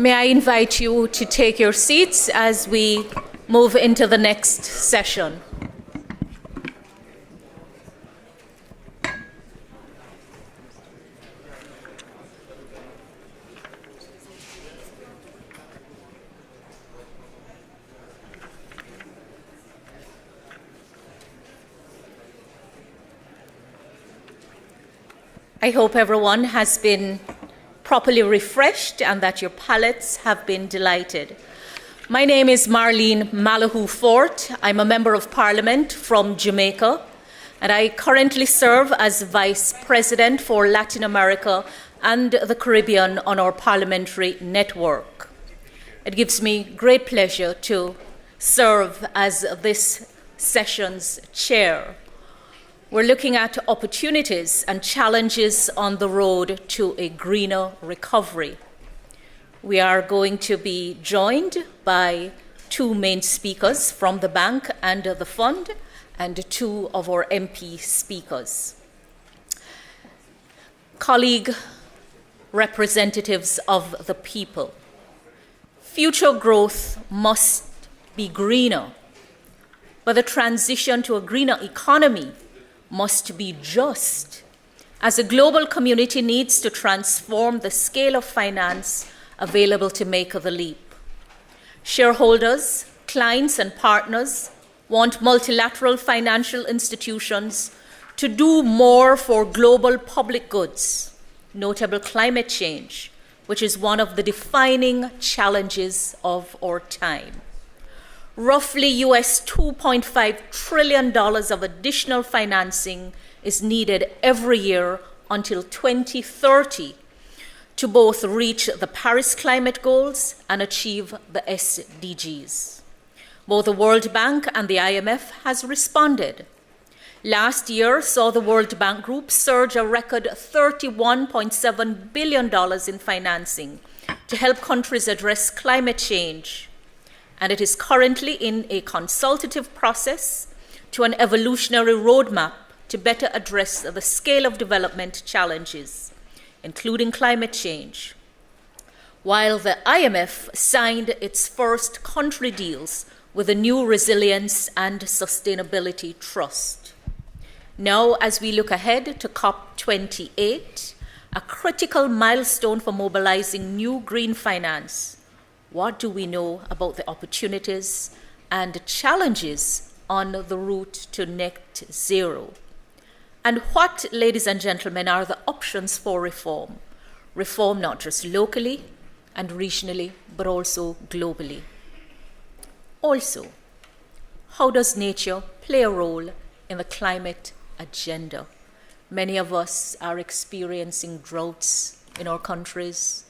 May I invite you to take your seats as we move into the next session. I hope everyone has been properly refreshed and that your palates have been delighted. My name is Marlene Malahoo Fort. I'm a Member of Parliament from Jamaica, and I currently serve as Vice President for Latin America and the Caribbean on our Parliamentary Network. It gives me great pleasure to serve as this session's chair. We're looking at opportunities and challenges on the road to a greener recovery. We are going to be joined by two main speakers from the bank and the fund, and two of our MP speakers. Colleague representatives of the people, future growth must be greener, but the transition to a greener economy must be just, as a global community needs to transform the scale of finance available to make the leap. Shareholders, clients, and partners want multilateral financial institutions to do more for global public goods, notable climate change, which is one of the defining challenges of our time. Roughly US $2.5 trillion of additional financing is needed every year until 2030 to both reach the Paris climate goals and achieve the SDGs. Both the World Bank and the IMF has responded. Last year saw the World Bank Group surge a record $31.7 billion in financing to help countries address climate change, and it is currently in a consultative process to an evolutionary roadmap to better address the scale of development challenges, including climate change. While the IMF signed its first country deals with a new Resilience and Sustainability Trust. Now, as we look ahead to COP28, a critical milestone for mobilizing new green finance, what do we know about the opportunities and challenges on the route to net zero? And what, ladies and gentlemen, are the options for reform? Reform not just locally and regionally, but also globally. Also, how does nature play a role in the climate agenda? Many of us are experiencing droughts in our countries,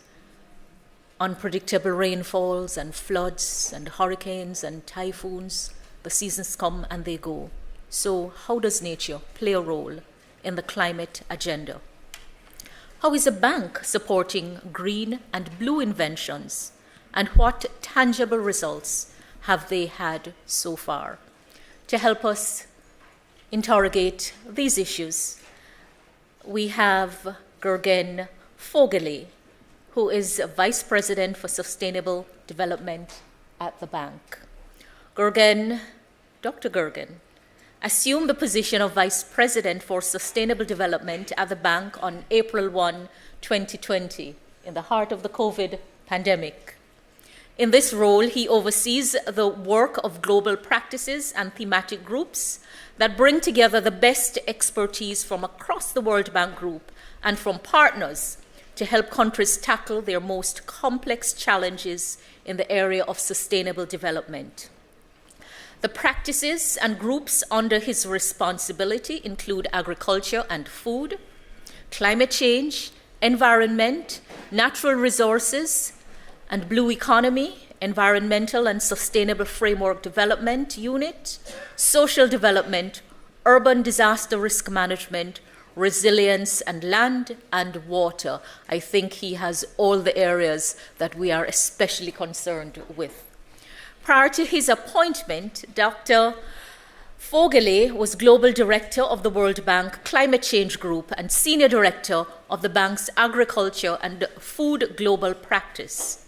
unpredictable rainfalls and floods and hurricanes and typhoons. The seasons come and they go. So how does nature play a role in the climate agenda? How is a bank supporting green and blue inventions, and what tangible results have they had so far? To help us interrogate these issues, we have Gergen Fogelé, who is Vice President for Sustainable Development at the bank. Dr. Gergen assumed the position of Vice President for Sustainable Development at the bank on April 1, 2020, in the heart of the COVID pandemic. In this role, he oversees the work of global practices and thematic groups that bring together the best expertise from across the World Bank Group and from partners to help countries tackle their most complex challenges in the area of sustainable development. The practices and groups under his responsibility include agriculture and food, climate change, environment, natural resources, and blue economy, environmental and sustainable framework development unit, social development, urban disaster risk management, resilience, and land and water. I think he has all the areas that we are especially concerned with. Prior to his appointment, Dr. Fogelé was Global Director of the World Bank Climate Change Group and Senior Director of the bank's Agriculture and Food Global Practice.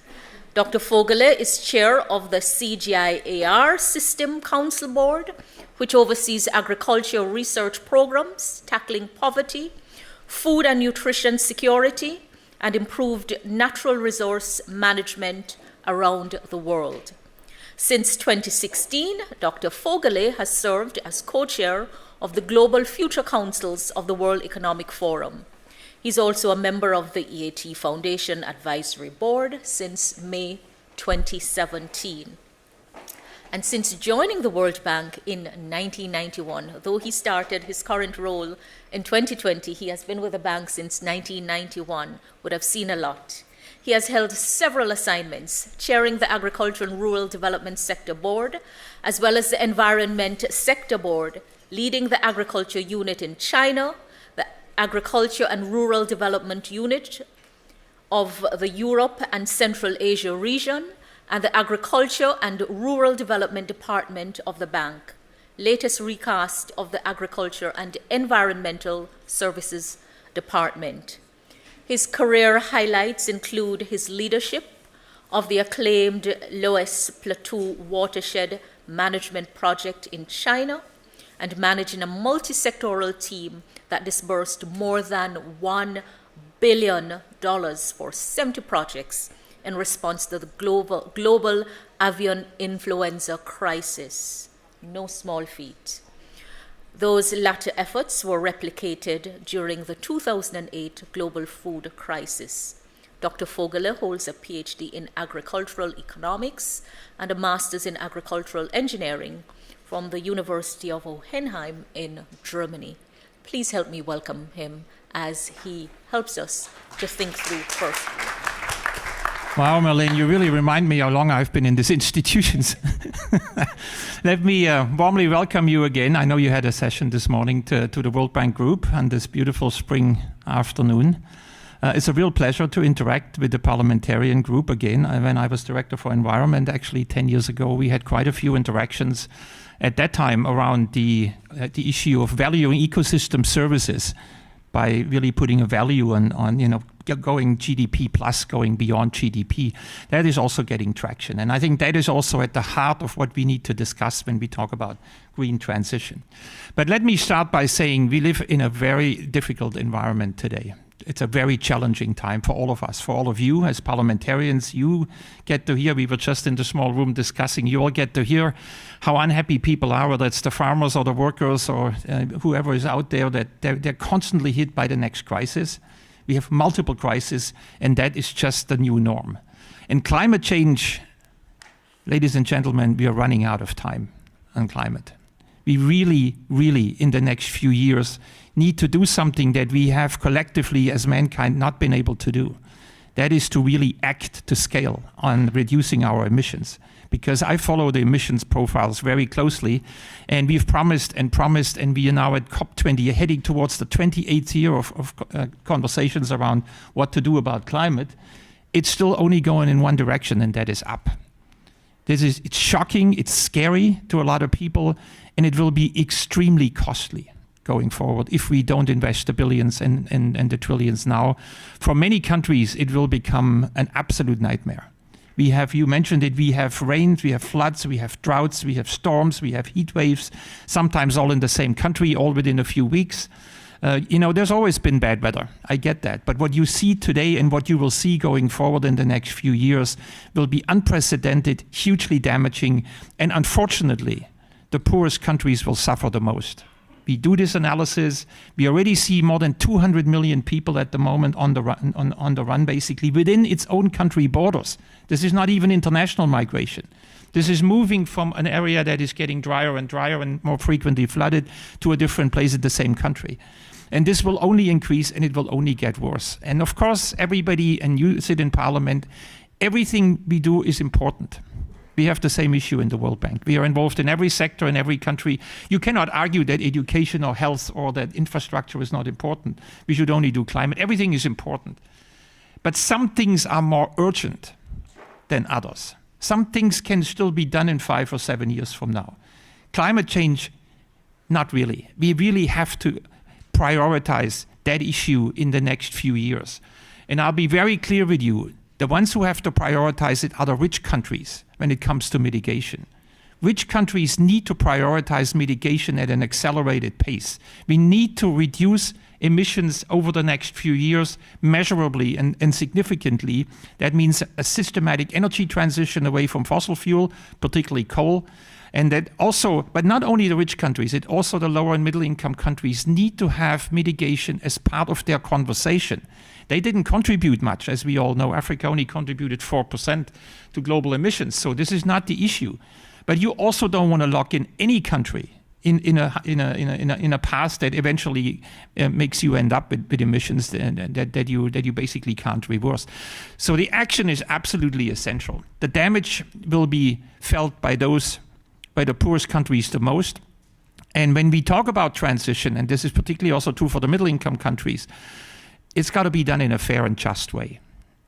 Dr. Fogelé is Chair of the CGIAR System Council Board, which oversees agricultural research programs tackling poverty, food and nutrition security, and improved natural resource management around the world. Since 2016, Dr. Fogelé has served as co-chair of the Global Future Councils of the World Economic Forum. He's also a member of the EAT Foundation Advisory Board since May 2017. And since joining the World Bank in 1991, though he started his current role in 2020, he has been with the bank since 1991, would have seen a lot. He has held several assignments, chairing the Agriculture and Rural Development Sector Board, as well as the Environment Sector Board, leading the Agriculture Unit in China, the Agriculture and Rural Development Unit of the Europe and Central Asia region, and the Agriculture and Rural Development Department of the bank, latest recast of the Agriculture and Environmental Services Department. His career highlights include his leadership of the acclaimed Loess Plateau Watershed Management Project in China and managing a multi-sectoral team that disbursed more than $1 billion for 70 projects in response to the global avian influenza crisis. No small feat. Those latter efforts were replicated during the 2008 global food crisis. Dr. Vogeler holds a PhD in agricultural economics and a master's in agricultural engineering from the University of Hohenheim in Germany. Please help me welcome him as he helps us to think through first. Wow, Marlene, you really remind me how long I've been in these institutions. Let me warmly welcome you again. I know you had a session this morning to the World Bank Group on this beautiful spring afternoon. It's a real pleasure to interact with the Parliamentarian Group again. When I was Director for Environment, actually 10 years ago, we had quite a few interactions at that time around the issue of valuing ecosystem services by really putting a value on going GDP plus, going beyond GDP. That is also getting traction. And I think that is also at the heart of what we need to discuss when we talk about green transition. But let me start by saying we live in a very difficult environment today. It's a very challenging time for all of us, for all of you as parliamentarians. You get to hear, we were just in the small room discussing, you all get to hear how unhappy people are, whether it's the farmers or the workers or whoever is out there, that they're constantly hit by the next crisis. We have multiple crises, and that is just the new norm. And climate change, ladies and gentlemen, we are running out of time on climate. We really, really, in the next few years, need to do something that we have collectively as mankind not been able to do. That is to really act to scale on reducing our emissions. Because I follow the emissions profiles very closely, and we've promised, and we are now at COP20, heading towards the 28th year of conversations around what to do about climate. It's still only going in one direction, and that is up. It's shocking, it's scary to a lot of people, and it will be extremely costly going forward if we don't invest the billions and the trillions now. For many countries, it will become an absolute nightmare. We have, you mentioned it, we have rains, we have floods, we have droughts, we have storms, we have heat waves, sometimes all in the same country, all within a few weeks. There's always been bad weather. I get that. But what you see today and what you will see going forward in the next few years will be unprecedented, hugely damaging, and unfortunately, the poorest countries will suffer the most. We do this analysis. We already see more than 200 million people at the moment on the run, basically within its own country borders. This is not even international migration. This is moving from an area that is getting drier and more frequently flooded to a different place in the same country. And this will only increase, and it will only get worse. And of course, everybody, and you sit in Parliament, everything we do is important. We have the same issue in the World Bank. We are involved in every sector in every country. You cannot argue that education or health or that infrastructure is not important. We should only do climate. Everything is important. But some things are more urgent than others. Some things can still be done in 5 or 7 years from now. Climate change, not really. We really have to prioritize that issue in the next few years. And I'll be very clear with you. The ones who have to prioritize it are the rich countries when it comes to mitigation. Rich countries need to prioritize mitigation at an accelerated pace. We need to reduce emissions over the next few years measurably and significantly. That means a systematic energy transition away from fossil fuel, particularly coal, And that also, but not only the rich countries, it also the lower and middle income countries need to have mitigation as part of their conversation. They didn't contribute much. As we all know, Africa only contributed 4% to global emissions. So this is not the issue. But you also don't want to lock in any country in a path that eventually makes you end up with emissions that you basically can't reverse. So the action is absolutely essential. The damage will be felt by the poorest countries the most. And when we talk about transition, and this is particularly also true for the middle income countries, it's got to be done in a fair and just way.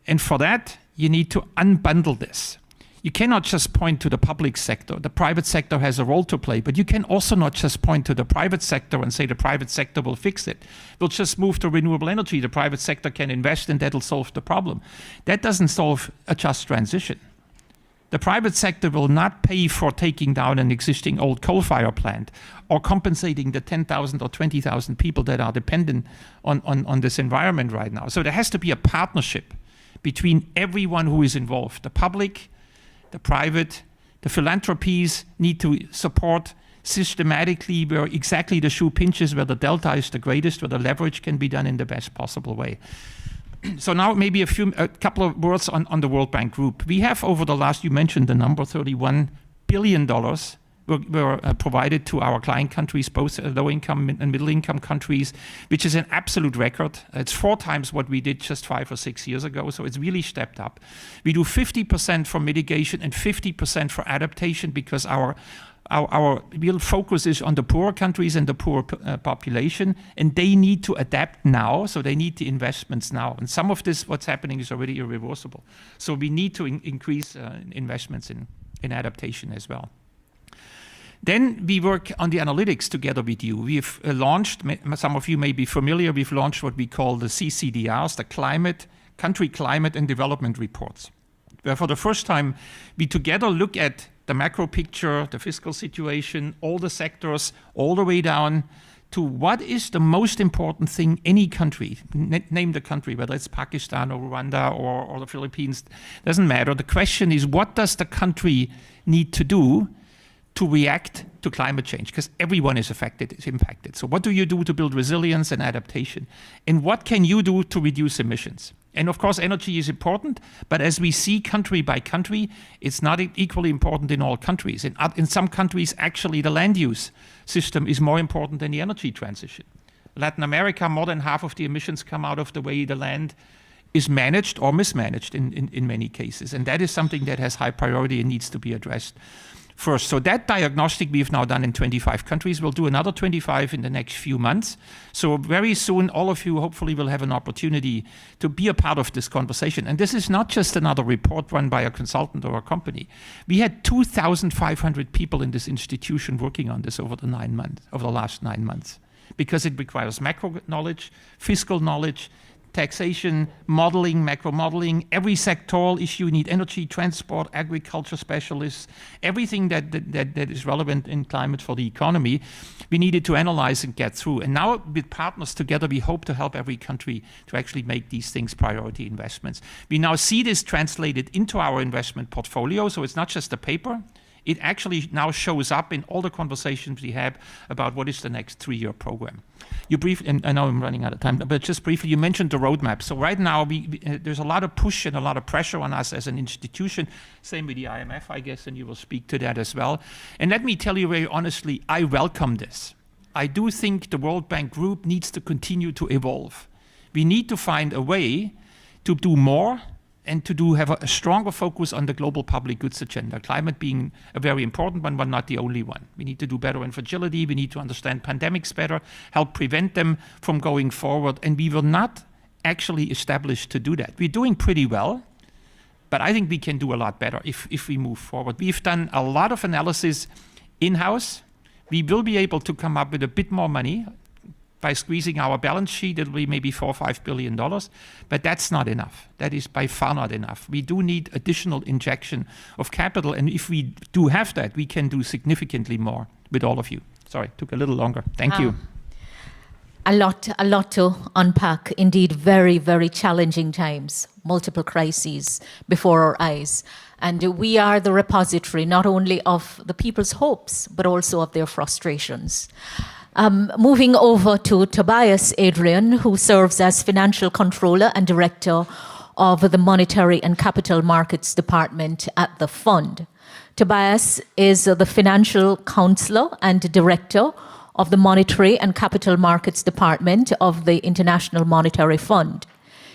And for that, you need to unbundle this. You cannot just point to the public sector. The private sector has a role to play, but you can also not just point to the private sector and say the private sector will fix it. We'll just move to renewable energy. The private sector can invest and that'll solve the problem. That doesn't solve a just transition. The private sector will not pay for taking down an existing old coal-fired plant or compensating the 10,000 or 20,000 people that are dependent on this environment right now. So there has to be a partnership between everyone who is involved. The public, the private, the philanthropies need to support systematically where exactly the shoe pinches, where the delta is the greatest, where the leverage can be done in the best possible way. So now maybe a couple of words on the World Bank Group. We have over the last, you mentioned the number, $31 billion were provided to our client countries, both low-income and middle-income countries, which is an absolute record. It's 4 times what we did just 5 or 6 years ago, so it's really stepped up. We do 50% for mitigation and 50% for adaptation because our real focus is on the poorer countries and the poor population, and they need to adapt now, so they need the investments now. And some of this, what's happening, is already irreversible. So we need to increase investments in adaptation as well. Then we work on the analytics together with you. We've launched, some of you may be familiar, we've launched what we call the CCDRs, the Country Climate and Development Reports, where for the first time we together look at the macro picture, the fiscal situation, all the sectors, all the way down to what is the most important thing any country, name the country, whether it's Pakistan or Rwanda or the Philippines, doesn't matter. The question is, what does the country need to do to react to climate change? Because everyone is affected, is impacted. So what do you do to build resilience and adaptation? And what can you do to reduce emissions? And of course, energy is important, but as we see country by country, it's not equally important in all countries. In some countries, actually, the land use system is more important than the energy transition. Latin America, more than half of the emissions come out of the way the land is managed or mismanaged in many cases. And that is something that has high priority and needs to be addressed first. So that diagnostic we've now done in 25 countries. We'll do another 25 in the next few months. So very soon, all of you hopefully will have an opportunity to be a part of this conversation. And this is not just another report run by a consultant or a company. We had 2,500 people in this institution working on this over the last 9 months, because it requires macro knowledge, fiscal knowledge, taxation, modeling, macro modeling, every sectoral issue. You need energy, transport, agriculture specialists, everything that is relevant in climate for the economy. We needed to analyze and get through. And now with partners together, we hope to help every country to actually make these things priority investments. We now see this translated into our investment portfolio. So it's not just a paper. It actually now shows up in all the conversations we have about what is the next 3-year program. You briefly, and I know I'm running out of time, but just briefly, you mentioned the roadmap. So right now, there's a lot of push and a lot of pressure on us as an institution. Same with the IMF, I guess, and you will speak to that as well. And let me tell you very honestly, I welcome this. I do think the World Bank Group needs to continue to evolve. We need to find a way to do more and to have a stronger focus on the global public goods agenda, climate being a very important one, but not the only one. We need to do better in fragility. We need to understand pandemics better, help prevent them from going forward. And we were not actually established to do that. We're doing pretty well, but I think we can do a lot better if we move forward. We've done a lot of analysis in-house. We will be able to come up with a bit more money. By squeezing our balance sheet, it'll be maybe $4 or $5 billion, but that's not enough. That is by far not enough. We do need additional injection of capital, and if we do have that, we can do significantly more with all of you. Sorry, took a little longer. Thank you. A lot to unpack. Indeed, very, very challenging times, multiple crises before our eyes. And we are the repository not only of the people's hopes, but also of their frustrations. Moving over to Tobias Adrian, who serves as Financial Controller and Director of the Monetary and Capital Markets Department at the Fund. Tobias is the Financial Counselor and Director of the Monetary and Capital Markets Department of the International Monetary Fund.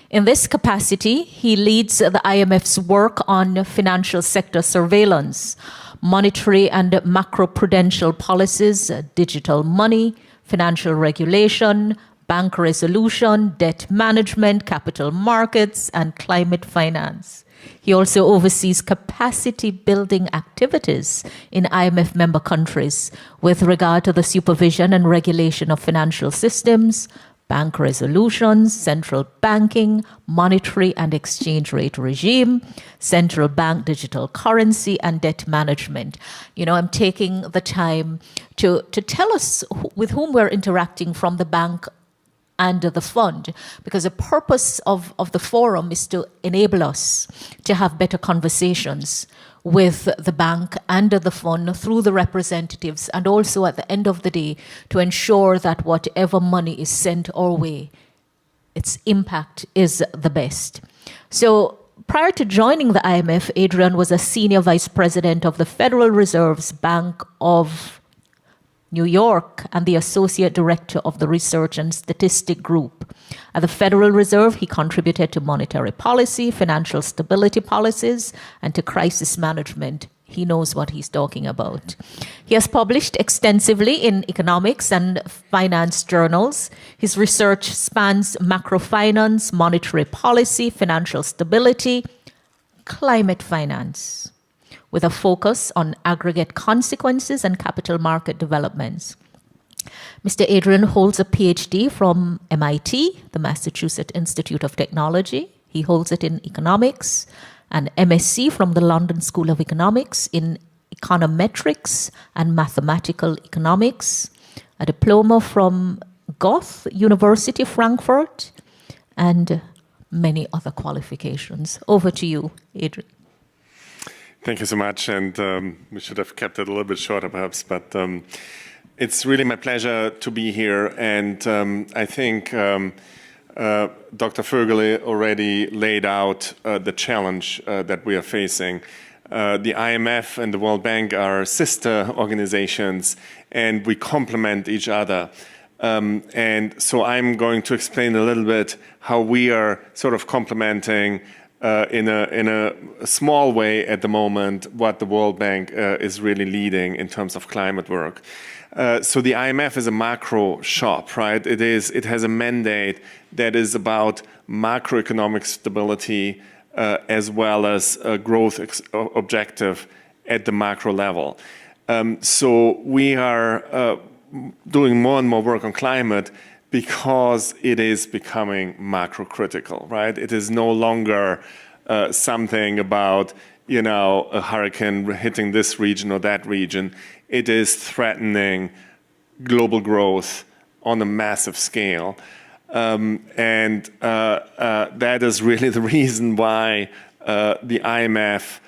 In this capacity, he leads the IMF's work on financial sector surveillance, monetary and macroprudential policies, digital money, financial regulation, bank resolution, debt management, capital markets, and climate finance. He also oversees capacity building activities in IMF member countries with regard to the supervision and regulation of financial systems, bank resolutions, central banking, monetary and exchange rate regime, central bank digital currency, and debt management. You know, I'm taking the time to tell us with whom we're interacting from the bank and the fund, because the purpose of the forum is to enable us to have better conversations with the bank and the fund through the representatives, and also at the end of the day to ensure that whatever money is sent our way, its impact is the best. So prior to joining the IMF, Adrian was a senior vice president of the Federal Reserve's Bank of New York and the Associate Director of the Research and Statistic Group. At the Federal Reserve, he contributed to monetary policy, financial stability policies, and to crisis management. He knows what he's talking about. He has published extensively in economics and finance journals. His research spans macrofinance, monetary policy, financial stability, climate finance, with a focus on aggregate consequences and capital market developments. Mr. Adrian holds a PhD from MIT, the Massachusetts Institute of Technology. He holds it in economics, an MSc from the London School of Economics in econometrics and mathematical economics, a diploma from Goethe University, Frankfurt, and many other qualifications. Over to you, Adrian. Thank you so much, and we should have kept it a little bit shorter perhaps, but it's really my pleasure to be here, and I think Dr. Vögele already laid out the challenge that we are facing. The IMF and the World Bank are sister organizations, and we complement each other. And so I'm going to explain a little bit how we are sort of complementing in a small way at the moment what the World Bank is really leading in terms of climate work. So the IMF is a macro shop, right? It has a mandate that is about macroeconomic stability as well as a growth objective at the macro level. So we are doing more and more work on climate because it is becoming macro critical, right? It is no longer something about, you know, a hurricane hitting this region or that region. It is threatening global growth on a massive scale. And that is really the reason why the IMF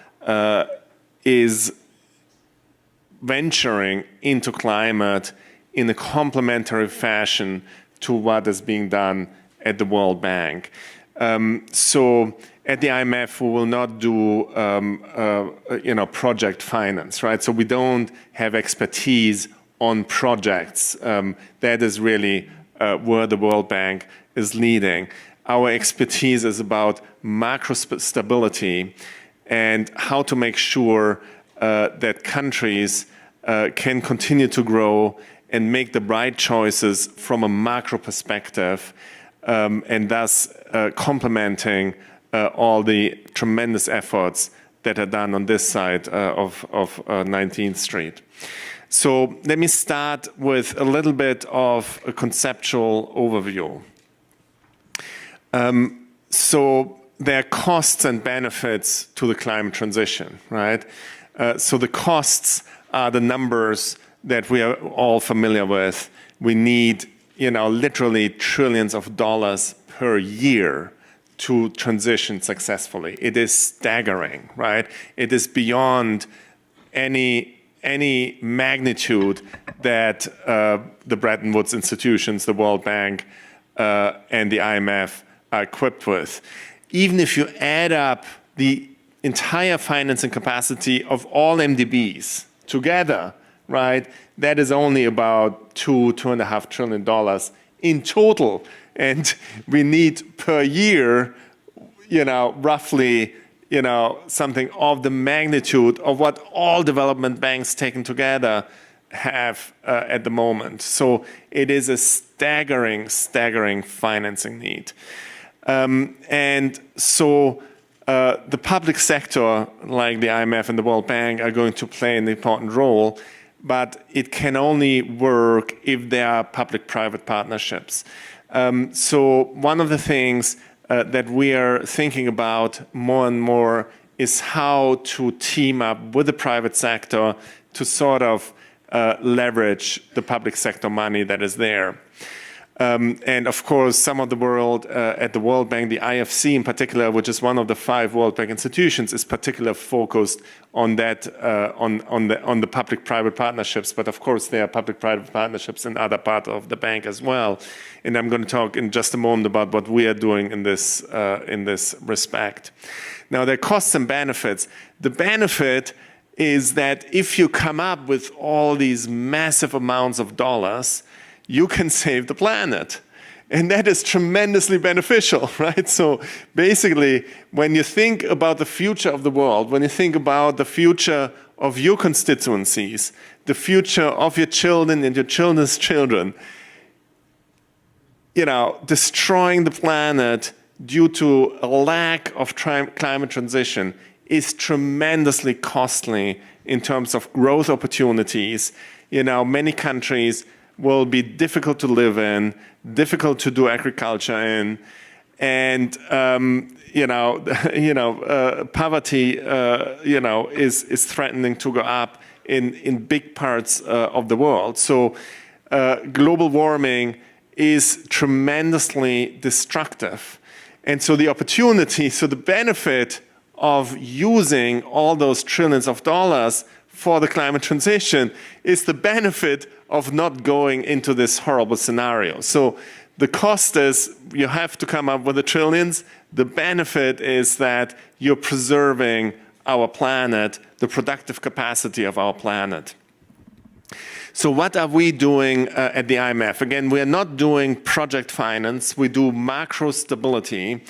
is venturing into climate in a complementary fashion to what is being done at the World Bank. So at the IMF, we will not do project finance, right? So we don't have expertise on projects. That is really where the World Bank is leading. Our expertise is about macro stability and how to make sure that countries can continue to grow and make the right choices from a macro perspective, and thus complementing all the tremendous efforts that are done on this side of 19th Street. So let me start with a little bit of a conceptual overview. So there are costs and benefits to the climate transition, right? So the costs are the numbers that we are all familiar with. We need literally trillions of dollars per year to transition successfully. It is staggering, right? It is beyond any magnitude that the Bretton Woods institutions, the World Bank, and the IMF are equipped with. Even if you add up the entire financing capacity of all MDBs together, right, that is only about $2.5 trillion in total. And we need per year, roughly, something of the magnitude of what all development banks taken together have at the moment. So it is a staggering financing need. And so the public sector, like the IMF and the World Bank, are going to play an important role, but it can only work if there are public-private partnerships. So one of the things that we are thinking about more and more is how to team up with the private sector to sort of leverage the public sector money that is there. And of course, some of the world at the World Bank, the IFC in particular, which is one of the 5 World Bank institutions, is particularly focused on that, on the public-private partnerships. But of course, there are public-private partnerships in other parts of the bank as well. And I'm going to talk in just a moment about what we are doing in this respect. Now, there are costs and benefits. The benefit is that if you come up with all these massive amounts of dollars, you can save the planet. And that is tremendously beneficial, right? So basically, when you think about the future of the world, when you think about the future of your constituencies, the future of your children and your children's children, destroying the planet due to a lack of climate transition is tremendously costly in terms of growth opportunities. Many countries will be difficult to live in, difficult to do agriculture in, and poverty is threatening to go up in big parts of the world. So global warming is tremendously destructive, and so the benefit of using all those trillions of dollars for the climate transition is the benefit of not going into this horrible scenario. So the cost is you have to come up with the trillions. The benefit is that you're preserving our planet, the productive capacity of our planet. So what are we doing at the IMF? Again, we are not doing project finance. We do macro stability.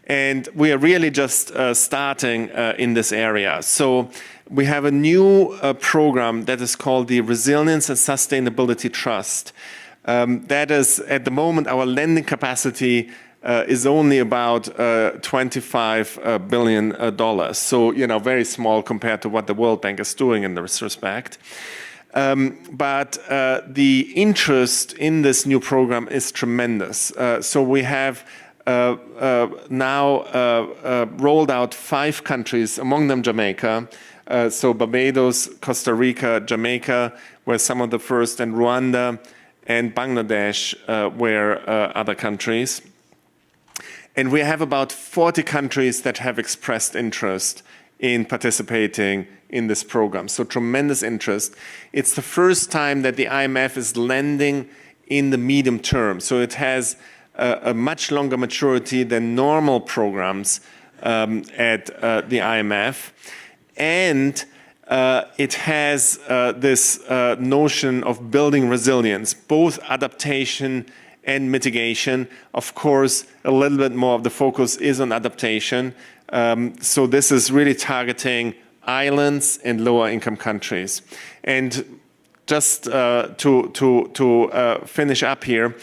And we are really just starting in this area. So we have a new program that is called the Resilience and Sustainability Trust. That is, at the moment, our lending capacity is only about $25 billion. So, very small compared to what the World Bank is doing in this respect. But the interest in this new program is tremendous. So we have now rolled out 5 countries, among them Jamaica. So Barbados, Costa Rica, Jamaica were some of the first, and Rwanda and Bangladesh were other countries. And we have about 40 countries that have expressed interest in participating in this program. So tremendous interest. It's the first time that the IMF is lending in the medium term. So it has a much longer maturity than normal programs at the IMF. And it has this notion of building resilience, both adaptation and mitigation. Of course, a little bit more of the focus is on adaptation. So this is really targeting islands and lower income countries. And just to finish up here,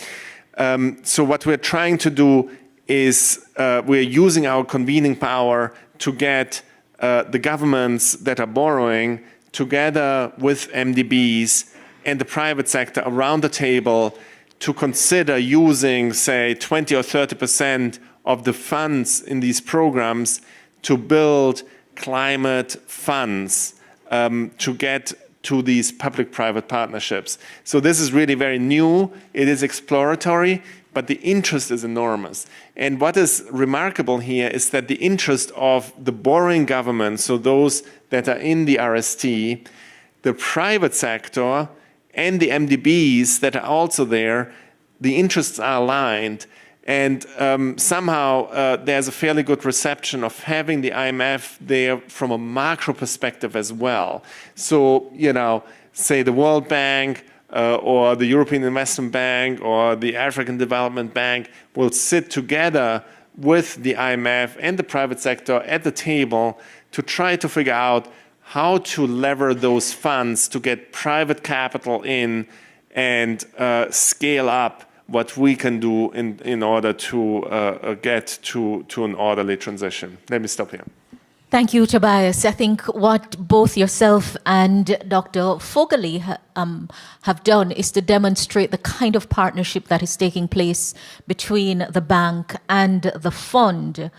so what we're trying to do is we're using our convening power to get the governments that are borrowing together with MDBs and the private sector around the table to consider using, say, 20 or 30% of the funds in these programs to build climate funds to get to these public-private partnerships. So this is really very new. It is exploratory, but the interest is enormous. And what is remarkable here is that the interest of the borrowing governments, so those that are in the RST, the private sector, and the MDBs that are also there, the interests are aligned. And somehow there's a fairly good reception of having the IMF there from a macro perspective as well. So, say the World Bank or the European Investment Bank or the African Development Bank will sit together with the IMF and the private sector at the table to try to figure out how to lever those funds to get private capital in and scale up what we can do in order to get to an orderly transition. Let me stop here. Thank you, Tobias. I think what both yourself and Dr. Fogarty have done is to demonstrate the kind of partnership that is taking place between the bank and the fund,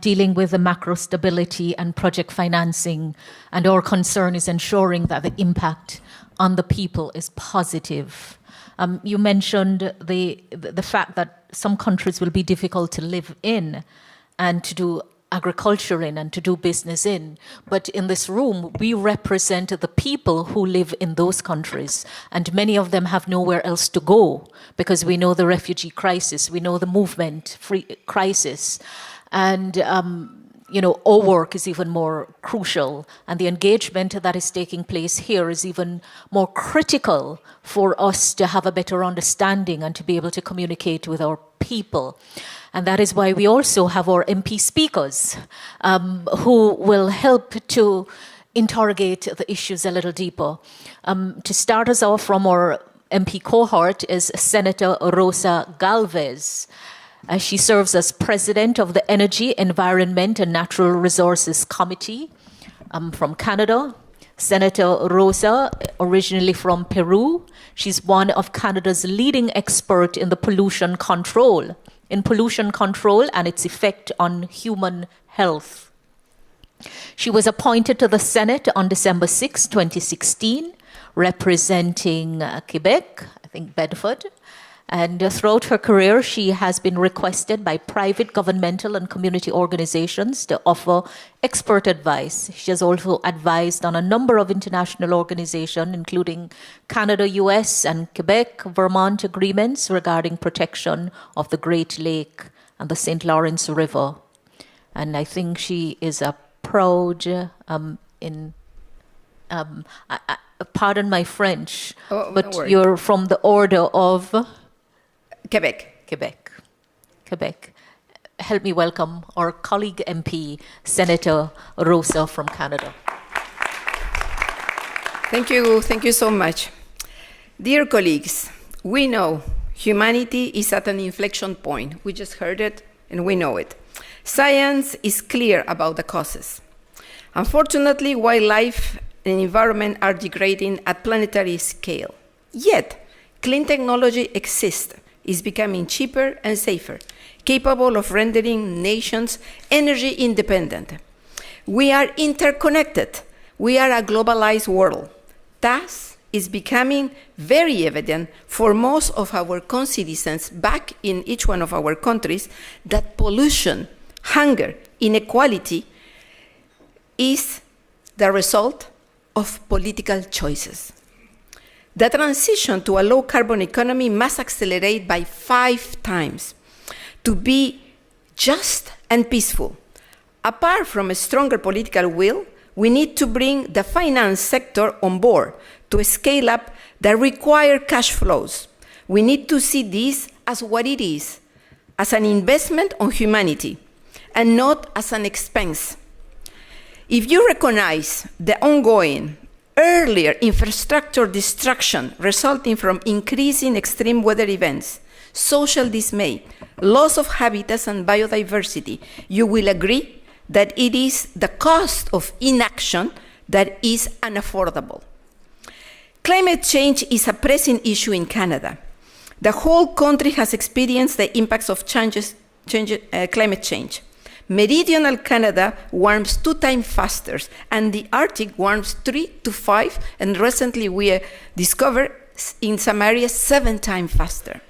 dealing with the macro stability and project financing. And our concern is ensuring that the impact on the people is positive. You mentioned the fact that some countries will be difficult to live in and to do agriculture in and to do business in. But in this room, we represent the people who live in those countries. And many of them have nowhere else to go because we know the refugee crisis, we know the movement crisis. And our work is even more crucial, and the engagement that is taking place here is even more critical for us to have a better understanding and to be able to communicate with our people. And that is why we also have our MP speakers who will help to interrogate the issues a little deeper. To start us off from our MP cohort is Senator Rosa Galvez. She serves as president of the Energy, Environment and Natural Resources Committee from Canada. Senator Rosa, originally from Peru, she's one of Canada's leading experts in the pollution control and its effect on human health. She was appointed to the Senate on December 6, 2016, representing Quebec, I think Bedford. And throughout her career, she has been requested by private, governmental, and community organizations to offer expert advice. She has also advised on a number of international organizations, including Canada, US, and Quebec, Vermont agreements regarding protection of the Great Lake and the St. Lawrence River. And I think she is a proud, pardon my French, but no, you're from the order of... Quebec. Help me welcome our colleague MP, Senator Rosa from Canada. Thank you so much. Dear colleagues, we know humanity is at an inflection point. We just heard it and we know it. Science is clear about the causes. Unfortunately, wildlife and environment are degrading at planetary scale. Yet, clean technology exists, is becoming cheaper and safer, capable of rendering nations energy independent. We are interconnected. We are a globalized world. Thus, it's becoming very evident for most of our concitizens back in each one of our countries that pollution, hunger, inequality is the result of political choices. The transition to a low-carbon economy must accelerate by 5 times to be just and peaceful. Apart from a stronger political will, we need to bring the finance sector on board to scale up the required cash flows. We need to see this as what it is, as an investment on humanity, and not as an expense. If you recognize the ongoing earlier infrastructure destruction resulting from increasing extreme weather events, social dismay, loss of habitats and biodiversity, you will agree that it is the cost of inaction that is unaffordable. Climate change is a pressing issue in Canada. The whole country has experienced the impacts of climate change. Meridional Canada warms 2 times faster, and the Arctic warms 3 to 5, and recently we discovered in some areas 7 times faster.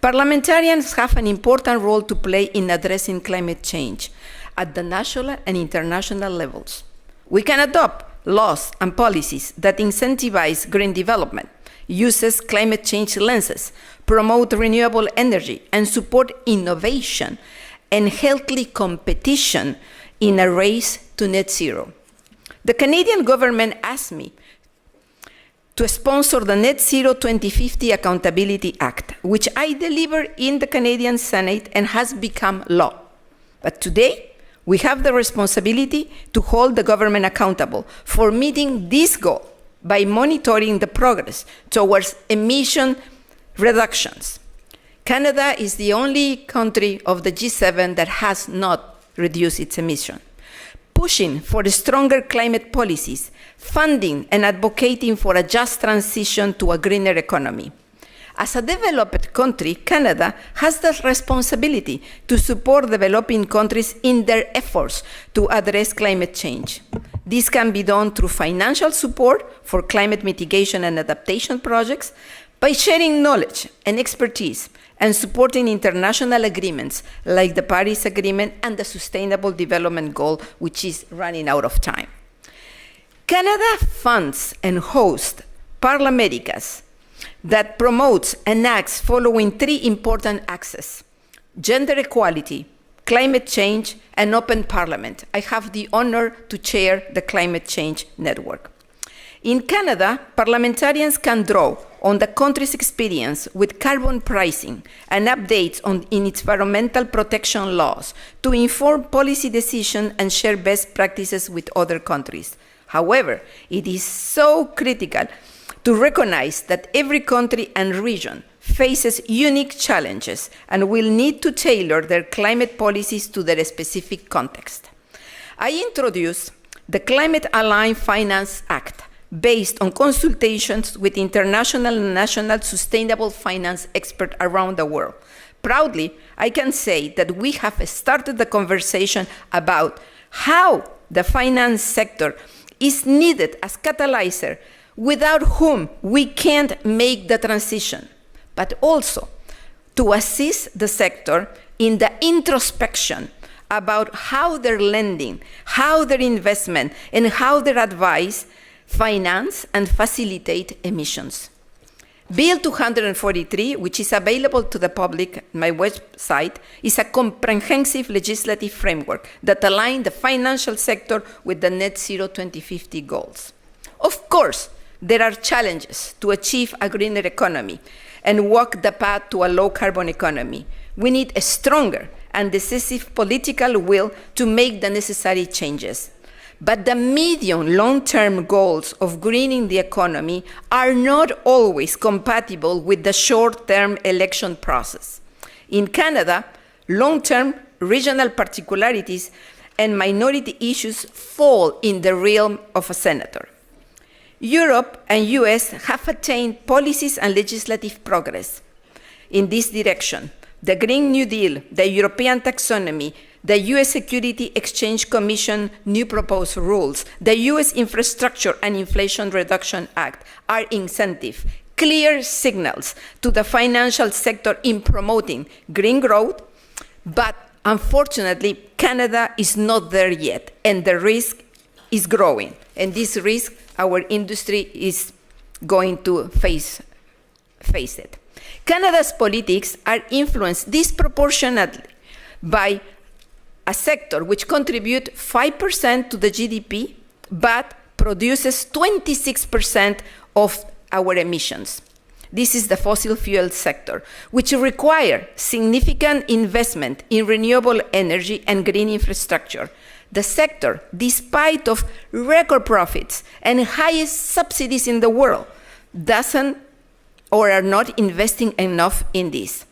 Parliamentarians have an important role to play in addressing climate change at the national and international levels. We can adopt laws and policies that incentivize green development, uses climate change lenses, promote renewable energy, and support innovation and healthy competition in a race to net zero. The Canadian government asked me to sponsor the Net Zero 2050 Accountability Act, which I delivered in the Canadian Senate and has become law. But today, we have the responsibility to hold the government accountable for meeting this goal by monitoring the progress towards emission reductions. Canada is the only country of the G7 that has not reduced its emission. Pushing for stronger climate policies, funding and advocating for a just transition to a greener economy. As a developed country, Canada has the responsibility to support developing countries in their efforts to address climate change. This can be done through financial support for climate mitigation and adaptation projects, by sharing knowledge and expertise, and supporting international agreements like the Paris Agreement and the Sustainable Development Goal, which is running out of time. Canada funds and hosts Parliamericas that promotes and acts following 3 important axes: gender equality, climate change, and open parliament. I have the honor to chair the Climate Change Network. In Canada, parliamentarians can draw on the country's experience with carbon pricing and updates in its environmental protection laws to inform policy decisions and share best practices with other countries. However, it is so critical to recognize that every country and region faces unique challenges and will need to tailor their climate policies to their specific context. I introduced the Climate Aligned Finance Act, based on consultations with international and national sustainable finance experts around the world. Proudly, I can say that we have started the conversation about how the finance sector is needed as catalyzer, without whom we can't make the transition, but also to assist the sector in the introspection about how their lending, how their investment, and how their advice finance and facilitate emissions. Bill 243, which is available to the public on my website, is a comprehensive legislative framework that aligns the financial sector with the Net Zero 2050 goals. Of course, there are challenges to achieve a greener economy and walk the path to a low-carbon economy. We need a stronger and decisive political will to make the necessary changes. But the medium long-term goals of greening the economy are not always compatible with the short-term election process. In Canada, long-term regional particularities and minority issues fall in the realm of a senator. Europe and US have attained policies and legislative progress in this direction. The Green New Deal, the European taxonomy, the US Security Exchange Commission new proposed rules, the US Infrastructure and Inflation Reduction Act are incentive, clear signals to the financial sector in promoting green growth, but unfortunately, Canada is not there yet, and the risk is growing. And this risk, our industry is going to face it. Canada's politics are influenced disproportionately by a sector which contributes 5% to the GDP, but produces 26% of our emissions. This is the fossil fuel sector, which requires significant investment in renewable energy and green infrastructure. The sector, despite of record profits and highest subsidies in the world, doesn't or are not investing enough in this.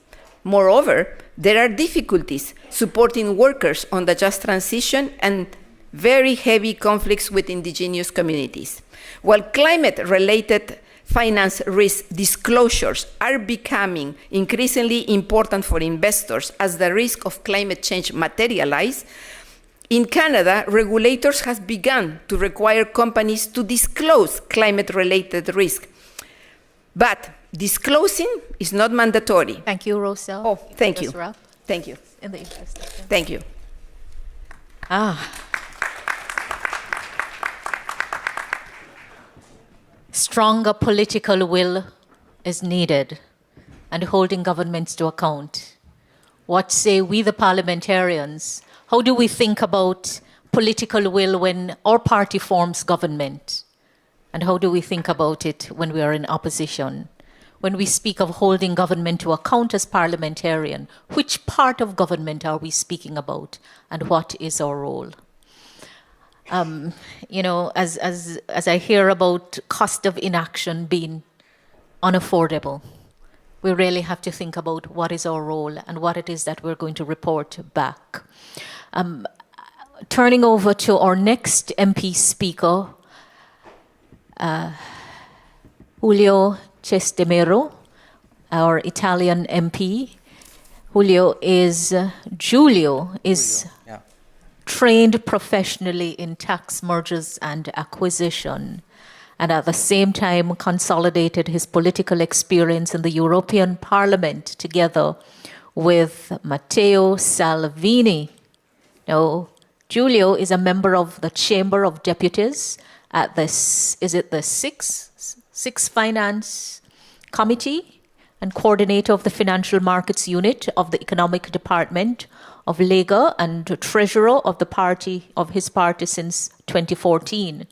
Moreover, there are difficulties supporting workers on the just transition and very heavy conflicts with indigenous communities. While climate-related finance risk disclosures are becoming increasingly important for investors as the risk of climate change materialize, In Canada, regulators have begun to require companies to disclose climate-related risk. But disclosing is not mandatory. Thank you, Rosa. Oh, thank you. Wrap. Thank you. In the interest of time. Thank you. Stronger political will is needed and holding governments to account. What say we, the parliamentarians? How do we think about political will when our party forms government? And how do we think about it when we are in opposition? When we speak of holding government to account as parliamentarian, which part of government are we speaking about and what is our role? You know, as I hear about cost of inaction being unaffordable, we really have to think about what is our role and what it is that we're going to report back. Turning over to our next MP speaker, Julio Cestemero, our Italian MP. Julio is trained professionally in tax mergers and acquisition, and at the same time consolidated his political experience in the European Parliament together with Matteo Salvini. Now, Giulio is a member of the Chamber of Deputies at the Sixth Finance Committee and coordinator of the Financial Markets Unit of the Economic Department of Lega and treasurer of his party since 2014.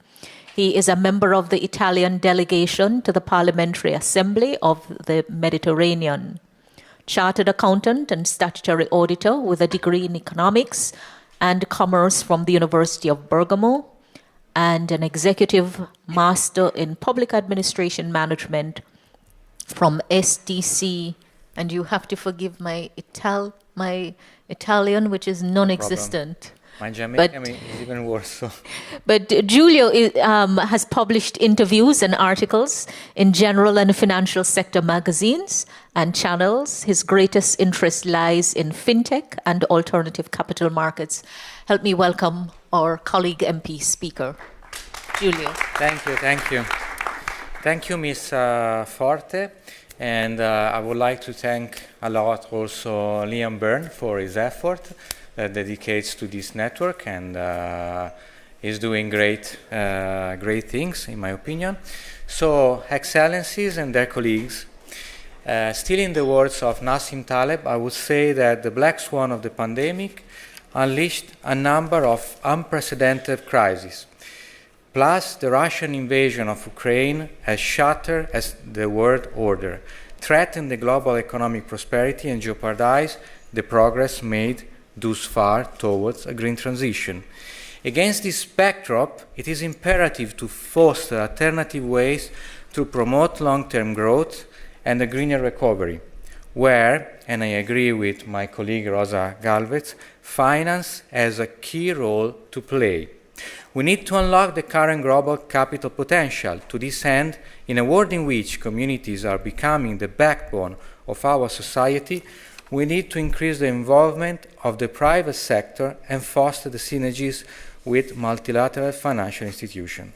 He is a member of the Italian delegation to the Parliamentary Assembly of the Mediterranean. Chartered accountant and statutory auditor with a degree in economics and commerce from the University of Bergamo, and an executive master in public administration management from SDC. And you have to forgive my Italian, which is non-existent. My Jamaican is even worse. So. But Giulio has published interviews and articles in general and financial sector magazines and channels. His greatest interest lies in fintech and alternative capital markets. Help me welcome our colleague MP speaker, Giulio. Thank you. Thank you, Ms. Forte. And I would like to thank a lot also Liam Byrne for his effort that dedicates to this network, and is doing great things, in my opinion. So, Excellencies and their colleagues, still in the words of Nassim Taleb, I would say that the black swan of the pandemic unleashed a number of unprecedented crises. Plus, the Russian invasion of Ukraine has shattered the world order, threatened the global economic prosperity, and jeopardized the progress made thus far towards a green transition. Against this backdrop, it is imperative to foster alternative ways to promote long-term growth and a greener recovery, where, and I agree with my colleague Rosa Galvez, finance has a key role to play. We need to unlock the current global capital potential. To this end, in a world in which communities are becoming the backbone of our society, we need to increase the involvement of the private sector and foster the synergies with multilateral financial institutions.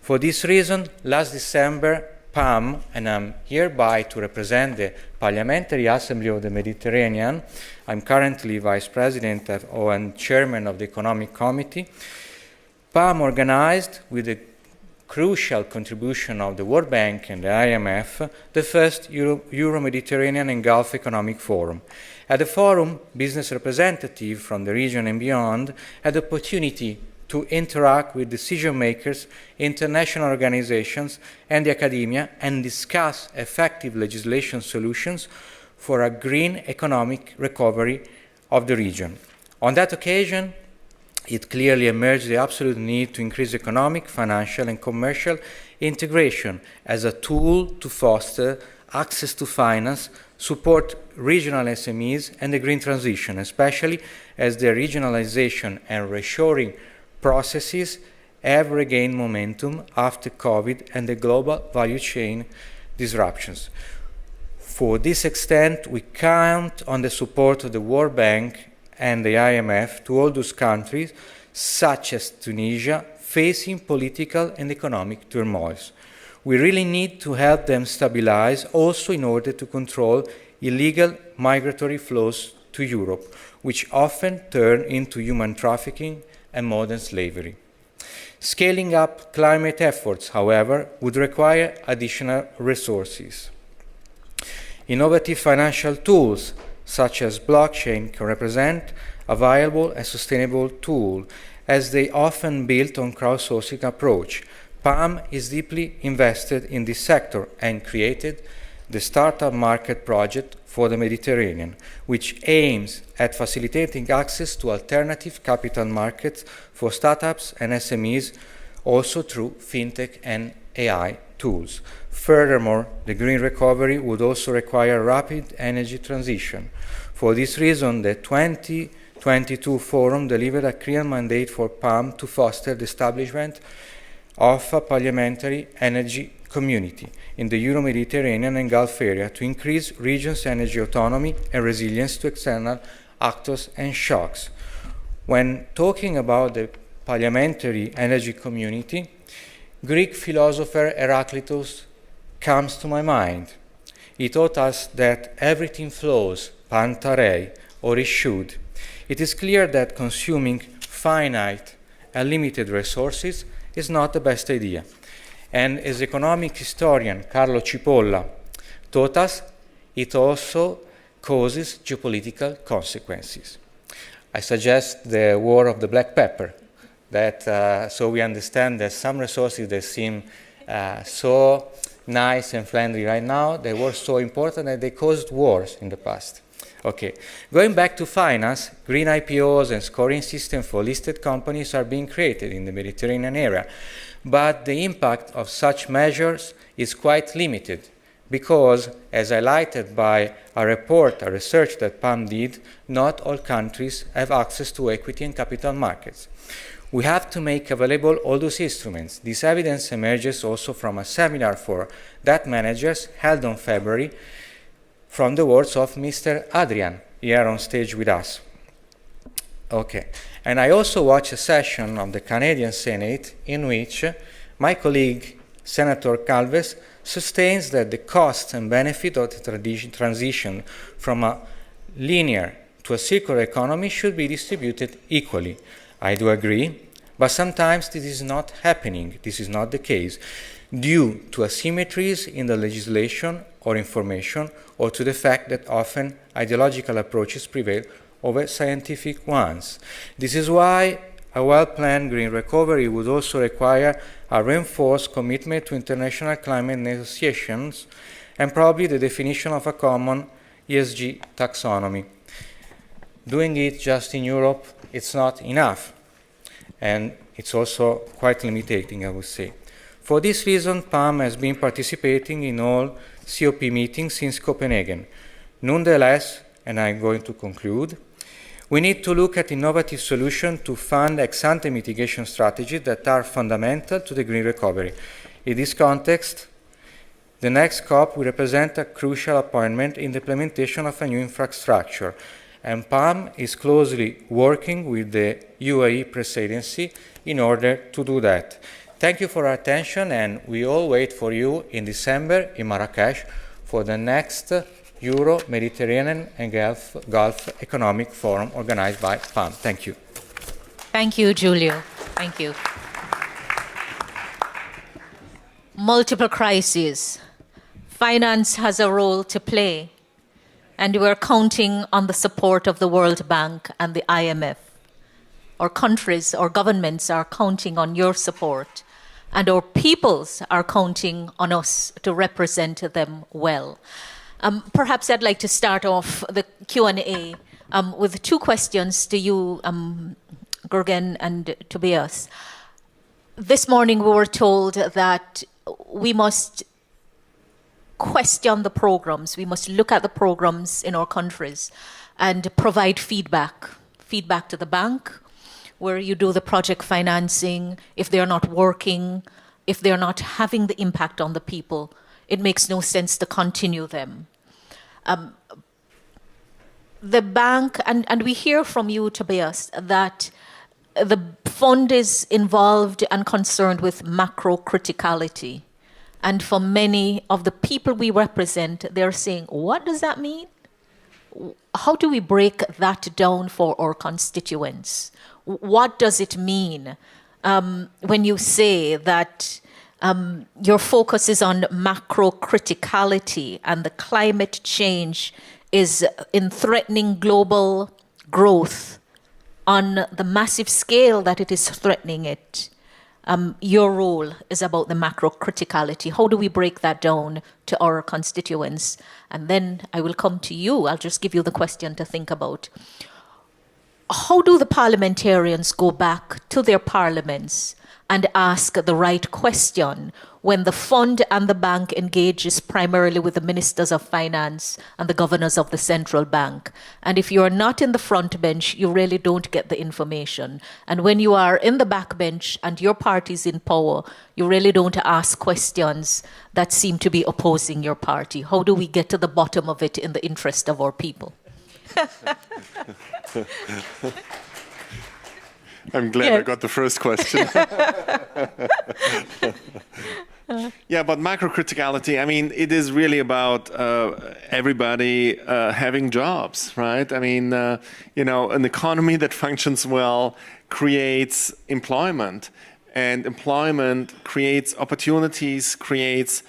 For this reason, last December, PAM, and I'm hereby to represent the Parliamentary Assembly of the Mediterranean, I'm currently Vice President and Chairman of the Economic Committee, PAM organized, with the crucial contribution of the World Bank and the IMF, the first Euro-Mediterranean and Gulf Economic Forum. At the forum, business representatives from the region and beyond had the opportunity to interact with decision makers, international organizations, and the academia, and discuss effective legislation solutions for a green economic recovery of the region. On that occasion, it clearly emerged the absolute need to increase economic, financial, and commercial integration as a tool to foster access to finance, support regional SMEs, and the green transition, especially as the regionalization and reshoring processes have regained momentum after COVID and the global value chain disruptions. For this extent, we count on the support of the World Bank and the IMF to all those countries, such as Tunisia, facing political and economic turmoils. We really need to help them stabilize, also in order to control illegal migratory flows to Europe, which often turn into human trafficking and modern slavery. Scaling up climate efforts, however, would require additional resources. Innovative financial tools, such as blockchain, can represent a viable and sustainable tool, as they often build on crowdsourcing approach. PAM is deeply invested in this sector and created the Startup Market Project for the Mediterranean, which aims at facilitating access to alternative capital markets for startups and SMEs, also through fintech and AI tools. Furthermore, the green recovery would also require rapid energy transition. For this reason, the 2022 Forum delivered a clear mandate for PAM to foster the establishment of a parliamentary energy community in the Euro-Mediterranean and Gulf area to increase regions' energy autonomy and resilience to external actors and shocks. When talking about the parliamentary energy community, Greek philosopher Heraclitus comes to my mind. He taught us that everything flows, pantarei, or it should. It is clear that consuming finite and limited resources is not the best idea. And as economic historian Carlo Cipolla taught us, it also causes geopolitical consequences. I suggest the war of the black pepper, that so we understand that some resources that seem so nice and friendly right now, they were so important that they caused wars in the past. Okay, going back to finance, green IPOs and scoring systems for listed companies are being created in the Mediterranean area, but the impact of such measures is quite limited because, as highlighted by a research that PAM did, not all countries have access to equity and capital markets. We have to make available all those instruments. This evidence emerges also from a seminar for debt managers held on February from the words of Mr. Adrian, here on stage with us. Okay, and I also watched a session of the Canadian Senate in which my colleague, Senator Calves, sustains that the costs and benefit of the transition from a linear to a circular economy should be distributed equally. I do agree, but sometimes this is not happening. This is not the case, due to asymmetries in the legislation or information, or to the fact that often ideological approaches prevail over scientific ones. This is why a well-planned green recovery would also require a reinforced commitment to international climate negotiations and probably the definition of a common ESG taxonomy. Doing it just in Europe, it's not enough, and it's also quite limiting, I would say. For this reason, PAM has been participating in all COP meetings since Copenhagen. Nonetheless, and I'm going to conclude, we need to look at innovative solutions to fund ex-ante mitigation strategies that are fundamental to the green recovery. In this context, the next COP will represent a crucial appointment in the implementation of a new infrastructure, and PAM is closely working with the UAE presidency in order to do that. Thank you for your attention, and we all wait for you in December in Marrakesh for the next Euro-Mediterranean and Gulf Economic Forum organized by PAM. Thank you. Thank you, Giulio. Thank you. Multiple crises. Finance has a role to play, and we're counting on the support of the World Bank and the IMF. Our countries, our governments are counting on your support, and our peoples are counting on us to represent them well. Perhaps I'd like to start off the Q&A with two questions to you, Gurgen and Tobias. This morning we were told that we must question the programs, we must look at the programs in our countries and provide feedback to the bank, where you do the project financing. If they're not working, if they're not having the impact on the people, it makes no sense to continue them. the bank, and we hear from you, Tobias, that the fund is involved and concerned with macro criticality. And for many of the people we represent, they're saying, what does that mean? How do we break that down for our constituents? What does it mean when you say that your focus is on macro criticality and the climate change is in threatening global growth on the massive scale that it is threatening it? Your role is about the macro criticality. How do we break that down to our constituents? And then I will come to you. I'll just give you the question to think about. How do the parliamentarians go back to their parliaments and ask the right question when the fund and the bank engages primarily with the ministers of finance and the governors of the central bank? And if you're not in the front bench, you really don't get the information. And when you are in the back bench and your party's in power, you really don't ask questions that seem to be opposing your party. How do we get to the bottom of it in the interest of our people? I'm glad I got the first question. Yeah, but macro criticality, I mean, it is really about everybody having jobs, right? I mean, an economy that functions well creates employment, and employment creates opportunities, creates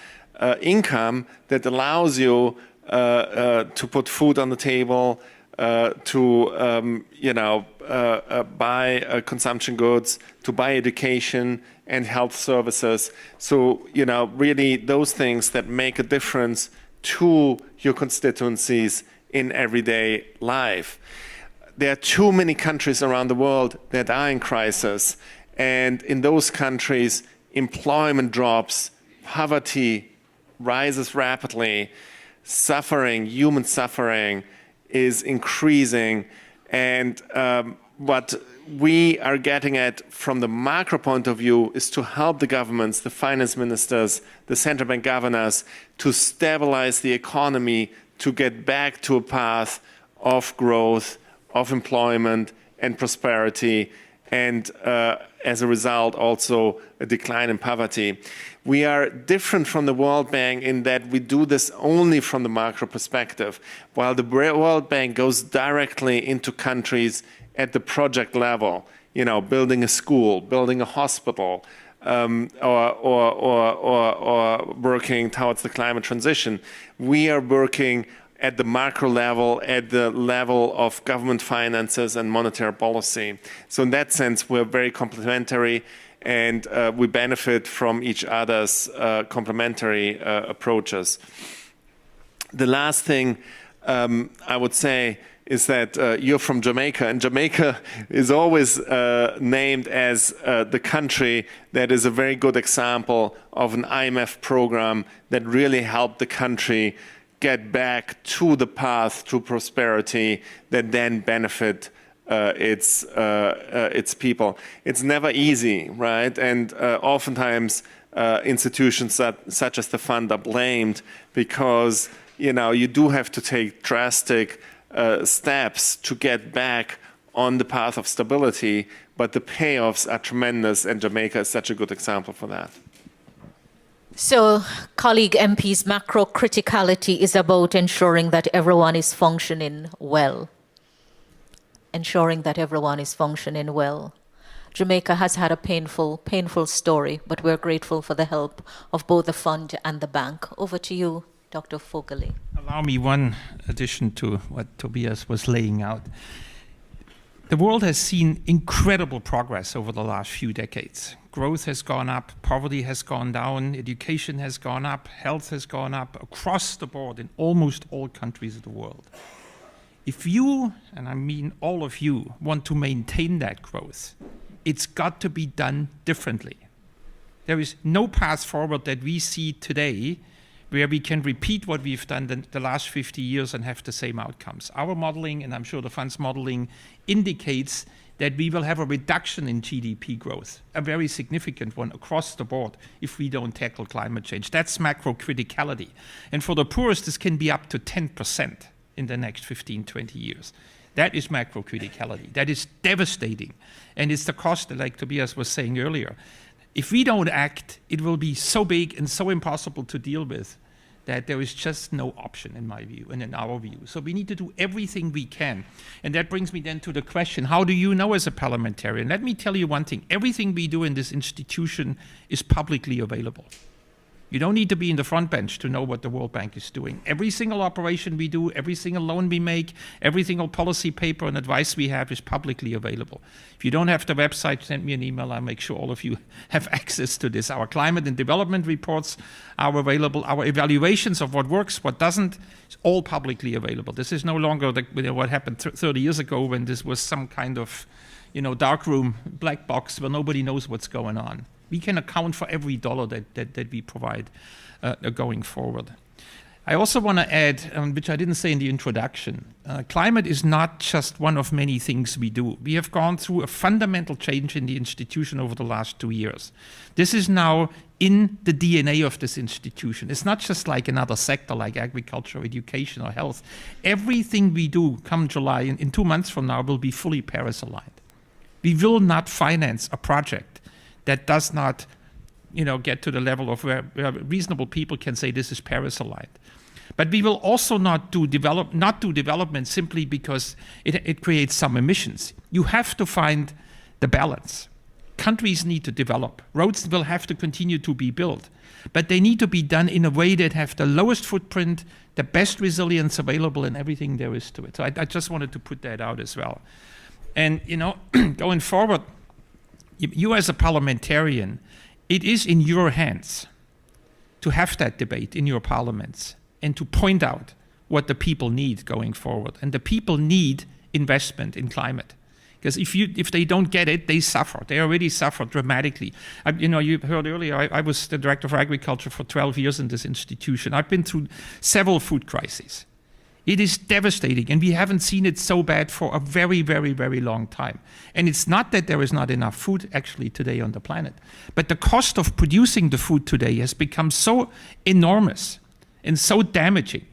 income that allows you to put food on the table, to buy consumption goods, to buy education and health services. So, really those things that make a difference to your constituencies in everyday life. There are too many countries around the world that are in crisis, and in those countries, employment drops, poverty rises rapidly, human suffering is increasing, and what we are getting at from the macro point of view is to help the governments, the finance ministers, the central bank governors to stabilize the economy, to get back to a path of growth, of employment and prosperity, and as a result also a decline in poverty. We are different from the World Bank in that we do this only from the macro perspective, while the World Bank goes directly into countries at the project level, building a school, building a hospital, or working towards the climate transition. We are working at the macro level, at the level of government finances and monetary policy. So in that sense, we're very complementary, and we benefit from each other's complementary approaches. The last thing I would say is that you're from Jamaica, and Jamaica is always named as the country that is a very good example of an IMF program that really helped the country get back to the path to prosperity that then benefit its people. It's never easy, right? And oftentimes institutions such as the fund are blamed because you do have to take drastic steps to get back on the path of stability, but the payoffs are tremendous, and Jamaica is such a good example for that. So, colleague MPs, macro criticality is about ensuring that everyone is functioning well. Ensuring that everyone is functioning well. Jamaica has had a painful story, but we're grateful for the help of both the fund and the bank. Over to you, Dr. Fogarty. Allow me one addition to what Tobias was laying out. The world has seen incredible progress over the last few decades. Growth has gone up, poverty has gone down, education has gone up, health has gone up across the board in almost all countries of the world. If you, and I mean all of you, want to maintain that growth, it's got to be done differently. There is no path forward that we see today where we can repeat what we've done the last 50 years and have the same outcomes. Our modeling, and I'm sure the fund's modeling, indicates that we will have a reduction in GDP growth, a very significant one across the board if we don't tackle climate change. That's macro criticality. And for the poorest, this can be up to 10%. in the next 15, 20 years. That is macro criticality. That is devastating. And it's the cost, like Tobias was saying earlier. If we don't act, it will be so big and so impossible to deal with that there is just no option in my view and in our view. So we need to do everything we can. And that brings me then to the question, how do you know as a parliamentarian? Let me tell you one thing. Everything we do in this institution is publicly available. You don't need to be in the front bench to know what the World Bank is doing. Every single operation we do, every single loan we make, every single policy paper and advice we have is publicly available. If you don't have the website, send me an email. I'll make sure all of you have access to this. Our climate and development reports are available. Our evaluations of what works, what doesn't, is all publicly available. This is no longer what happened 30 years ago when this was some kind of dark room, black box where nobody knows what's going on. We can account for every dollar that we provide going forward. I also want to add, which I didn't say in the introduction, climate is not just one of many things we do. We have gone through a fundamental change in the institution over the last 2 years. This is now in the DNA of this institution. It's not just like another sector like agriculture, education, or health. Everything we do come July, in 2 months from now, will be fully Paris-aligned. We will not finance a project that does not get to the level of where reasonable people can say this is Paris-aligned. But we will also not do development simply because it creates some emissions. You have to find the balance. Countries need to develop. Roads will have to continue to be built. But they need to be done in a way that have the lowest footprint, the best resilience available, and everything there is to it. So I just wanted to put that out as well. And, going forward, you as a parliamentarian, it is in your hands to have that debate in your parliaments and to point out what the people need going forward. And the people need investment in climate. Because if they don't get it, they suffer. They already suffer dramatically. You heard earlier, I was the director of agriculture for 12 years in this institution. I've been through several food crises. It is devastating, and we haven't seen it so bad for a very, very, very long time. And it's not that there is not enough food actually today on the planet, but the cost of producing the food today has become so enormous and so damaging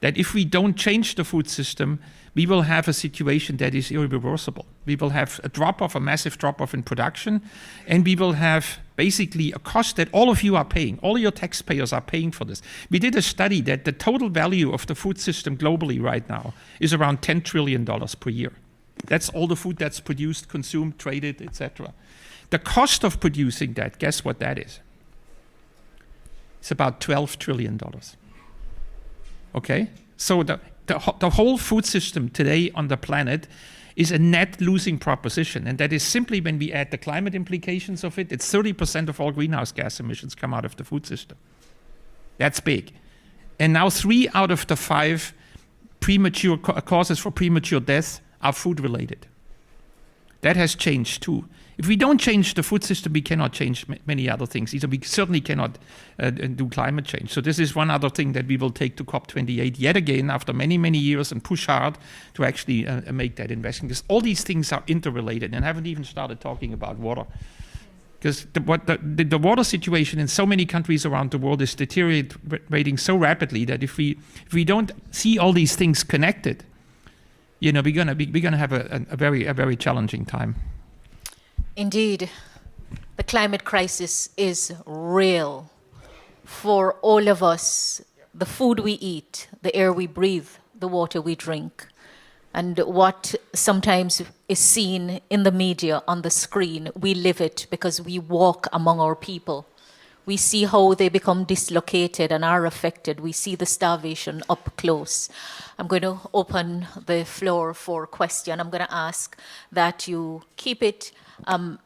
that if we don't change the food system, we will have a situation that is irreversible. We will have a massive drop-off in production, and we will have basically a cost that all of you are paying. All your taxpayers are paying for this. We did a study that the total value of the food system globally right now is around $10 trillion per year. That's all the food that's produced, consumed, traded, etc. The cost of producing that, guess what that is? It's about $12 trillion. Okay? So the whole food system today on the planet is a net losing proposition. And that is simply when we add the climate implications of it, it's 30% of all greenhouse gas emissions come out of the food system. That's big. And now 3 out of the 5 premature causes for premature death are food related. That has changed too. If we don't change the food system, we cannot change many other things. Either we certainly cannot do climate change. So this is one other thing that we will take to COP28 yet again after many, many years and push hard to actually make that investment. Because all these things are interrelated, and I haven't even started talking about water. Because the water situation in so many countries around the world is deteriorating so rapidly that if we don't see all these things connected, we're gonna have a very challenging time. Indeed, the climate crisis is real for all of us. The food we eat, the air we breathe, the water we drink. And what sometimes is seen in the media, on the screen, we live it because we walk among our people. We see how they become dislocated and are affected. We see the starvation up close. I'm going to open the floor for question. I'm going to ask that you keep it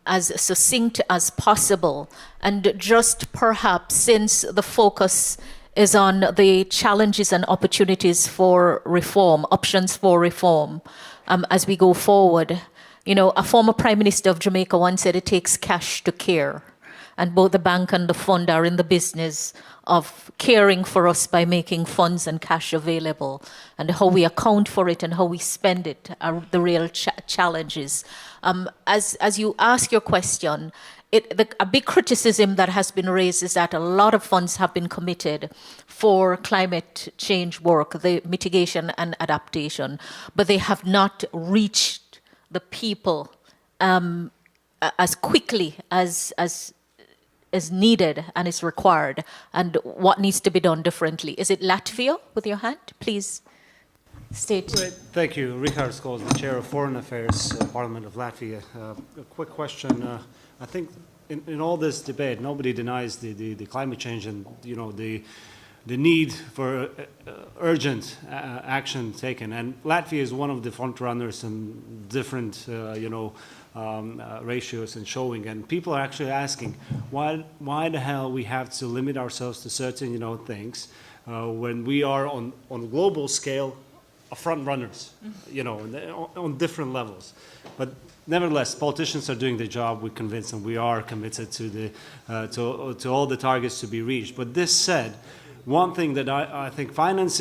as succinct as possible. And just perhaps, since the focus is on the challenges and opportunities for reform, options for reform, as we go forward. A former Prime Minister of Jamaica once said it takes cash to care. And both the bank and the fund are in the business of caring for us by making funds and cash available. And how we account for it and how we spend it are the real challenges. As you ask your question, a big criticism that has been raised is that a lot of funds have been committed for climate change work, the mitigation and adaptation, but they have not reached the people as quickly as needed and is required, and what needs to be done differently. Is it Latvia with your hand? Please state. Great. Thank you. Richard Skols, the Chair of Foreign Affairs, Parliament of Latvia. A quick question. I think in all this debate, nobody denies the climate change and the need for urgent action taken. And Latvia is one of the front runners in different ratios and showing. And people are actually asking why the hell we have to limit ourselves to certain things when we are on global scale front runners, on different levels. But nevertheless, politicians are doing their job. We're convinced, and we are committed to to all the targets to be reached. But this said, one thing that I think access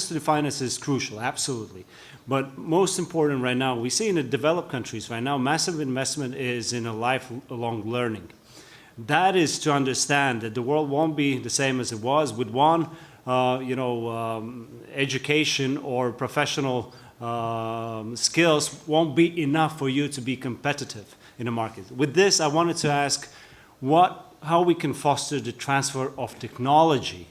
to the finance is crucial, absolutely. But most important right now, we see in the developed countries right now, massive investment is in a lifelong learning. That is to understand that the world won't be the same as it was with one education or professional skills won't be enough for you to be competitive in the market. With this, I wanted to ask how we can foster the transfer of technology,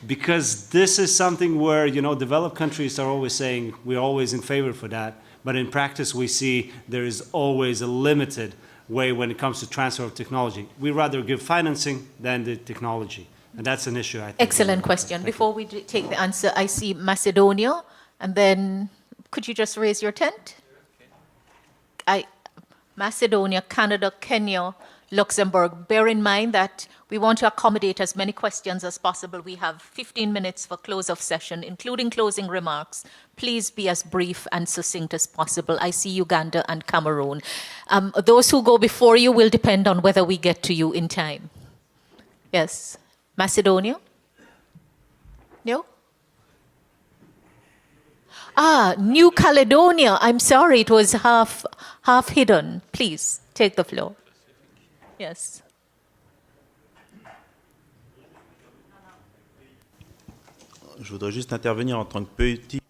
because this is something where developed countries are always saying we're always in favor for that, but in practice we see there is always a limited way when it comes to transfer of technology. We rather give financing than the technology. And that's an issue, I think. Excellent question. Before we take the answer, I see Macedonia, and then could you just raise your tent? Macedonia, Canada, Kenya, Luxembourg. Bear in mind that we want to accommodate as many questions as possible. We have 15 minutes for close of session, including closing remarks. Please be as brief and succinct as possible. I see Uganda and Cameroon. Those who go before you will depend on whether we get to you in time. Yes. Macedonia? No? New Caledonia. I'm sorry, it was half hidden. Please, take the floor. Yes. Je voudrais juste intervenir en tant que petit.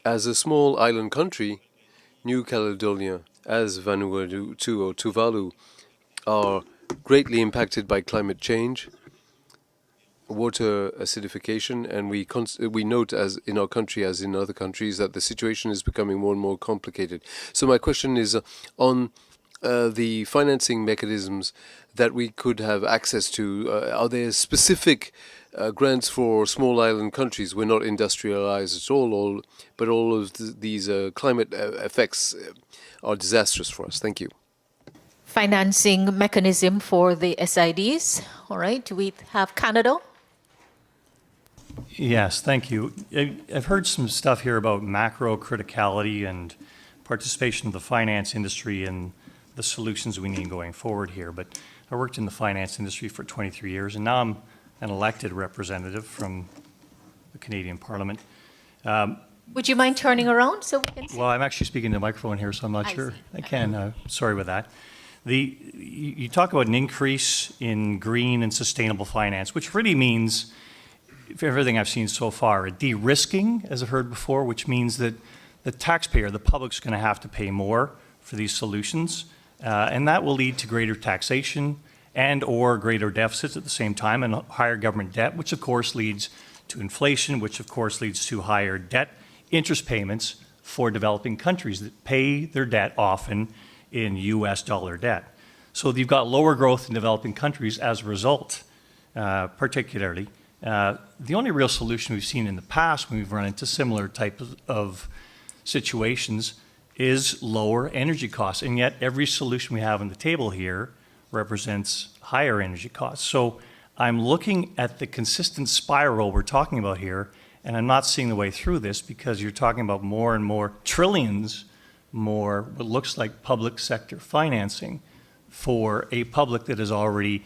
As a small island country, New Caledonia, as Vanuatu or Tuvalu, are greatly impacted by climate change, water acidification, and we note, as in our country as in other countries, that the situation is becoming more and more complicated. So my question is on the financing mechanisms that we could have access to. Are there specific grants for small island countries? We're not industrialized at all, but all of these climate effects are disastrous for us. Thank you. Financing mechanism for the SIDs. All right, we have Canada. Yes, thank you. I've heard some stuff here about macro criticality and participation of the finance industry and the solutions we need going forward here. But I worked in the finance industry for 23 years, and now I'm an elected representative from the Canadian Parliament. Would you mind turning around so we can see? Well, I'm actually speaking to the microphone here, so I'm not sure. I can. Sorry about that. You talk about an increase in green and sustainable finance, which really means, for everything I've seen so far, a de-risking, as I've heard before, which means that the taxpayer, the public's going to have to pay more for these solutions, and that will lead to greater taxation and or greater deficits at the same time, and higher government debt, which of course leads to inflation, which of course leads to higher debt interest payments for developing countries that pay their debt often in US dollar debt. So you've got lower growth in developing countries as a result, particularly. The only real solution we've seen in the past when we've run into similar type of situations is lower energy costs. And yet every solution we have on the table here represents higher energy costs. So I'm looking at the consistent spiral we're talking about here, and I'm not seeing the way through this, because you're talking about more and more trillions more what looks like public sector financing for a public that is already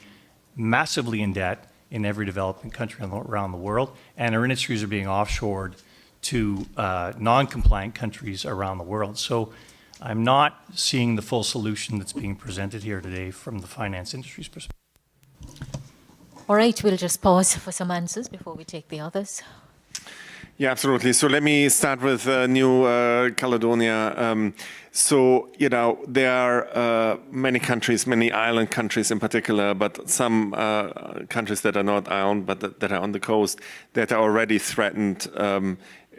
massively in debt in every developing country around the world, and our industries are being offshored to non-compliant countries around the world. So I'm not seeing the full solution that's being presented here today from the finance industry's perspective. All right, we'll just pause for some answers before we take the others. Yeah, absolutely. So let me start with New Caledonia. So, you know, there are many countries, many island countries in particular, but some countries that are not island, but that are on the coast, that are already threatened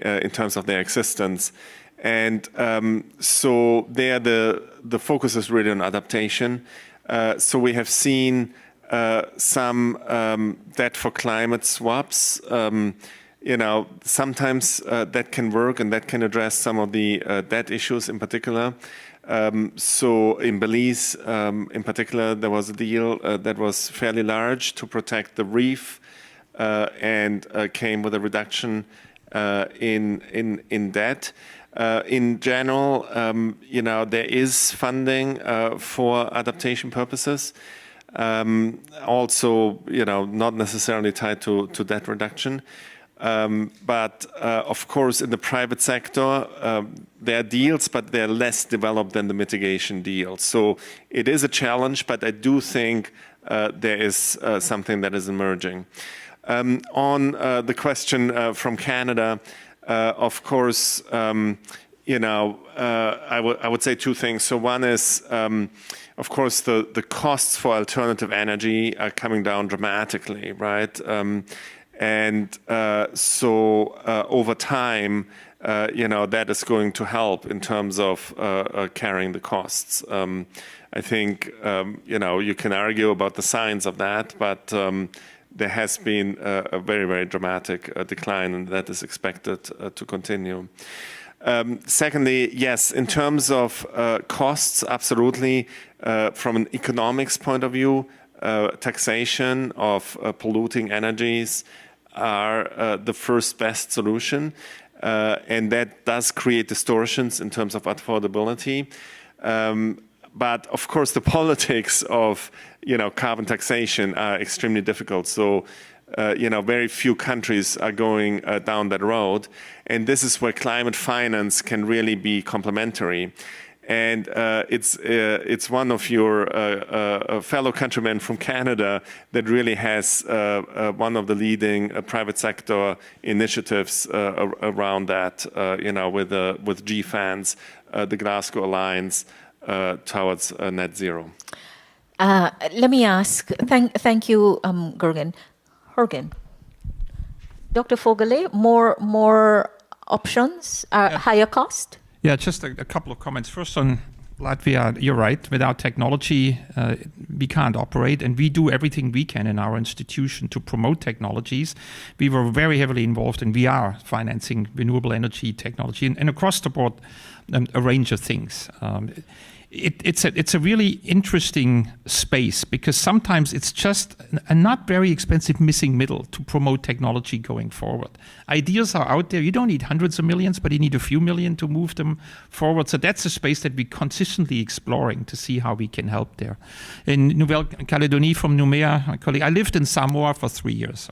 in terms of their existence. And so there the focus is really on adaptation. So we have seen some debt for climate swaps. You know, sometimes that can work and that can address some of the debt issues in particular. So in Belize, in particular, there was a deal that was fairly large to protect the reef and came with a reduction in debt. In general, you know, there is funding for adaptation purposes. Also, you know, not necessarily tied to debt reduction. But of course, in the private sector, there are deals, but they're less developed than the mitigation deals. So it is a challenge, but I do think there is something that is emerging. On the question from Canada, of course, you know, I would say two things. So one is, of course, the costs for alternative energy are coming down dramatically, right? So over time, you know, that is going to help in terms of carrying the costs. I think, you know, you can argue about the science of that, but there has been a very, very dramatic decline, and that is expected to continue. Secondly, yes, in terms of costs, absolutely. From an economics point of view, taxation of polluting energies are the first best solution, and that does create distortions in terms of affordability. But of course, the politics of, you know, carbon taxation are extremely difficult. So, you know, very few countries are going down that road, and this is where climate finance can really be complementary. And it's one of your fellow countrymen from Canada that really has one of the leading private sector initiatives around that. You know, with GFANZ, the Glasgow Alliance towards net zero. Let me ask. Thank you, Gergen. Dr. Fogele, more options, higher cost? Yeah, just a couple of comments. First on Latvia, you're right. Without technology, we can't operate, and we do everything we can in our institution to promote technologies. We were very heavily involved, and we are financing renewable energy technology and across the board a range of things. It's a really interesting space because sometimes it's just a not very expensive missing middle to promote technology going forward. Ideas are out there. You don't need hundreds of millions, but you need a few million to move them forward. So that's a space that we're consistently exploring to see how we can help there. In Nouvelle Calédonie, from Nouméa, my colleague, I lived in Samoa for 3 years,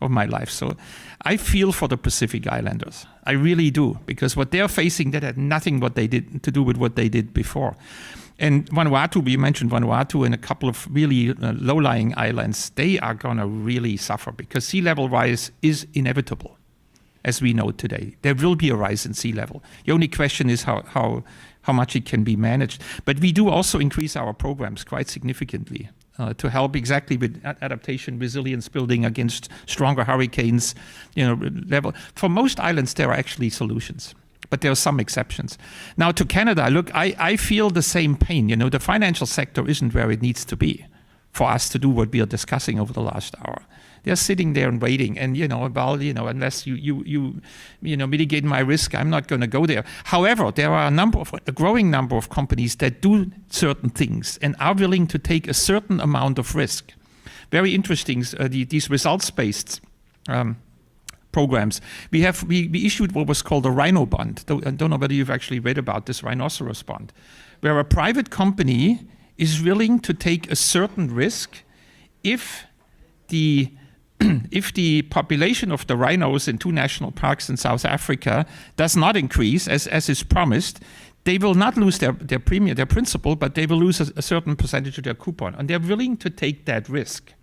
of my life. So I feel for the Pacific Islanders. I really do, because what they're facing, that had nothing what they did to do with what they did before. And Vanuatu, we mentioned Vanuatu and a couple of really low-lying islands, they are going to really suffer because sea level rise is inevitable, as we know today. There will be a rise in sea level. The only question is how much it can be managed. But we do also increase our programs quite significantly to help exactly with adaptation, resilience building against stronger hurricanes. Level. For most islands, there are actually solutions. But there are some exceptions. Now to Canada, look, I feel the same pain. The financial sector isn't where it needs to be for us to do what we are discussing over the last hour. They're sitting there and waiting, and unless you mitigate my risk, I'm not going to go there. However, there are a growing number of companies that do certain things and are willing to take a certain amount of risk. Very interesting. These results-based programs. We issued what was called a rhino bond. I don't know whether you've actually read about this rhinoceros bond, where a private company is willing to take a certain risk if the population of the rhinos in 2 national parks in South Africa does not increase as is promised, they will not lose their premium, their principal, but they will lose a certain percentage of their coupon. And they're willing to take that risk.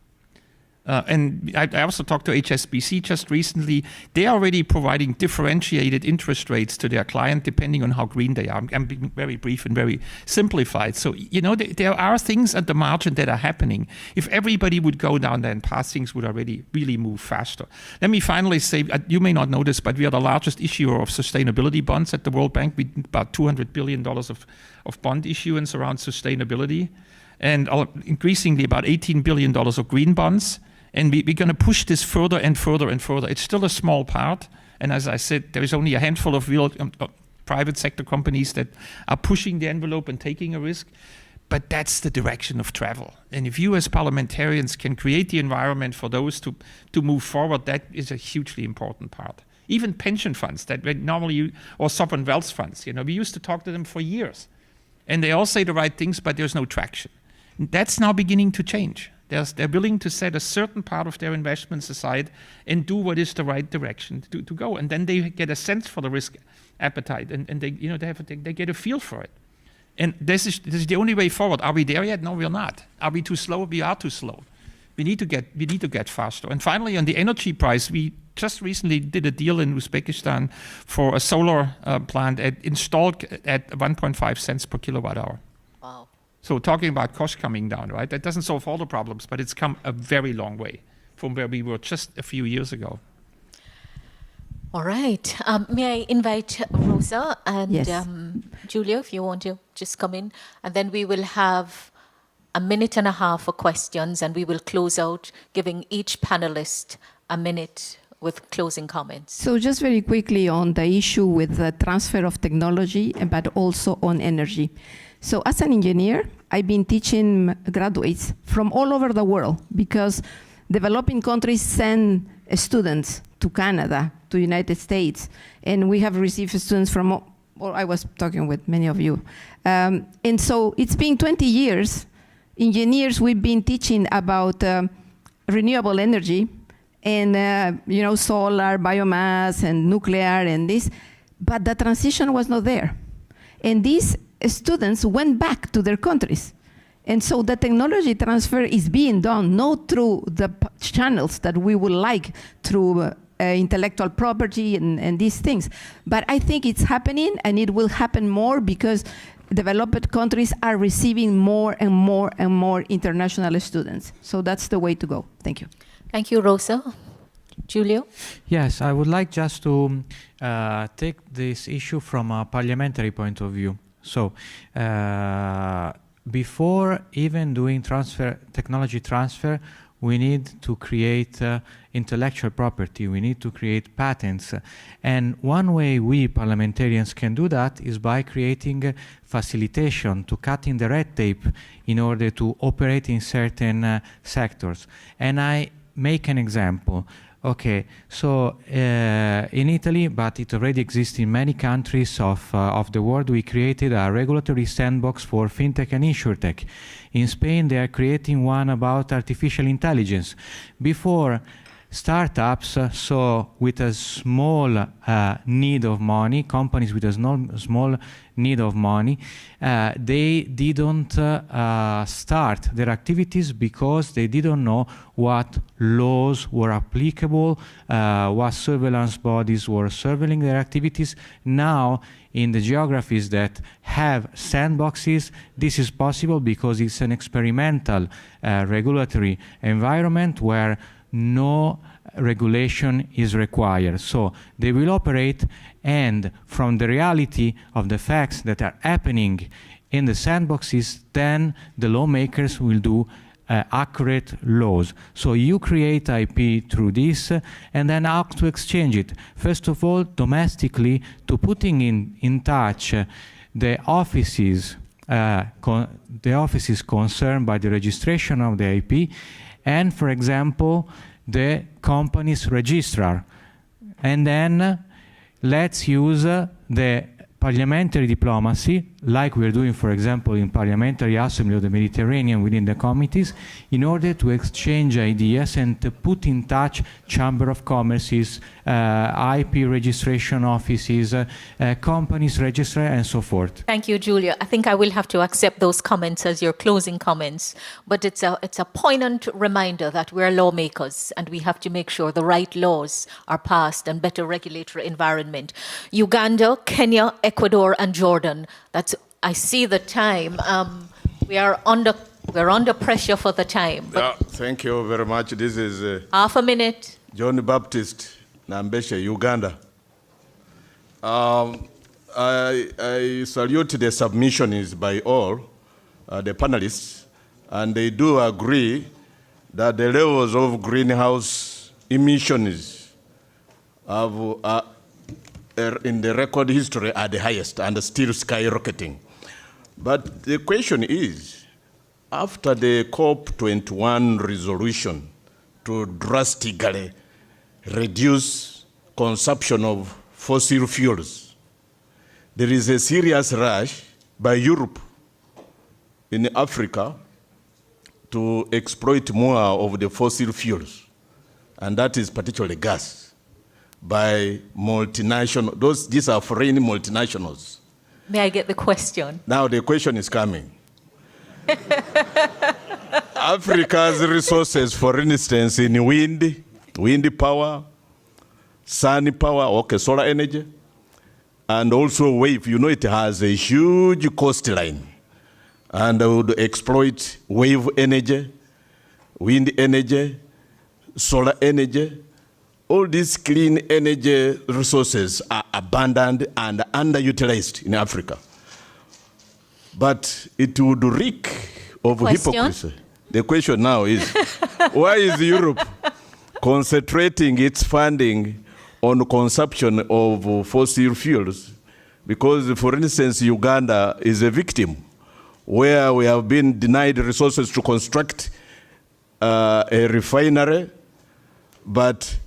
And I also talked to HSBC just recently. They are already providing differentiated interest rates to their client depending on how green they are. I'm being very brief and very simplified. So, there are things at the margin that are happening. If everybody would go down there and pass, things would already really move faster. Let me finally say, you may not know this, but we are the largest issuer of sustainability bonds at the World Bank. We did about $200 billion of bond issuance around sustainability, and increasingly about $18 billion of green bonds. And we're going to push this further and further and further. It's still a small part. And as I said, there is only a handful of real private sector companies that are pushing the envelope and taking a risk. But that's the direction of travel. And if you as parliamentarians can create the environment for those to move forward, that is a hugely important part. Even pension funds or sovereign wealth funds, we used to talk to them for years. And they all say the right things, but there's no traction. That's now beginning to change. They're willing to set a certain part of their investments aside and do what is the right direction to go. And then they get a sense for the risk appetite, and they get a feel for it. And this is the only way forward. Are we there yet? No, we're not. Are we too slow? We are too slow. We need to get faster. And finally, on the energy price, we just recently did a deal in Uzbekistan for a solar plant installed at 1.5 cents per kilowatt hour. Wow. So talking about cost coming down, right? That doesn't solve all the problems, but it's come a very long way from where we were just a few years ago. All right. May I invite Rosa and Yes. Julia, if you want to just come in. And then we will have a minute and a half for questions, and we will close out giving each panelist a minute with closing comments. So just very quickly on the issue with the transfer of technology, but also on energy. So as an engineer, I've been teaching graduates from all over the world because developing countries send students to Canada, to United States, and we have received students from, I was talking with many of you. And so it's been 20 years, engineers, we've been teaching about renewable energy and solar, biomass, and nuclear, and this, but the transition was not there. And these students went back to their countries. And so the technology transfer is being done not through the channels that we would like, through intellectual property and these things. But I think it's happening, and it will happen more because developed countries are receiving more and more and more international students. So that's the way to go. Thank you. Thank you, Rosa. Giulio? Yes, I would like just to take this issue from a parliamentary point of view. So, before even doing technology transfer, we need to create intellectual property, we need to create patents. And one way we parliamentarians can do that is by creating facilitation, to cutting the red tape in order to operate in certain sectors. And I make an example. Okay, so in Italy, but it already exists in many countries of the world, we created a regulatory sandbox for fintech and insurtech. In Spain, they are creating one about artificial intelligence. Before, startups, so with a small need of money, companies with a small need of money, they didn't start their activities because they didn't know what laws were applicable, what surveillance bodies were surveilling their activities. Now, in the geographies that have sandboxes, this is possible because it's an experimental regulatory environment where no regulation is required. So they will operate, and from the reality of the facts that are happening in the sandboxes, then the lawmakers will do accurate laws. So you create IP through this, and then how to exchange it. First of all, domestically, to putting in touch the offices concerned by the registration of the IP, and, for example, the company's registrar. And then let's use the parliamentary diplomacy, like we're doing, for example, in Parliamentary Assembly of the Mediterranean within the committees, in order to exchange ideas and to put in touch Chamber of Commerce's, IP registration offices, companies registrar, and so forth. Thank you, Julia. I think I will have to accept those comments as your closing comments, but it's a poignant reminder that we're lawmakers and we have to make sure the right laws are passed and better regulatory environment. Uganda, Kenya, Ecuador, and Jordan. I see the time. We're under pressure for the time. Thank you very much. This is half a minute. John Baptist Nambeshe, Uganda. I salute the submissions by all the panelists, and they do agree that the levels of greenhouse emissions in the record history are the highest and still skyrocketing. But the question is, after the COP21 resolution to drastically reduce consumption of fossil fuels, there is a serious rush by Europe in Africa to exploit more of the fossil fuels, and that is particularly gas, by multinational, these are foreign multinationals. May I get the question? Now the question is coming. Africa's resources, for instance, in wind power, sun power, okay, solar energy, and also wave. You know, it has a huge coastline, and would exploit wave energy, wind energy, solar energy. All these clean energy resources are abundant and underutilized in Africa. But it would reek of hypocrisy. The question now is, why is Europe concentrating its funding on consumption of fossil fuels? Because, for instance, Uganda is a victim where we have been denied resources to construct a refinery, but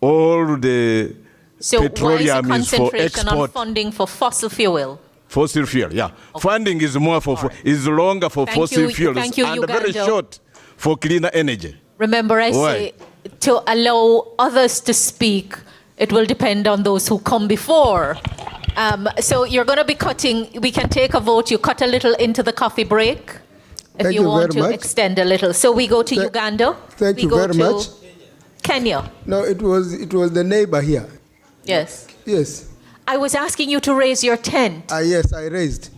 all the petroleum is for export. On funding for fossil fuel? Fossil fuel, yeah. Okay. Funding is more for is longer for fossil fuels and Uganda. Very short for cleaner energy. Remember, I say to allow others to speak, it will depend on those who come before. So you're going to be cutting. We can take a vote. You cut a little into the coffee break if you want to extend a little. So we go to Uganda. Thank you very much. Kenya. No, it was the neighbor here. Yes. Yes. I was asking you to raise your tent. Yes, I raised.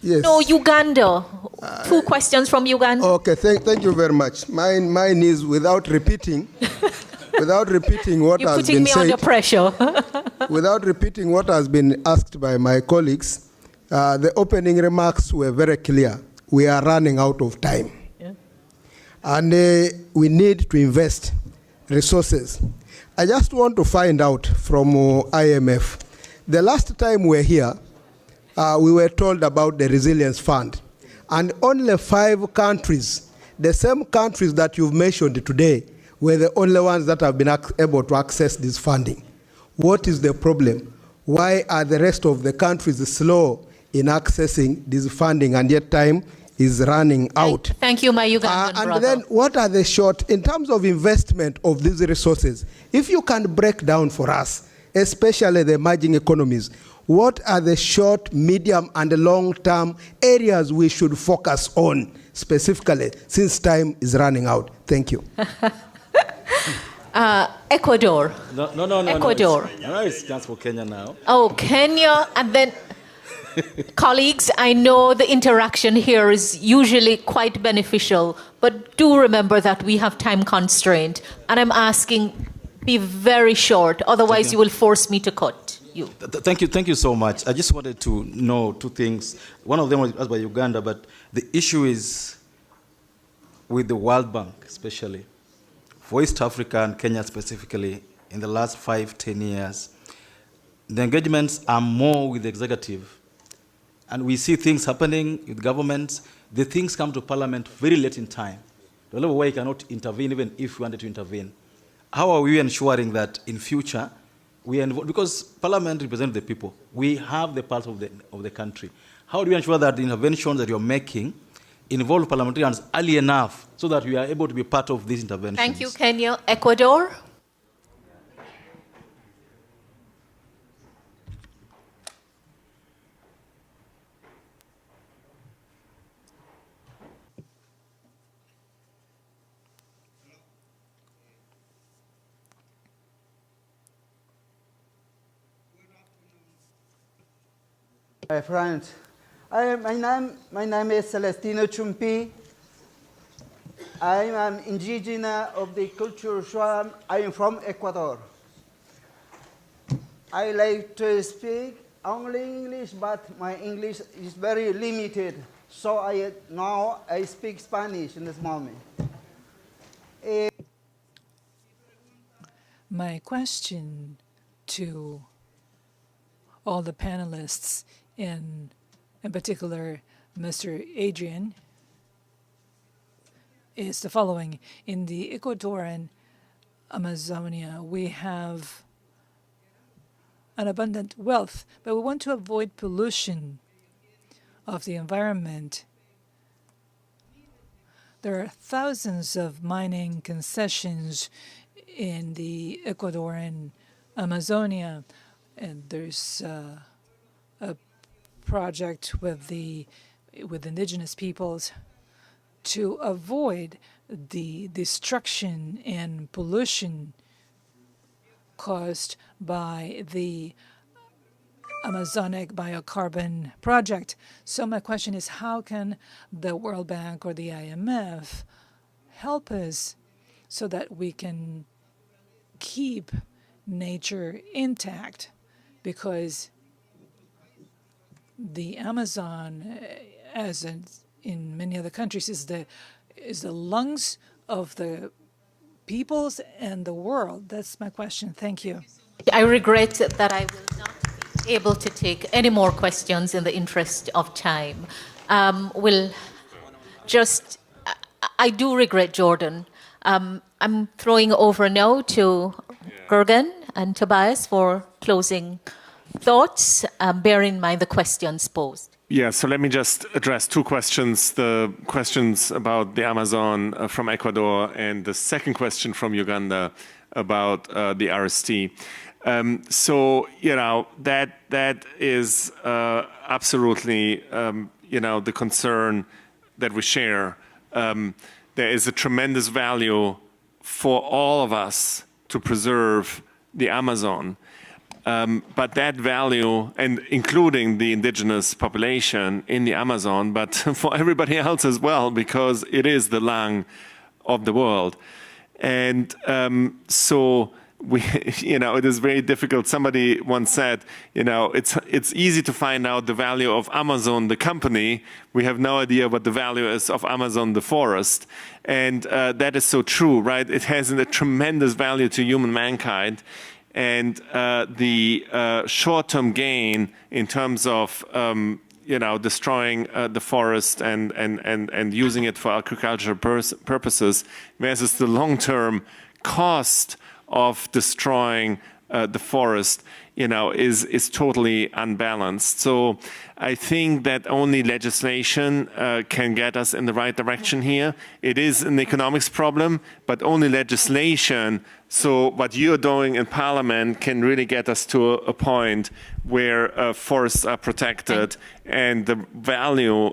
Yes. No, Uganda. Two questions from Uganda. Okay, thank you very much. Mine is without repeating. Without repeating what has been said. You're putting me under pressure. Without repeating what has been asked by my colleagues, the opening remarks were very clear. We are running out of time. Yeah. And we need to invest resources. I just want to find out from IMF. The last time we were here, we were told about the Resilience Fund. And only 5 countries, the same countries that you've mentioned today, were the only ones that have been able to access this funding. What is the problem? Why are the rest of the countries slow in accessing this funding, and yet time is running out? Thank you, my Ugandan brother. And then what are the short, in terms of investment of these resources, if you can break down for us, especially the emerging economies, what are the short, medium, and long-term areas we should focus on specifically, since time is running out? Thank you. Ecuador. No. Ecuador. No, it's just for Kenya now. Oh, Kenya, and then colleagues, I know the interaction here is usually quite beneficial, but do remember that we have time constraint, and I'm asking, be very short, otherwise you will force me to cut you. Thank you so much. I just wanted to know 2 things. One of them was asked by Uganda, but the issue is with the World Bank, especially. For East Africa and Kenya specifically, in the last 5-10 years, the engagements are more with the executive. And we see things happening with governments. The things come to Parliament very late in time. The level where you cannot intervene, even if you wanted to intervene. How are we ensuring that in future, we involve, because Parliament represents the people. We have the pulse of the country. How do you ensure that the interventions that you're making involve parliamentarians early enough so that we are able to be part of these interventions? Thank you, Kenya. Ecuador? My friends, my name is Celestino Chumpi. I am an indigenous of the culture Shuam. I am from Ecuador. I like to speak only English, but my English is very limited. So now I speak Spanish in this moment. My question to all the panelists, in particular Mr. Adrian, is the following. In the Ecuadorian Amazonia, we have an abundant wealth, but we want to avoid pollution of the environment. There are thousands of mining concessions in the Ecuadorian Amazonia, and there's a project with indigenous peoples to avoid the destruction and pollution caused by the Amazonic biocarbon project. So my question is, how can the World Bank or the IMF help us so that we can keep nature intact? Because the Amazon, as in many other countries, is the lungs of the peoples and the world. That's my question. Thank you. I regret that I will not be able to take any more questions in the interest of time. I do regret, Jordan. I'm throwing over now to Gergen and Tobias for closing thoughts, bear in mind the questions posed. Yeah, so let me just address two questions. The questions about the Amazon from Ecuador and the second question from Uganda about the RST. So, that is absolutely, the concern that we share. There is a tremendous value for all of us to preserve the Amazon. But that value, and including the indigenous population in the Amazon, but for everybody else as well, because it is the lung of the world. And so it is very difficult. Somebody once said, it's easy to find out the value of Amazon, the company. We have no idea what the value is of Amazon, the forest. And that is so true, right? It has a tremendous value to human mankind. And the short-term gain in terms of destroying the forest and using it for agricultural purposes versus the long-term cost of destroying the forest, is totally unbalanced. So I think that only legislation can get us in the right direction here. It is an economics problem, but only legislation. So what you're doing in Parliament can really get us to a point where forests are protected and the value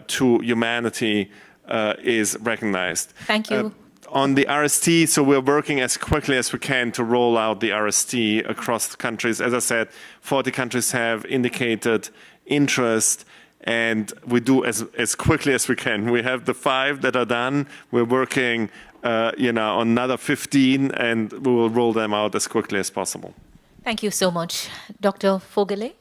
to humanity is recognized. Thank you. On the RST, so we're working as quickly as we can to roll out the RST across the countries. As I said, 40 countries have indicated interest, and we do as quickly as we can. We have the 5 that are done. We're working on another 15, and we will roll them out as quickly as possible. Thank you so much. Dr. Fogele?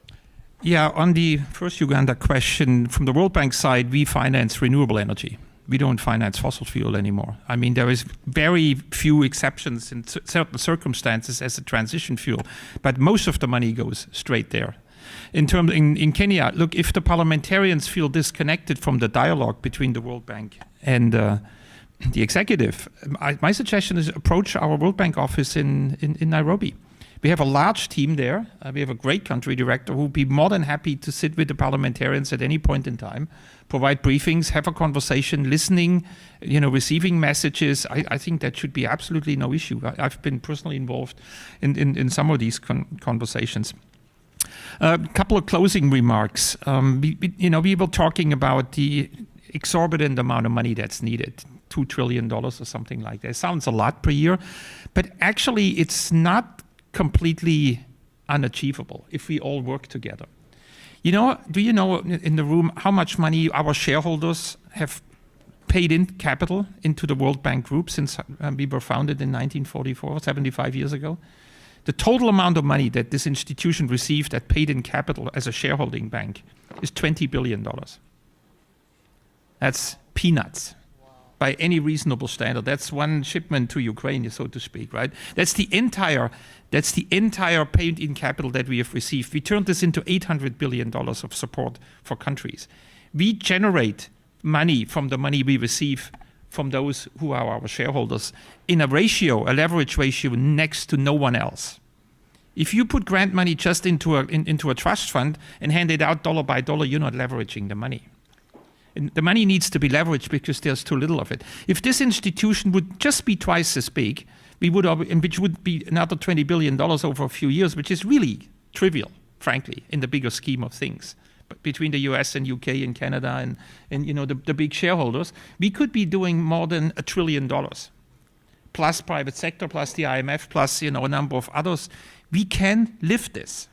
Yeah, on the first Uganda question, from the World Bank side, we finance renewable energy. We don't finance fossil fuel anymore. I mean, there is very few exceptions in certain circumstances as a transition fuel, but most of the money goes straight there. In Kenya, look, if the parliamentarians feel disconnected from the dialogue between the World Bank and the executive, my suggestion is approach our World Bank office in Nairobi, We have a large team there. We have a great country director who would be more than happy to sit with the parliamentarians at any point in time, provide briefings, have a conversation, listening, receiving messages. I think that should be absolutely no issue. I've been personally involved in some of these conversations. A couple of closing remarks. We were talking about the exorbitant amount of money that's needed, $2 trillion or something like that. It sounds a lot per year, but actually it's not completely unachievable if we all work together. Do you know in the room how much money our shareholders have paid in capital into the World Bank Group since we were founded in 1944, 75 years ago? The total amount of money that this institution received that paid in capital as a shareholding bank is $20 billion. That's peanuts by any reasonable standard. That's one shipment to Ukraine, so to speak, right? That's the entire paid in capital that we have received. We turned this into $800 billion of support for countries. We generate money from the money we receive from those who are our shareholders in a leverage ratio next to no one else. If you put grant money just into a trust fund and hand it out dollar by dollar, you're not leveraging the money. And the money needs to be leveraged because there's too little of it. If this institution would just be twice as big, which would be another $20 billion over a few years, which is really trivial, frankly, in the bigger scheme of things. But between the US and UK and Canada and the big shareholders, we could be doing more than $1 trillion, plus private sector, plus the IMF, plus a number of others. We can lift this.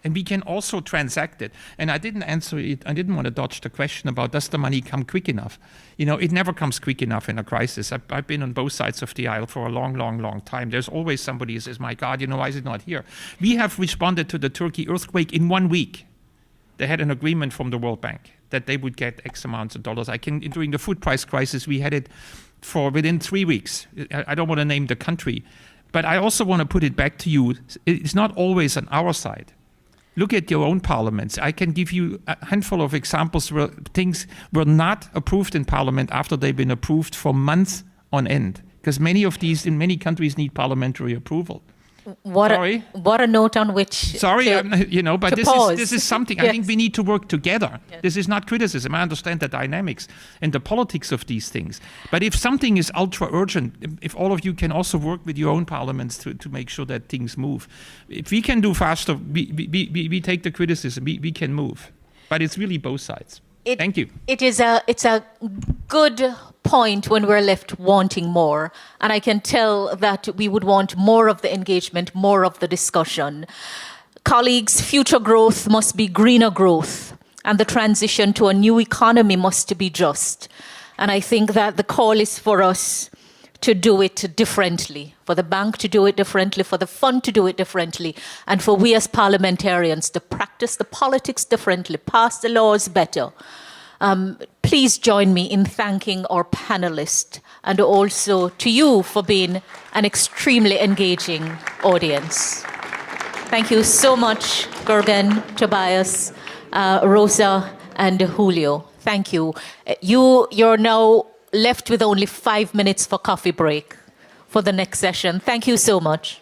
And we can also transact it. And I didn't answer it. I didn't want to dodge the question about does the money come quick enough? It never comes quick enough in a crisis. I've been on both sides of the aisle for a long, long, long time. There's always somebody who says, my God, why is it not here? We have responded to the Turkey earthquake in 1 week. They had an agreement from the World Bank that they would get X amounts of dollars. During the food price crisis, we had it for within 3 weeks. I don't want to name the country, but I also want to put it back to you. It's not always on our side. Look at your own parliaments. I can give you a handful of examples where things were not approved in parliament after they've been approved for months on end. Because many of these in many countries need parliamentary approval. What a note on which but this is something. Yes. I think we need to work together. Yes. This is not criticism. I understand the dynamics and the politics of these things. But if something is ultra urgent, if all of you can also work with your own parliaments to make sure that things move. If we can do faster, we take the criticism. We can move. But it's really both sides. Thank you. It's a good point when we're left wanting more. And I can tell that we would want more of the engagement, more of the discussion. Colleagues, future growth must be greener growth, and the transition to a new economy must be just. And I think that the call is for us to do it differently, for the bank to do it differently, for the fund to do it differently, and for we as parliamentarians to practice the politics differently, pass the laws better. Please join me in thanking our panelists and also to you for being an extremely engaging audience. Thank you so much, Gergen, Tobias, Rosa, and Julio. Thank you. You're now left with only 5 minutes for coffee break for the next session. Thank you so much.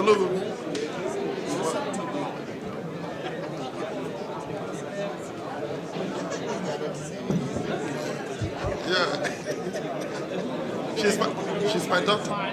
Yeah. She's my daughter.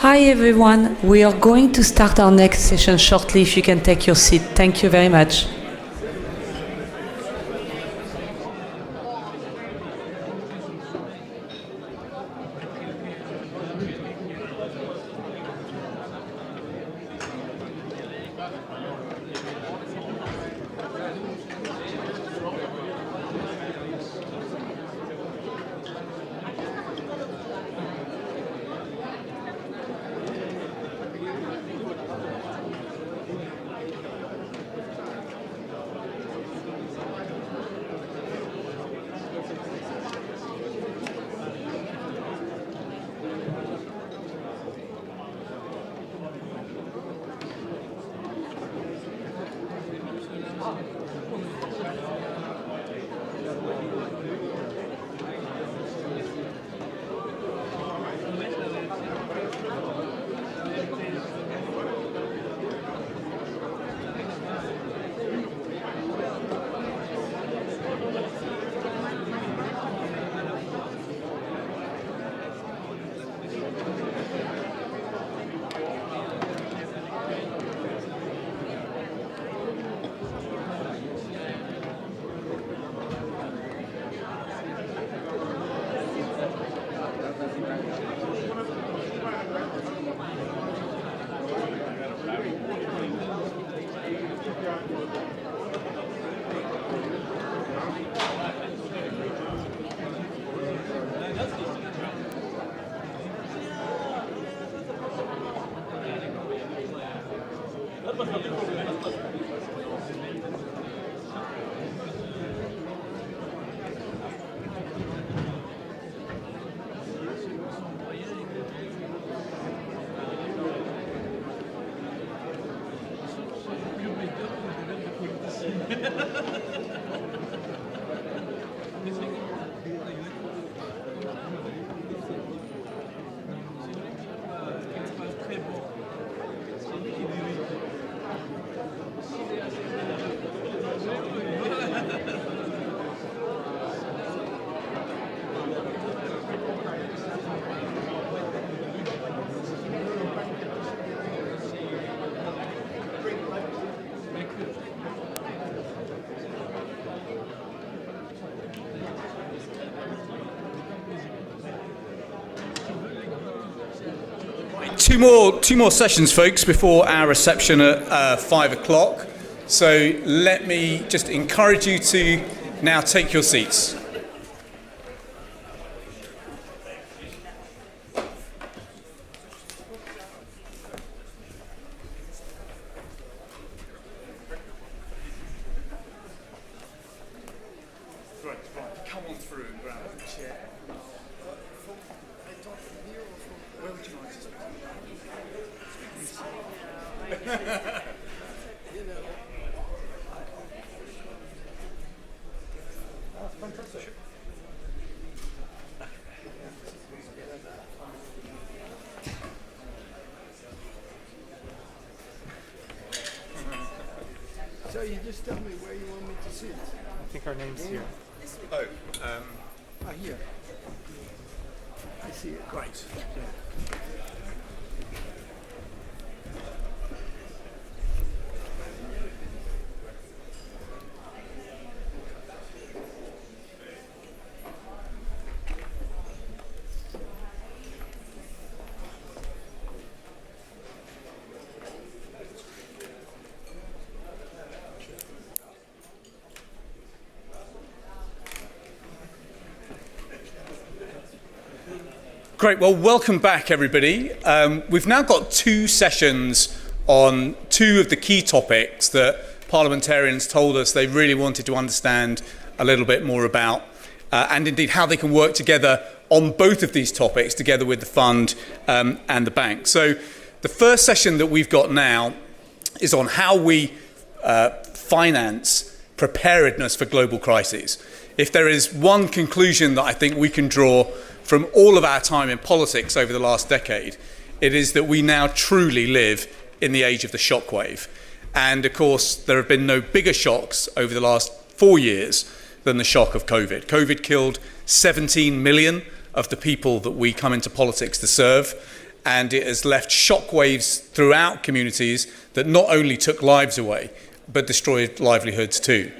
Hi everyone, we are going to start our next session shortly. If you can take your seat. Thank you very much. Two more sessions, folks, before our reception at 5 o'clock. So let me just encourage you to now take your seats. Come on through and grab a chair. Where would you like to speak? Fantastic. So you just tell me where you want me to sit. I think our name's here. Oh, here. I see it. Great. Great. Well, welcome back, everybody. We've now got two sessions on two of the key topics that parliamentarians told us they really wanted to understand a little bit more about, and indeed how they can work together on both of these topics, together with the fund and the bank. So the first session that we've got now is on how we finance preparedness for global crises. If there is one conclusion that I think we can draw from all of our time in politics over the last decade, it is that we now truly live in the age of the shockwave. And of course, there have been no bigger shocks over the last 4 years than the shock of COVID. COVID killed 17 million of the people that we come into politics to serve, and it has left shockwaves throughout communities that not only took lives away, but destroyed livelihoods too.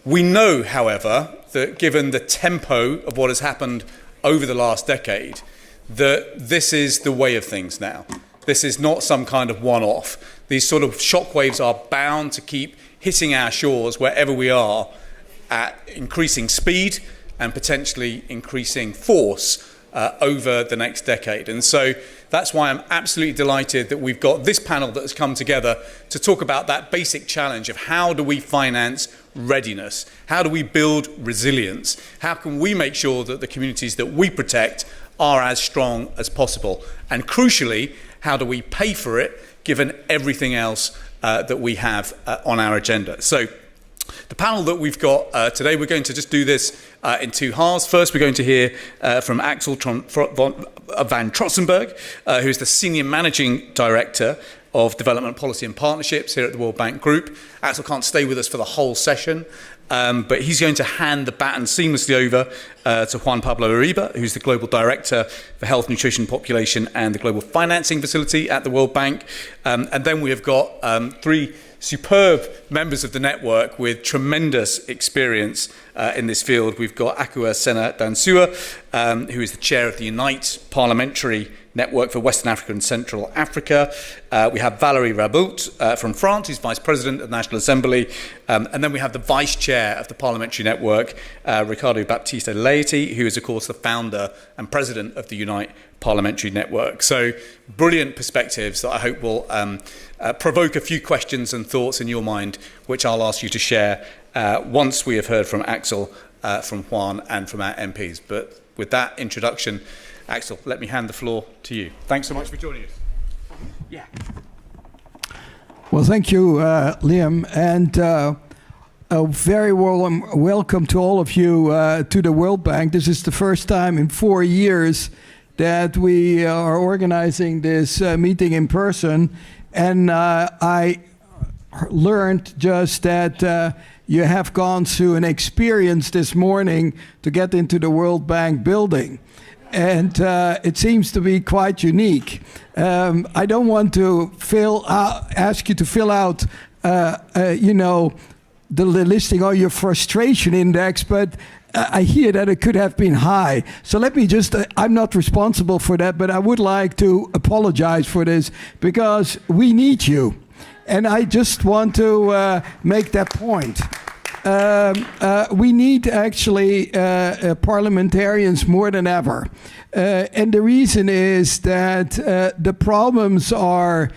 We know, however, that given the tempo of what has happened over the last decade, that this is the way of things now. This is not some kind of one-off. These sort of shockwaves are bound to keep hitting our shores wherever we are at increasing speed and potentially increasing force over the next decade. And so that's why I'm absolutely delighted that we've got this panel that has come together to talk about that basic challenge of how do we finance readiness? How do we build resilience? How can we make sure that the communities that we protect are as strong as possible? And crucially, how do we pay for it given everything else that we have on our agenda? So the panel that we've got today, we're going to just do this in two halves. First, we're going to hear from Axel van Trotsenberg, who's the Senior Managing Director of Development Policy and Partnerships here at the World Bank Group. Axel can't stay with us for the whole session, but he's going to hand the baton seamlessly over to Juan Pablo Uribe, who's the Global Director for Health, Nutrition, Population and the Global Financing Facility at the World Bank. And then we have got three superb members of the network with tremendous experience in this field. We've got Akua Sena Dansua, who is the chair of the Unite Parliamentary Network for Western Africa and Central Africa. We have Valérie Rabault from France, who's Vice President of the National Assembly. And then we have the Vice Chair of the Parliamentary Network, Ricardo Baptista Laity, who is, of course, the founder and President of the Unite Parliamentary Network. So brilliant perspectives that I hope will provoke a few questions and thoughts in your mind, which I'll ask you to share once we have heard from Axel, from Juan and from our MPs. But with that introduction, Axel, let me hand the floor to you. Thanks so much for joining us. Yeah. Well, thank you, Liam. And a very warm welcome to all of you to the World Bank. This is the first time in 4 years that we are organizing this meeting in person. And I learned just that you have gone through an experience this morning to get into the World Bank building. And it seems to be quite unique. I don't want to ask you to fill out, the listing or your frustration index, but I hear that it could have been high. So let me just, I'm not responsible for that, but I would like to apologize for this because we need you. And I just want to make that point. We need actually parliamentarians more than ever. And the reason is that the problems are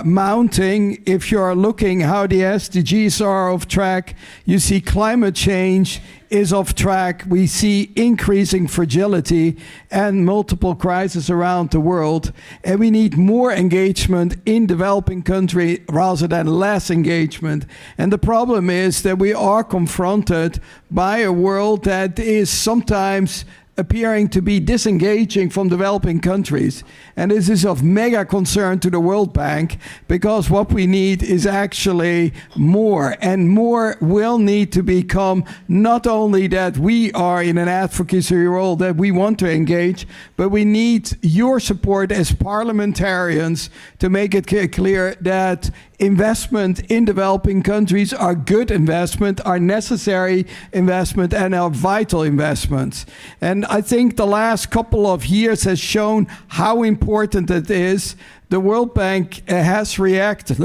mounting. If you are looking how the SDGs are off track, you see climate change is off track. We see increasing fragility and multiple crises around the world. And we need more engagement in developing countries rather than less engagement. And the problem is that we are confronted by a world that is sometimes appearing to be disengaging from developing countries. And this is of mega concern to the World Bank because what we need is actually more, and more will need to become not only that we are in an advocacy role that we want to engage, but we need your support as parliamentarians to make it clear that investment in developing countries are good investment, are necessary investment, and are vital investments. And I think the last couple of years has shown how important it is. The World Bank has reacted,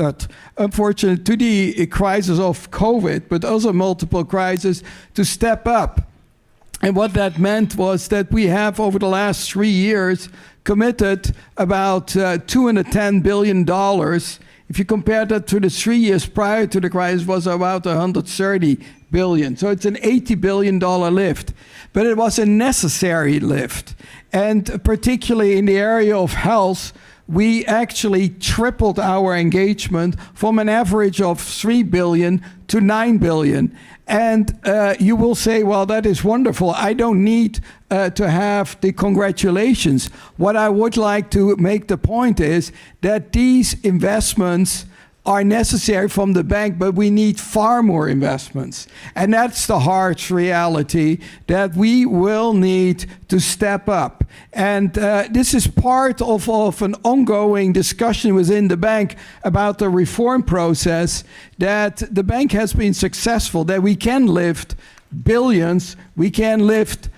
unfortunately, to the crisis of COVID, but also multiple crises, to step up. And what that meant was that we have, over the last 3 years, committed about $210 billion. If you compare that to the 3 years prior to the crisis, was about 130 billion. So it's an $80 billion lift. But it was a necessary lift. And particularly in the area of health, we actually tripled our engagement from an average of 3 billion to 9 billion. And you will say, well, that is wonderful. I don't need to have the congratulations. What I would like to make the point is that these investments are necessary from the bank, but we need far more investments. And that's the harsh reality, that we will need to step up. And this is part of an ongoing discussion within the bank about the reform process, that the bank has been successful, that we can lift billions, we can lift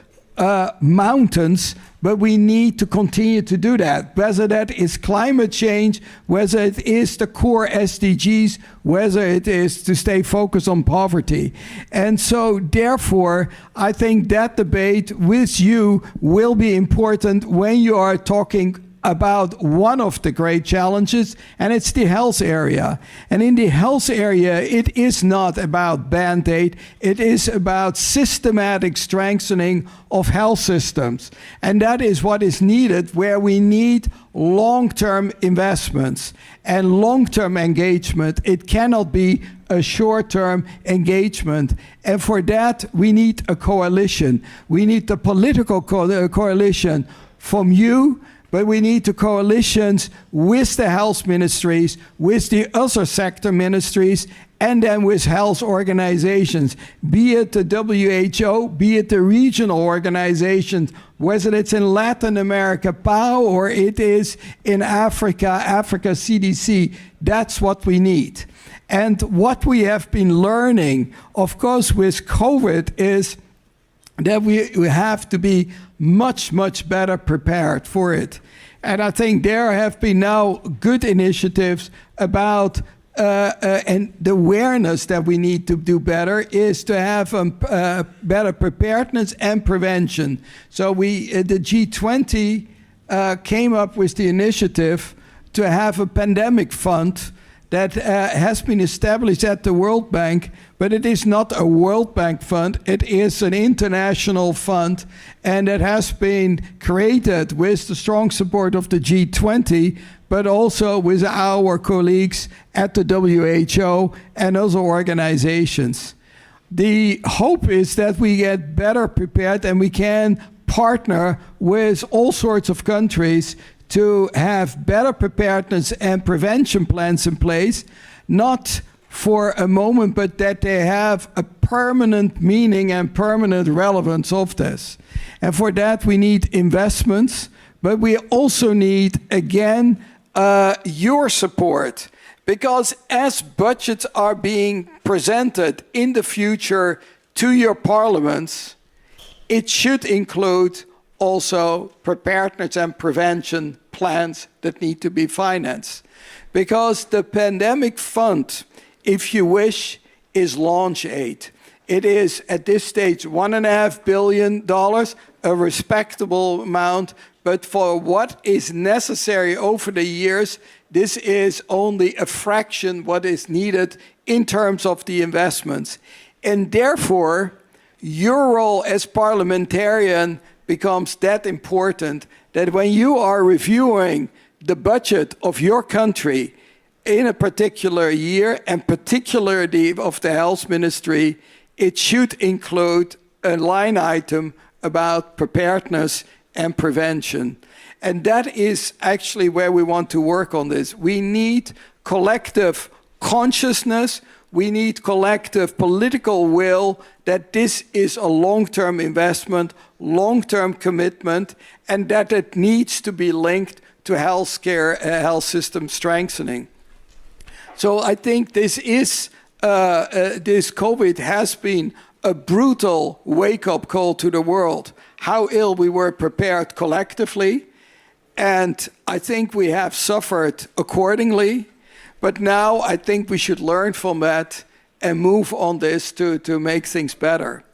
mountains, but we need to continue to do that, whether that is climate change, whether it is the core SDGs, whether it is to stay focused on poverty. And so therefore, I think that debate with you will be important when you are talking about one of the great challenges, and it's the health area. And in the health area, it is not about Band-Aid, it is about systematic strengthening of health systems. And that is what is needed, where we need long-term investments and long-term engagement. It cannot be a short-term engagement. And for that, we need a coalition. We need the political coalition from you, but we need the coalitions with the health ministries, with the other sector ministries, and then with health organizations, be it the WHO, be it the regional organizations, whether it's in Latin America, PAO, or it is in Africa CDC. That's what we need. And what we have been learning, of course, with COVID is that we have to be much, much better prepared for it. And I think there have been now good initiatives about, and the awareness that we need to do better is to have better preparedness and prevention. So the G20 came up with the initiative to have a pandemic fund that has been established at the World Bank, but it is not a World Bank fund, it is an international fund, and it has been created with the strong support of the G20, but also with our colleagues at the WHO and other organizations. the hope is that we get better prepared and we can partner with all sorts of countries to have better preparedness and prevention plans in place, not for a moment, but that they have a permanent meaning and permanent relevance of this. And for that, we need investments, but we also need, again, your support. Because as budgets are being presented in the future to your parliaments, it should include also preparedness and prevention plans that need to be financed. Because the pandemic fund, if you wish, is launch aid. It is, at this stage, $1.5 billion, a respectable amount, but for what is necessary over the years, this is only a fraction what is needed in terms of the investments. And therefore, your role as parliamentarian becomes that important that when you are reviewing the budget of your country in a particular year, and particularly of the health ministry, it should include a line item about preparedness and prevention. And that is actually where we want to work on this. We need collective consciousness. We need collective political will that this is a long-term investment, long-term commitment, and that it needs to be linked to healthcare, health system strengthening. So I think this COVID has been a brutal wake-up call to the world, how ill we were prepared collectively. And I think we have suffered accordingly. But now I think we should learn from that and move on this to make things better.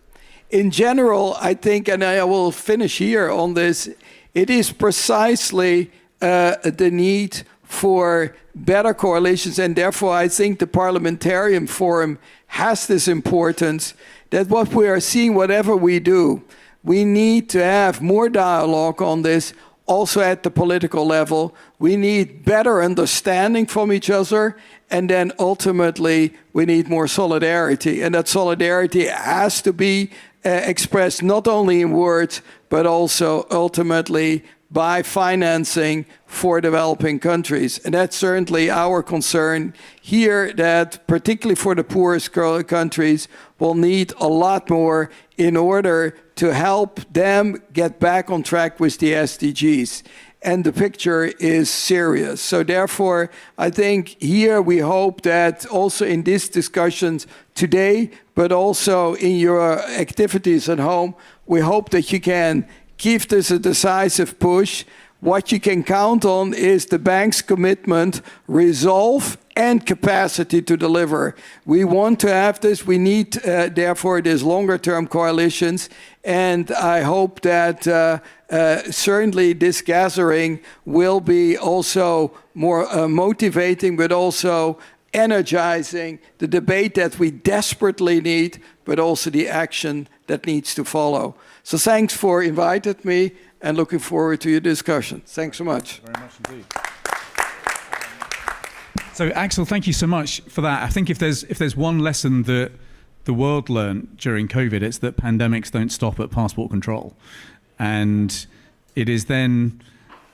In general, I think, and I will finish here on this, it is precisely the need for better coalitions, and therefore I think the Parliamentarian Forum has this importance that what we are seeing, whatever we do, we need to have more dialogue on this, also at the political level. We need better understanding from each other, and then ultimately we need more solidarity. And that solidarity has to be expressed not only in words, but also ultimately by financing for developing countries. And that's certainly our concern here, that particularly for the poorest countries will need a lot more in order to help them get back on track with the SDGs. And the picture is serious. So therefore, I think here we hope that also in these discussions today, but also in your activities at home, we hope that you can give this a decisive push. What you can count on is the bank's commitment, resolve, and capacity to deliver. We want to have this. We need, therefore, these longer-term coalitions. And I hope that certainly this gathering will be also more motivating, but also energizing the debate that we desperately need, but also the action that needs to follow. So thanks for inviting me, and looking forward to your discussion. Thanks so much. Very much indeed. So Axel, thank you so much for that. I think if there's one lesson that the world learned during COVID, it's that pandemics don't stop at passport control. And it is then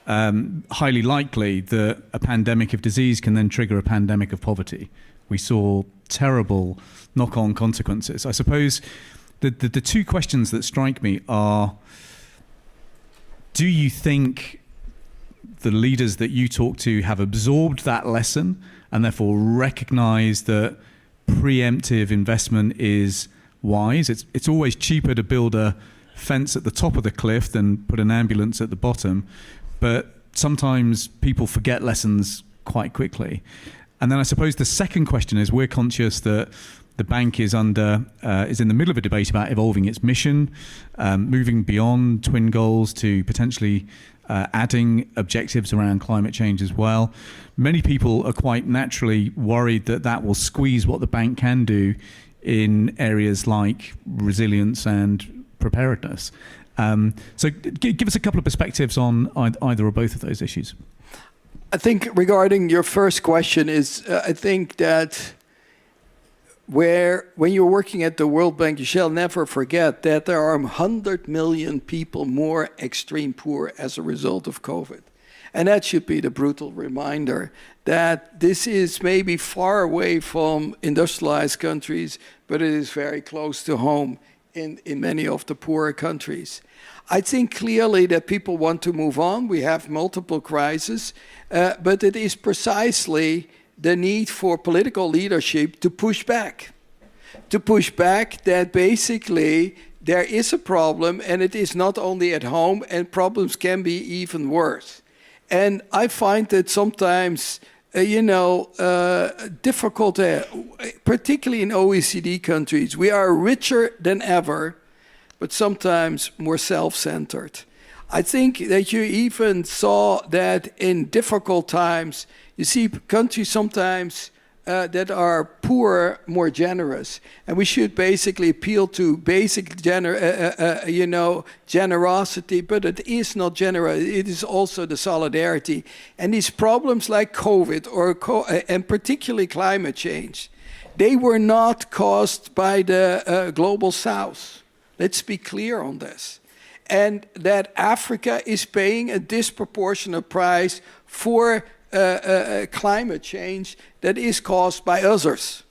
highly likely that a pandemic of disease can then trigger a pandemic of poverty. We saw terrible knock-on consequences. I suppose the two questions that strike me are, do you think the leaders that you talk to have absorbed that lesson and therefore recognize that preemptive investment is wise? It's always cheaper to build a fence at the top of the cliff than put an ambulance at the bottom, but sometimes people forget lessons quite quickly. And then I suppose the second question is, we're conscious that the bank is in the middle of a debate about evolving its mission, moving beyond twin goals to potentially adding objectives around climate change as well. Many people are quite naturally worried that that will squeeze what the bank can do in areas like resilience and preparedness. So give us a couple of perspectives on either or both of those issues. I think regarding your first question is, I think that where when you're working at the World Bank, you shall never forget that there are 100 million people more extreme poor as a result of COVID. And that should be the brutal reminder that this is maybe far away from industrialized countries, but it is very close to home in many of the poorer countries. I think clearly that people want to move on. We have multiple crises, but it is precisely the need for political leadership to push back that basically there is a problem and it is not only at home, and problems can be even worse. And I find that sometimes, difficult, particularly in OECD countries, we are richer than ever, but sometimes more self-centered. I think that you even saw that in difficult times, you see countries sometimes that are poor, more generous. And we should basically appeal to basic generosity, but it is not generous. It is also the solidarity. And these problems like COVID and particularly climate change, they were not caused by the Global South. Let's be clear on this. And that Africa is paying a disproportionate price for climate change that is caused by others.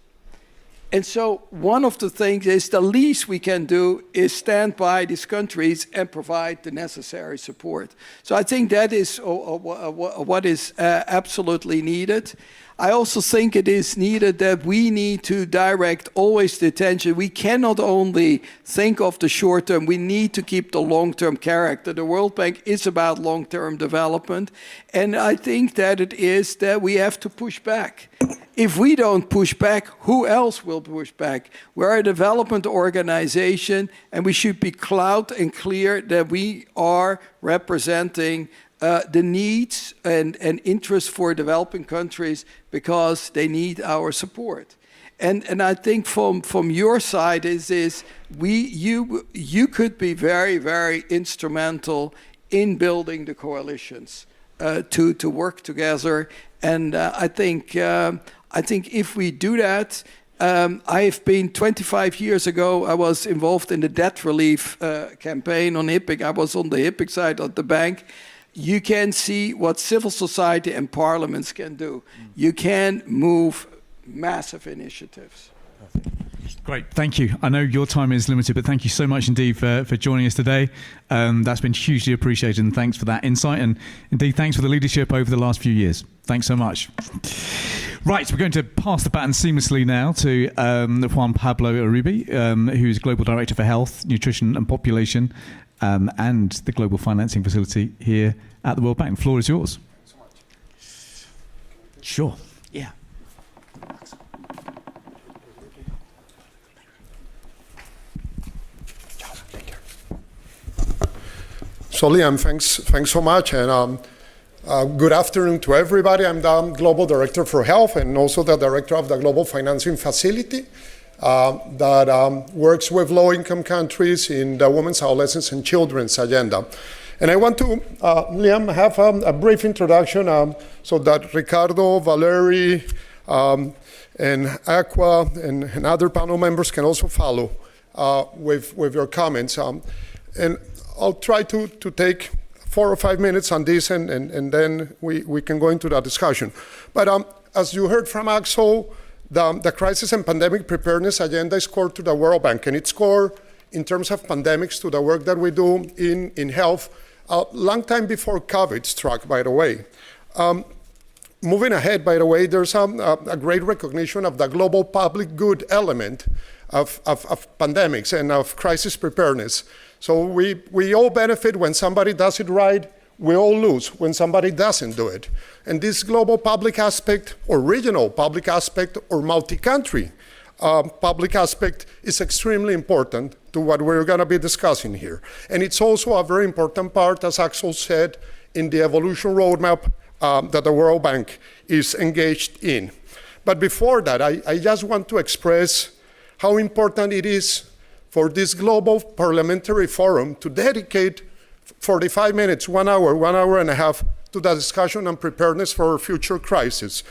And so one of the things is the least we can do is stand by these countries and provide the necessary support. So I think that is what is absolutely needed. I also think it is needed that we need to direct always the attention. We cannot only think of the short term, we need to keep the long-term character. The World Bank is about long-term development. And I think that it is that we have to push back. If we don't push back, who else will push back? We're a development organization, and we should be loud and clear that we are representing the needs and interests for developing countries because they need our support. And I think from your side is you could be very, very instrumental in building the coalitions to work together. And I think if we do that, I've been 25 years ago, I was involved in the debt relief campaign on HIPC. I was on the HIPC side of the bank. You can see what civil society and parliaments can do. You can move massive initiatives. Great, thank you. I know your time is limited, but thank you so much indeed for joining us today. That's been hugely appreciated, and thanks for that insight. And indeed, thanks for the leadership over the last few years. Thanks so much. Right, we're going to pass the baton seamlessly now to Juan Pablo Uribe, who's Global Director for Health, Nutrition and Population, and the Global Financing Facility here at the World Bank. The floor is yours. Thanks so much. Sure. Yeah. So Liam, thanks so much, and good afternoon to everybody. I'm the Global Director for Health and also the Director of the Global Financing Facility that works with low-income countries in the Women's, Adolescents, and Children's agenda. And I want to, Liam, have a brief introduction so that Ricardo, Valerie, and Aqua and other panel members can also follow with your comments. And I'll try to take 4 or 5 minutes on this, and then we can go into that discussion. But as you heard from Axel, the crisis and pandemic preparedness agenda is core to the World Bank, and it's core in terms of pandemics to the work that we do in health, a long time before COVID struck, by the way. Moving ahead, by the way, there's a great recognition of the global public good element of pandemics and of crisis preparedness. So we all benefit when somebody does it right. We all lose when somebody doesn't do it. And this global public aspect, or regional public aspect, or multi-country public aspect is extremely important to what we're going to be discussing here. And it's also a very important part, as Axel said, in the evolution roadmap that the World Bank is engaged in. But before that, I just want to express how important it is for this Global Parliamentary Forum to dedicate 45 minutes, 1 hour and a half to the discussion on preparedness for future crises.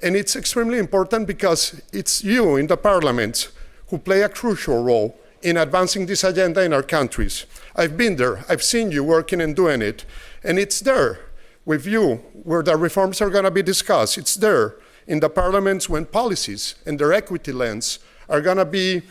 And it's extremely important because it's you in the parliaments who play a crucial role in advancing this agenda in our countries. I've been there, I've seen you working and doing it, and it's there with you where the reforms are going to be discussed. It's there in the parliaments when policies and their equity lens are going to be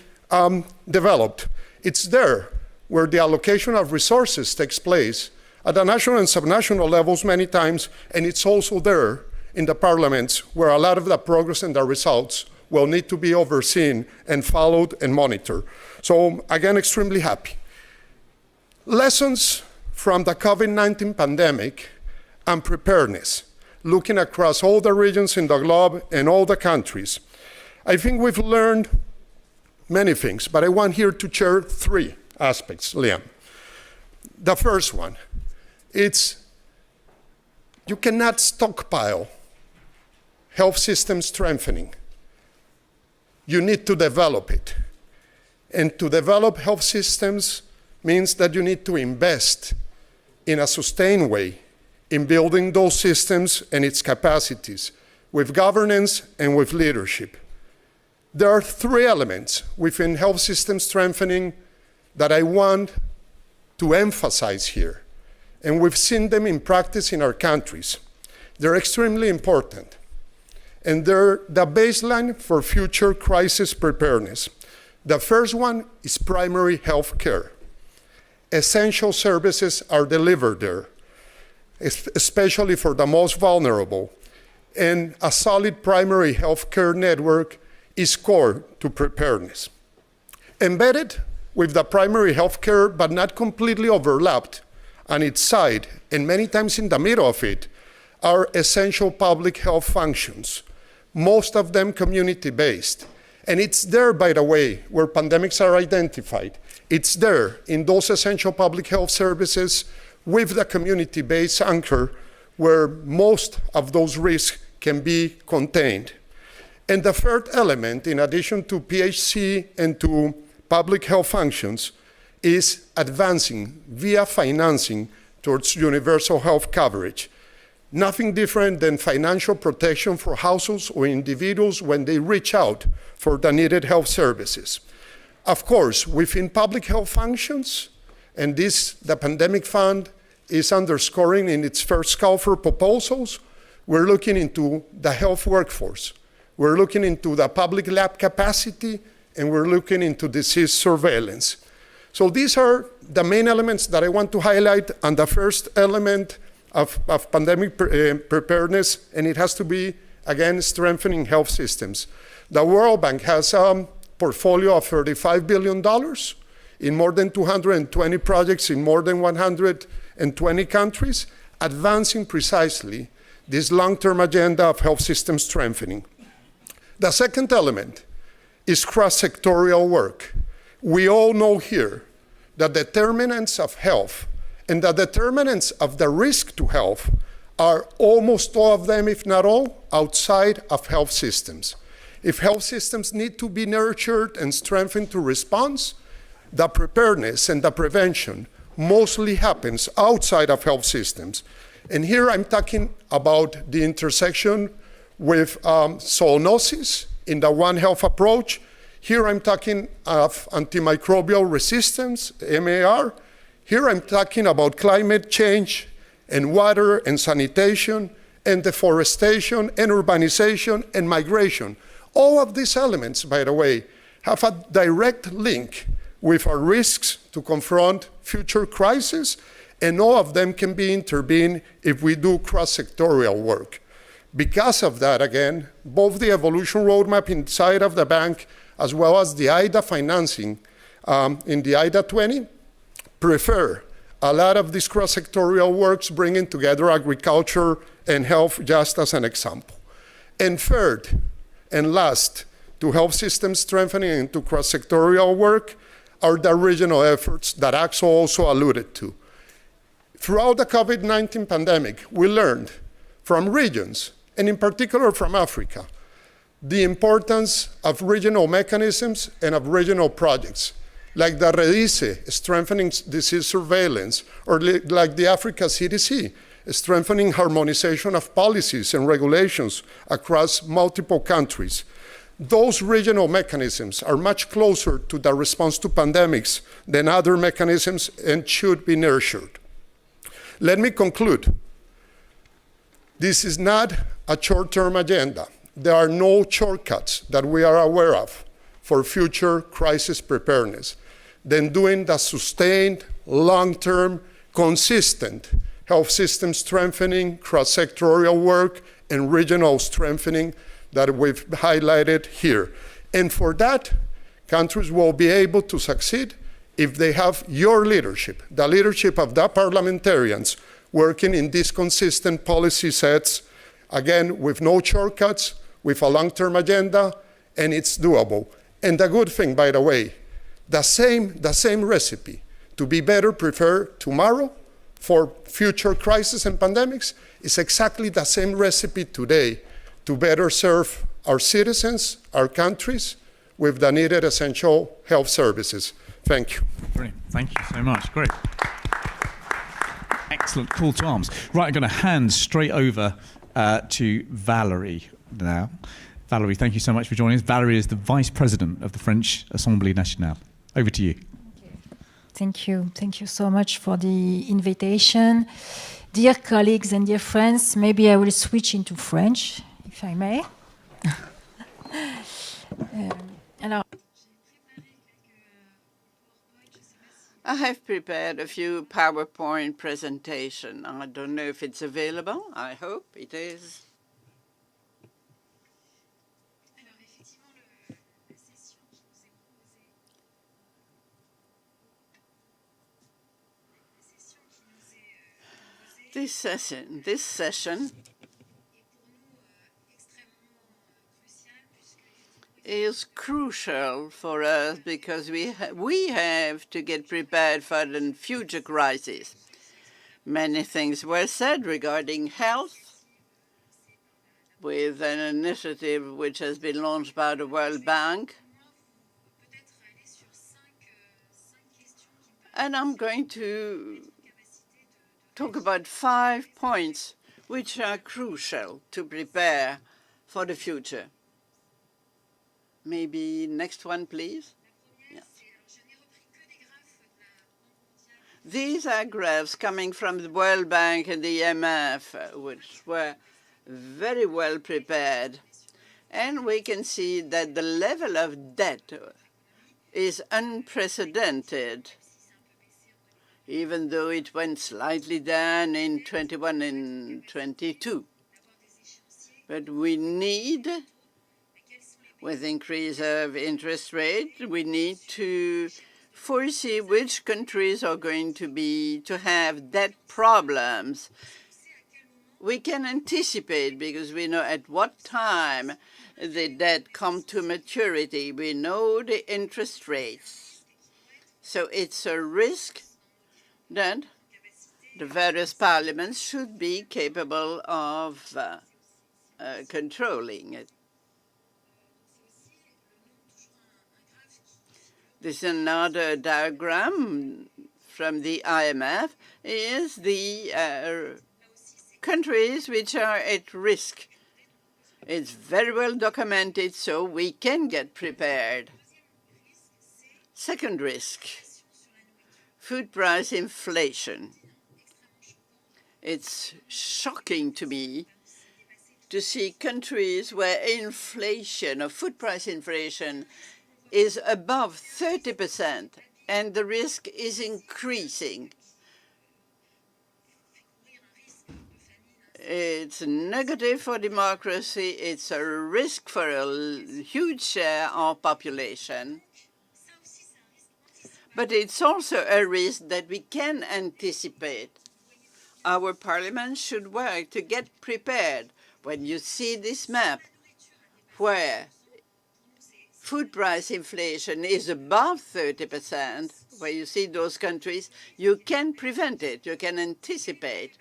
developed. It's there where the allocation of resources takes place at the national and subnational levels many times, and it's also there in the parliaments where a lot of the progress and the results will need to be overseen and followed and monitored. So again, extremely happy. Lessons from the COVID-19 pandemic and preparedness, looking across all the regions in the globe and all the countries. I think we've learned many things, but I want here to share 3 aspects, Liam. The first one, it's you cannot stockpile health system strengthening. You need to develop it. And to develop health systems means that you need to invest in a sustained way in building those systems and its capacities with governance and with leadership. There are 3 elements within health system strengthening that I want to emphasize here. And we've seen them in practice in our countries. They're extremely important. And they're the baseline for future crisis preparedness. The first one is primary health care. Essential services are delivered there, especially for the most vulnerable. And a solid primary health care network is core to preparedness. Embedded with the primary health care, but not completely overlapped on its side, and many times in the middle of it, are essential public health functions, most of them community-based. And it's there, by the way, where pandemics are identified. It's there in those essential public health services with the community-based anchor where most of those risks can be contained. And the third element, in addition to PHC and to public health functions, is advancing via financing towards universal health coverage. Nothing different than financial protection for households or individuals when they reach out for the needed health services. Of course, within public health functions, and this, the pandemic fund is underscoring in its first call for proposals, we're looking into the health workforce. We're looking into the public lab capacity, and we're looking into disease surveillance. So these are the main elements that I want to highlight on the first element of pandemic preparedness, and it has to be, again, strengthening health systems. The World Bank has a portfolio of $35 billion in more than 220 projects in more than 120 countries, advancing precisely this long-term agenda of health system strengthening. The second element is cross-sectorial work. We all know here that determinants of health and the determinants of the risk to health are almost all of them, if not all, outside of health systems. If health systems need to be nurtured and strengthened to response, the preparedness and the prevention mostly happens outside of health systems. And here I'm talking about the intersection with zoonosis in the One Health approach. Here I'm talking of antimicrobial resistance, MAR. Here I'm talking about climate change and water and sanitation and deforestation and urbanization and migration. All of these elements, by the way, have a direct link with our risks to confront future crises, and all of them can be intervened if we do cross-sectorial work. Because of that, again, both the evolution roadmap inside of the bank as well as the IDA financing in the IDA 20 prefer a lot of these cross-sectorial works, bringing together agriculture and health, just as an example. And third and last, to health system strengthening and to cross-sectorial work are the regional efforts that Axel also alluded to. Throughout the COVID-19 pandemic, we learned from regions, and in particular from Africa, the importance of regional mechanisms and of regional projects, like the REDICE, strengthening disease surveillance, or like the Africa CDC, strengthening harmonization of policies and regulations across multiple countries. Those regional mechanisms are much closer to the response to pandemics than other mechanisms and should be nurtured. Let me conclude. This is not a short-term agenda. There are no shortcuts that we are aware of for future crisis preparedness than doing the sustained, long-term, consistent health system strengthening, cross-sectorial work, and regional strengthening that we've highlighted here. And for that, countries will be able to succeed if they have your leadership, the leadership of the parliamentarians working in these consistent policy sets, again, with no shortcuts, with a long-term agenda, and it's doable. And the good thing, by the way, the same recipe to be better prepared tomorrow for future crises and pandemics is exactly the same recipe today to better serve our citizens, our countries, with the needed essential health services. Thank you. Brilliant. Thank you so much. Great. Excellent. Call to arms. Right, I'm going to hand straight over to Valerie now. Valerie, thank you so much for joining us. Valerie is the Vice President of the French Assemblée Nationale. Over to you. Thank you. Thank you so much for the invitation. Dear colleagues and dear friends, maybe I will switch into French, if I may. Alors, I have prepared a few PowerPoint presentation. I don't know if it's available. I hope it is. This session is crucial for us because we have to get prepared for the future crisis. Many things were said regarding health, with an initiative which has been launched by the World Bank. And I'm going to talk about 5 points which are crucial to prepare for the future. Maybe next one, please. Yeah. These are graphs coming from the World Bank and the IMF, which were very well prepared. And we can see that the level of debt is unprecedented, even though it went slightly down in 21 and 22. But we need, with increase of interest rate, we need to foresee which countries are going to have debt problems. We can anticipate because we know at what time the debt comes to maturity. We know the interest rates. So it's a risk that the various parliaments should be capable of controlling it. This is another diagram from the IMF, is the countries which are at risk. It's very well documented, so we can get prepared. Second risk, food price inflation. It's shocking to me to see countries where inflation or food price inflation is above 30%, and the risk is increasing. It's negative for democracy. It's a risk for a huge share of population. But it's also a risk that we can anticipate. Our parliament should work to get prepared. When you see this map where food price inflation is above 30%, where you see those countries, you can prevent it, you can anticipate.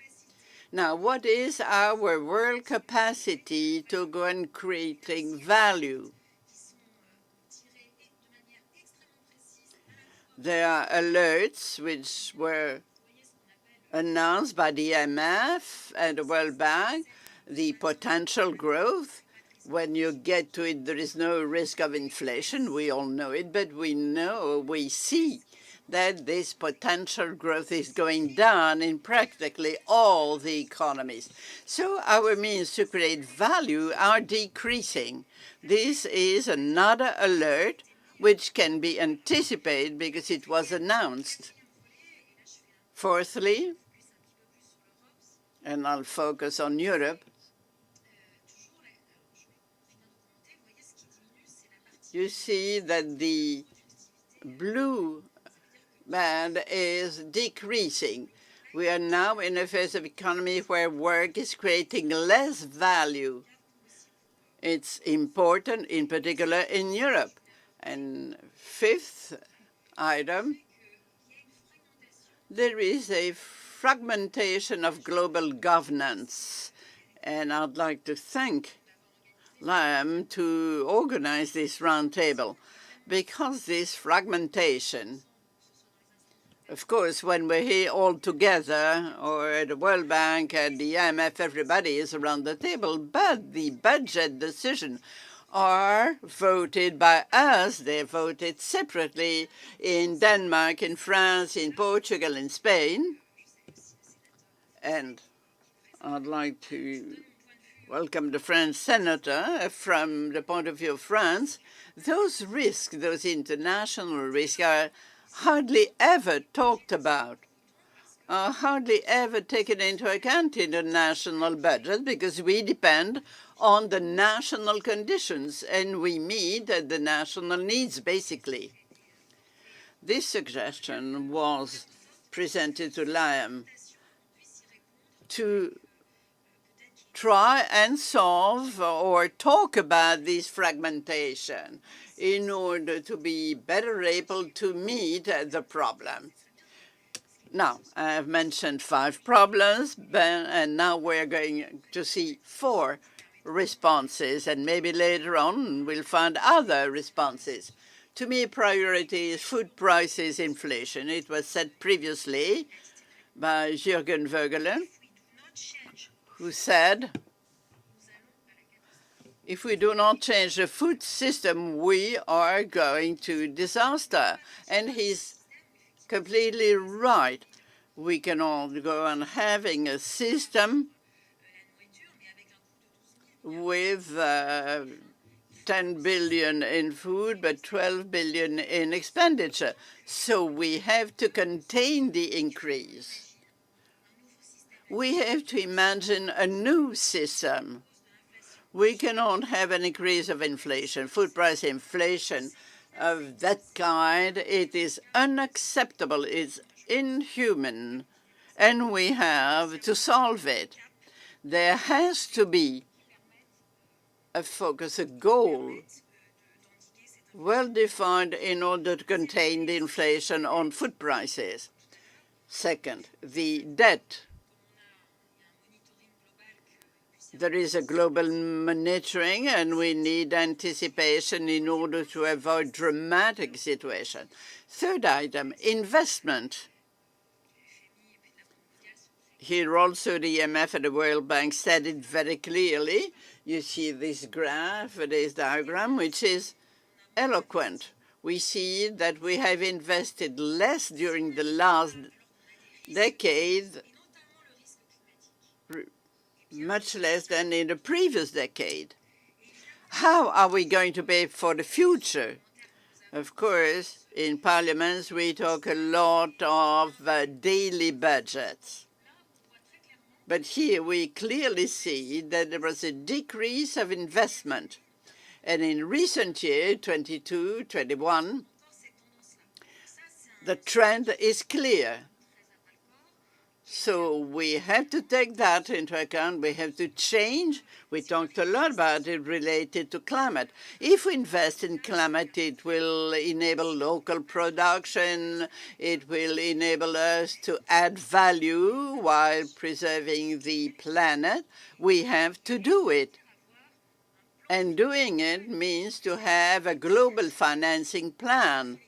Now, what is our world capacity to go on creating value? There are alerts which were announced by the IMF and the World Bank, the potential growth. When you get to it, there is no risk of inflation. We all know it, but we see that this potential growth is going down in practically all the economies. So our means to create value are decreasing. This is another alert which can be anticipated because it was announced. Fourthly, and I'll focus on Europe, you see that the blue band is decreasing. We are now in a phase of economy where work is creating less value. It's important, in particular, in Europe. And fifth item, there is a fragmentation of global governance. And I'd like to thank Liam to organize this roundtable, because this fragmentation, of course, when we're here all together, or at the World Bank and the IMF, everybody is around the table, but the budget decisions are voted by us. They're voted separately in Denmark, in France, in Portugal, in Spain. And I'd like to welcome the French senator. From the point of view of France, those risks, those international risks, are hardly ever talked about, are hardly ever taken into account in the national budget, because we depend on the national conditions and we meet the national needs, basically. This suggestion was presented to Liam to try and solve or talk about this fragmentation in order to be better able to meet the problem. Now, I have mentioned 5 problems, and now we're going to see 4 responses, and maybe later on we'll find other responses. To me, priority is food prices, inflation. It was said previously by Jürgen Vögele, who said, if we do not change the food system, we are going to disaster. And he's completely right. We cannot go on having a system with 10 billion in food, but 12 billion in expenditure. So we have to contain the increase. We have to imagine a new system. We cannot have an increase of inflation, food price inflation of that kind. It is unacceptable. It's inhuman, and we have to solve it. There has to be a focus, a goal, well defined in order to contain the inflation on food prices. Second, the debt. There is a global monitoring, and we need anticipation in order to avoid dramatic situation. Third item, investment. Here also the IMF and the World Bank said it very clearly. You see this graph, this diagram, which is eloquent. We see that we have invested less during the last decade, much less than in the previous decade. How are we going to pay for the future? Of course, in parliaments, we talk a lot of daily budgets. But here we clearly see that there was a decrease of investment. And in recent years, 22, 21, the trend is clear. So we have to take that into account. We have to change. We talked a lot about it related to climate. If we invest in climate, it will enable local production. It will enable us to add value while preserving the planet. We have to do it. And doing it means to have a global financing plan.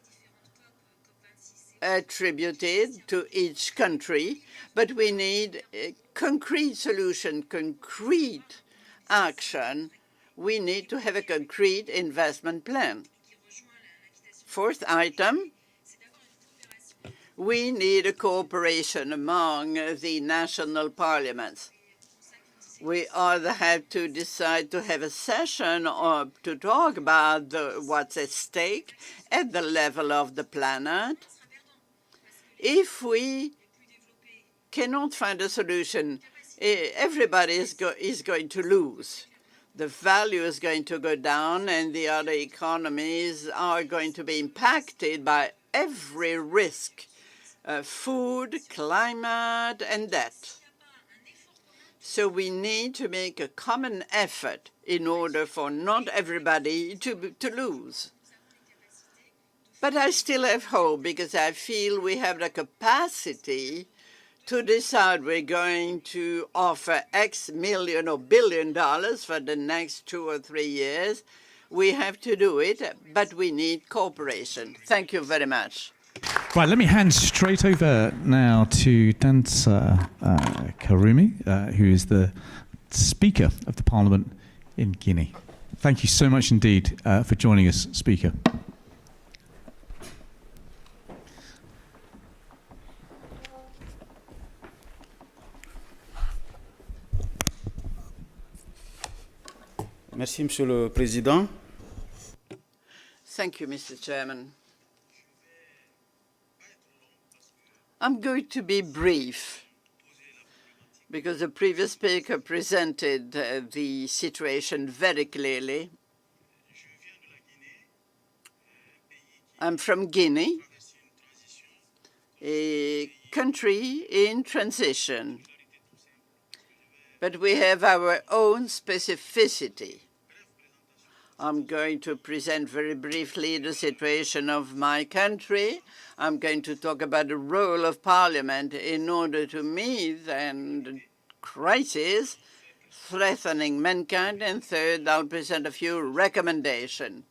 attributed to each country, but we need a concrete solution, concrete action. We need to have a concrete investment plan. Fourth item, we need a cooperation among the national parliaments. We either have to decide to have a session or to talk about what's at stake at the level of the planet. If we cannot find a solution, everybody is going to lose. The value is going to go down, and the other economies are going to be impacted by every risk, food, climate, and debt. So we need to make a common effort in order for not everybody to lose. But I still have hope, because I feel we have the capacity to decide we're going to offer X million or billion dollars for the next 2 or 3 years. We have to do it, but we need cooperation. Thank you very much. Right, let me hand straight over now to Dansa Karumi, who is the Speaker of the Parliament in Guinea. Thank you so much indeed for joining us, Speaker. Merci, Monsieur le Président. Thank you, Mr. Chairman. I'm going to be brief, because the previous speaker presented the situation very clearly. I'm from Guinea, a country in transition, but we have our own specificity. I'm going to present very briefly the situation of my country. I'm going to talk about the role of Parliament in order to meet the crisis threatening mankind. And third, I'll present a few recommendations,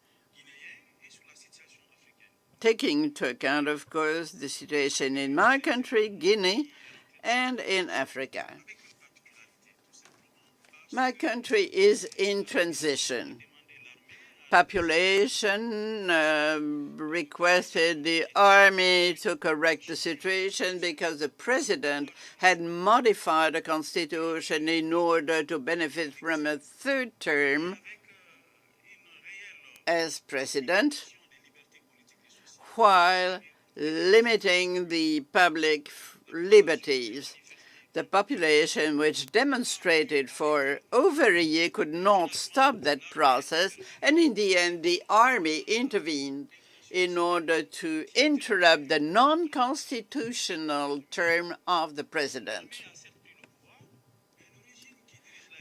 taking into account, of course, the situation in my country, Guinea, and in Africa. My country is in transition. Population requested the army to correct the situation because the president had modified the constitution in order to benefit from a third term as president, while limiting the public liberties. The population, which demonstrated for over a year, could not stop that process, and in the end, the army intervened in order to interrupt the non-constitutional term of the president.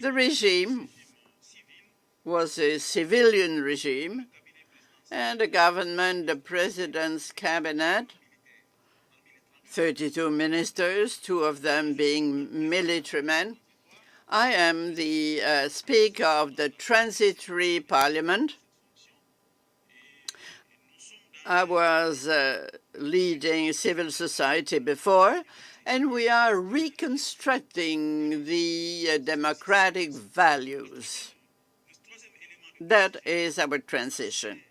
The regime was a civilian regime, and the government, the president's cabinet, 32 ministers, 2 of them being military men. I am the Speaker of the Transitory Parliament. I was leading civil society before, and we are reconstructing the democratic values. That is our transition.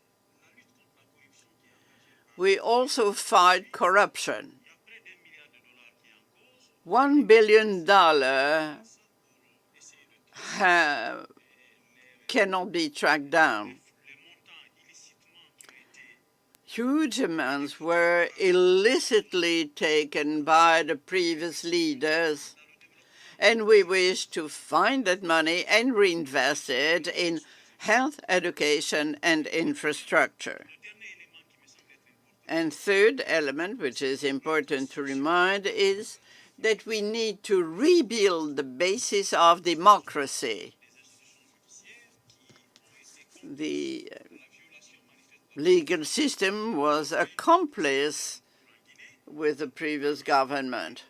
We also fight corruption. $1 billion cannot be tracked down. Huge amounts were illicitly taken by the previous leaders, and we wish to find that money and reinvest it in health, education, and infrastructure. And third element, which is important to remind, is that we need to rebuild the basis of democracy. The legal system was accomplice with the previous government.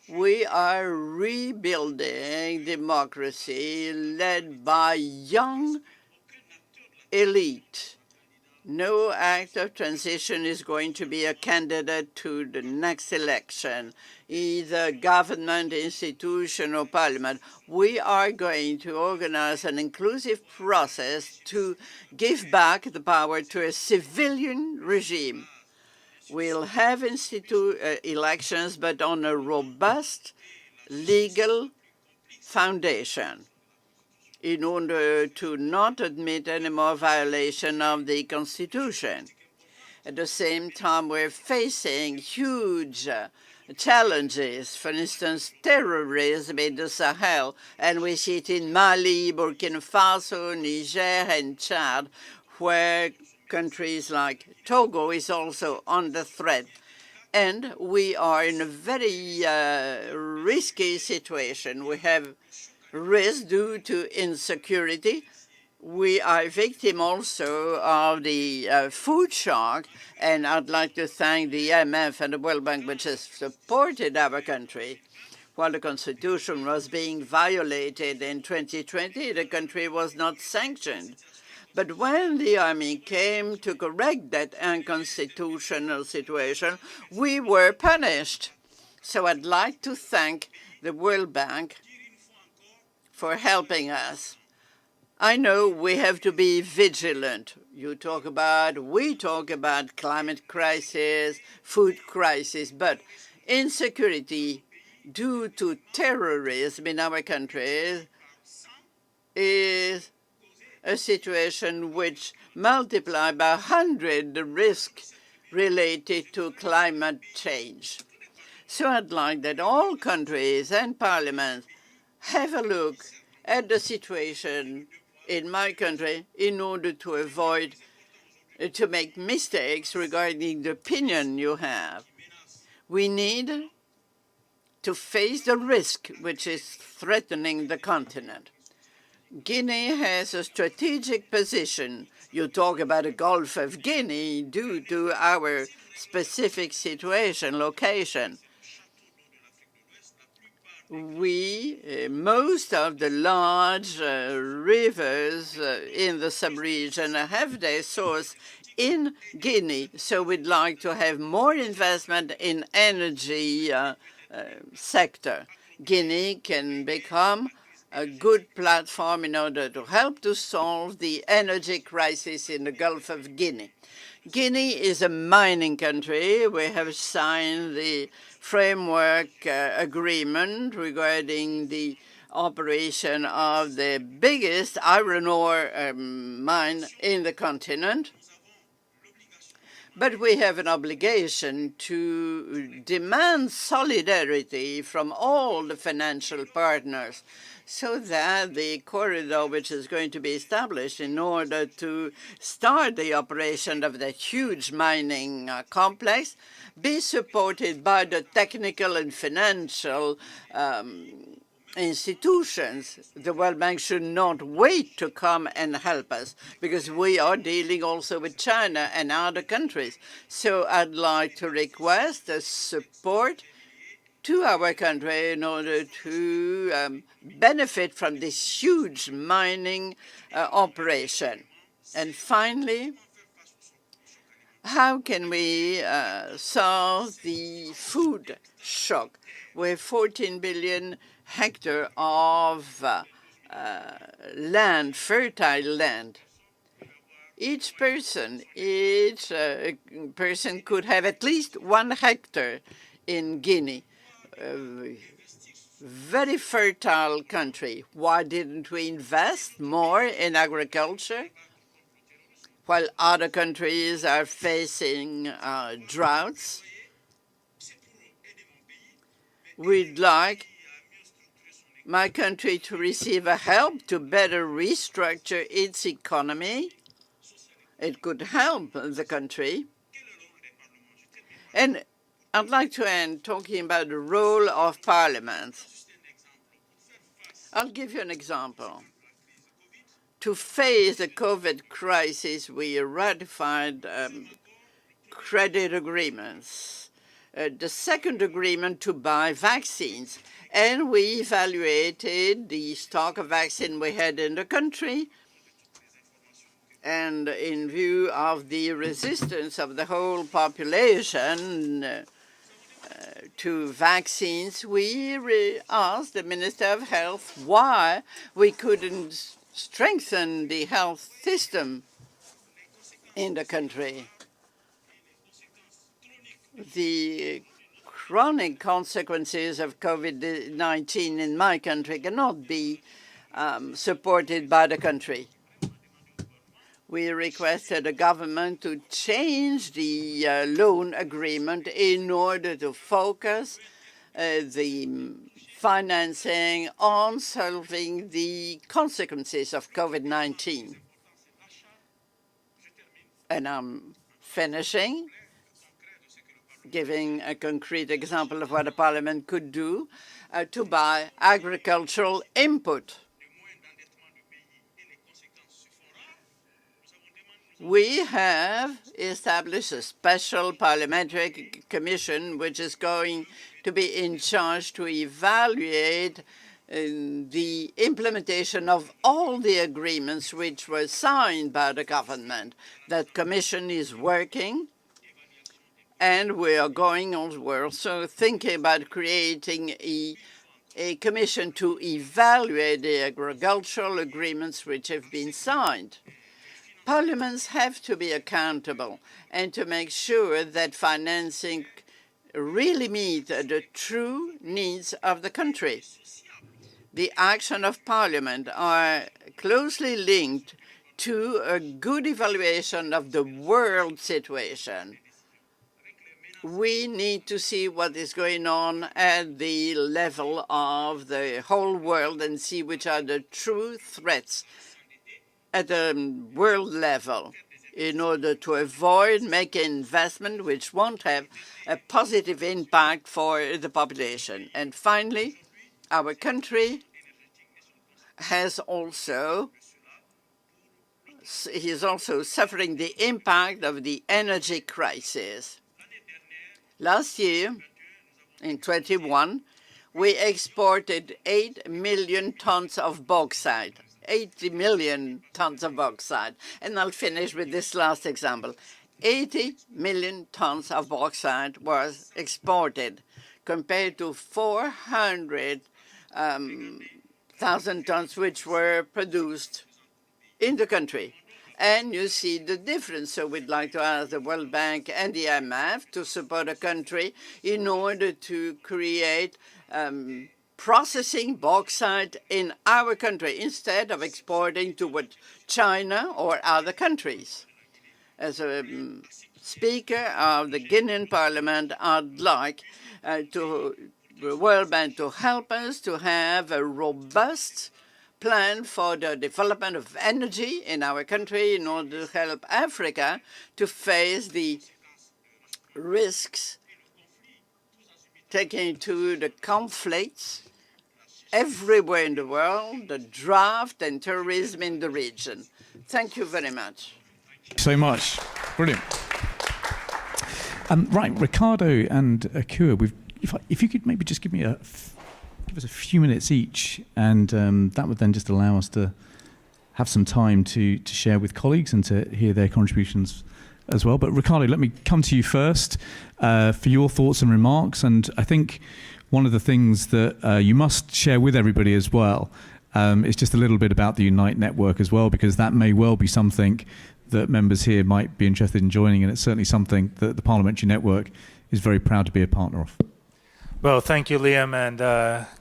We are rebuilding democracy led by young elite. No act of transition is going to be a candidate to the next election, either government, institution, or parliament. We are going to organize an inclusive process to give back the power to a civilian regime. We'll have elections, but on a robust legal foundation, in order to not admit any more violation of the Constitution. At the same time, we're facing huge challenges, for instance, terrorism in the Sahel, and we see it in Mali, Burkina Faso, Niger, and Chad, where countries like Togo is also under threat. And we are in a very risky situation. We have risk due to insecurity. We are victim also of the food shock, and I'd like to thank the IMF and the World Bank, which has supported our country. While the Constitution was being violated in 2020, the country was not sanctioned. But when the army came to correct that unconstitutional situation, we were punished. So I'd like to thank the World Bank for helping us. I know we have to be vigilant. We talk about climate crisis, food crisis, but insecurity due to terrorism in our countries is a situation which multiplies by 100 the risk related to climate change. So I'd like that all countries and parliaments have a look at the situation in my country in order to avoid to make mistakes regarding the opinion you have. We need to face the risk which is threatening the continent. Guinea has a strategic position. You talk about the Gulf of Guinea due to our specific situation, location. Most of the large rivers in the sub-region have their source in Guinea, so we'd like to have more investment in energy sector. Guinea can become a good platform in order to help to solve the energy crisis in the Gulf of Guinea. Guinea is a mining country. We have signed the framework agreement regarding the operation of the biggest iron ore mine in the continent. But we have an obligation to demand solidarity from all the financial partners so that the corridor which is going to be established in order to start the operation of that huge mining complex be supported by the technical and financial institutions. The World Bank should not wait to come and help us because we are dealing also with China and other countries. So I'd like to request a support to our country in order to benefit from this huge mining operation. And finally, how can we solve the food shock? We have 14 billion hectares of land, fertile land. Each person could have at least 1 hectare in Guinea. Very fertile country. Why didn't we invest more in agriculture? While other countries are facing droughts, we'd like my country to receive a help to better restructure its economy. It could help the country. And I'd like to end talking about the role of parliaments. I'll give you an example. To face the COVID crisis, we ratified credit agreements, the second agreement to buy vaccines, and we evaluated the stock of vaccine we had in the country, And in view of the resistance of the whole population to vaccines, we asked the Minister of Health why we couldn't strengthen the health system in the country. The chronic consequences of COVID-19 in my country cannot be supported by the country. We requested the government to change the loan agreement in order to focus the financing on solving the consequences of COVID-19. And I'm finishing, giving a concrete example of what a parliament could do to buy agricultural input. We have established a special parliamentary commission which is going to be in charge to evaluate the implementation of all the agreements which were signed by the government. That commission is working, and we're also thinking about creating a commission to evaluate the agricultural agreements which have been signed. Parliaments have to be accountable and to make sure that financing really meets the true needs of the country. The action of Parliament are closely linked to a good evaluation of the world situation. We need to see what is going on at the level of the whole world and see which are the true threats at the world level in order to avoid making investment which won't have a positive impact for the population. And finally, our country is also suffering the impact of the energy crisis. Last year, in 2021, we exported 8 million tons of bauxite. 80 million tons of bauxite. And I'll finish with this last example. 80 million tons of bauxite was exported compared to 400,000 tons which were produced in the country. And you see the difference. So we'd like to ask the World Bank and the IMF to support a country in order to create processing bauxite in our country instead of exporting to China or other countries. As a Speaker of the Guinean Parliament, I'd like the World Bank to help us to have a robust plan for the development of energy in our country in order to help Africa to face the risks taking to the conflicts everywhere in the world, the drought and terrorism in the region. Thank you very much. So much. Brilliant. Right, Ricardo and Akua, if you could maybe just give us a few minutes each, and that would then just allow us to have some time to share with colleagues and to hear their contributions as well. But Ricardo, let me come to you first for your thoughts and remarks. And I think one of the things that you must share with everybody as well is just a little bit about the Unite network as well, because that may well be something that members here might be interested in joining, and it's certainly something that the Parliamentary Network is very proud to be a partner of. Well, thank you, Liam, and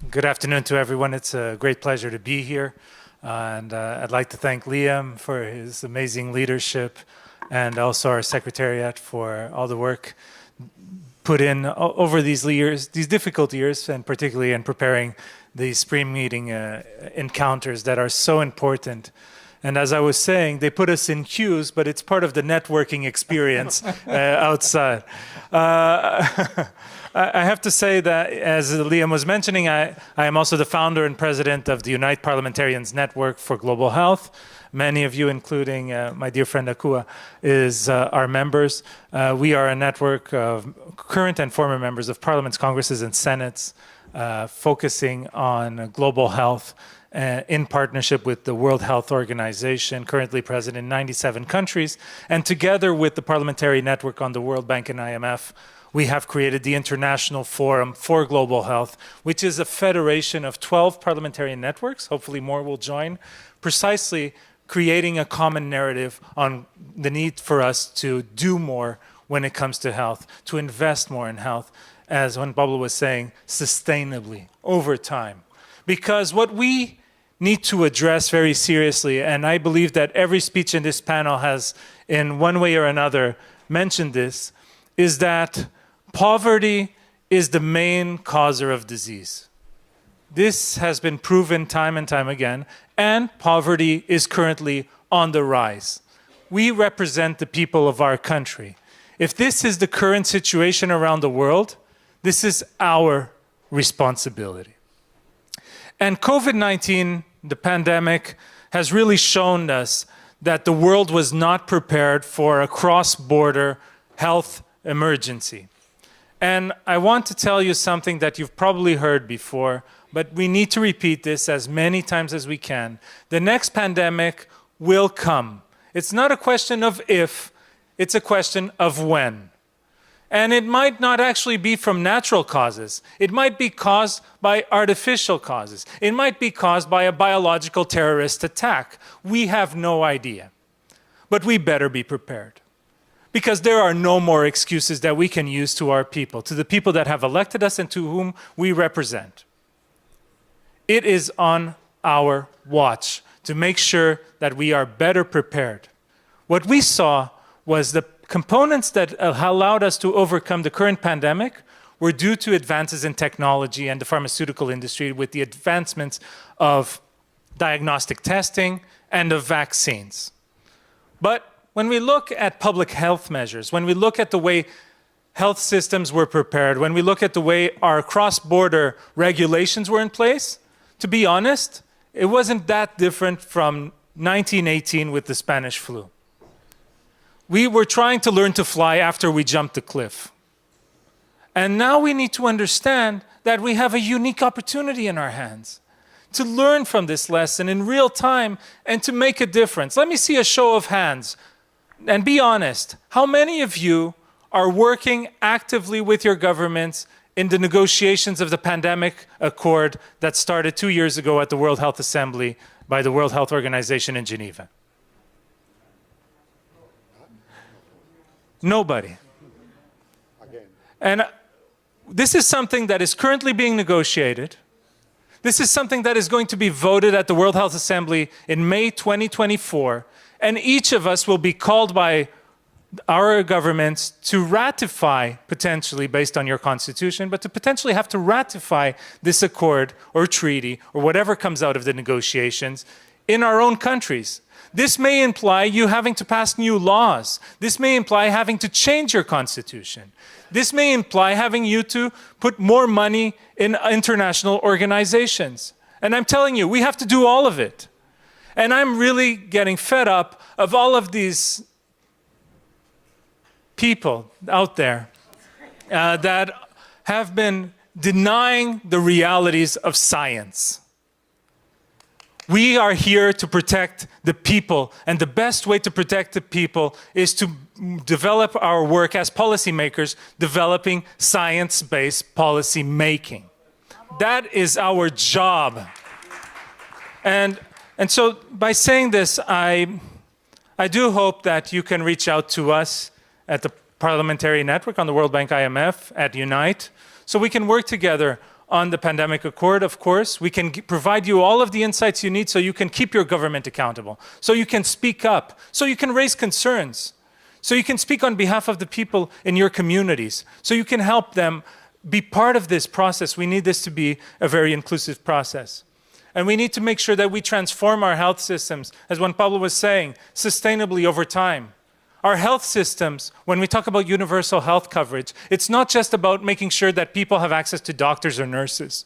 good afternoon to everyone. It's a great pleasure to be here. And I'd like to thank Liam for his amazing leadership, and also our Secretariat for all the work put in over these years, these difficult years, and particularly in preparing the spring meeting encounters that are so important. And as I was saying, they put us in queues, but it's part of the networking experience outside. I have to say that, as Liam was mentioning, I am also the founder and president of the Unite Parliamentarians Network for Global Health. Many of you, including my dear friend Akua, are members. We are a network of current and former members of parliaments, congresses, and senates focusing on global health in partnership with the World Health Organization, currently present in 97 countries. And together with the Parliamentary Network on the World Bank and IMF, we have created the International Forum for Global Health, which is a federation of 12 parliamentarian networks, hopefully more will join, precisely creating a common narrative on the need for us to do more when it comes to health, to invest more in health, as Juan Pablo was saying, sustainably, over time. Because what we need to address very seriously, and I believe that every speech in this panel has, in one way or another, mentioned this, is that poverty is the main causer of disease. This has been proven time and time again, and poverty is currently on the rise. We represent the people of our country. If this is the current situation around the world, this is our responsibility. And COVID-19, the pandemic, has really shown us that the world was not prepared for a cross-border health emergency. And I want to tell you something that you've probably heard before, but we need to repeat this as many times as we can. The next pandemic will come. It's not a question of if, it's a question of when. And it might not actually be from natural causes. It might be caused by artificial causes. It might be caused by a biological terrorist attack. We have no idea. But we better be prepared. Because there are no more excuses that we can use to our people, to the people that have elected us and to whom we represent. It is on our watch to make sure that we are better prepared. What we saw was the components that allowed us to overcome the current pandemic were due to advances in technology and the pharmaceutical industry with the advancements of diagnostic testing and of vaccines. But when we look at public health measures, when we look at the way health systems were prepared, when we look at the way our cross-border regulations were in place, to be honest, it wasn't that different from 1918 with the Spanish flu. We were trying to learn to fly after we jumped the cliff. And now we need to understand that we have a unique opportunity in our hands to learn from this lesson in real time and to make a difference. Let me see a show of hands. And be honest, how many of you are working actively with your governments in the negotiations of the pandemic accord that started 2 years ago at the World Health Assembly by the World Health Organization in Geneva? Nobody. And this is something that is currently being negotiated. This is something that is going to be voted at the World Health Assembly in May 2024. And each of us will be called by our governments to ratify, potentially based on your constitution, but to potentially have to ratify this accord or treaty or whatever comes out of the negotiations in our own countries. This may imply you having to pass new laws. This may imply having to change your constitution. This may imply having you to put more money in international organizations. And I'm telling you, we have to do all of it. And I'm really getting fed up of all of these people out there that have been denying the realities of science. We are here to protect the people, and the best way to protect the people is to develop our work as policymakers, developing science-based policy making. That is our job. And so by saying this, I do hope that you can reach out to us at the Parliamentary Network, on the World Bank IMF, at Unite, so we can work together on the pandemic accord, of course. We can provide you all of the insights you need so you can keep your government accountable, so you can speak up, so you can raise concerns, so you can speak on behalf of the people in your communities, so you can help them be part of this process. We need this to be a very inclusive process. And we need to make sure that we transform our health systems, as Juan Pablo was saying, sustainably over time. Our health systems, when we talk about universal health coverage, it's not just about making sure that people have access to doctors or nurses.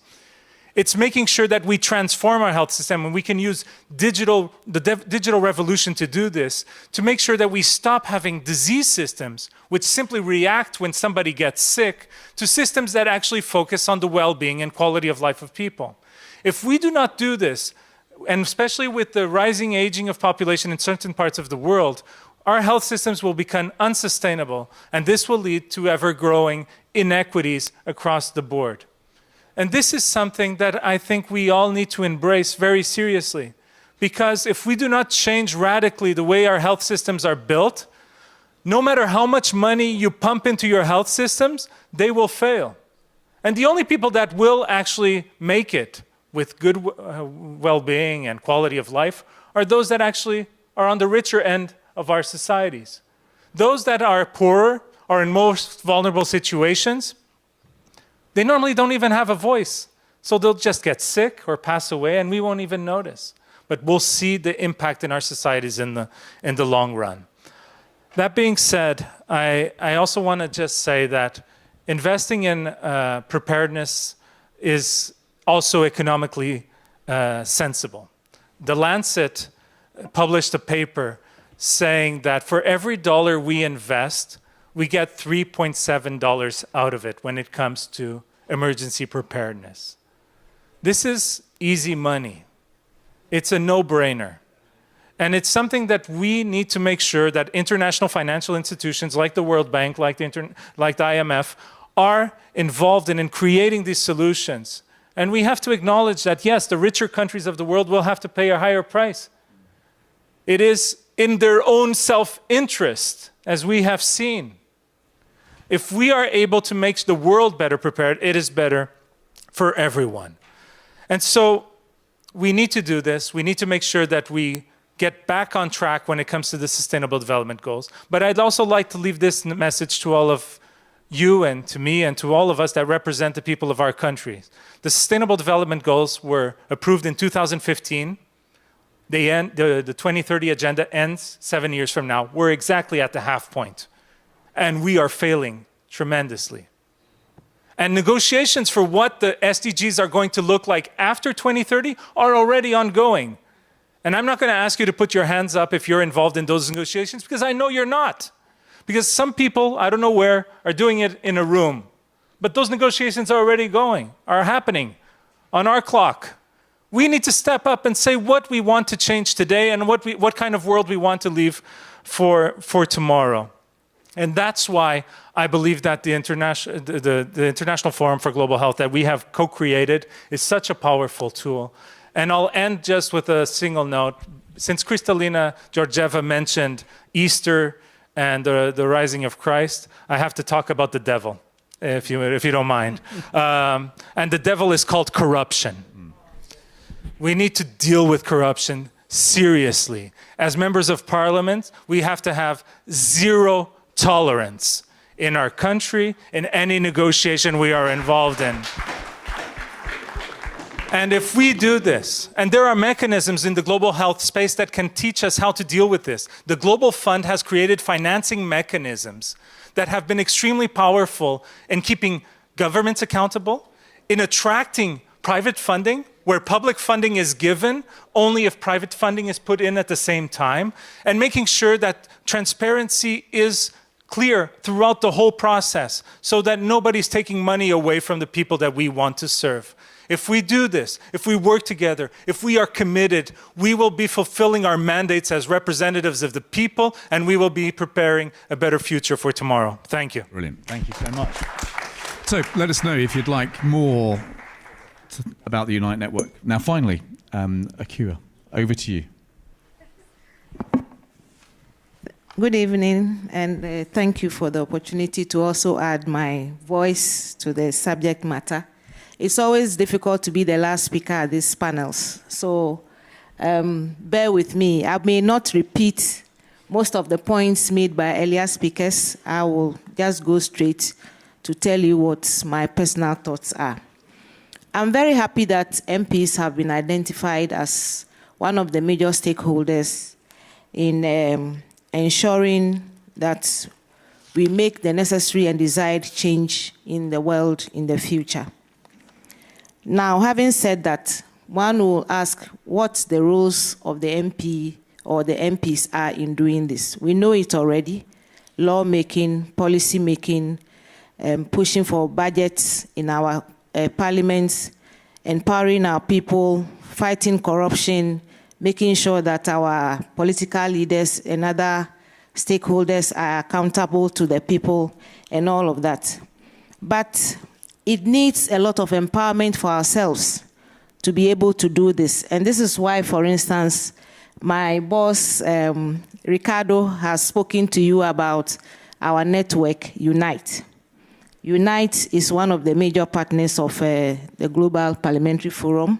It's making sure that we transform our health system, and we can use digital revolution to do this, to make sure that we stop having disease systems which simply react when somebody gets sick, to systems that actually focus on the well-being and quality of life of people. If we do not do this, and especially with the rising aging of population in certain parts of the world, our health systems will become unsustainable, and this will lead to ever-growing inequities across the board. And this is something that I think we all need to embrace very seriously, because if we do not change radically the way our health systems are built, no matter how much money you pump into your health systems, they will fail. And the only people that will actually make it with good well-being and quality of life are those that actually are on the richer end of our societies. Those that are poorer or in most vulnerable situations, they normally don't even have a voice. So they'll just get sick or pass away, and we won't even notice. But we'll see the impact in our societies in the long run. That being said, I also want to just say that investing in preparedness is also economically sensible. The Lancet published a paper saying that for every dollar we invest, we get $3.7 out of it when it comes to emergency preparedness. This is easy money. It's a no-brainer. And it's something that we need to make sure that international financial institutions like the World Bank, like the IMF, are involved in creating these solutions. And we have to acknowledge that, yes, the richer countries of the world will have to pay a higher price. It is in their own self-interest, as we have seen. If we are able to make the world better prepared, it is better for everyone. And so we need to do this. We need to make sure that we get back on track when it comes to the Sustainable Development Goals. But I'd also like to leave this message to all of you and to me and to all of us that represent the people of our countries. The Sustainable Development Goals were approved in 2015. The 2030 agenda ends 7 years from now. We're exactly at the half point. And we are failing tremendously. And negotiations for what the SDGs are going to look like after 2030 are already ongoing. And I'm not going to ask you to put your hands up if you're involved in those negotiations, because I know you're not. Because some people, I don't know where, are doing it in a room. But those negotiations are already are happening on our clock. We need to step up and say what we want to change today and what kind of world we want to leave for tomorrow. And that's why I believe that the International Forum for Global Health that we have co-created is such a powerful tool. And I'll end just with a single note. Since Kristalina Georgieva mentioned Easter and the rising of Christ, I have to talk about the devil, if you don't mind. And the devil is called corruption. We need to deal with corruption seriously. As members of parliament, we have to have zero tolerance in our country, in any negotiation we are involved in. And if we do this, and there are mechanisms in the global health space that can teach us how to deal with this. The Global Fund has created financing mechanisms that have been extremely powerful in keeping governments accountable, in attracting private funding, where public funding is given only if private funding is put in at the same time, and making sure that transparency is clear throughout the whole process so that nobody's taking money away from the people that we want to serve. If we do this, if we work together, if we are committed, we will be fulfilling our mandates as representatives of the people, and we will be preparing a better future for tomorrow. Thank you. Brilliant. Thank you so much. So let us know if you'd like more about the Unite Network. Now, finally, Akua, over to you. Good evening, and thank you for the opportunity to also add my voice to the subject matter. It's always difficult to be the last speaker at these panels, so bear with me. I may not repeat most of the points made by earlier speakers. I will just go straight to tell you what my personal thoughts are. I'm very happy that MPs have been identified as one of the major stakeholders in ensuring that we make the necessary and desired change in the world in the future. Now, having said that, one will ask what the roles of the MP or the MPs are in doing this. We know it already: lawmaking, policy making, pushing for budgets in our parliaments, empowering our people, fighting corruption, making sure that our political leaders and other stakeholders are accountable to the people, and all of that. But it needs a lot of empowerment for ourselves to be able to do this. And this is why, for instance, my boss, Ricardo, has spoken to you about our network, Unite. Unite is one of the major partners of the Global Parliamentary Forum,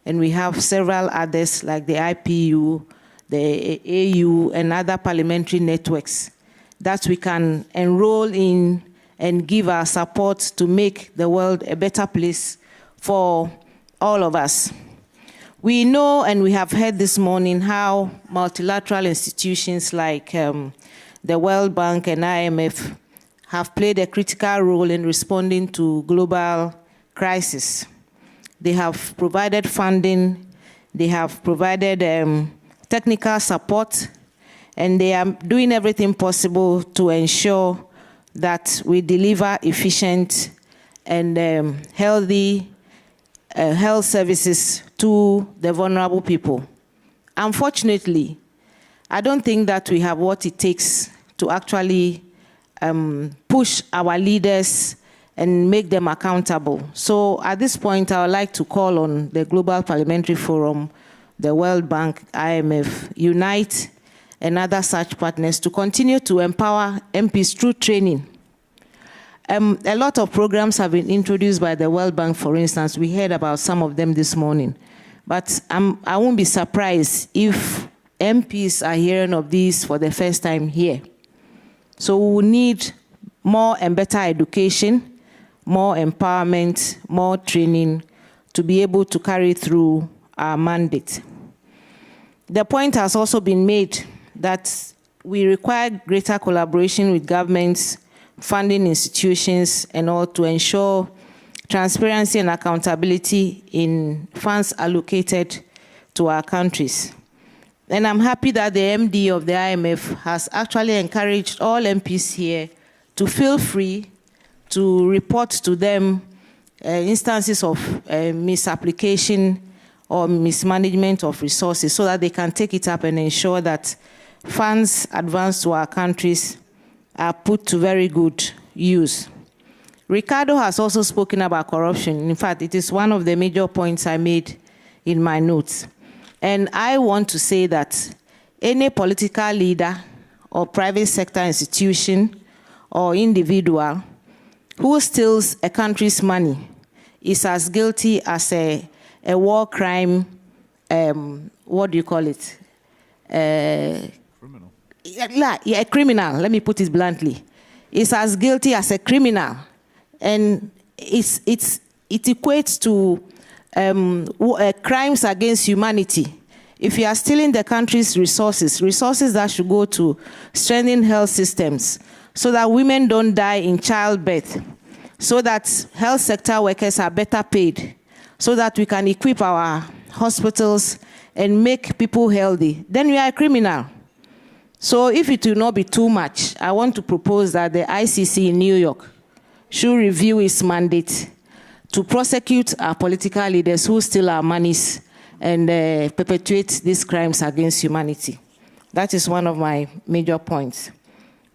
and we have several others like the IPU, the AU, and other parliamentary networks that we can enroll in and give our support to make the world a better place for all of us. We know, and we have heard this morning, how multilateral institutions like the World Bank and IMF have played a critical role in responding to global crisis. They have provided funding, they have provided technical support, and they are doing everything possible to ensure that we deliver efficient and healthy health services to the vulnerable people. Unfortunately, I don't think that we have what it takes to actually push our leaders and make them accountable. So at this point, I would like to call on the Global Parliamentary Forum, the World Bank, IMF, Unite, and other such partners to continue to empower MPs through training. A lot of programs have been introduced by the World Bank, for instance. We heard about some of them this morning. But I won't be surprised if MPs are hearing of these for the first time here. So we will need more and better education, more empowerment, more training to be able to carry through our mandate. The point has also been made that we require greater collaboration with governments, funding institutions, and all to ensure transparency and accountability in funds allocated to our countries. And I'm happy that the MD of the IMF has actually encouraged all MPs here to feel free to report to them instances of misapplication or mismanagement of resources so that they can take it up and ensure that funds advanced to our countries are put to very good use. Ricardo has also spoken about corruption. In fact, it is one of the major points I made in my notes. And I want to say that any political leader or private sector institution or individual who steals a country's money is as guilty as a war crime, what do you call it? Criminal. Yeah, a criminal, let me put it bluntly. Is as guilty as a criminal. And it equates to crimes against humanity. If you are stealing the country's resources that should go to strengthening health systems so that women don't die in childbirth, so that health sector workers are better paid, so that we can equip our hospitals and make people healthy, then we are a criminal. So if it will not be too much, I want to propose that the ICC in New York should review its mandate to prosecute our political leaders who steal our monies and perpetuate these crimes against humanity. That is one of my major points.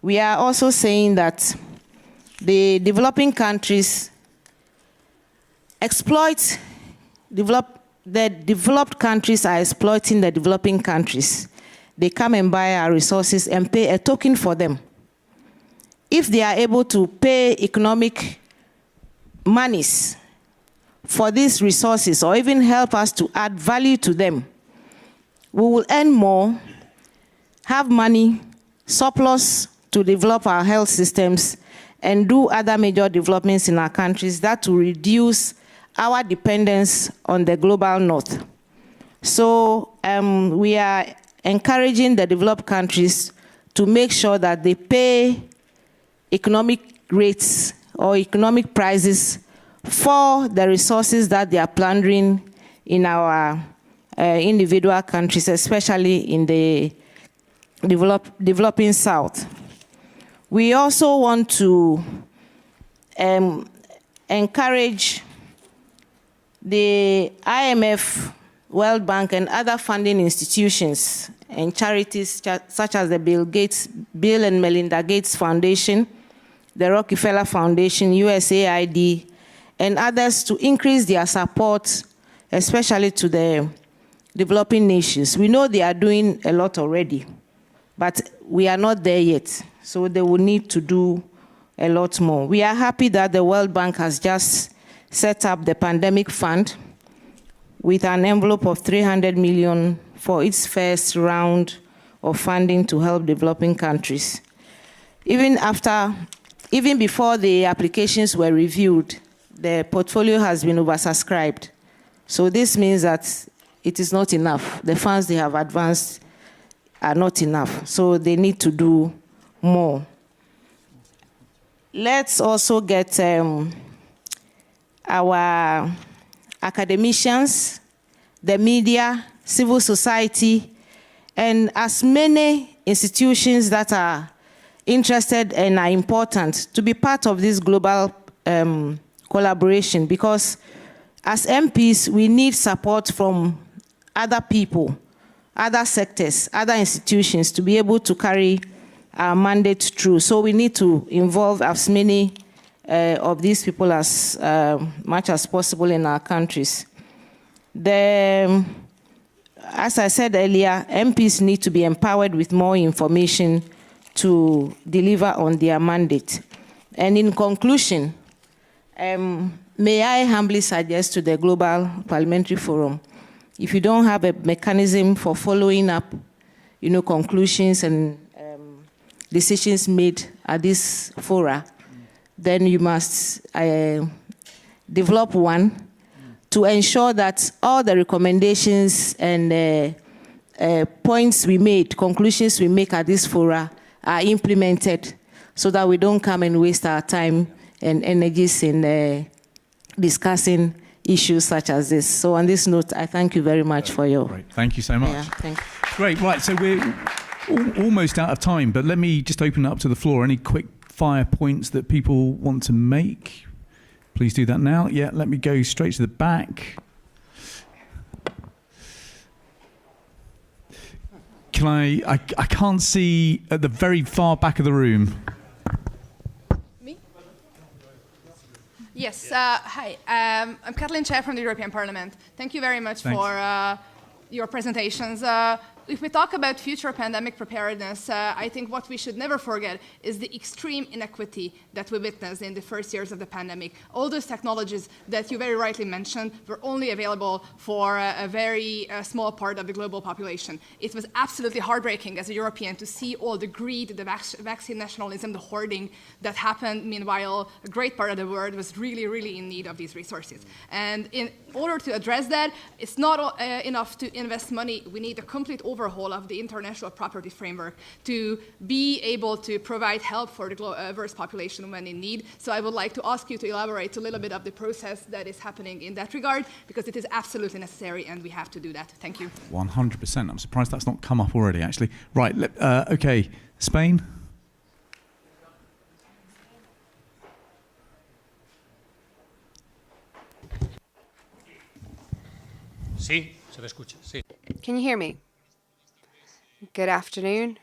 We are also saying that the developing countries the developed countries are exploiting the developing countries. They come and buy our resources and pay a token for them. If they are able to pay economic monies for these resources or even help us to add value to them, we will earn more, have money, surplus to develop our health systems, and do other major developments in our countries that will reduce our dependence on the global north. So we are encouraging the developed countries to make sure that they pay economic rates or economic prices for the resources that they are plundering in our individual countries, especially in the developing South. We also want to encourage the IMF, World Bank, and other funding institutions and charities such as the Bill and Melinda Gates Foundation, the Rockefeller Foundation, USAID, and others to increase their support, especially to the developing nations. We know they are doing a lot already, but we are not there yet, so they will need to do a lot more. We are happy that the World Bank has just set up the pandemic fund with an envelope of 300 million for its first round of funding to help developing countries. Even before the applications were reviewed, the portfolio has been oversubscribed. So this means that it is not enough. The funds they have advanced are not enough, so they need to do more. Let's also get our academicians, the media, civil society, and as many institutions that are interested and are important to be part of this global collaboration, because as MPs, we need support from other people, other sectors, other institutions to be able to carry our mandate through. So we need to involve as many of these people as much as possible in our countries. As I said earlier, MPs need to be empowered with more information to deliver on their mandate. And in conclusion, may I humbly suggest to the Global Parliamentary Forum, if you don't have a mechanism for following up, conclusions and decisions made at this fora, then you must develop one to ensure that all the recommendations and points we made, conclusions we make at this fora are implemented, so that we don't come and waste our time and energies in discussing issues such as this. So on this note, I thank you very much for your... Great. Thank you so much. Yeah, thank you. Great. Right, so we're almost out of time, but let me just open it up to the floor. Any quick fire points that people want to make? Please do that now. Yeah, let me go straight to the back. Can I can't see at the very far back of the room. Me? Yes. Hi. I'm Kathleen Chair from the European Parliament. Thank you very much for your presentations. If we talk about future pandemic preparedness, I think what we should never forget is the extreme inequity that we witnessed in the first years of the pandemic. All those technologies that you very rightly mentioned were only available for a very small part of the global population. It was absolutely heartbreaking as a European to see all the greed, the vaccine nationalism, the hoarding that happened. Meanwhile, a great part of the world was really, really in need of these resources. And in order to address that, it's not enough to invest money. We need a complete overhaul of the international property framework to be able to provide help for the diverse population when in need. So I would like to ask you to elaborate a little bit of the process that is happening in that regard, because it is absolutely necessary and we have to do that. Thank you. 100%. I'm surprised that's not come up already, actually. Right, okay. Spain? Sí, se le escucha. Sí. Can you hear me? Good afternoon.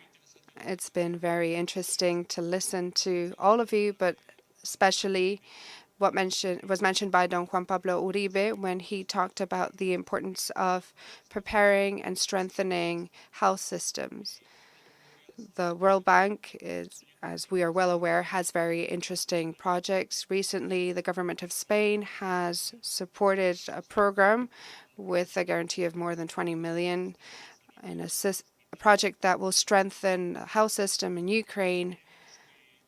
It's been very interesting to listen to all of you, but especially what was mentioned by Don Juan Pablo Uribe when he talked about the importance of preparing and strengthening health systems. The World Bank is, as we are well aware, has very interesting projects. Recently, the government of Spain has supported a program with a guarantee of more than 20 million in a project that will strengthen the health system in Ukraine,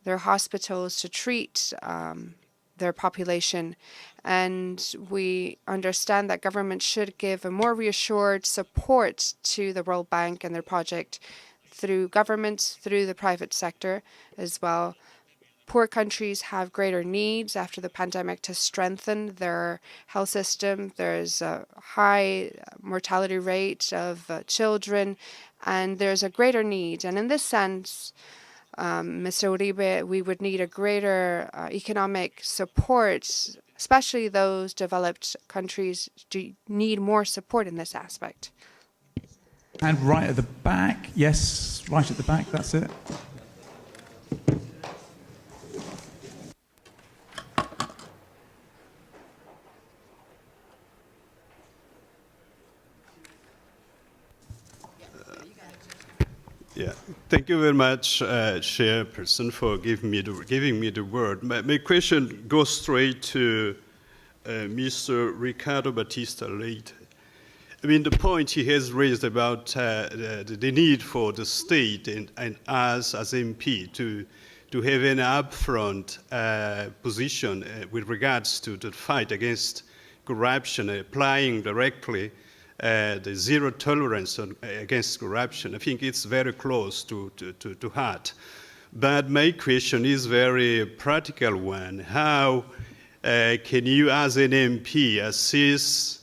their hospitals to treat their population. And we understand that government should give a more reassured support to the World Bank and their project through governments, through the private sector as well, poor countries have greater needs after the pandemic to strengthen their health system. There's a high mortality rate of children, and there's a greater need. And in this sense, Mr. Uribe, we would need a greater economic support, especially those developed countries need more support in this aspect. And right at the back, yes, right at the back, that's it. Yeah, thank you very much, Chairperson, for giving me the word. My question goes straight to Mr. Ricardo Batista Leite. I mean, the point he has raised about the need for the state and us as MP to have an upfront position with regards to the fight against corruption, applying directly the zero tolerance against corruption. I think it's very close to heart. But my question is very practical one. How can you as an MP assist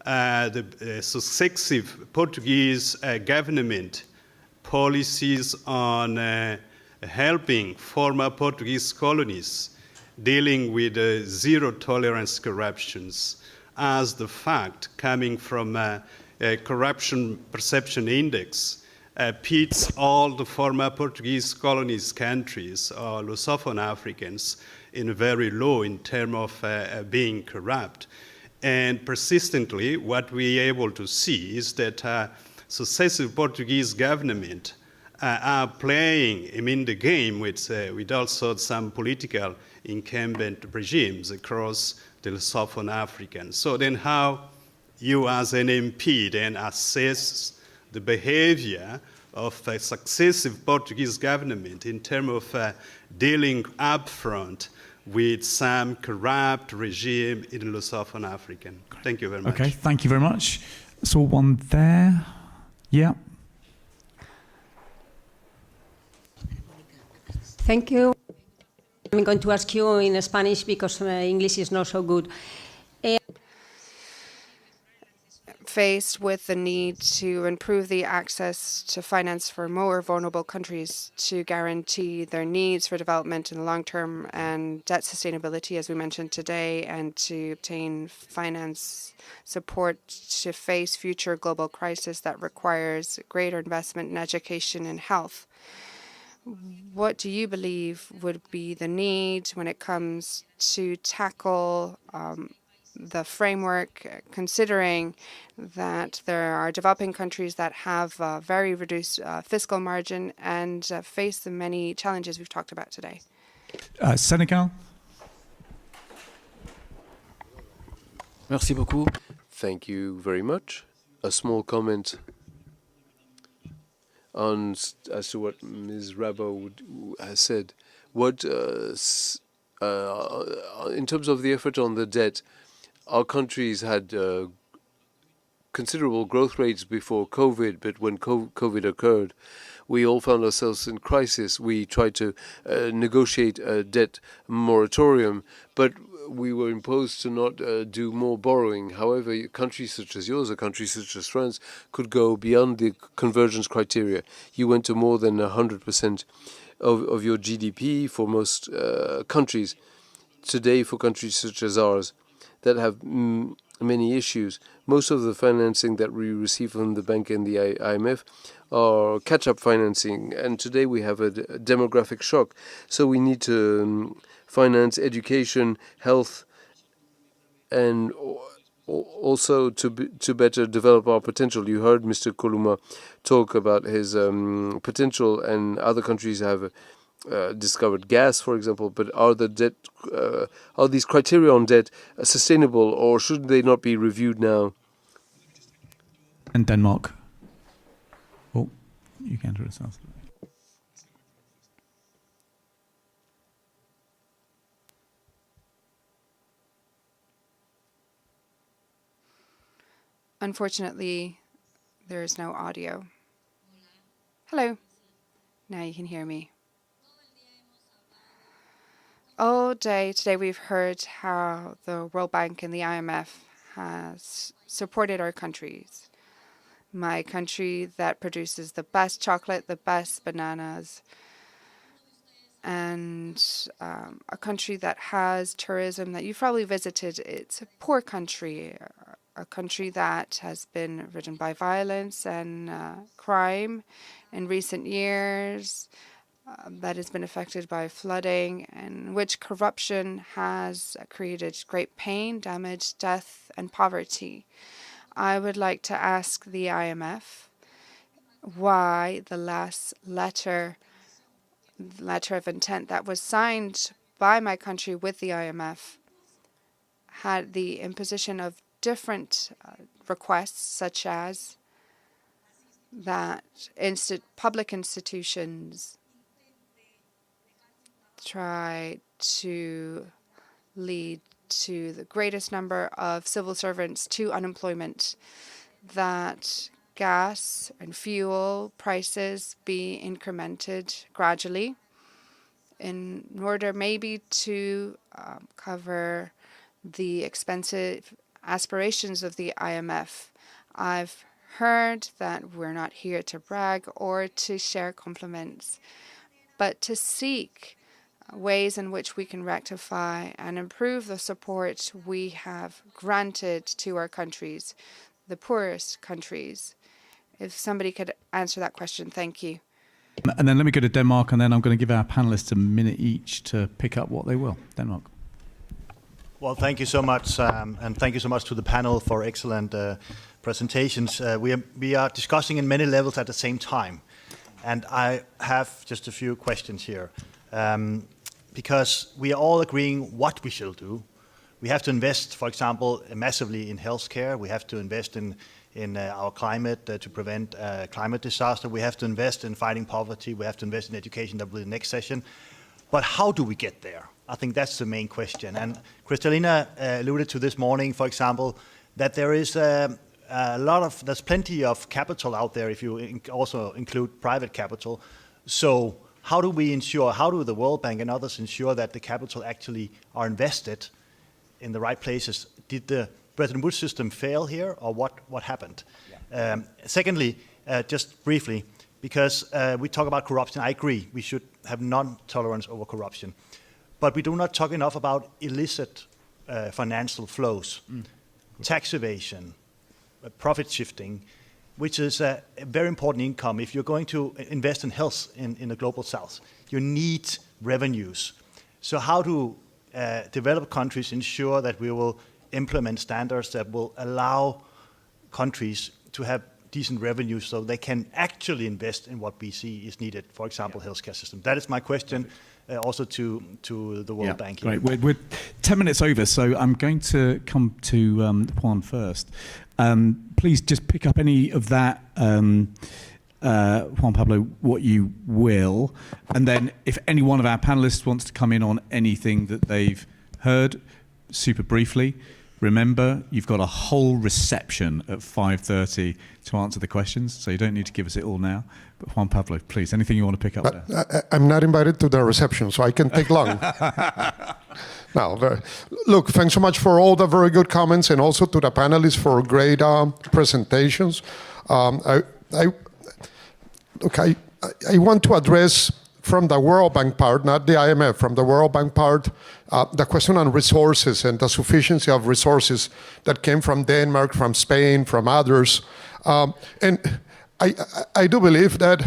the successive Portuguese government policies on helping former Portuguese colonies dealing with zero tolerance corruptions, as the fact coming from a corruption perception index pits all the former Portuguese colonies countries or Lusophone Africans in very low in terms of being corrupt. And persistently, what we are able to see is that successive Portuguese government are playing the game with also some political incumbent regimes across the Lusophone Africans. So then how you as an MP then assess the behavior of a successive Portuguese government in terms of dealing upfront with some corrupt regime in Lusophone African. Thank you very much. Okay, thank you very much. Saw one there. Yeah. Thank you. I'm going to ask you in Spanish because my English is not so good. Faced with the need to improve the access to finance for more vulnerable countries to guarantee their needs for development in the long term and debt sustainability, as we mentioned today, and to obtain finance support to face future global crisis that requires greater investment in education and health. What do you believe would be the need when it comes to tackle the framework, considering that there are developing countries that have very reduced fiscal margin and face the many challenges we've talked about today? Senegal. Merci beaucoup. Thank you very much. A small comment on as to what Ms. Rabo has said. What in terms of the effort on the debt, our countries had considerable growth rates before COVID, but when COVID occurred, we all found ourselves in crisis. We tried to negotiate a debt moratorium, but we were imposed to not do more borrowing. However, countries such as yours or countries such as France could go beyond the convergence criteria. You went to more than 100% of your GDP for most countries. Today, for countries such as ours that have many issues, most of the financing that we receive from the bank and the IMF are catch-up financing. And today we have a demographic shock. So we need to finance education, health, and also to better develop our potential. You heard Mr. Koluma talk about his potential, and other countries have discovered gas, for example. But are these criteria on debt sustainable, or should they not be reviewed now? And Denmark. Oh, you can't do it. Unfortunately, there is no audio. Hello. Now you can hear me. All day today we've heard how the World Bank and the IMF has supported our countries. My country that produces the best chocolate, the best bananas, and a country that has tourism that you've probably visited. It's a poor country, a country that has been ridden by violence and crime in recent years, that has been affected by flooding, and which corruption has created great pain, damage, death, and poverty. I would like to ask the IMF why the last letter of intent that was signed by my country with the IMF had the imposition of different requests, such as that public institutions try to lead to the greatest number of civil servants to unemployment, that gas and fuel prices be incremented gradually in order maybe to cover the expensive aspirations of the IMF. I've heard that we're not here to brag or to share compliments, but to seek ways in which we can rectify and improve the support we have granted to our countries, the poorest countries. If somebody could answer that question, thank you. And then let me go to Denmark, and then I'm going to give our panelists a minute each to pick up what they will. Denmark. Well, thank you so much, and thank you so much to the panel for excellent presentations. We are discussing in many levels at the same time, and I have just a few questions here. Because we are all agreeing what we shall do. We have to invest, for example, massively in healthcare. We have to invest in our climate to prevent climate disaster. We have to invest in fighting poverty. We have to invest in education. That will be the next session. But how do we get there? I think that's the main question. And Kristalina alluded to this morning, for example, that there is there's plenty of capital out there if you also include private capital. So how do we ensure, how do the World Bank and others ensure that the capital actually are invested in the right places? Did the Bretton Woods system fail here, or what happened? Yeah. Secondly, just briefly, because we talk about corruption, I agree, we should have non-tolerance over corruption. But we do not talk enough about illicit financial flows, tax evasion, profit shifting, which is a very important income. If you're going to invest in health in the global south, you need revenues. So how do developed countries ensure that we will implement standards that will allow countries to have decent revenues so they can actually invest in what we see is needed, for example, healthcare system? That is my question also to the World Bank. Great. We're 10 minutes over, so I'm going to come to Juan first. Please just pick up any of that, Juan Pablo, what you will. And then if any one of our panelists wants to come in on anything that they've heard, super briefly, remember, you've got a whole reception at 5:30 to answer the questions, so you don't need to give us it all now. But Juan Pablo, please, anything you want to pick up there? I'm not invited to the reception, so I can take long. Now, look, thanks so much for all the very good comments, and also to the panelists for great presentations. I want to address from the World Bank part, not the IMF, from the World Bank part, the question on resources and the sufficiency of resources that came from Denmark, from Spain, from others. And I do believe that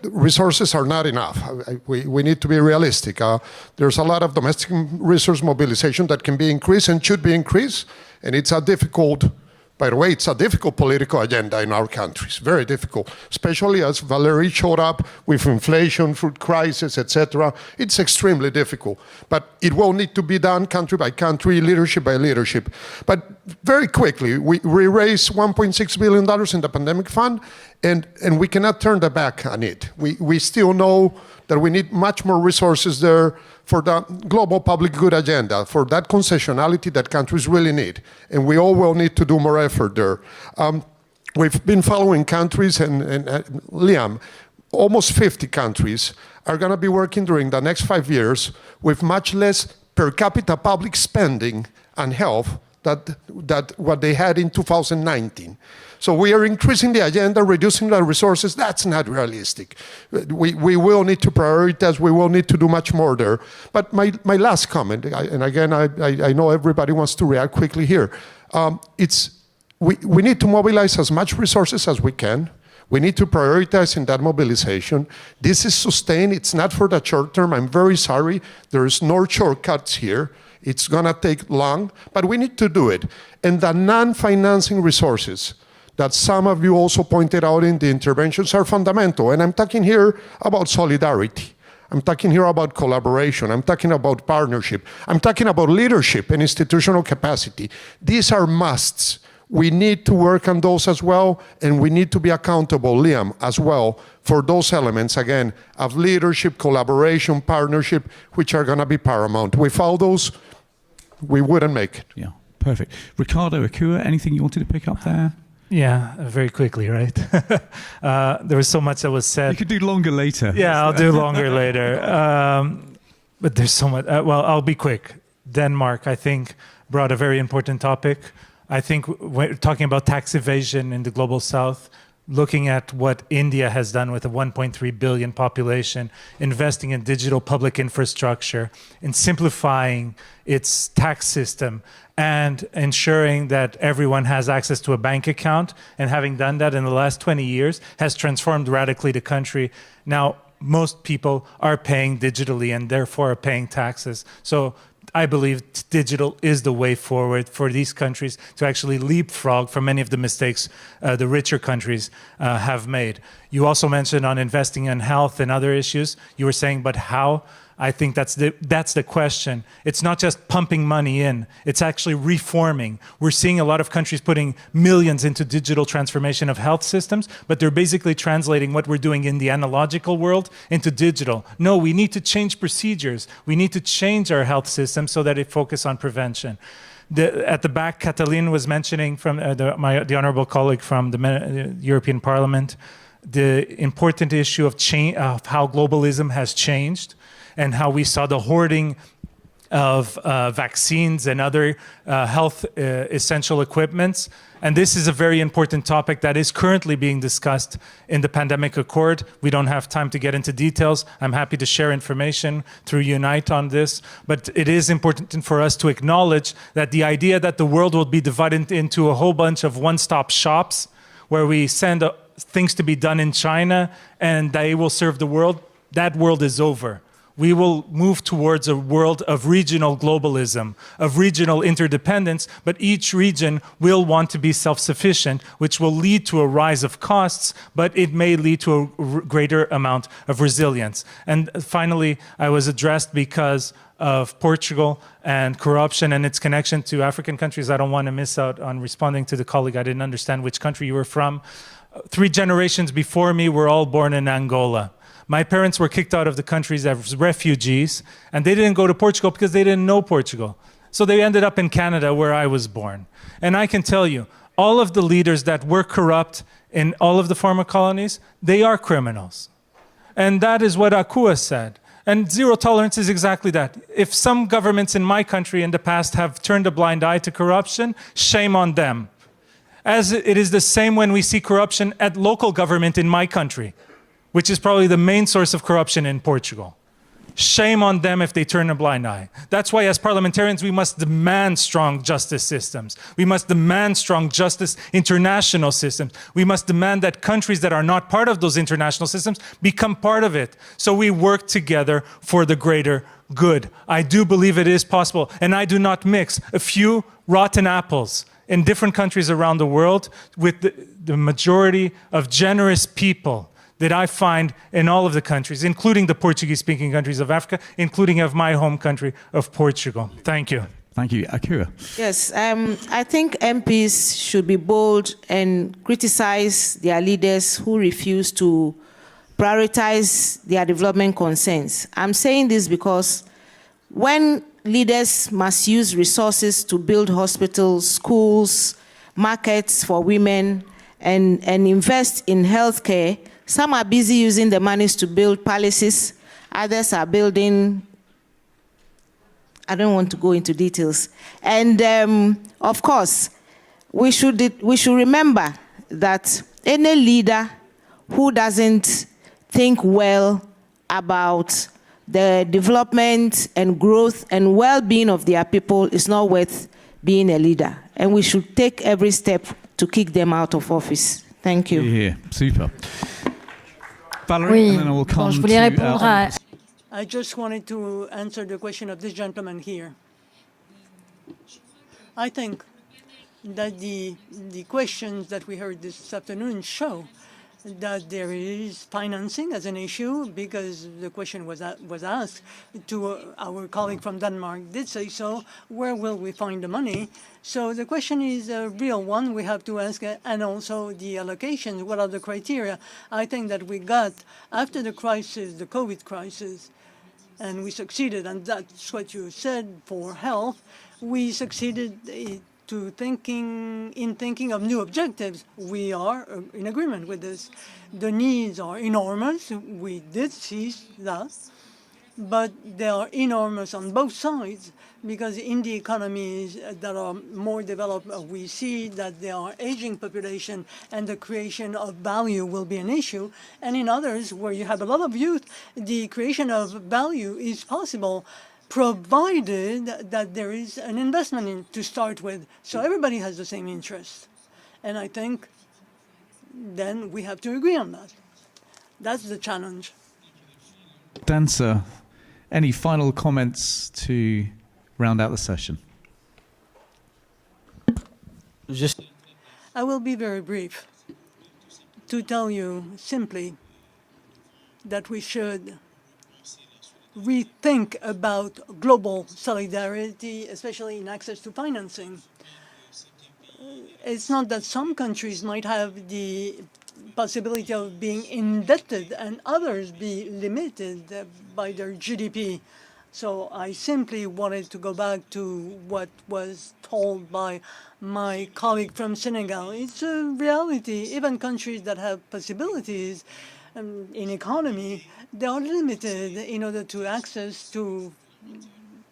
resources are not enough. We need to be realistic. There's a lot of domestic resource mobilization that can be increased and should be increased, and it's a difficult, by the way, it's a difficult political agenda in our countries, very difficult, especially as Valerie showed up with inflation, food crisis, etc. It's extremely difficult, but it will need to be done country by country, leadership by leadership. But very quickly, we raised $1.6 billion in the pandemic fund, and we cannot turn the back on it. We still know that we need much more resources there for the global public good agenda, for that concessionality that countries really need. And we all will need to do more effort there. We've been following countries, and Liam, almost 50 countries are going to be working during the next 5 years with much less per capita public spending on health that what they had in 2019. So we are increasing the agenda, reducing the resources. That's not realistic. We will need to prioritize. We will need to do much more there. But my last comment, and again, I know everybody wants to react quickly here. We need to mobilize as much resources as we can. We need to prioritize in that mobilization. This is sustained. It's not for the short term. I'm very sorry. There's no shortcuts here. It's going to take long, but we need to do it. And the non-financing resources that some of you also pointed out in the interventions are fundamental. And I'm talking here about solidarity. I'm talking here about collaboration. I'm talking about partnership. I'm talking about leadership and institutional capacity. These are musts. We need to work on those as well, and we need to be accountable, Liam, as well, for those elements, again, of leadership, collaboration, partnership, which are going to be paramount. Without those, we wouldn't make it. Yeah, perfect. Ricardo, Akua, anything you wanted to pick up there? Yeah, very quickly, right? There was so much that was said. You could do longer later. Yeah, I'll do longer later. But there's so much. Well, I'll be quick. Denmark, I think, brought a very important topic. I think we're talking about tax evasion in the global south, looking at what India has done with a 1.3 billion population, investing in digital public infrastructure, in simplifying its tax system, and ensuring that everyone has access to a bank account. And having done that in the last 20 years, has transformed radically the country. Now, most people are paying digitally and therefore are paying taxes. So I believe digital is the way forward for these countries to actually leapfrog from many of the mistakes the richer countries have made. You also mentioned on investing in health and other issues. You were saying, but how? I think that's the question. It's not just pumping money in, it's actually reforming. We're seeing a lot of countries putting millions into digital transformation of health systems, but they're basically translating what we're doing in the analogical world into digital. No, we need to change procedures. We need to change our health system so that it focuses on prevention. At the back, Catalin was mentioning from the honorable colleague from the European Parliament, the important issue of how globalism has changed, and how we saw the hoarding of vaccines and other health essential equipments. And this is a very important topic that is currently being discussed in the Pandemic Accord. We don't have time to get into details. I'm happy to share information through Unite on this. But it is important for us to acknowledge that the idea that the world will be divided into a whole bunch of one-stop shops where we send things to be done in China and they will serve the world, that world is over. We will move towards a world of regional globalism, of regional interdependence, but each region will want to be self-sufficient, which will lead to a rise of costs, but it may lead to a greater amount of resilience. And finally, I was addressed because of Portugal and corruption and its connection to African countries. I don't want to miss out on responding to the colleague. I didn't understand which country you were from. 3 generations before me were all born in Angola. My parents were kicked out of the countries as refugees, and they didn't go to Portugal because they didn't know Portugal. So they ended up in Canada, where I was born. And I can tell you, all of the leaders that were corrupt in all of the former colonies, they are criminals. And that is what Akua said. And zero tolerance is exactly that. If some governments in my country in the past have turned a blind eye to corruption, shame on them. As it is the same when we see corruption at local government in my country, which is probably the main source of corruption in Portugal. Shame on them if they turn a blind eye. That's why as parliamentarians, we must demand strong justice systems. We must demand strong justice international systems. We must demand that countries that are not part of those international systems become part of it. So we work together for the greater good. I do believe it is possible, and I do not mix a few rotten apples in different countries around the world with the majority of generous people that I find in all of the countries, including the Portuguese-speaking countries of Africa, including of my home country of Portugal. Thank you. Thank you. Akira. Yes, I think MPs should be bold and criticize their leaders who refuse to prioritize their development concerns. I'm saying this because when leaders must use resources to build hospitals, schools, markets for women, and invest in healthcare, Some are busy using the monies to build palaces. Others are building, I don't want to go into details. And of course, we should remember that any leader who doesn't think well about the development and growth and well-being of their people is not worth being a leader. And we should take every step to kick them out of office. Thank you. Yeah, super. Valerie, and then I will come je voulais to, répondre à... I just wanted to answer the question of this gentleman here. I think that the questions that we heard this afternoon show that there is financing as an issue, because the question was asked to our colleague from Denmark did say so, where will we find the money? So the question is a real one we have to ask, and also the allocations, what are the criteria? I think that we got, after the crisis, the COVID crisis, and we succeeded, and that's what you said for health, we succeeded in thinking of new objectives. We are in agreement with this. The needs are enormous. We did see that. But they are enormous on both sides, because in the economies that are more developed, we see that there are aging population and the creation of value will be an issue. And in others, where you have a lot of youth, the creation of value is possible, provided that there is an investment in to start with. So everybody has the same interest. And I think then we have to agree on that. That's the challenge. Dancer, any final comments to round out the session? I will be very brief to tell you simply that we should rethink about global solidarity, especially in access to financing. It's not that some countries might have the possibility of being indebted and others be limited by their GDP. So I simply wanted to go back to what was told by my colleague from Senegal. It's a reality. Even countries that have possibilities in economy, they are limited in order to access to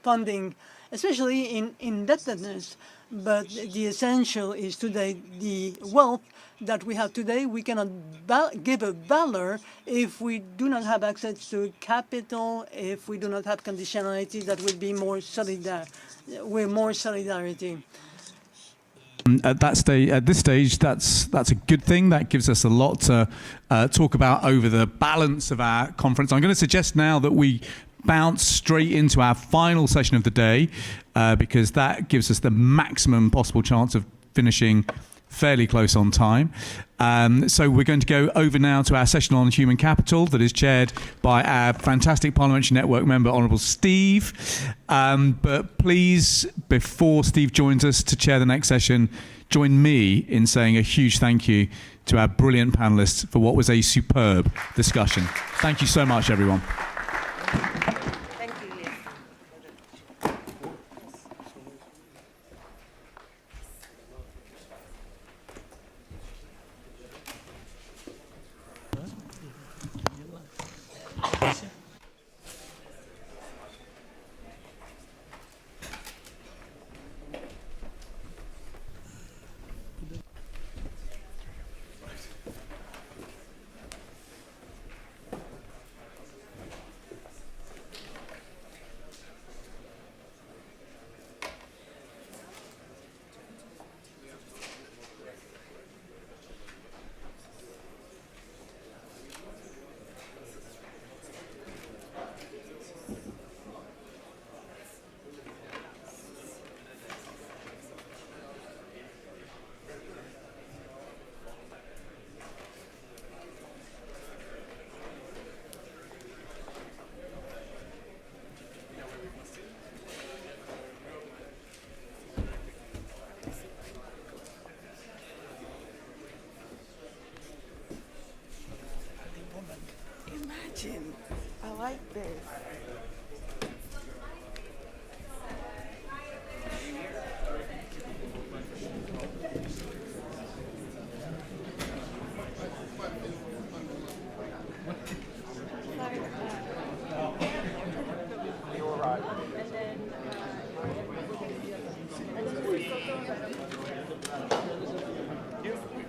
funding, especially in indebtedness. But the essential is today the wealth that we have today. We cannot give a valor if we do not have access to capital, if we do not have conditionality that would be more with more solidarity. At this stage, that's a good thing. That gives us a lot to talk about over the balance of our conference. I'm going to suggest now that we bounce straight into our final session of the day, because that gives us the maximum possible chance of finishing fairly close on time. So we're going to go over now to our session on human capital that is chaired by our fantastic Parliamentary Network member, Honourable Steve. But please, before Steve joins us to chair the next session, join me in saying a huge thank you to our brilliant panellists for what was a superb discussion. Thank you so much, everyone.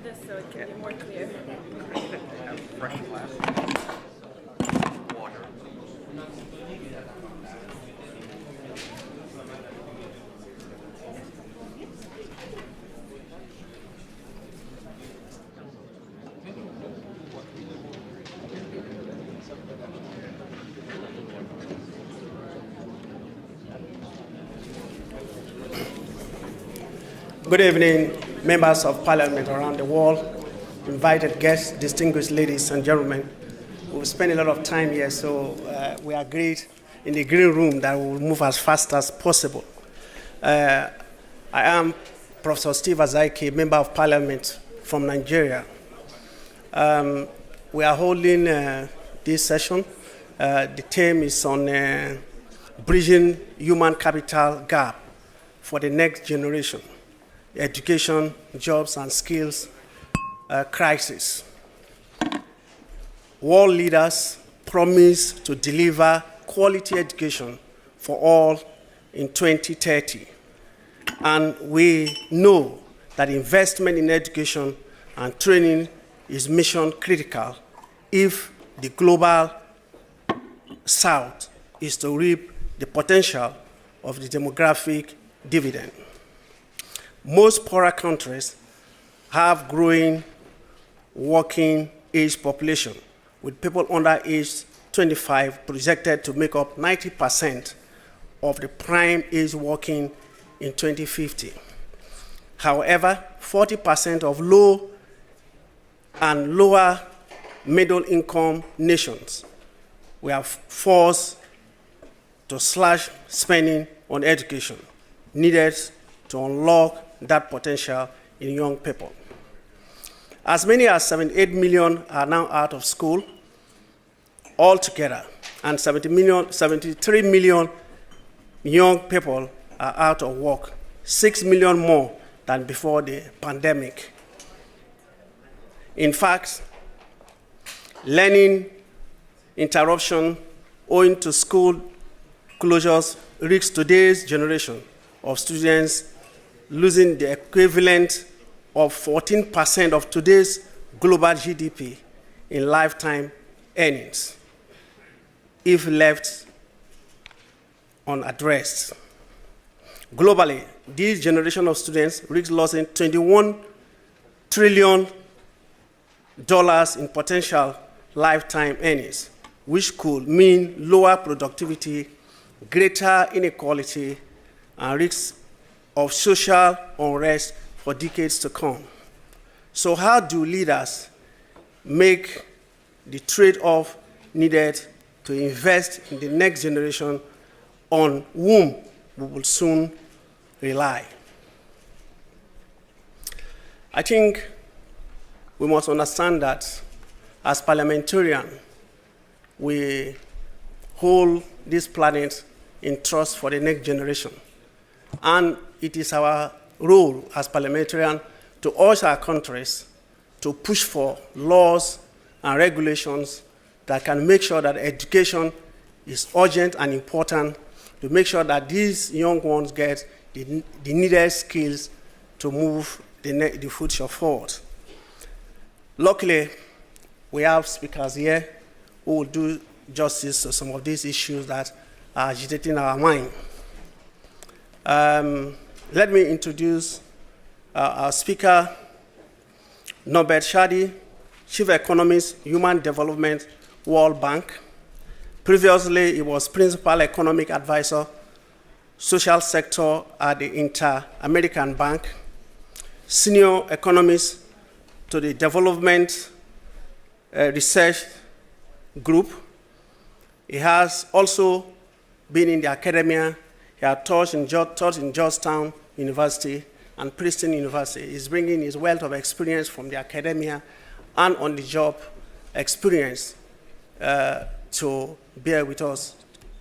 This so it can be more clear. Good evening, members of Parliament around the world, invited guests, distinguished ladies and gentlemen. We've spent a lot of time here, so we agreed in the green room that we will move as fast as possible. I am Professor Steve Azaiki, Member of Parliament from Nigeria. We are holding this session. The theme is on bridging human capital gap for the next generation. Education, jobs, and skills crisis. World leaders promise to deliver quality education for all in 2030. And we know that investment in education and training is mission critical if the global South is to reap the potential of the demographic dividend. Most poorer countries have growing working age population, with people under age 25 projected to make up 90% of the prime age working in 2050. However, 40% of low and lower middle income nations were forced to slash spending on education needed to unlock that potential in young people. As many as 78 million are now out of school altogether, and 73 million young people are out of work, 6 million more than before the pandemic. In fact, learning interruption owing to school closures risks today's generation of students losing the equivalent of 14% of today's global GDP in lifetime earnings if left unaddressed. Globally, this generation of students risks losing $21 trillion in potential lifetime earnings, which could mean lower productivity, greater inequality, and risks of social unrest for decades to come. So how do leaders make the trade-off needed to invest in the next generation on whom we will soon rely? I think we must understand that as parliamentarians, we hold this planet in trust for the next generation. And it is our role as parliamentarians to urge our countries to push for laws and regulations that can make sure that education is urgent and important, to make sure that these young ones get the needed skills to move the future forward. Luckily, we have speakers here who will do justice to some of these issues that are agitating our mind. Let me introduce our speaker, Norbert Shadi, Chief Economist, Human Development, World Bank. Previously, he was Principal Economic Advisor, Social Sector at the Inter-American Bank, Senior Economist to the Development Research Group. He has also been in the academia. He has taught in Georgetown University and Princeton University. He's bringing his wealth of experience from the academia and on-the-job experience to bear with us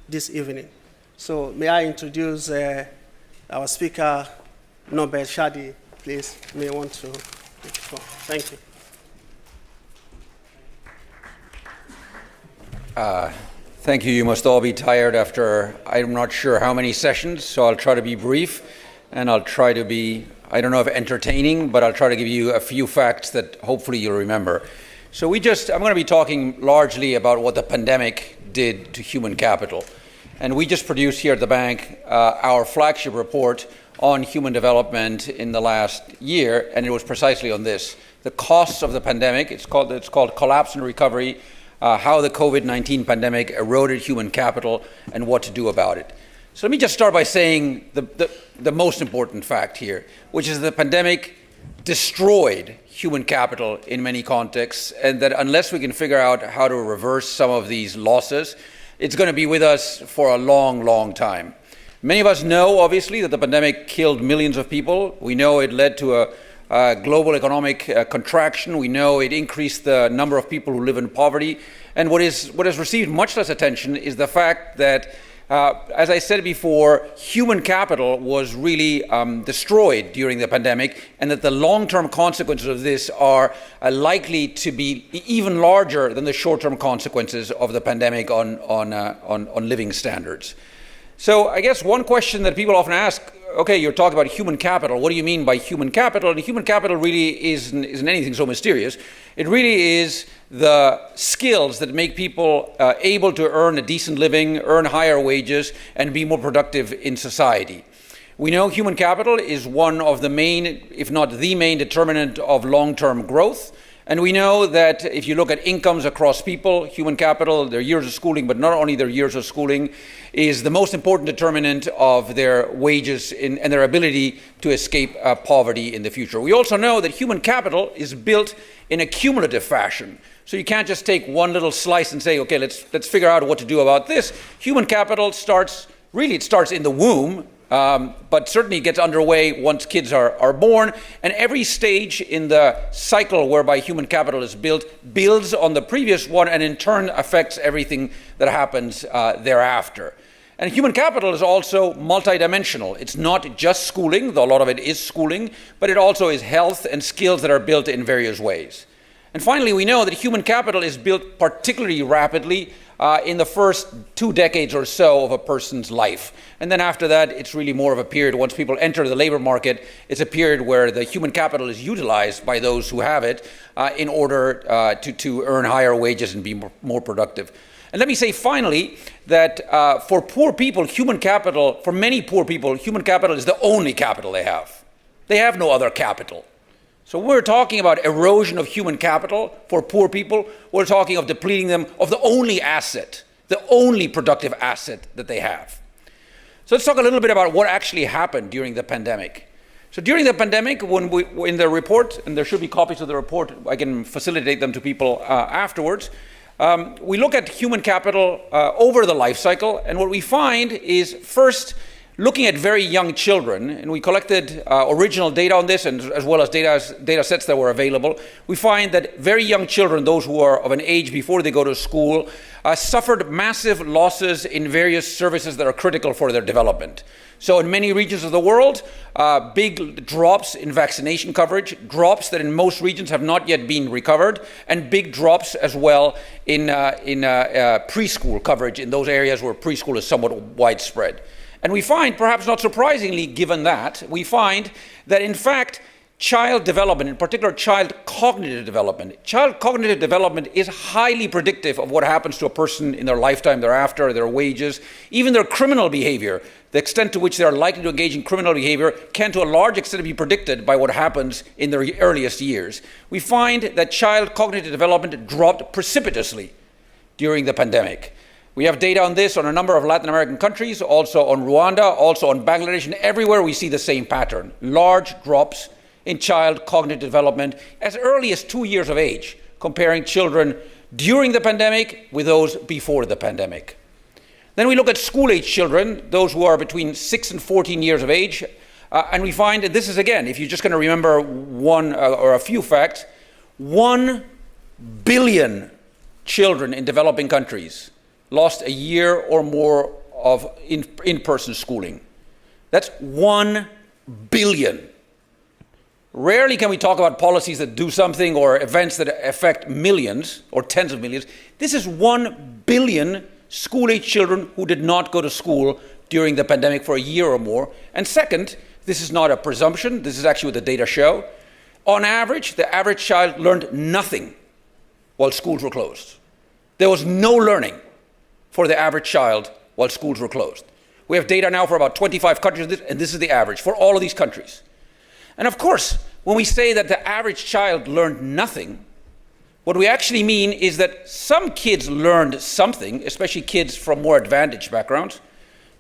this evening. So may I introduce our speaker, Norbert Shadi, please. May I want to take the floor. Thank you. Thank you. You must all be tired after I'm not sure how many sessions, so I'll try to be brief and I'll try to be I don't know if entertaining, but I'll try to give you a few facts that hopefully you'll remember. So I'm going to be talking largely about what the pandemic did to human capital. And we just produced here at the bank our flagship report on human development in the last year, and it was precisely on this. The costs of the pandemic, it's called Collapse and Recovery, how the COVID-19 pandemic eroded human capital and what to do about it. So let me just start by saying the most important fact here, which is the pandemic destroyed human capital in many contexts, and that unless we can figure out how to reverse some of these losses, it's going to be with us for a long, long time. Many of us know, obviously, that the pandemic killed millions of people. We know it led to a global economic contraction. We know it increased the number of people who live in poverty. And what has received much less attention is the fact that, as I said before, human capital was really destroyed during the pandemic, and that the long-term consequences of this are likely to be even larger than the short-term consequences of the pandemic on living standards. So I guess one question that people often ask, okay, you're talking about human capital. What do you mean by human capital? And human capital really isn't anything so mysterious. It really is the skills that make people able to earn a decent living, earn higher wages, and be more productive in society. We know human capital is one of the main, if not the main, determinant of long-term growth. And we know that if you look at incomes across people, human capital, their years of schooling, but not only their years of schooling, is the most important determinant of their wages and their ability to escape poverty in the future. We also know that human capital is built in a cumulative fashion. So you can't just take one little slice and say, okay, let's figure out what to do about this. Human capital starts in the womb, but certainly gets underway once kids are born, and every stage in the cycle whereby human capital is built builds on the previous one and in turn affects everything that happens thereafter. And human capital is also multidimensional. It's not just schooling, though a lot of it is schooling, but it also is health and skills that are built in various ways. And finally, we know that human capital is built particularly rapidly in the first 2 decades or so of a person's life. And then after that, it's really more of a period, once people enter the labor market, it's a period where the human capital is utilized by those who have it in order to earn higher wages and be more productive. And let me say finally that for poor people, for many poor people, human capital is the only capital they have. They have no other capital. So when we're talking about erosion of human capital for poor people, we're talking of depleting them of the only asset, the only productive asset that they have. So let's talk a little bit about what actually happened during the pandemic. So during the pandemic, in the report, and there should be copies of the report, I can facilitate them to people afterwards, we look at human capital over the life cycle, and what we find is first, looking at very young children, and we collected original data on this, and as well as data sets that were available, we find that very young children, those who are of an age before they go to school, suffered massive losses in various services that are critical for their development. So in many regions of the world, big drops in vaccination coverage, drops that in most regions have not yet been recovered, and big drops as well in preschool coverage in those areas where preschool is somewhat widespread. And we find, perhaps not surprisingly given that, we find that in fact child development, in particular child cognitive development is highly predictive of what happens to a person in their lifetime thereafter, their wages, even their criminal behavior. The extent to which they are likely to engage in criminal behavior can to a large extent be predicted by what happens in their earliest years. We find that child cognitive development dropped precipitously during the pandemic. We have data on this on a number of Latin American countries, also on Rwanda, also on Bangladesh, and everywhere we see the same pattern. Large drops in child cognitive development as early as 2 years of age, comparing children during the pandemic with those before the pandemic. Then we look at school-age children, those who are between 6 and 14 years of age, and we find that this is, again, if you're just going to remember one or a few facts, 1 billion children in developing countries lost a year or more of in-person schooling. That's 1 billion. Rarely can we talk about policies that do something or events that affect millions or tens of millions. This is 1 billion school-age children who did not go to school during the pandemic for a year or more. And second, This is not a presumption. This is actually what the data show. On average, the average child learned nothing while schools were closed. There was no learning for the average child while schools were closed. We have data now for about 25 countries, and this is the average for all of these countries. And of course, when we say that the average child learned nothing, what we actually mean is that some kids learned something, especially kids from more advantaged backgrounds.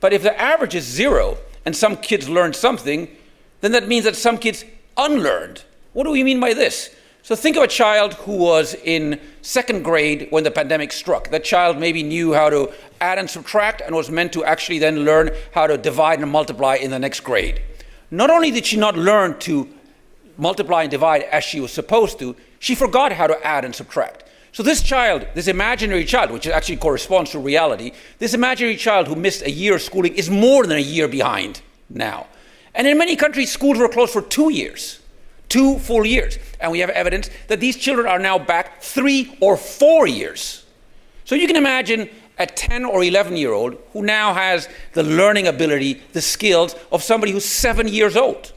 But if the average is 0 and some kids learned something, then that means that some kids unlearned. What do we mean by this? So think of a child who was in 2nd grade when the pandemic struck. That child maybe knew how to add and subtract and was meant to actually then learn how to divide and multiply in the next grade. Not only did she not learn to multiply and divide as she was supposed to, she forgot how to add and subtract. So this child, this imaginary child, which actually corresponds to reality, this imaginary child who missed a year of schooling is more than a year behind now. And in many countries, schools were closed for 2 years. 2 full years. And we have evidence that these children are now back 3 or 4 years. So you can imagine a 10 or 11-year-old who now has the learning ability, the skills of somebody who's 7 years old.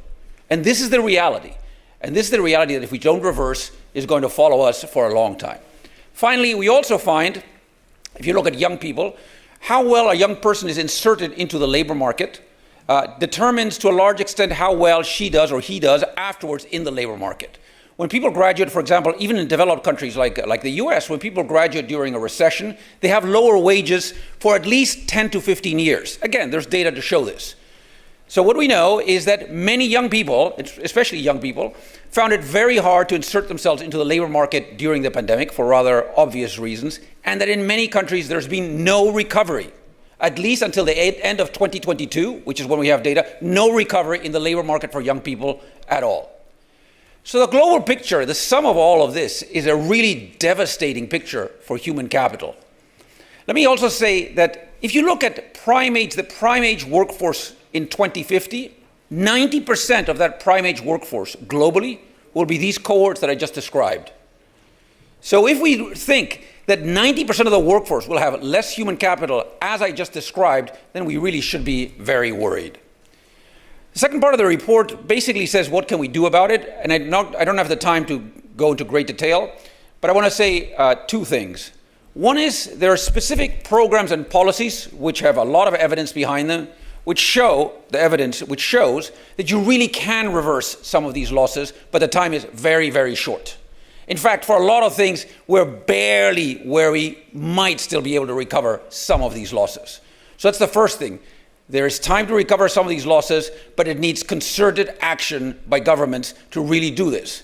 And this is the reality. And this is the reality that if we don't reverse, is going to follow us for a long time. Finally, we also find, if you look at young people, how well a young person is inserted into the labor market determines to a large extent how well she does or he does afterwards in the labor market. When people graduate, for example, even in developed countries like the US, when people graduate during a recession, they have lower wages for at least 10 to 15 years. Again, there's data to show this. So what we know is that many young people, especially young people, found it very hard to insert themselves into the labor market during the pandemic for rather obvious reasons, and that in many countries there's been no recovery. At least until the end of 2022, which is when we have data, no recovery in the labor market for young people at all. So the global picture, the sum of all of this, is a really devastating picture for human capital. Let me also say that if you look at the prime age workforce in 2050, 90% of that prime age workforce globally will be these cohorts that I just described. So if we think that 90% of the workforce will have less human capital, as I just described, then we really should be very worried. The second part of the report basically says, what can we do about it? And I don't have the time to go into great detail, but I want to say 2 things. One is there are specific programs and policies which have a lot of evidence behind them, which show that you really can reverse some of these losses, but the time is very, very short. In fact, for a lot of things, we're barely where we might still be able to recover some of these losses. So that's the first thing. There is time to recover some of these losses, but it needs concerted action by governments to really do this.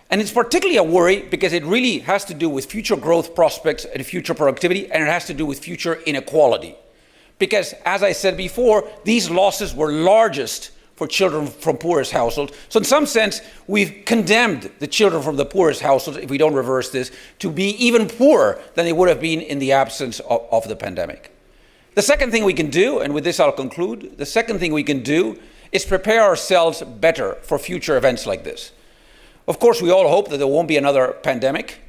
And it's particularly a worry because it really has to do with future growth prospects and future productivity, and it has to do with future inequality. Because, as I said before, these losses were largest for children from poorest households. So in some sense, we've condemned the children from the poorest households, if we don't reverse this, to be even poorer than they would have been in the absence of the pandemic. The second thing we can do, and with this I'll conclude, the second thing we can do is prepare ourselves better for future events like this. Of course, we all hope that there won't be another pandemic,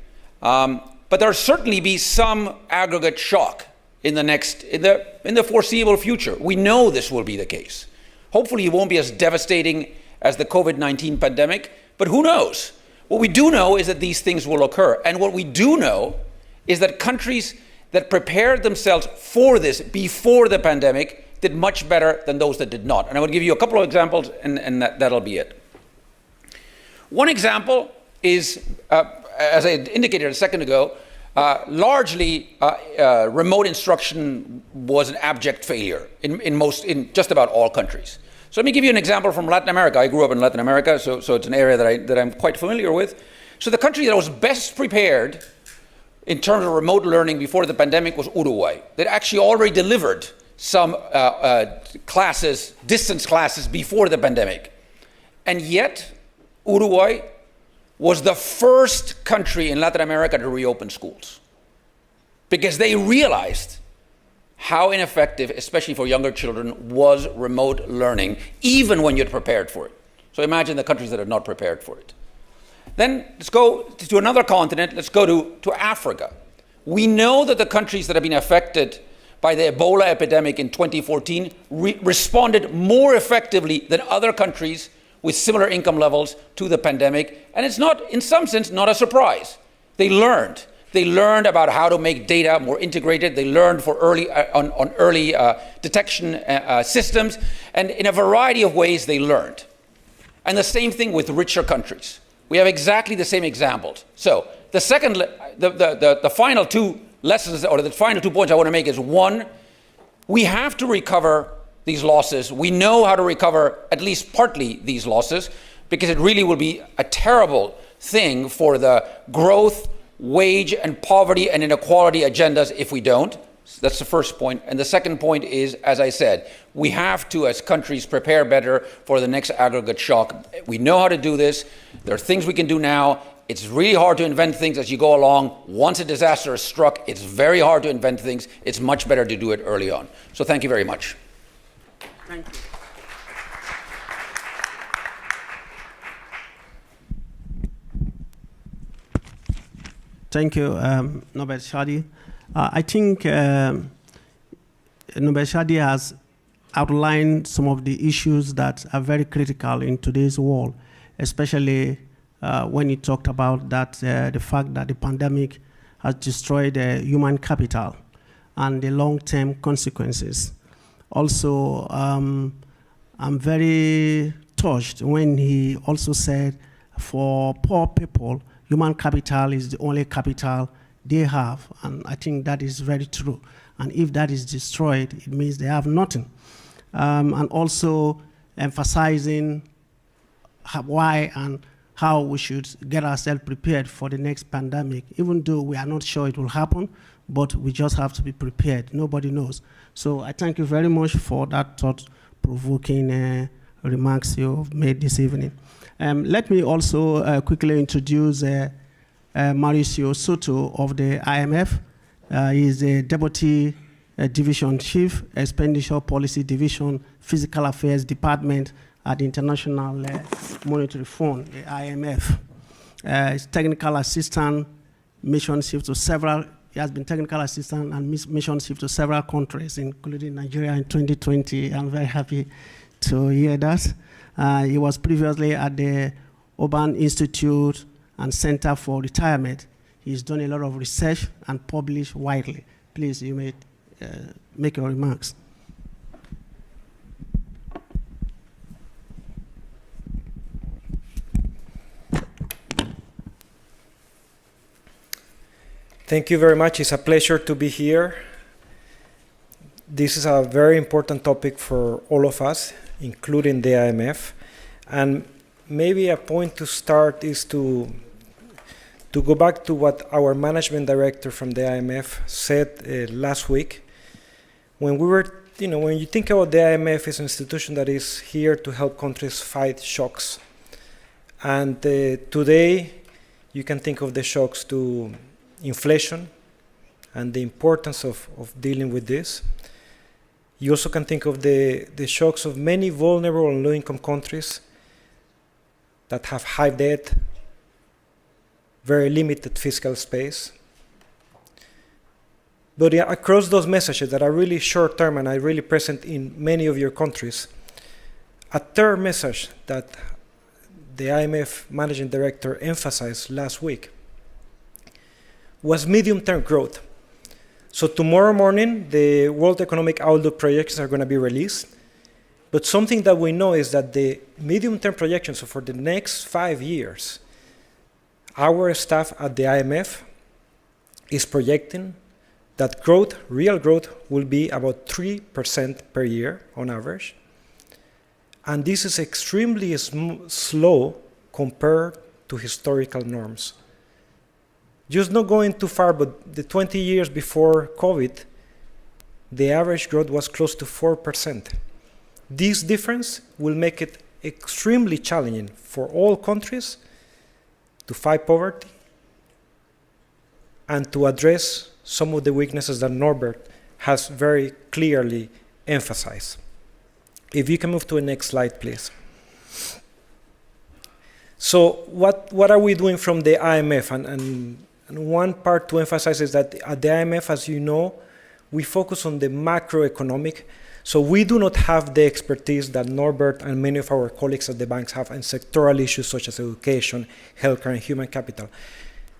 but there'll certainly be some aggregate shock in the foreseeable future. We know this will be the case. Hopefully it won't be as devastating as the COVID-19 pandemic, but who knows? What we do know is that these things will occur. And what we do know is that countries that prepared themselves for this before the pandemic did much better than those that did not. And I will give you a couple of examples, and that'll be it. One example is, as I indicated a second ago, largely remote instruction was an abject failure in just about all countries. So let me give you an example from Latin America. I grew up in Latin America, so it's an area that I'm quite familiar with. So the country that was best prepared in terms of remote learning before the pandemic was Uruguay. That actually already delivered some classes, distance classes, before the pandemic. And yet, Uruguay was the first country in Latin America to reopen schools because they realized how ineffective, especially for younger children, was remote learning, even when you're prepared for it. So imagine the countries that are not prepared for it. Then let's go to another continent. Let's go to Africa. We know that the countries that have been affected by the Ebola epidemic in 2014 responded more effectively than other countries with similar income levels to the pandemic. And it's not, in some sense, not a surprise. They learned. They learned about how to make data more integrated. They learned for early detection systems. And in a variety of ways, they learned. And the same thing with richer countries. We have exactly the same examples. So the final two lessons, or the final 2 points I want to make is, one, we have to recover these losses. We know how to recover at least partly these losses, because it really will be a terrible thing for the growth, wage and poverty and inequality agendas if we don't. That's the first point. And the second point is, as I said, we have to, as countries, prepare better for the next aggregate shock. We know how to do this. There are things we can do now. It's really hard to invent things as you go along. Once a disaster is struck, it's very hard to invent things. It's much better to do it early on. So thank you very much. Thank you. Thank you, Norbert Shadi. I think Norbert Shadi has outlined some of the issues that are very critical in today's world, especially when he talked about that the fact that the pandemic has destroyed human capital and the long-term consequences. Also, I'm very touched when he also said for poor people, human capital is the only capital they have, and I think that is very true. And if that is destroyed, it means they have nothing. And also emphasizing why and how we should get ourselves prepared for the next pandemic, even though we are not sure it will happen, but we just have to be prepared. Nobody knows. So I thank you very much for that thought-provoking remarks you've made this evening. Let me also quickly introduce Mauricio Soto of the IMF. He is the Deputy Division Chief, Expenditure Policy Division, Physical Affairs Department at the International Monetary Fund, the IMF. He's technical assistant, mission chief to several, he has been technical assistant and mission chief to several countries, including Nigeria in 2020. I'm very happy to hear that. He was previously at the Urban Institute and Center for Retirement. He's done a lot of research and published widely. Please, you may make your remarks. Thank you very much. It's a pleasure to be here. This is a very important topic for all of us, including the IMF. And maybe a point to start is to go back to what our management director from the IMF said last week. When we were, when you think about the IMF, it's an institution that is here to help countries fight shocks. And today, you can think of the shocks to inflation and the importance of dealing with this. You also can think of the shocks of many vulnerable and low-income countries that have high debt, very limited fiscal space. But across those messages that are really short-term and are really present in many of your countries, a third message that the IMF Managing Director emphasized last week was medium-term growth. So tomorrow morning, the World Economic Outlook projections are going to be released. But something that we know is that the medium-term projections, so for the next 5 years, our staff at the IMF is projecting that growth, real growth, will be about 3% per year on average. And this is extremely slow compared to historical norms. Just not going too far, but the 20 years before COVID, the average growth was close to 4%. This difference will make it extremely challenging for all countries to fight poverty and to address some of the weaknesses that Norbert has very clearly emphasized. If you can move to the next slide, please. So what are we doing from the IMF? And one part to emphasize is that at the IMF, as you know, we focus on the macroeconomic. So we do not have the expertise that Norbert and many of our colleagues at the banks have in sectoral issues such as education, healthcare, and human capital.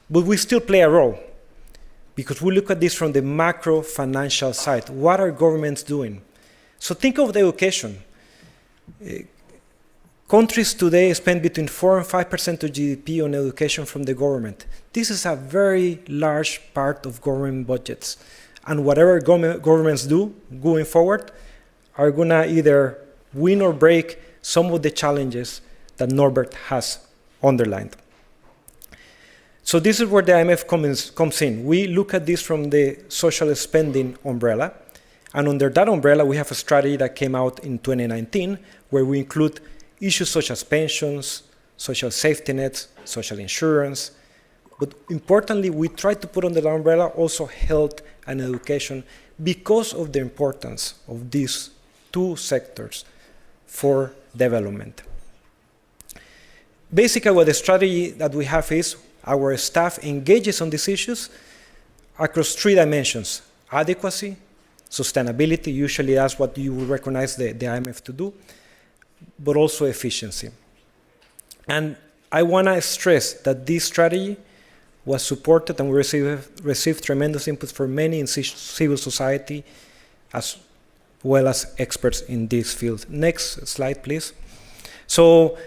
But we still play a role because we look at this from the macro financial side. What are governments doing? So think of the education. Countries today spend between 4 and 5% of GDP on education from the government. This is a very large part of government budgets. And whatever governments do going forward are going to either win or break some of the challenges that Norbert has underlined. So this is where the IMF comes in. We look at this from the social spending umbrella. And under that umbrella, we have a strategy that came out in 2019, where we include issues such as pensions, social safety nets, social insurance. But importantly, we try to put under the umbrella also health and education because of the importance of these two sectors for development. Basically, what the strategy that we have is our staff engages on these issues across 3 dimensions: adequacy, sustainability, usually that's what you will recognize the IMF to do, but also efficiency. And I want to stress that this strategy was supported and we received tremendous input from many in civil society as well as experts in this field. Next slide, please. So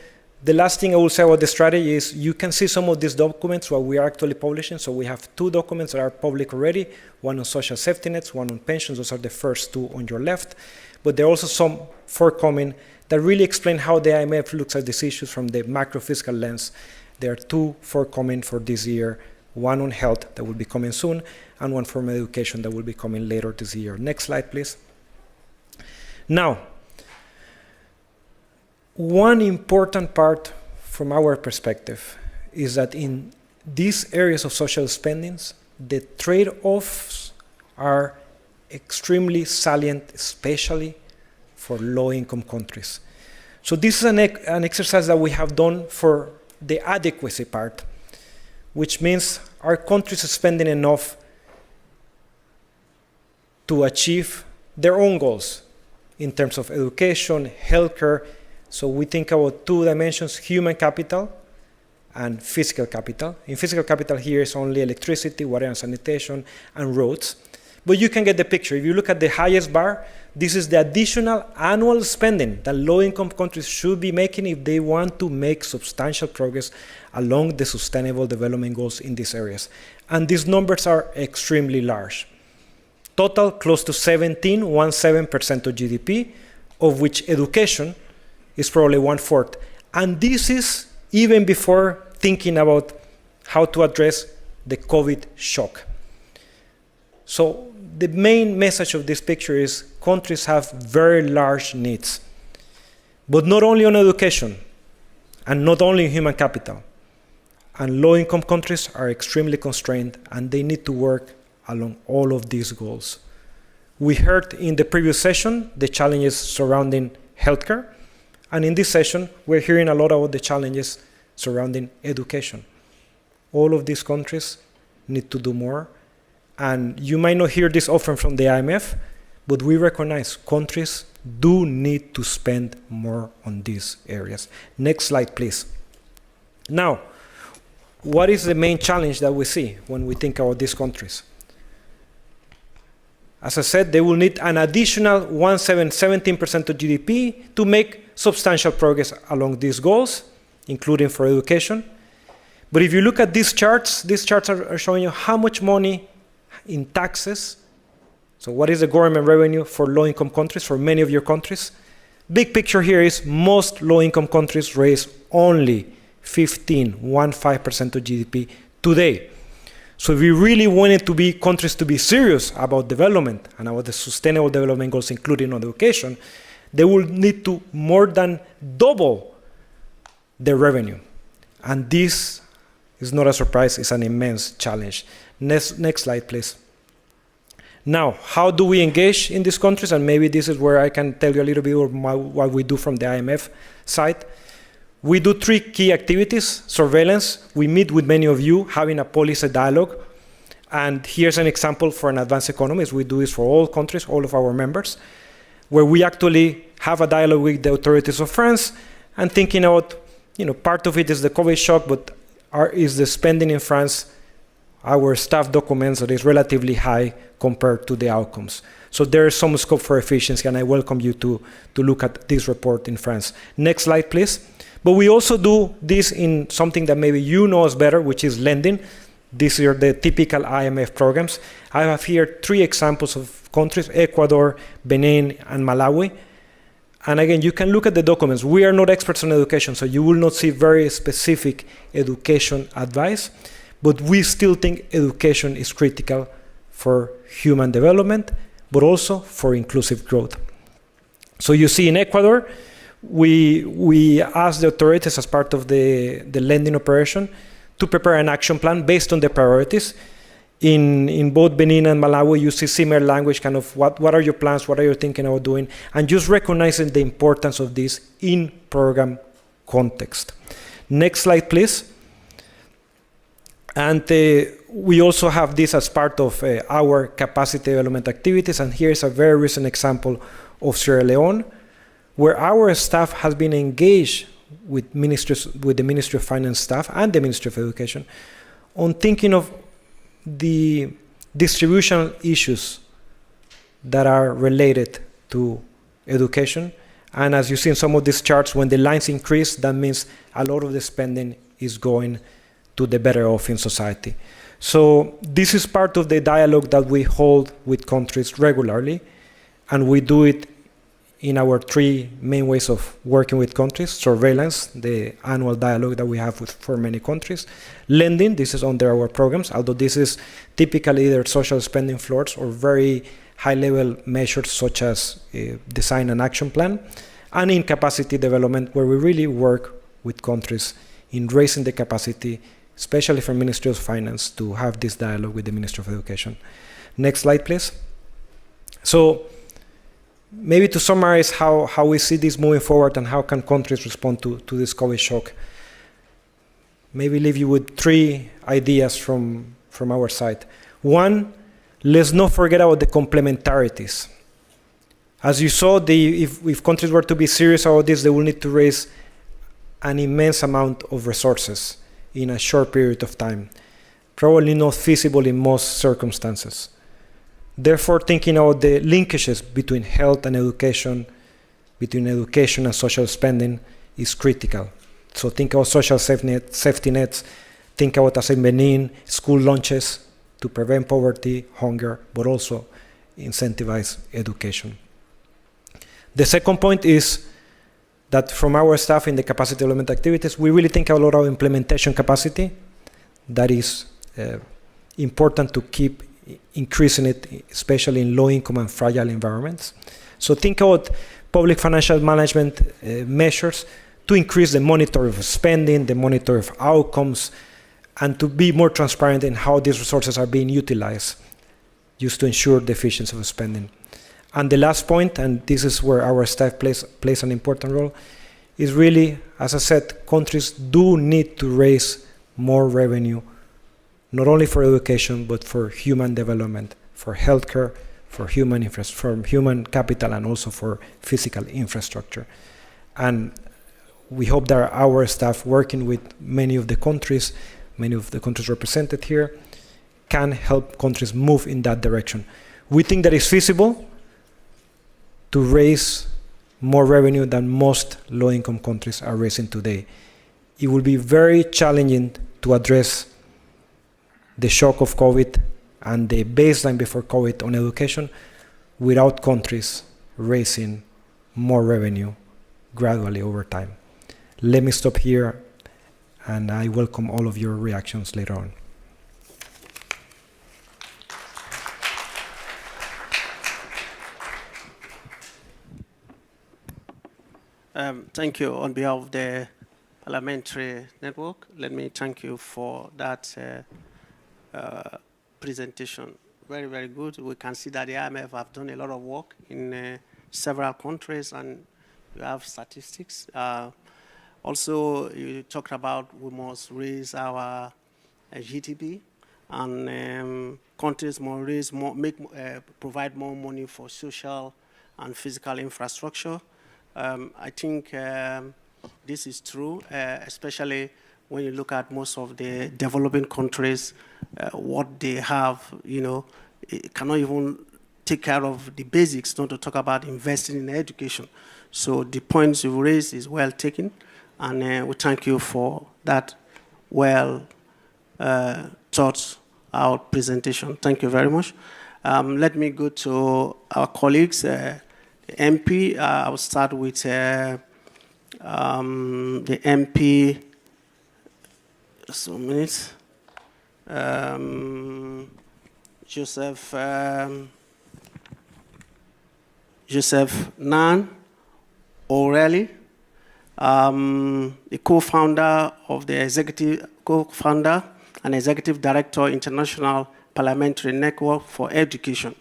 the last thing I will say about the strategy is you can see some of these documents what we are actually publishing. So we have 2 documents that are public already, one on social safety nets, one on pensions. Those are the first 2 on your left. But there are also some forthcoming that really explain how the IMF looks at these issues from the macro fiscal lens. There are 2 forthcoming for this year, one on health that will be coming soon, and one from education that will be coming later this year. Next slide, please. Now, one important part from our perspective is that in these areas of social spendings, the trade-offs are extremely salient, especially for low-income countries. So this is an exercise that we have done for the adequacy part, which means our countries are spending enough to achieve their own goals in terms of education, healthcare. So we think about 2 dimensions, human capital and physical capital. In physical capital here is only electricity, water and sanitation, and roads. But you can get the picture. If you look at the highest bar, this is the additional annual spending that low-income countries should be making if they want to make substantial progress along the sustainable development goals in these areas. And these numbers are extremely large. Total close to 17% of GDP, of which education is probably 1/4. And this is even before thinking about how to address the COVID shock. So the main message of this picture is countries have very large needs, but not only on education and not only in human capital. And low-income countries are extremely constrained and they need to work along all of these goals. We heard in the previous session the challenges surrounding healthcare, and in this session we're hearing a lot about the challenges surrounding education. All of these countries need to do more, and you might not hear this often from the IMF, but we recognize countries do need to spend more on these areas. Next slide, please. Now, what is the main challenge that we see when we think about these countries? As I said, they will need an additional 17% of GDP to make substantial progress along these goals, including for education. But if you look at these charts are showing you how much money in taxes. So what is the government revenue for low-income countries, for many of your countries? Big picture here is most low-income countries raise only 15% of GDP today. So if we really wanted to be countries to be serious about development and about the sustainable development goals, including on education, they will need to more than double their revenue. And this is not a surprise, it's an immense challenge. Next slide, please. Now, how do we engage in these countries? And maybe this is where I can tell you a little bit about what we do from the IMF side. We do 3 key activities. Surveillance, we meet with many of you, having a policy dialogue. And here's an example for an advanced economist. We do this for all countries, all of our members, where we actually have a dialogue with the authorities of France and thinking out, part of it is the COVID shock, but is the spending in France, our staff documents that is relatively high compared to the outcomes. So there is some scope for efficiency, and I welcome you to look at this report in France. Next slide, please. But we also do this in something that maybe you know us better, which is lending. These are the typical IMF programs. I have here 3 examples of countries: Ecuador, Benin, and Malawi. And again, you can look at the documents. We are not experts on education, so you will not see very specific education advice, but we still think education is critical for human development, but also for inclusive growth. So you see in Ecuador, we asked the authorities as part of the lending operation to prepare an action plan based on the priorities. In both Benin and Malawi, you see similar language, kind of what are your plans, what are you thinking about doing, and just recognizing the importance of this in program context. Next slide, please. And we also have this as part of our capacity development activities, and here's a very recent example of Sierra Leone, where our staff has been engaged with the Ministry of Finance staff and the Ministry of Education on thinking of the distributional issues that are related to education. And as you see in some of these charts, when the lines increase, that means a lot of the spending is going to the better off in society. So this is part of the dialogue that we hold with countries regularly, and we do it in our 3 main ways of working with countries: surveillance, the annual dialogue that we have for many countries; lending, this is under our programs, although this is typically either social spending floors or very high-level measures such as design an action plan; and in capacity development, where we really work with countries in raising the capacity, especially for Ministry of Finance, to have this dialogue with the Ministry of Education. Next slide, please. So maybe to summarize how we see this moving forward and how can countries respond to this COVID shock, maybe leave you with 3 ideas from our side. 1, let's not forget about the complementarities. As you saw, if countries were to be serious about this, they will need to raise an immense amount of resources in a short period of time, probably not feasible in most circumstances. Therefore, thinking about the linkages between health and education, between education and social spending is critical. So think about social safety nets, think about, as in Benin, school lunches to prevent poverty, hunger, but also incentivize education. The second point is that from our staff in the capacity development activities, we really think a lot of implementation capacity. That is important to keep increasing it, especially in low-income and fragile environments. So think about public financial management measures to increase the monitor of spending, the monitor of outcomes, and to be more transparent in how these resources are being utilized, just to ensure the efficiency of spending. And the last point, and this is where our staff plays an important role, is really, as I said, countries do need to raise more revenue, not only for education, but for human development, for healthcare, for human capital, and also for physical infrastructure. And we hope that our staff, working with many of the countries represented here, can help countries move in that direction. We think that it's feasible to raise more revenue than most low-income countries are raising today. It will be very challenging to address the shock of COVID and the baseline before COVID on education without countries raising more revenue gradually over time. Let me stop here, and I welcome all of your reactions later on. Thank you. On behalf of the Parliamentary Network, let me thank you for that presentation. Very, very good. We can see that the IMF have done a lot of work in several countries, and you have statistics. Also, you talked about we must raise our GDP, and countries must raise more, provide more money for social and physical infrastructure. I think this is true, especially when you look at most of the developing countries, what they have, it cannot even take care of the basics, not to talk about investing in education. So the points you've raised is well taken, and we thank you for that well thought out presentation. Thank you very much. Let me go to our colleagues, the MP. I will start with the MP. Just a minute. Joseph Nan O'Reilly, the co-founder of the co-founder and executive director, International Parliamentary Network for Education.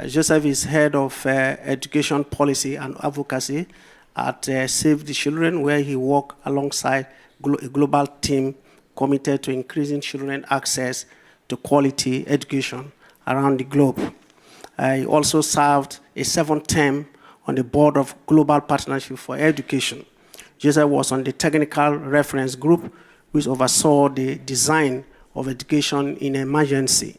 Joseph is head of education policy and advocacy at Save the Children, where he works alongside a global team committed to increasing children access to quality education around the globe. He also served a 7th term on the board of Global Partnership for Education. Joseph was on the technical reference group, which oversaw the design of education in emergency.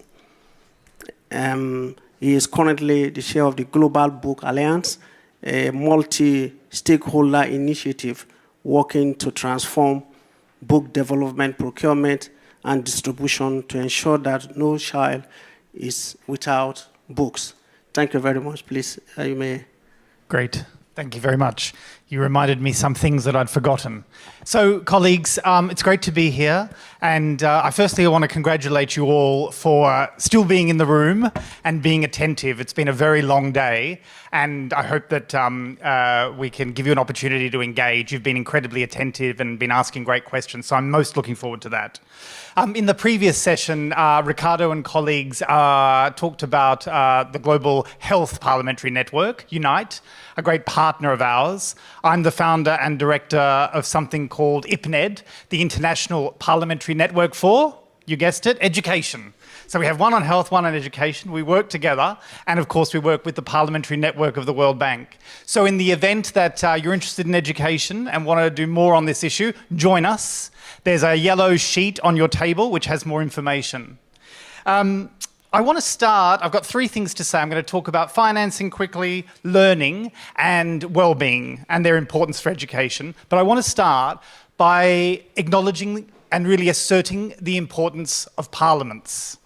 He is currently the chair of the Global Book Alliance, a multi-stakeholder initiative working to transform book development, procurement, and distribution to ensure that no child is without books. Thank you very much. Please, you may. Great. Thank you very much. You reminded me some things that I'd forgotten. So, colleagues, it's great to be here. And I firstly want to congratulate you all for still being in the room and being attentive. It's been a very long day. And I hope that we can give you an opportunity to engage. You've been incredibly attentive and been asking great questions. So I'm most looking forward to that. In the previous session, Ricardo and colleagues talked about the Global Health Parliamentary Network, UNITE, a great partner of ours. I'm the founder and director of something called IPNED, the International Parliamentary Network for, you guessed it, education. So we have one on health, one on education. We work together. And of course, we work with the Parliamentary Network of the World Bank. So in the event that you're interested in education and want to do more on this issue, join us. There's a yellow sheet on your table which has more information. I want to start, I've got 3 things to say. I'm going to talk about financing quickly, learning, and well-being, and their importance for education. But I want to start by acknowledging and really asserting the importance of parliaments.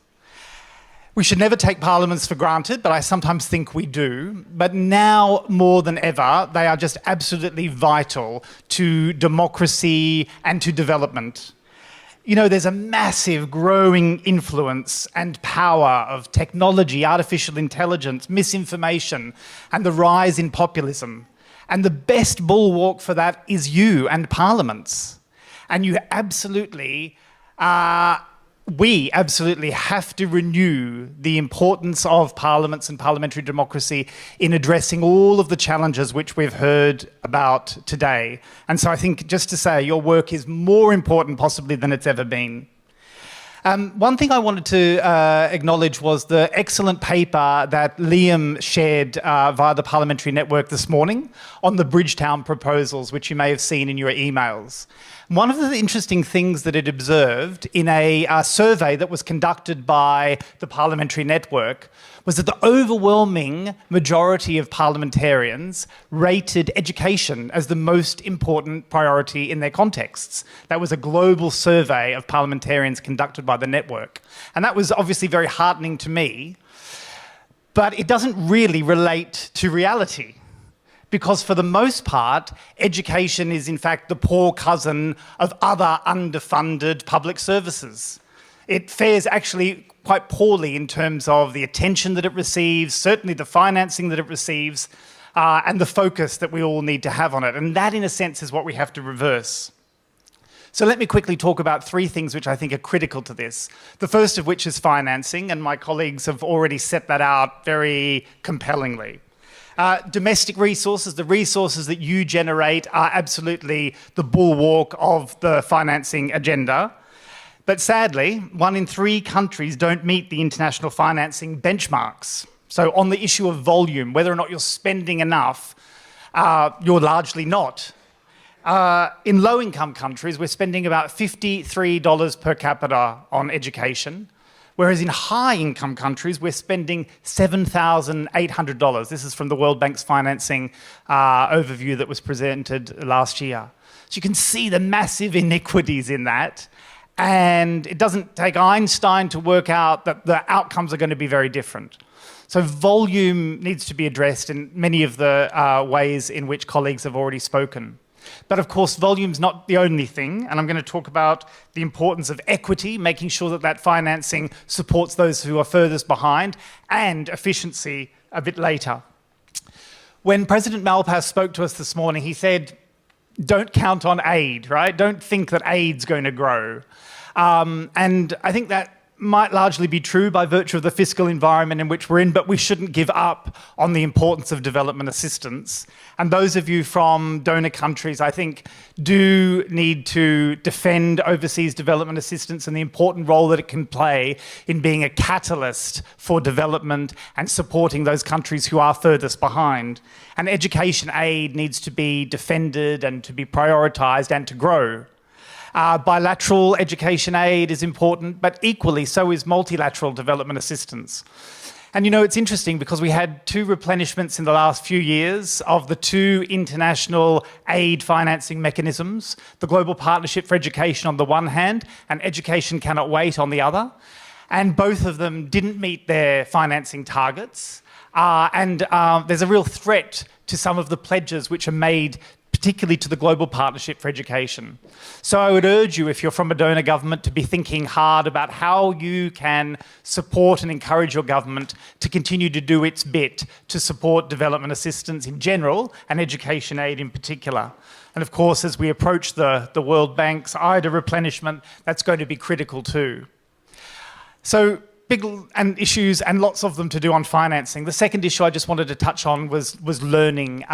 We should never take parliaments for granted, but I sometimes think we do. But now more than ever, they are just absolutely vital to democracy and to development. You know, there's a massive growing influence and power of technology, artificial intelligence, misinformation, and the rise in populism. And the best bulwark for that is you and parliaments. And you absolutely, we absolutely have to renew the importance of parliaments and parliamentary democracy in addressing all of the challenges which we've heard about today. And so I think, just to say, your work is more important possibly than it's ever been. One thing I wanted to acknowledge was the excellent paper that Liam shared via the Parliamentary Network this morning on the Bridgetown proposals, which you may have seen in your emails. One of the interesting things that it observed in a survey that was conducted by the Parliamentary Network was that the overwhelming majority of parliamentarians rated education as the most important priority in their contexts. That was a global survey of parliamentarians conducted by the network. And that was obviously very heartening to me, but it doesn't really relate to reality. Because for the most part, education is in fact the poor cousin of other underfunded public services. It fares actually quite poorly in terms of the attention that it receives, certainly the financing that it receives, and the focus that we all need to have on it. And that, in a sense, is what we have to reverse. So let me quickly talk about 3 things which I think are critical to this. The first of which is financing, and my colleagues have already set that out very compellingly. Domestic resources, the resources that you generate, are absolutely the bulwark of the financing agenda. But sadly, 1 in 3 countries don't meet the international financing benchmarks. So on the issue of volume, whether or not you're spending enough, you're largely not. In low-income countries, we're spending about $53 per capita on education, whereas in high-income countries, we're spending $7,800. This is from the World Bank's financing overview that was presented last year. So you can see the massive inequities in that. And it doesn't take Einstein to work out that the outcomes are going to be very different. So volume needs to be addressed in many of the ways in which colleagues have already spoken. But of course, volume's not the only thing, and I'm going to talk about the importance of equity, making sure that that financing supports those who are furthest behind, and efficiency a bit later. When President Malpass spoke to us this morning, he said, don't count on aid, right? Don't think that aid's going to grow. And I think that might largely be true by virtue of the fiscal environment in which we're in, but we shouldn't give up on the importance of development assistance. And those of you from donor countries, I think, do need to defend overseas development assistance and the important role that it can play in being a catalyst for development and supporting those countries who are furthest behind. And education aid needs to be defended and to be prioritized and to grow. Bilateral education aid is important, but equally so is multilateral development assistance. And you know, it's interesting because we had 2 replenishments in the last few years of the 2 international aid financing mechanisms, the Global Partnership for Education on the one hand, and Education Cannot Wait on the other. And both of them didn't meet their financing targets. There's a real threat to some of the pledges which are made particularly to the Global Partnership for Education. So I would urge you, if you're from a donor government, to be thinking hard about how you can support and encourage your government to continue to do its bit to support development assistance in general and education aid in particular. And of course, as we approach the World Bank's IDA replenishment, that's going to be critical too. So big issues and lots of them to do on financing. The second issue I just wanted to touch on was learning.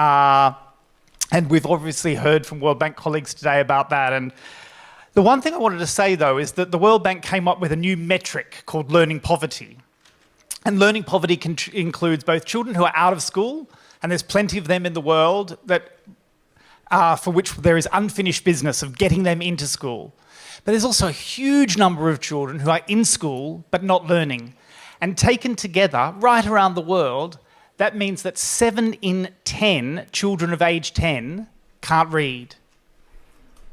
And we've obviously heard from World Bank colleagues today about that. And the one thing I wanted to say, though, is that the World Bank came up with a new metric called learning poverty. And learning poverty includes both children who are out of school, and there's plenty of them in the world, that for which there is unfinished business of getting them into school. But there's also a huge number of children who are in school but not learning. And taken together, right around the world, that means that 7 in 10 children of age 10 can't read.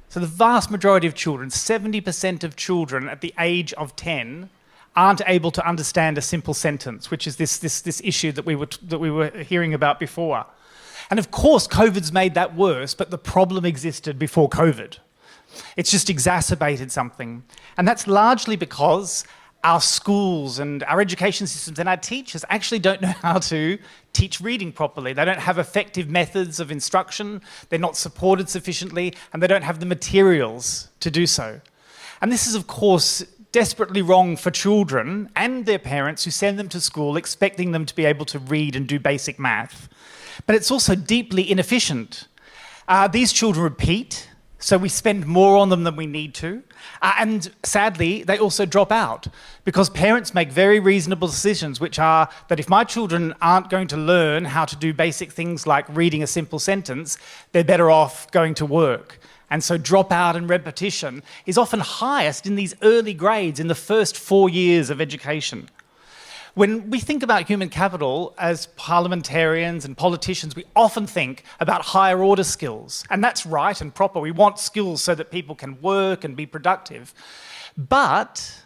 So the vast majority of children, 70% of children at the age of 10, aren't able to understand a simple sentence, which is this issue that we were hearing about before. And of course, COVID's made that worse, but the problem existed before COVID. It's just exacerbated something. And that's largely because our schools and our education systems and our teachers actually don't know how to teach reading properly. They don't have effective methods of instruction, they're not supported sufficiently, and they don't have the materials to do so. And this is, of course, desperately wrong for children and their parents who send them to school expecting them to be able to read and do basic math. But it's also deeply inefficient. These children repeat, so we spend more on them than we need to. And sadly, they also drop out because parents make very reasonable decisions, which are that if my children aren't going to learn how to do basic things like reading a simple sentence, they're better off going to work. And so dropout and repetition is often highest in these early grades in the first 4 years of education. When we think about human capital as parliamentarians and politicians, we often think about higher order skills. And that's right and proper. We want skills so that people can work and be productive. But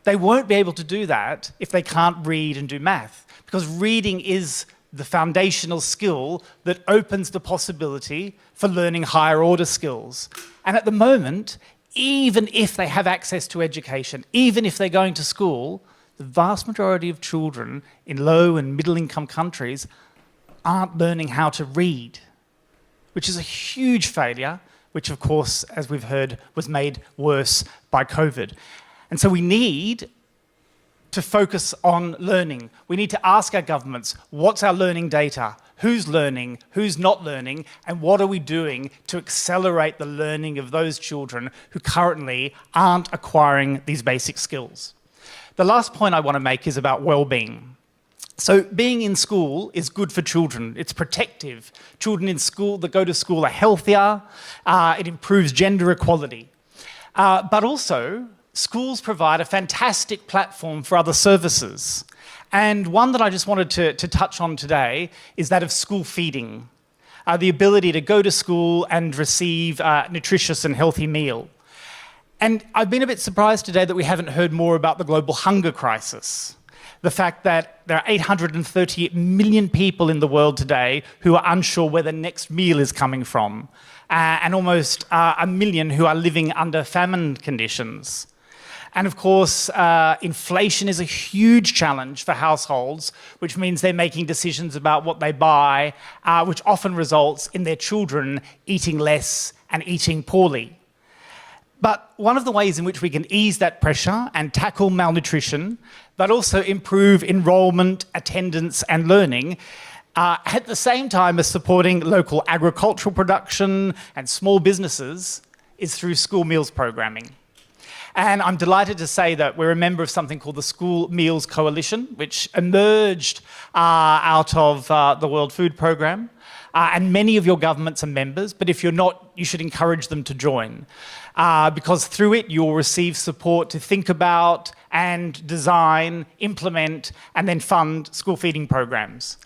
they won't be able to do that if they can't read and do math, because reading is the foundational skill that opens the possibility for learning higher order skills. And at the moment, even if they have access to education, even if they're going to school, the vast majority of children in low and middle income countries aren't learning how to read, which is a huge failure, which of course, as we've heard, was made worse by COVID. And so we need to focus on learning. We need to ask our governments, what's our learning data? Who's learning? Who's not learning? And what are we doing to accelerate the learning of those children who currently aren't acquiring these basic skills? The last point I want to make is about well-being. So being in school is good for children. It's protective. Children in school that go to school are healthier. It improves gender equality. But also, schools provide a fantastic platform for other services. And one that I just wanted to touch on today is that of school feeding. The ability to go to school and receive a nutritious and healthy meal. And I've been a bit surprised today that we haven't heard more about the global hunger crisis. The fact that there are 838 million people in the world today who are unsure where the next meal is coming from, and almost 1 million who are living under famine conditions. And of course, inflation is a huge challenge for households, which means they're making decisions about what they buy, which often results in their children eating less and eating poorly. But one of the ways in which we can ease that pressure and tackle malnutrition, but also improve enrolment, attendance and learning, at the same time as supporting local agricultural production and small businesses, is through school meals programming. And I'm delighted to say that we're a member of something called the School Meals Coalition, which emerged out of the World Food Programme. And many of your governments are members, but if you're not, you should encourage them to join. Because through it, you'll receive support to think about and design, implement, and then fund school feeding programs.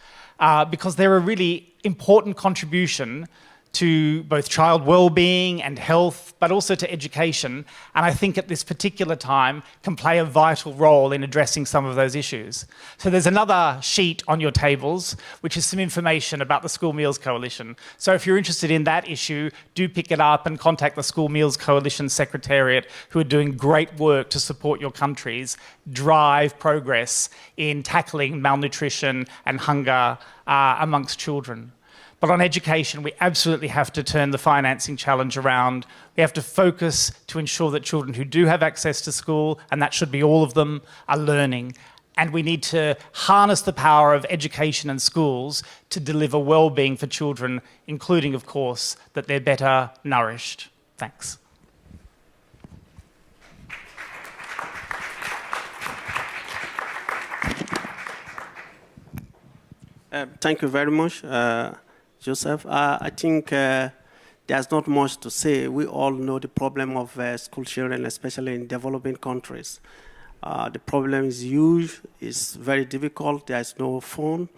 Because they're a really important contribution to both child well-being and health, but also to education, and I think at this particular time can play a vital role in addressing some of those issues. So there's another sheet on your tables, which is some information about the School Meals Coalition. So if you're interested in that issue, do pick it up and contact the School Meals Coalition Secretariat, who are doing great work to support your countries drive progress in tackling malnutrition and hunger amongst children. But on education, we absolutely have to turn the financing challenge around. We have to focus to ensure that children who do have access to school, and that should be all of them, are learning. And we need to harness the power of education and schools to deliver well-being for children, including, of course, that they're better nourished. Thanks. Thank you very much. Joseph, I think there's not much to say. We all know the problem of school children, especially in developing countries. The problem is huge, it's very difficult, there's no phone.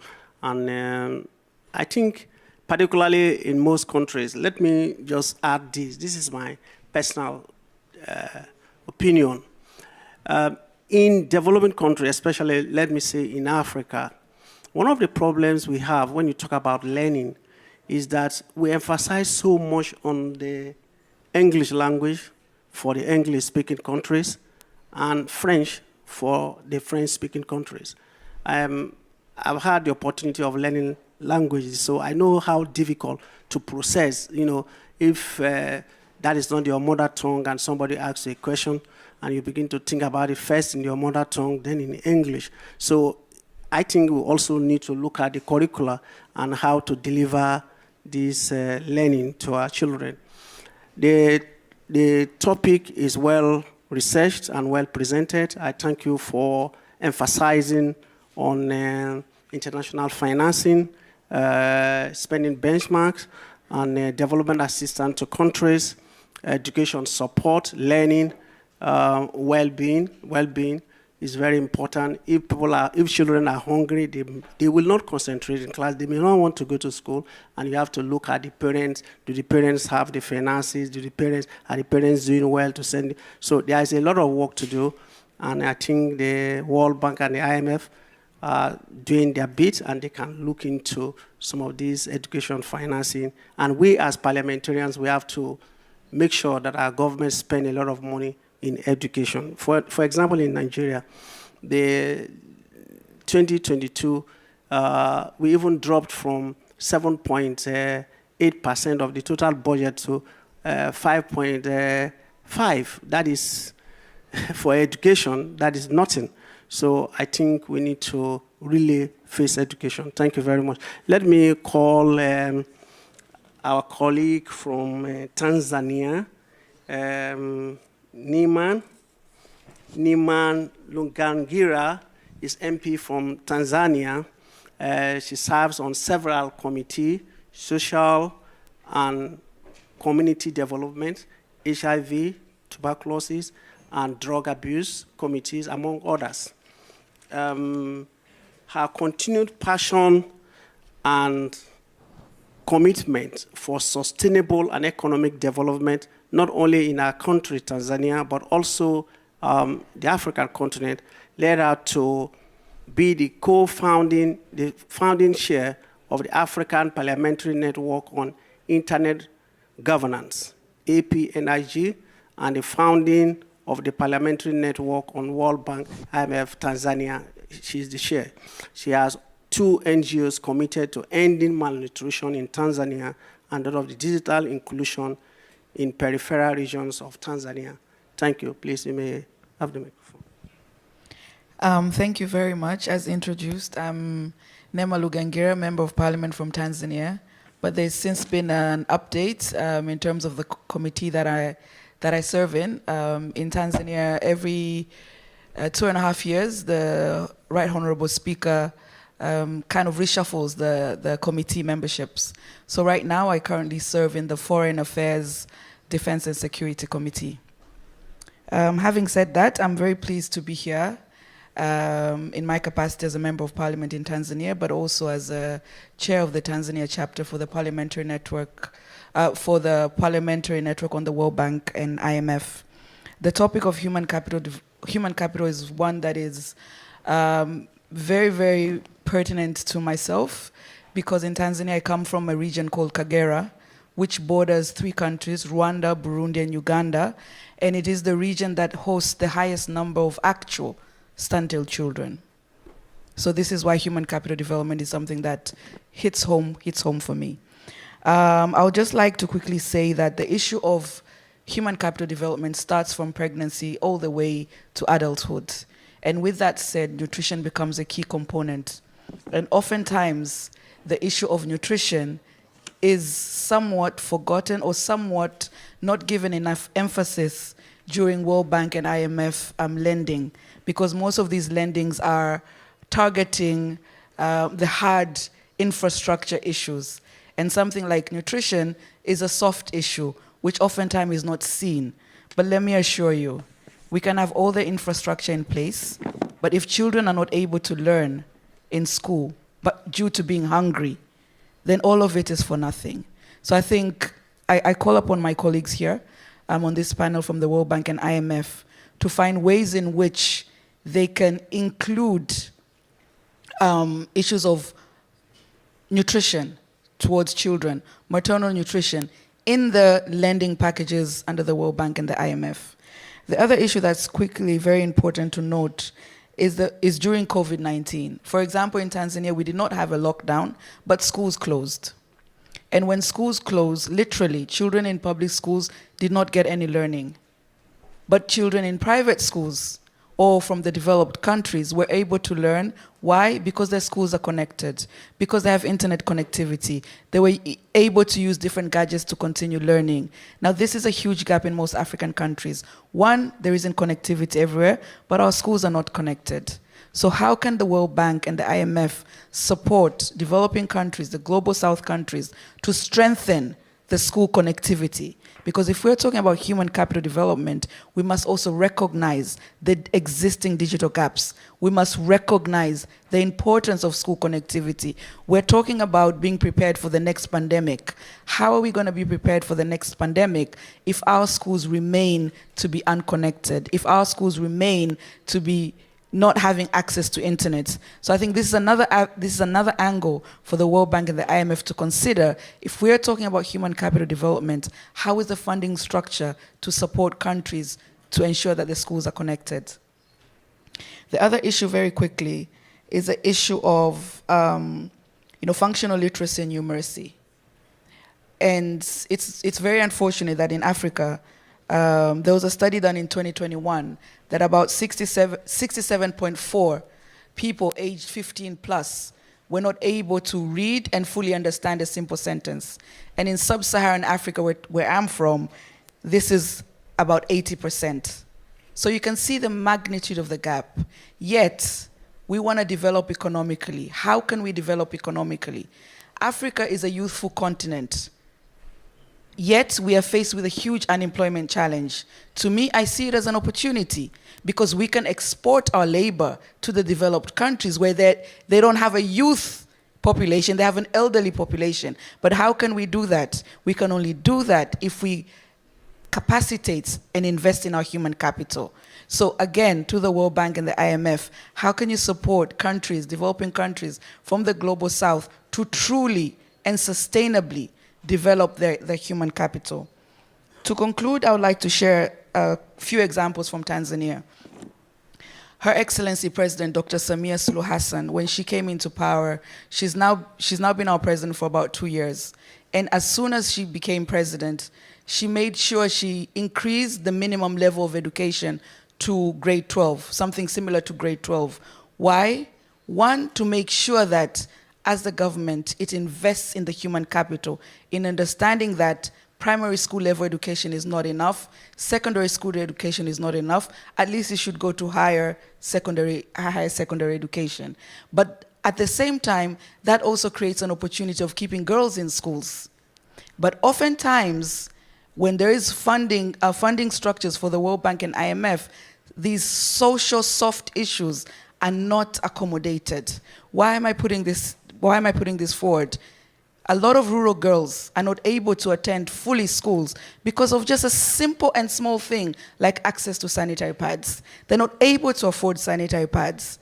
And I think particularly in most countries, let me just add this is my personal opinion. In developing countries, especially, let me say in Africa, one of the problems we have when you talk about learning is that we emphasize so much on the English language for the English-speaking countries and French for the French-speaking countries. I've had the opportunity of learning languages, so I know how difficult to process, if that is not your mother tongue and somebody asks you a question and you begin to think about it first in your mother tongue, then in English. So I think we also need to look at the curricula and how to deliver this learning to our children. The topic is well researched and well presented. I thank you for emphasizing on international financing, spending benchmarks, and development assistance to countries, education support, learning, well-being is very important. If children are hungry, they will not concentrate in class. They may not want to go to school, and you have to look at the parents. Do the parents have the finances? Are the parents doing well to send? So there is a lot of work to do, and I think the World Bank and the IMF are doing their bit, and they can look into some of these education financing. And we as parliamentarians, we have to make sure that our government spend a lot of money in education. For example, in Nigeria, the 2022, we even dropped from 7.8% of the total budget to 5.5. That is, for education, that is nothing. So I think we need to really face education. Thank you very much. Let me call our colleague from Tanzania, Niman Lungangira is MP from Tanzania. She serves on several committees, social and community development, HIV, tuberculosis, and drug abuse committees, among others. Her continued passion and commitment for sustainable and economic development, not only in our country, Tanzania, but also the African continent, led her to be the founding chair of the African Parliamentary Network on Internet Governance, APNIG, and the founding of the Parliamentary Network on World Bank IMF Tanzania. She's the chair. She has 2 NGOs committed to ending malnutrition in Tanzania and that of the digital inclusion in peripheral regions of Tanzania. Thank you. Please, you may have the microphone. Thank you very much. As introduced, I'm Nema Lugangira, Member of Parliament from Tanzania. But there's since been an update in terms of the committee that I serve in. In Tanzania, every 2.5 years, the Right Honorable Speaker kind of reshuffles the committee memberships. So right now, I currently serve in the Foreign Affairs, Defense and Security Committee. Having said that, I'm very pleased to be here in my capacity as a Member of Parliament in Tanzania, but also as a chair of the Tanzania chapter for the Parliamentary Network, on the World Bank and IMF. The topic of human capital is one that is very, very pertinent to myself, because in Tanzania I come from a region called Kagera, which borders 3 countries, Rwanda, Burundi, and Uganda, and it is the region that hosts the highest number of actual stunted children. So this is why human capital development is something that hits home for me. I would just like to quickly say that the issue of human capital development starts from pregnancy all the way to adulthood. And with that said, nutrition becomes a key component. And oftentimes, the issue of nutrition is somewhat forgotten or somewhat not given enough emphasis during World Bank and IMF lending, because most of these lendings are targeting the hard infrastructure issues. And something like nutrition is a soft issue, which oftentimes is not seen. But let me assure you, we can have all the infrastructure in place, but if children are not able to learn in school, but due to being hungry, then all of it is for nothing. So I think I call upon my colleagues here on this panel from the World Bank and IMF to find ways in which they can include issues of nutrition towards children, maternal nutrition, in the lending packages under the World Bank and the IMF. The other issue that's quickly very important to note is during COVID-19. For example, in Tanzania, we did not have a lockdown, but schools closed. And when schools closed, literally, children in public schools did not get any learning. But children in private schools or from the developed countries were able to learn. Why? Because their schools are connected, because they have internet connectivity. They were able to use different gadgets to continue learning. Now, this is a huge gap in most African countries. One, there isn't connectivity everywhere, but our schools are not connected. So how can the World Bank and the IMF support developing countries, the global south countries, to strengthen the school connectivity? Because if we're talking about human capital development, we must also recognize the existing digital gaps. We must recognize the importance of school connectivity. We're talking about being prepared for the next pandemic. How are we going to be prepared for the next pandemic if our schools remain to be unconnected, if our schools remain to be not having access to internet? So I think this is another angle for the World Bank and the IMF to consider. If we're talking about human capital development, how is the funding structure to support countries to ensure that the schools are connected? The other issue, very quickly, is the issue of functional literacy and numeracy. And it's very unfortunate that in Africa, there was a study done in 2021 that about 67.4 people aged 15 plus were not able to read and fully understand a simple sentence. And in sub-Saharan Africa, where I'm from, this is about 80%. So you can see the magnitude of the gap. Yet, we want to develop economically. How can we develop economically? Africa is a youthful continent. Yet, we are faced with a huge unemployment challenge. To me, I see it as an opportunity because we can export our labor to the developed countries where they don't have a youth population, they have an elderly population. But how can we do that? We can only do that if we capacitate and invest in our human capital. So again, to the World Bank and the IMF, how can you support countries, developing countries from the global south to truly and sustainably develop their human capital? To conclude, I would like to share a few examples from Tanzania. Her Excellency President Dr. Samia Suluhu Hassan, when she came into power, she's now been our president for about 2 years. And as soon as she became president, she made sure she increased the minimum level of education to grade 12, something similar to grade 12. Why? One, to make sure that as the government, it invests in the human capital, in understanding that primary school level education is not enough, secondary school education is not enough, at least it should go to higher secondary education. But at the same time, that also creates an opportunity of keeping girls in schools. But oftentimes, when there is funding structures for the World Bank and IMF, these social soft issues are not accommodated. Why am I putting this forward? A lot of rural girls are not able to attend fully schools because of just a simple and small thing like access to sanitary pads. They're not able to afford sanitary pads.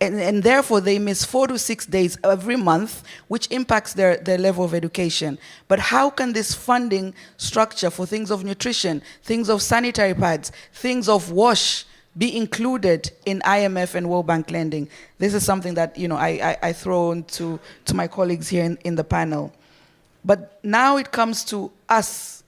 And therefore, they miss 4 to 6 days every month, which impacts their level of education. But how can this funding structure for things of nutrition, things of sanitary pads, things of wash be included in IMF and World Bank lending? This is something that I throw on to my colleagues here in the panel. But now it comes to us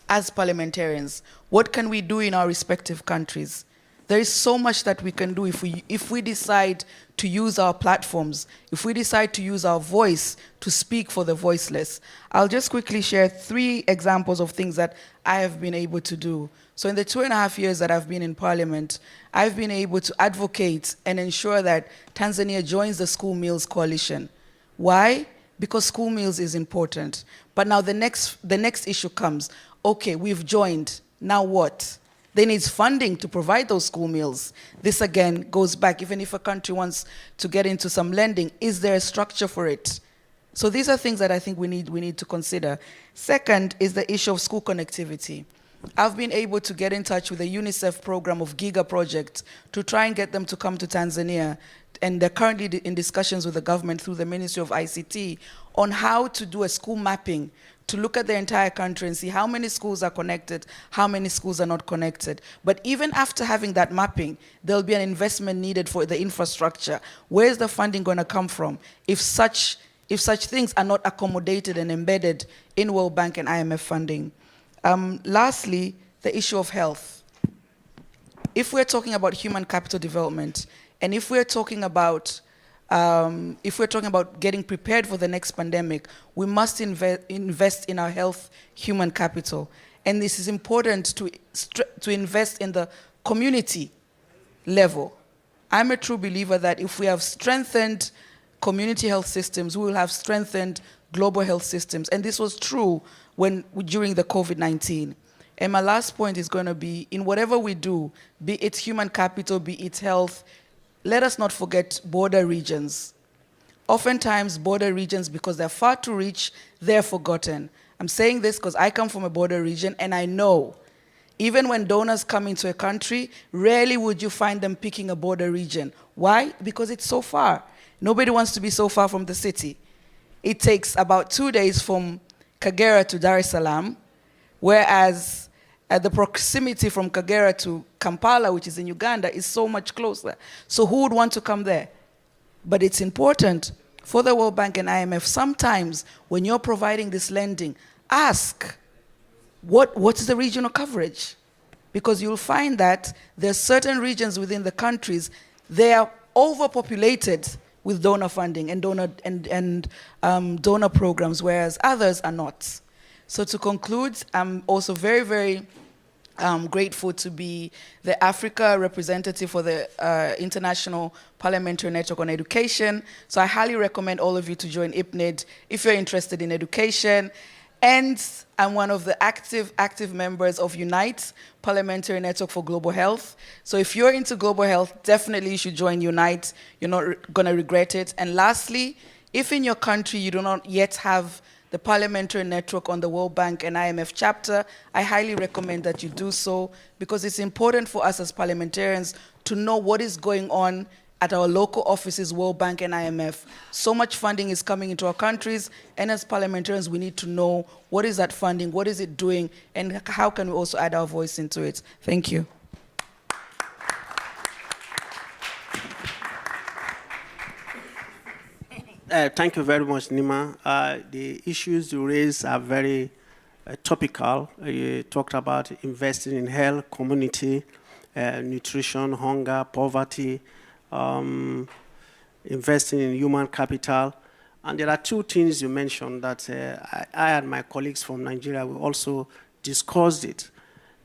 as parliamentarians. What can we do in our respective countries? There is so much that we can do if we decide to use our platforms, if we decide to use our voice to speak for the voiceless. I'll just quickly share 3 examples of things that I have been able to do. So in the 2.5 years that I've been in Parliament, I've been able to advocate and ensure that Tanzania joins the School Meals Coalition. Why? Because school meals is important. But now the next issue comes. Okay, we've joined. Now what? They need funding to provide those school meals. This again goes back, even if a country wants to get into some lending, is there a structure for it? So these are things that I think we need to consider. Second is the issue of school connectivity. I've been able to get in touch with the UNICEF program of Giga Project to try and get them to come to Tanzania. And they're currently in discussions with the government through the Ministry of ICT on how to do a school mapping to look at the entire country and see how many schools are connected, how many schools are not connected. But even after having that mapping, there'll be an investment needed for the infrastructure. Where's the funding going to come from if such things are not accommodated and embedded in World Bank and IMF funding? Lastly, the issue of health. If we're talking about human capital development, and if we're talking about getting prepared for the next pandemic, we must invest in our health human capital. And this is important to invest in the community level. I'm a true believer that if we have strengthened community health systems, we will have strengthened global health systems. And this was true during the COVID-19. And my last point is going to be, in whatever we do, be it human capital, be it health, let us not forget border regions. Oftentimes, border regions, because they're far too rich, they're forgotten. I'm saying this because I come from a border region, and I know, even when donors come into a country, rarely would you find them picking a border region. Why? Because it's so far. Nobody wants to be so far from the city. It takes about 2 days from Kagera to Dar es Salaam, whereas the proximity from Kagera to Kampala, which is in Uganda, is so much closer. So who would want to come there? But it's important for the World Bank and IMF, sometimes when you're providing this lending, ask what's the regional coverage? Because you'll find that there are certain regions within the countries, they are overpopulated with donor funding and donor programs, whereas others are not. So to conclude, I'm also very, very grateful to be the Africa representative for the International Parliamentary Network on Education. So I highly recommend all of you to join IPNED if you're interested in education. And I'm one of the active members of Unite, Parliamentary Network for Global Health. So if you're into global health, definitely you should join Unite. You're not going to regret it. And lastly, if in your country you do not yet have the Parliamentary Network on the World Bank and IMF chapter, I highly recommend that you do so, because it's important for us as parliamentarians to know what is going on at our local offices, World Bank and IMF. So much funding is coming into our countries, and as parliamentarians, we need to know what is that funding, what is it doing, and how can we also add our voice into it. Thank you. Thank you very much, Nima. The issues you raised are very topical. You talked about investing in health, community, nutrition, hunger, poverty, investing in human capital. And there are two things you mentioned that I and my colleagues from Nigeria will also discussed it.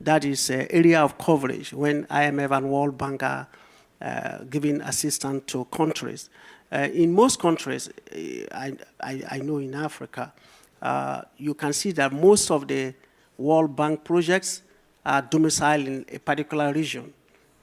That is area of coverage when IMF and World Bank are giving assistance to countries. In most countries, I know in Africa, you can see that most of the World Bank projects are domiciled in a particular region.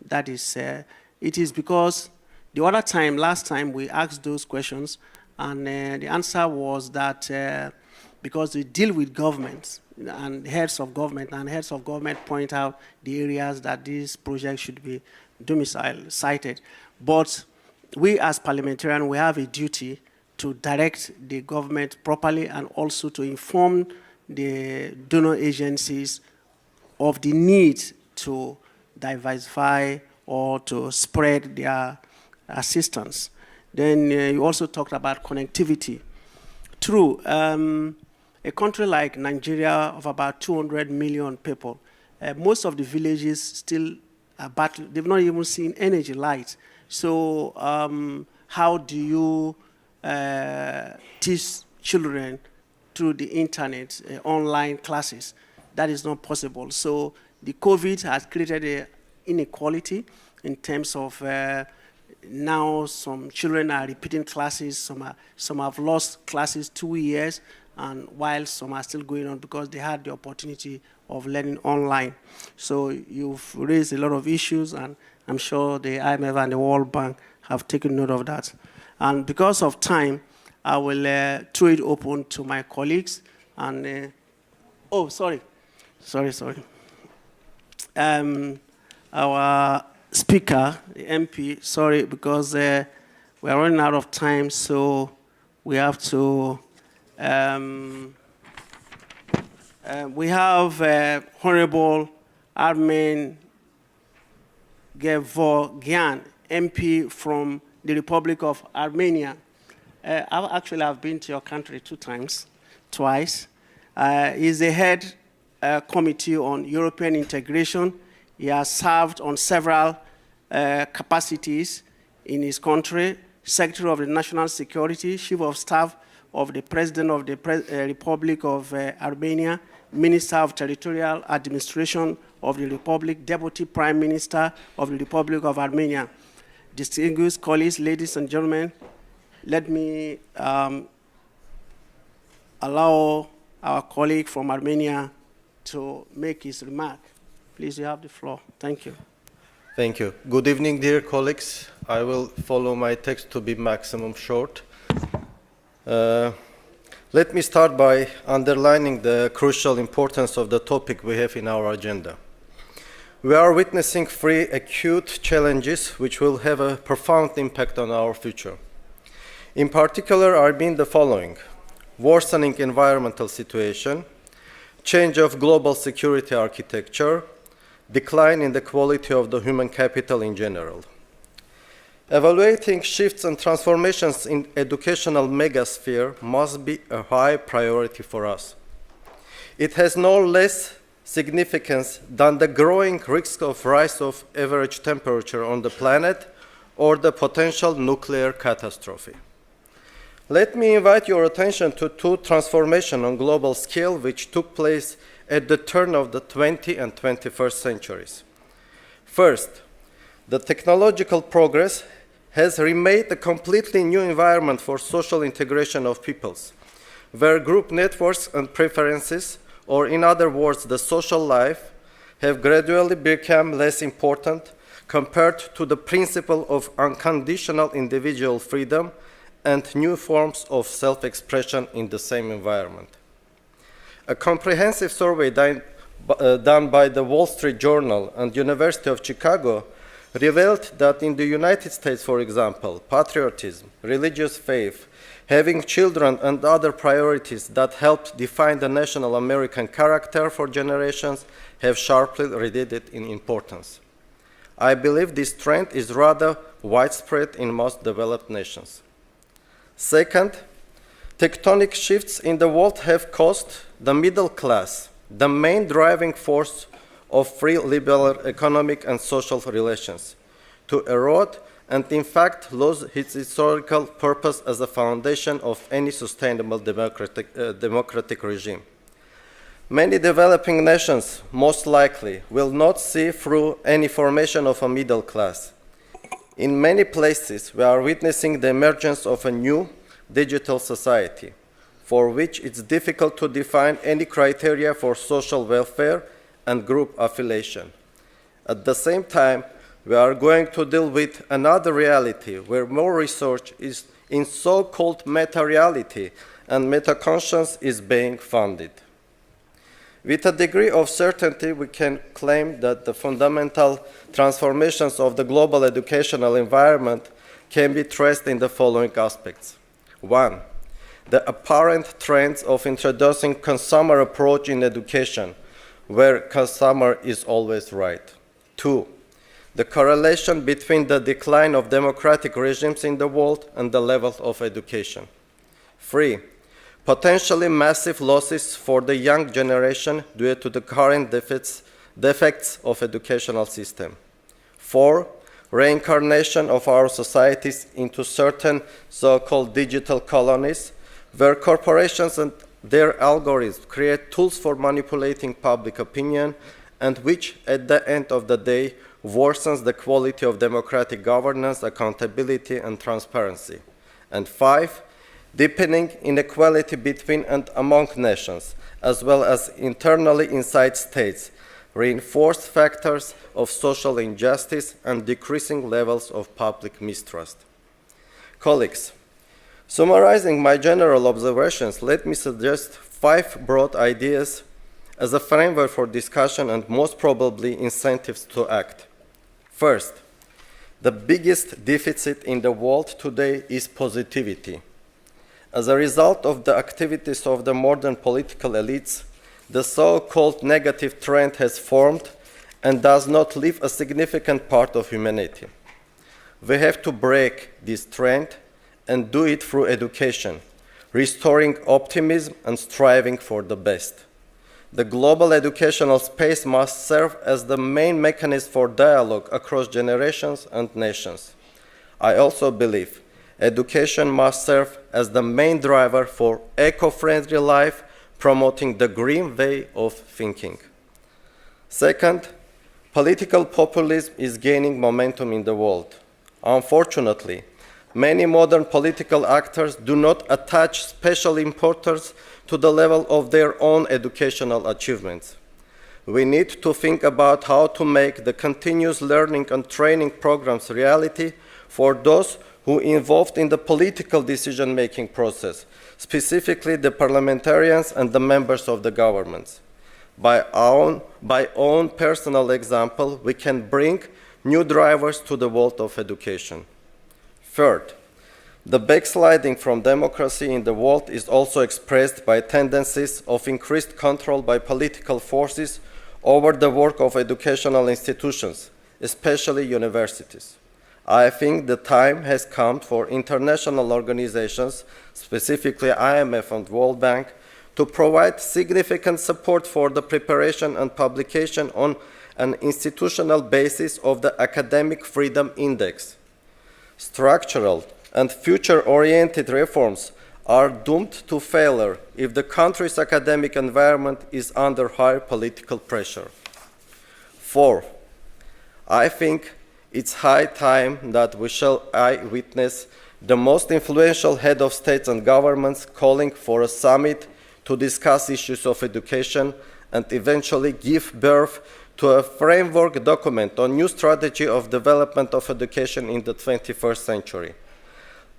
That is, it is because the other time, last time, we asked those questions, and the answer was that because we deal with governments and heads of government, and heads of government point out the areas that these projects should be domiciled, cited. But we as parliamentarians, we have a duty to direct the government properly and also to inform the donor agencies of the need to diversify or to spread their assistance. Then you also talked about connectivity. True, a country like Nigeria of about 200 million people, most of the villages still are battling. They've not even seen energy light. So how do you teach children through the internet, online classes? That is not possible. So the COVID has created an inequality in terms of now some children are repeating classes, some have lost classes 2 years, and while some are still going on because they had the opportunity of learning online. So you've raised a lot of issues, and I'm sure the IMF and the World Bank have taken note of that. And because of time, I will throw it open to my colleagues. And sorry. Our speaker, the MP, sorry, because we are running out of time, so we have to. We have Honorable Armen Gevorgyan, MP from the Republic of Armenia. I've been to your country twice. He's the head committee on European integration. He has served on several capacities in his country: Secretary of the National Security, Chief of Staff of the President of the Republic of Armenia, Minister of Territorial Administration of the Republic, Deputy Prime Minister of the Republic of Armenia. Distinguished colleagues, ladies and gentlemen, let me allow our colleague from Armenia to make his remark. Please, you have the floor. Thank you. Thank you. Good evening, dear colleagues. I will follow my text to be maximum short. Let me start by underlining the crucial importance of the topic we have in our agenda. We are witnessing three acute challenges which will have a profound impact on our future. In particular are being the following: worsening environmental situation, change of global security architecture, decline in the quality of the human capital in general. Evaluating shifts and transformations in educational megasphere must be a high priority for us. It has no less significance than the growing risk of rise of average temperature on the planet or the potential nuclear catastrophe. Let me invite your attention to two transformations on global scale which took place at the turn of the 20th and 21st centuries. First, the technological progress has remade a completely new environment for social integration of peoples, where group networks and preferences, or in other words, the social life, have gradually become less important compared to the principle of unconditional individual freedom and new forms of self-expression in the same environment. A comprehensive survey done by the Wall Street Journal and University of Chicago revealed that in the United States, for example, patriotism, religious faith, having children and other priorities that helped define the national American character for generations have sharply receded in importance. I believe this trend is rather widespread in most developed nations. Second, tectonic shifts in the world have caused the middle class, the main driving force of free liberal economic and social relations, to erode and in fact lose its historical purpose as a foundation of any sustainable democratic regime. Many developing nations, most likely, will not see through any formation of a middle class. In many places, we are witnessing the emergence of a new digital society, for which it's difficult to define any criteria for social welfare and group affiliation. At the same time, we are going to deal with another reality where more research is in so-called meta-reality and meta-conscience is being funded. With a degree of certainty, we can claim that the fundamental transformations of the global educational environment can be traced in the following aspects. 1. The apparent trends of introducing consumer approach in education, where consumer is always right. 2. The correlation between the decline of democratic regimes in the world and the level of education. 3. Potentially massive losses for the young generation due to the current defects of educational system. 4. Reincarnation of our societies into certain so-called digital colonies, where corporations and their algorithms create tools for manipulating public opinion and which, at the end of the day, worsens the quality of democratic governance, accountability, and transparency. And 5. Deepening inequality between and among nations, as well as internally inside states, reinforced factors of social injustice and decreasing levels of public mistrust. Colleagues, summarizing my general observations, let me suggest 5 broad ideas as a framework for discussion and most probably incentives to act. First, the biggest deficit in the world today is positivity. As a result of the activities of the modern political elites, the so-called negative trend has formed and does not leave a significant part of humanity. We have to break this trend and do it through education, restoring optimism and striving for the best. The global educational space must serve as the main mechanism for dialogue across generations and nations. I also believe education must serve as the main driver for eco-friendly life, promoting the green way of thinking. Second, political populism is gaining momentum in the world. Unfortunately, many modern political actors do not attach special importance to the level of their own educational achievements. We need to think about how to make the continuous learning and training programs reality for those who are involved in the political decision-making process, specifically the parliamentarians and the members of the governments. By own personal example, we can bring new drivers to the world of education. Third, the backsliding from democracy in the world is also expressed by tendencies of increased control by political forces over the work of educational institutions, especially universities. I think the time has come for international organizations, specifically IMF and World Bank, to provide significant support for the preparation and publication on an institutional basis of the Academic Freedom Index. Structural and future-oriented reforms are doomed to failure if the country's academic environment is under high political pressure. 4. I think it's high time that we shall witness the most influential head of states and governments calling for a summit to discuss issues of education and eventually give birth to a framework document on new strategy of development of education in the 21st century.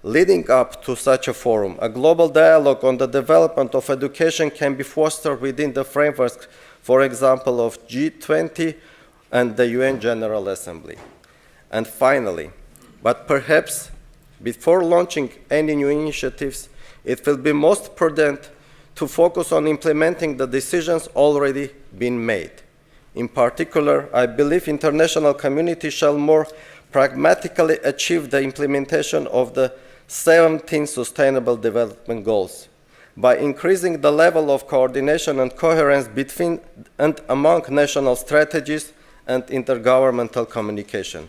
Leading up to such a forum, a global dialogue on the development of education can be fostered within the frameworks, for example, of G20 and the UN General Assembly. And finally, but perhaps before launching any new initiatives, it will be most prudent to focus on implementing the decisions already been made. In particular, I believe international community shall more pragmatically achieve the implementation of the 17 Sustainable Development Goals by increasing the level of coordination and coherence between and among national strategies and intergovernmental communication.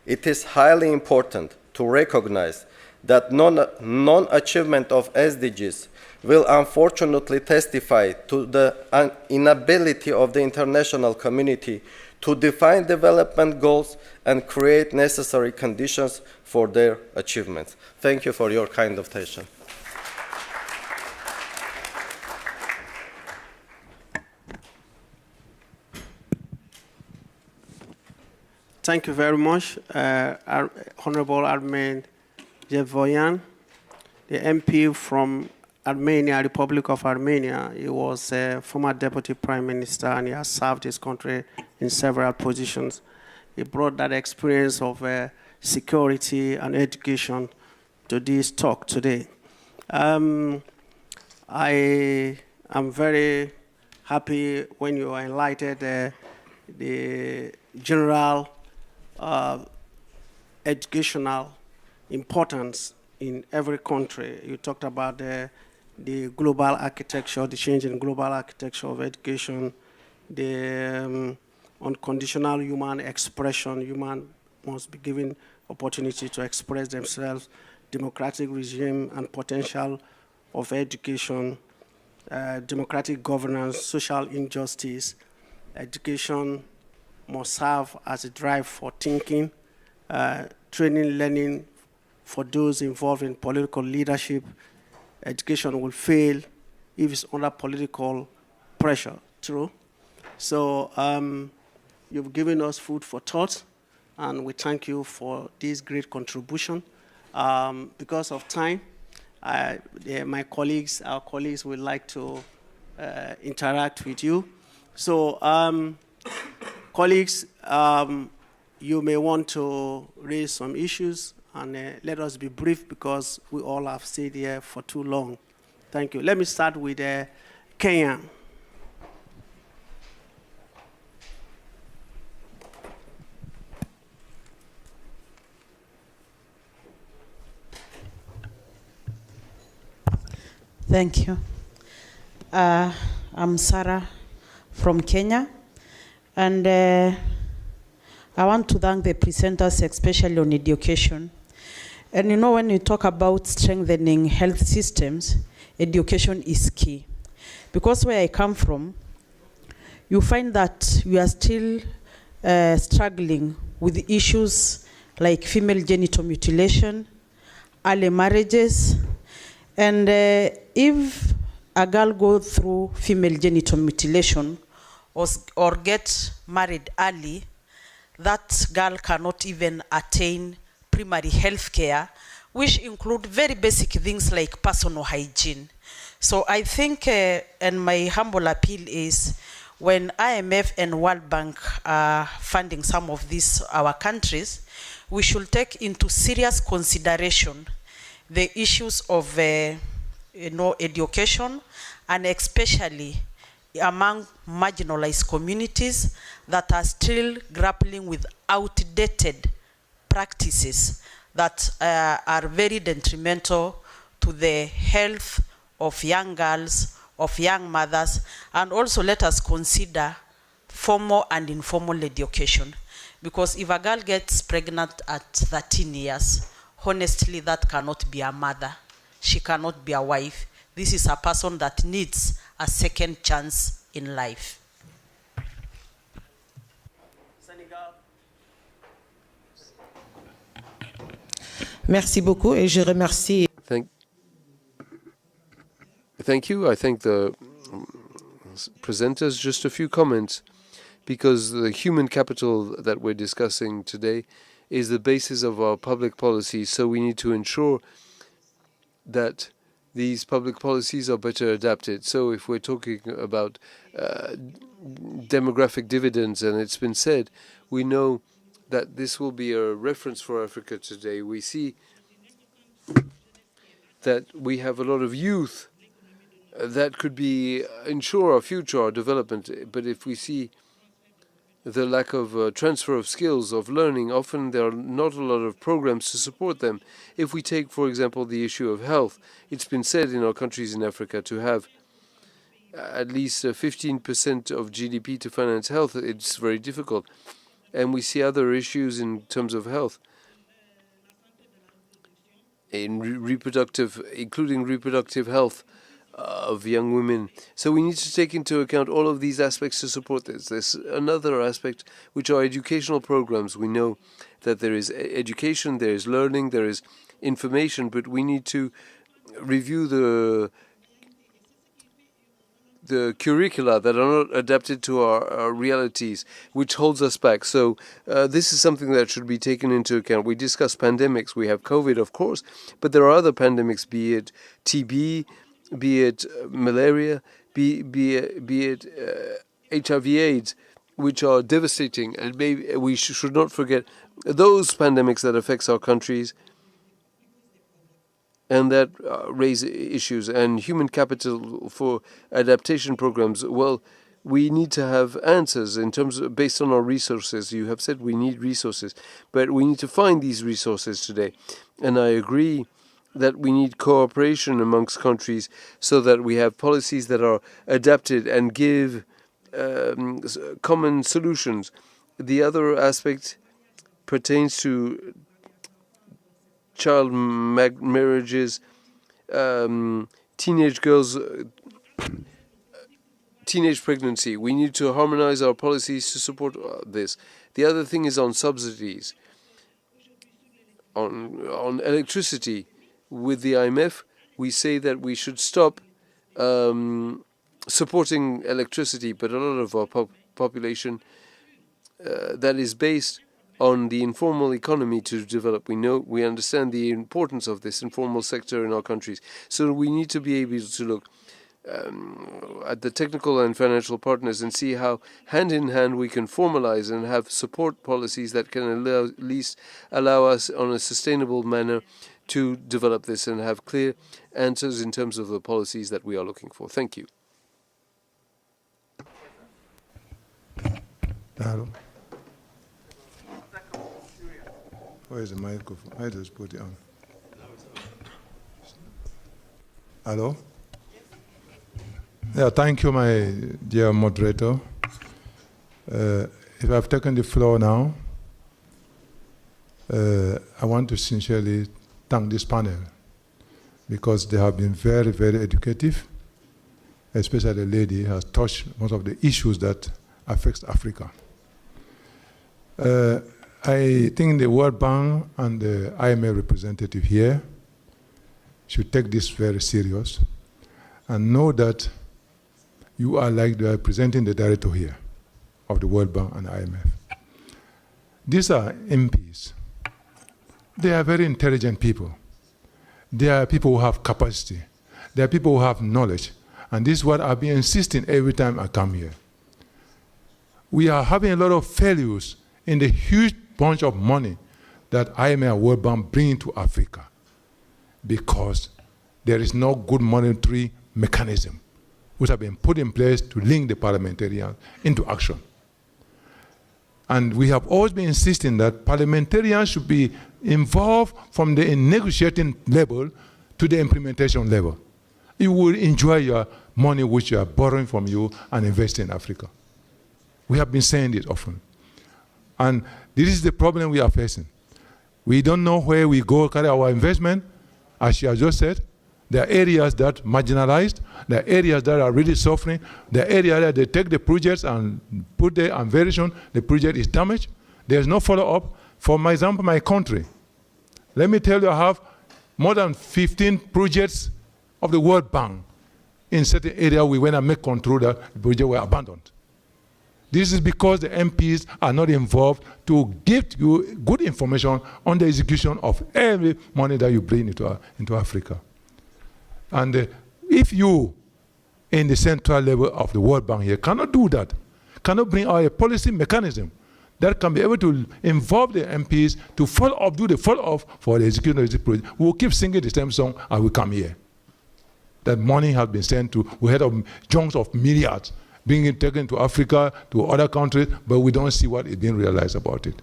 It is highly important to recognize that non-achievement of SDGs will unfortunately testify to the inability of the international community to define development goals and create necessary conditions for their achievements. Thank you for your kind attention. Thank you very much, Honorable Armen Jevoyan, the MP from Armenia, Republic of Armenia. He was a former Deputy Prime Minister and he has served his country in several positions. He brought that experience of security and education to this talk today. I am very happy when you highlighted the general educational importance in every country. You talked about the global architecture, the change in global architecture of education, the unconditional human expression. Human must be given opportunity to express themselves, democratic regime and potential of education, democratic governance, social injustice. Education must serve as a drive for thinking, training, learning for those involved in political leadership. Education will fail if it's under political pressure, true? So you've given us food for thought, and we thank you for this great contribution. Because of time, our colleagues would like to interact with you. So colleagues, you may want to raise some issues, and let us be brief because we all have stayed here for too long. Thank you. Let me start with Kenya. Thank you. I'm Sarah from Kenya, and I want to thank the presenters, especially on education. And you know, when you talk about strengthening health systems, education is key. Because where I come from, you find that we are still struggling with issues like female genital mutilation, early marriages, and if a girl goes through female genital mutilation or get married early, that girl cannot even attain primary health care, which include very basic things like personal hygiene. So I think, and my humble appeal is, when IMF and World Bank are funding some of these, our countries, we should take into serious consideration the issues of education, and especially among marginalized communities that are still grappling with outdated practices that are very detrimental to the health of young girls of young mothers, and also let us consider formal and informal education. Because if a girl gets pregnant at 13 years, honestly, that cannot be a mother. She cannot be a wife. This is a person that needs a second chance in life. Merci beaucoup et je remercie. Thank you. I thank the presenters. Just a few comments, because the human capital that we're discussing today is the basis of our public policies. So we need to ensure that these public policies are better adapted. So if we're talking about demographic dividends, and it's been said, we know that this will be a reference for Africa today. We see that we have a lot of youth that could be ensure our future, our development. But if we see the lack of transfer of skills, of learning, often there are not a lot of programs to support them. If we take, for example, the issue of health, it's been said in our countries in Africa to have at least 15% of GDP to finance health. It's very difficult. And we see other issues in terms of health, in including reproductive health of young women. So we need to take into account all of these aspects to support this. There's another aspect, which are educational programs. We know that there is education, there is learning, there is information, but we need to review the curricula that are not adapted to our realities, which holds us back. So this is something that should be taken into account. We discuss pandemics. We have COVID, of course, but there are other pandemics, be it TB, be it malaria, be it HIV/AIDS, which are devastating. And maybe we should not forget those pandemics that affects our countries and that raise issues. And human capital for adaptation programs, well, we need to have answers in terms of, based on our resources. You have said we need resources, but we need to find these resources today. And I agree that we need cooperation amongst countries so that we have policies that are adapted and give common solutions. The other aspect pertains to child marriages, teenage girls, teenage pregnancy. We need to harmonize our policies to support this. The other thing is on subsidies, on electricity. With the IMF, we say that we should stop supporting electricity, but a lot of our population that is based on the informal economy to develop. We understand the importance of this informal sector in our countries. So we need to be able to look at the technical and financial partners and see how hand in hand we can formalize and have support policies that can at least allow us on a sustainable manner to develop this and have clear answers in terms of the policies that we are looking for. Thank you. Hello. Where is the microphone? I just put it on. Hello? Yeah, thank you, my dear moderator. If I've taken the floor now, I want to sincerely thank this panel because they have been very, very educative. Especially the lady has touched most of the issues that affects Africa. I think the World Bank and the IMF representative here should take this very serious and know that you are like the representing the director here of the World Bank and IMF. These are MPs. They are very intelligent people. They are people who have capacity. They are people who have knowledge. And this is what I've been insisting every time I come here. We are having a lot of failures in the huge bunch of money that IMF and World Bank bring to Africa because there is no good monetary mechanism which have been put in place to link the parliamentarians into action. And we have always been insisting that parliamentarians should be involved from the negotiating level to the implementation level. you will enjoy your money which you are borrowing from you and invest in Africa. We have been saying it often. And this is the problem we are facing. We don't know where we go carry our investment. As she has just said, there are areas that marginalized, there are areas that are really suffering, there are areas that they take the projects and put there, and very soon the project is damaged. There's no follow-up. For example, my country, let me tell you, I have more than 15 projects of the World Bank in certain areas we went and make control that the projects were abandoned. This is because the MPs are not involved to give you good information on the execution of every money that you bring into Africa. And if you, in the central level of the World Bank here, cannot do that, cannot bring out a policy mechanism that can be able to involve the MPs to follow up, do the follow-up for the execution of this project, we will keep singing the same song and we come here. That money has been sent to, we heard of chunks of milliards being taken to Africa, to other countries, but we don't see what is being realized about it.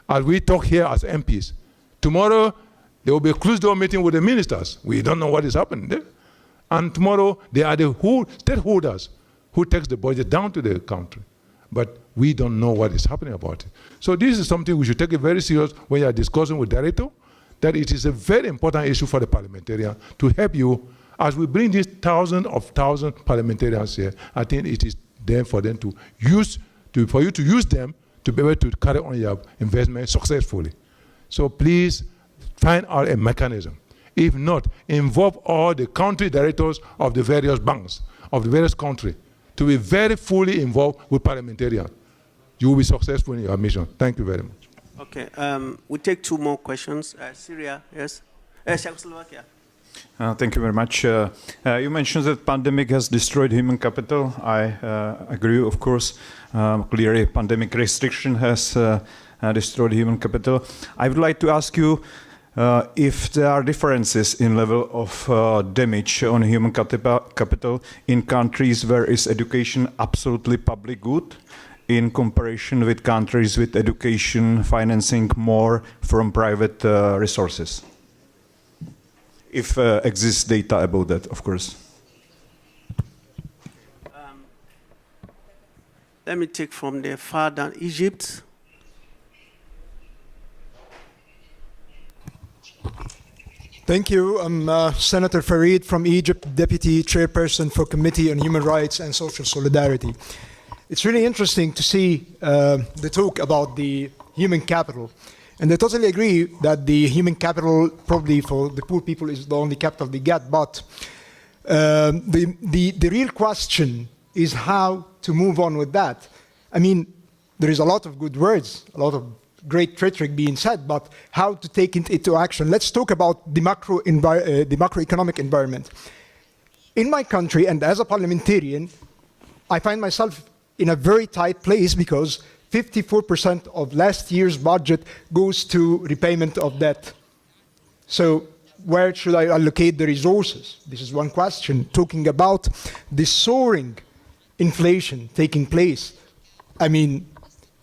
As we talk here as MPs, tomorrow there will be a closed-door meeting with the ministers. We don't know what is happening there. And tomorrow they are the stakeholders who takes the budget down to the country. But we don't know what is happening about it. So this is something we should take it very serious when you are discussing with director, that it is a very important issue for the parliamentarian to help you. As we bring these thousands parliamentarians here, I think it is there for them to use, for you to use them to be able to carry on your investment successfully. So please find out a mechanism. If not, involve all the country directors of the various banks, of the various countries, to be very fully involved with parliamentarians. You will be successful in your mission. Thank you very much. Okay, we take two more questions. Syria, yes? Czechoslovakia. Thank you very much. You mentioned that pandemic has destroyed human capital. I agree, of course. Clearly, pandemic restriction has destroyed human capital. I would like to ask you if there are differences in level of damage on human capital in countries where is education absolutely public good, in comparison with countries with education financing more from private resources. If exists data about that, of course. Let me take from the far down Egypt. Thank you. I'm Senator Farid from Egypt, Deputy Chairperson for Committee on Human Rights and Social Solidarity. It's really interesting to see the talk about the human capital. And I totally agree that the human capital, probably for the poor people, is the only capital they get. But the real question is how to move on with that. I mean, there is a lot of good words, a lot of great rhetoric being said, but how to take it into action. Let's talk about the macroeconomic environment. In my country, and as a parliamentarian, I find myself in a very tight place because 54% of last year's budget goes to repayment of debt. So where should I allocate the resources? This is one question. Talking about the soaring inflation taking place. I mean,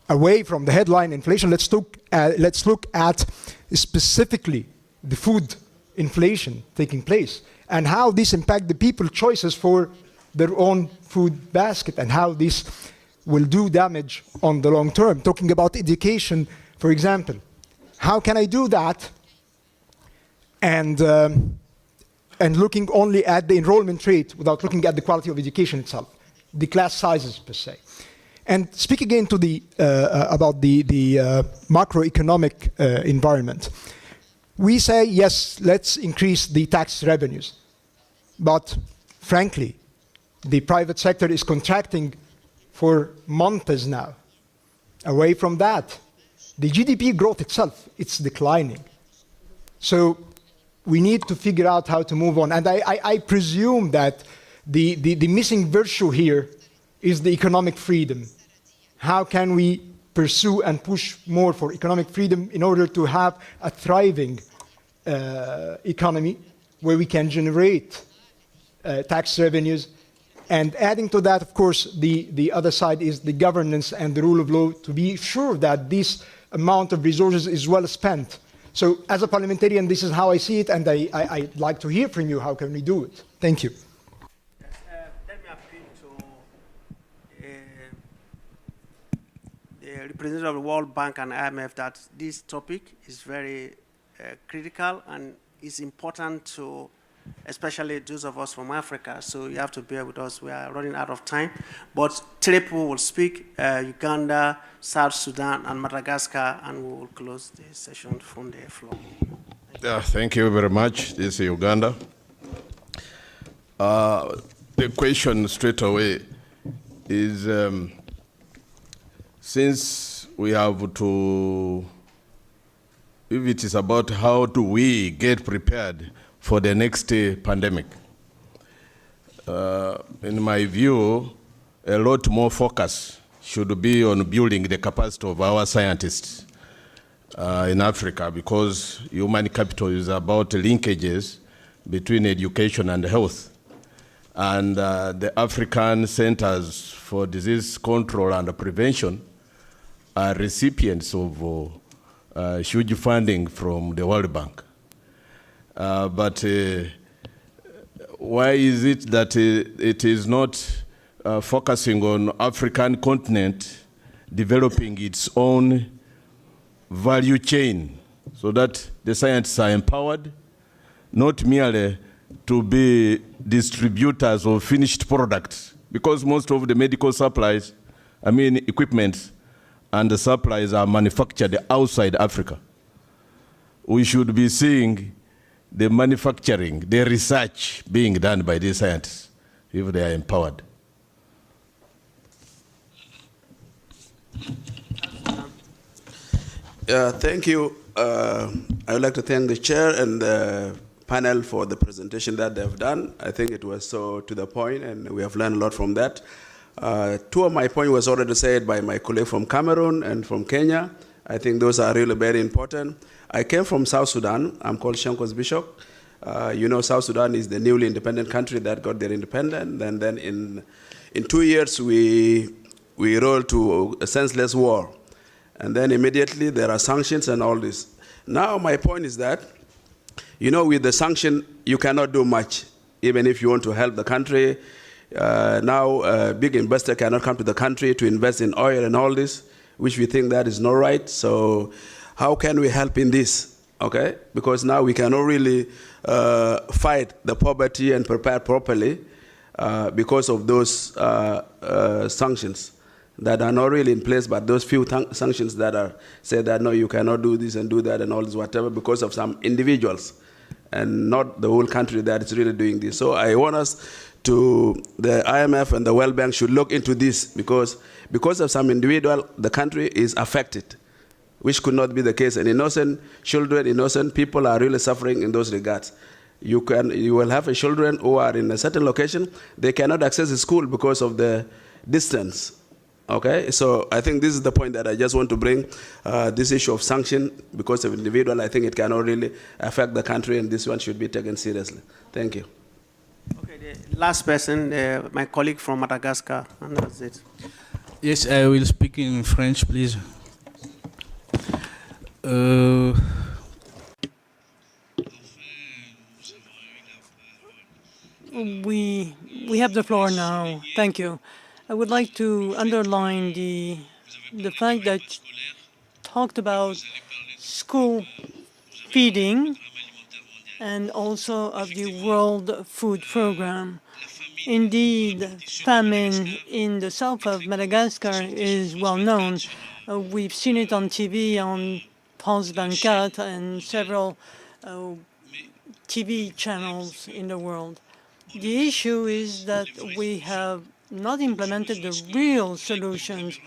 away from the headline inflation, let's look at specifically the food inflation taking place and how this impacts the people's choices for their own food basket and how this will do damage on the long term. Talking about education, for example, how can I do that and looking only at the enrollment rate without looking at the quality of education itself, the class sizes per se. And speak again to the about the macroeconomic environment. We say, yes, let's increase the tax revenues. But frankly, the private sector is contracting for months now. Away from that, the GDP growth itself, it's declining. So we need to figure out how to move on. And I presume that the missing virtue here is the economic freedom. How can we pursue and push more for economic freedom in order to have a thriving economy where we can generate tax revenues? And adding to that, of course, the other side is the governance and the rule of law to be sure that this amount of resources is well spent So as a parliamentarian, this is how I see it, and I'd like to hear from you. How can we do it? Thank you. Let me appeal to the representative of the World Bank and IMF that this topic is very critical and is important to especially those of us from Africa. So you have to bear with us. We are running out of time. But 3 people will speak, Uganda, South Sudan, and Madagascar, and we will close the session from the floor. Thank you very much. This is Uganda. The question straight away is, since we have to, if it is about how do we get prepared for the next pandemic, in my view, a lot more focus should be on building the capacity of our scientists in Africa, because human capital is about linkages between education and health. And the African Centers for Disease Control and Prevention are recipients of huge funding from the World Bank. But why is it that it is not focusing on African continent developing its own value chain so that the scientists are empowered, not merely to be distributors of finished products? Because most of the medical supplies, equipment and the supplies are manufactured outside Africa. We should be seeing the manufacturing, the research being done by these scientists, if they are empowered. Thank you. I would like to thank the chair and the panel for the presentation that they've done. I think it was so to the point, and we have learned a lot from that. 2 of my points was already said by my colleague from Cameroon and from Kenya. I think those are really very important. I came from South Sudan. I'm called Shankos Bishop. You know, South Sudan is the newly independent country that got their independence. And then in 2 years, we rolled to a senseless war. And then immediately there are sanctions and all this. Now my point is that, you know, with the sanction, you cannot do much, even if you want to help the country. Now a big investor cannot come to the country to invest in oil and all this, which we think that is not right. So how can we help in this? Okay, because now we cannot really fight the poverty and prepare properly because of those sanctions that are not really in place, but those few sanctions that are said that no, you cannot do this and do that and all this whatever because of some individuals and not the whole country that is really doing this. So I want us to, the IMF and the World Bank should look into this because of some individual, the country is affected, which could not be the case. And innocent children, innocent people are really suffering in those regards. You will have children who are in a certain location, they cannot access the school because of the distance. Okay, so I think this is the point that I just want to bring, this issue of sanction because of individual. I think it cannot really affect the country, and this one should be taken seriously. Thank you. Okay, the last person, my colleague from Madagascar, and that's it. Yes, I will speak in French, please. We have the floor now. Thank you. I would like to underline the fact that talked about school feeding and also of the World Food Program. Indeed, famine in the south of Madagascar is well known. We've seen it on TV, on France 24 and several TV channels in the world. The issue is that we have not implemented the real solutions,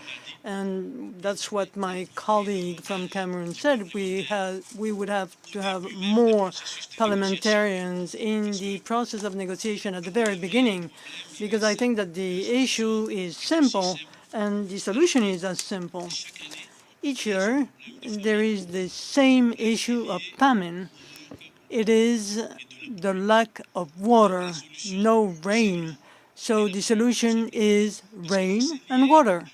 and that's what my colleague from Cameroon said. We would have to have more parliamentarians in the process of negotiation at the very beginning, because I think that the issue is simple and the solution is as simple. Each year, there is the same issue of famine. It is the lack of water, no rain. So the solution is rain and water.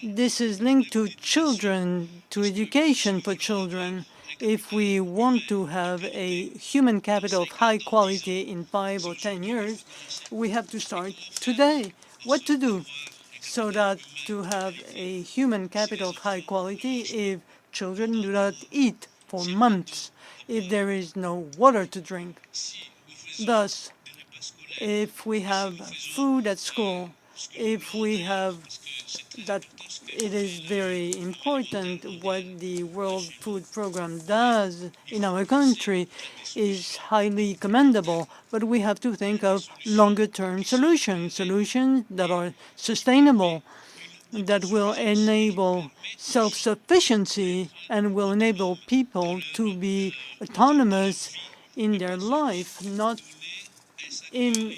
This is linked to children, to education for children. If we want to have a human capital of high quality in 5 or 10 years, we have to start today. What to do so that to have a human capital of high quality if children do not eat for months, if there is no water to drink. Thus, if we have food at school, if we have that, it is very important what the World Food Program does in our country is highly commendable, but we have to think of longer-term solutions that are sustainable, that will enable self-sufficiency and will enable people to be autonomous in their life, not in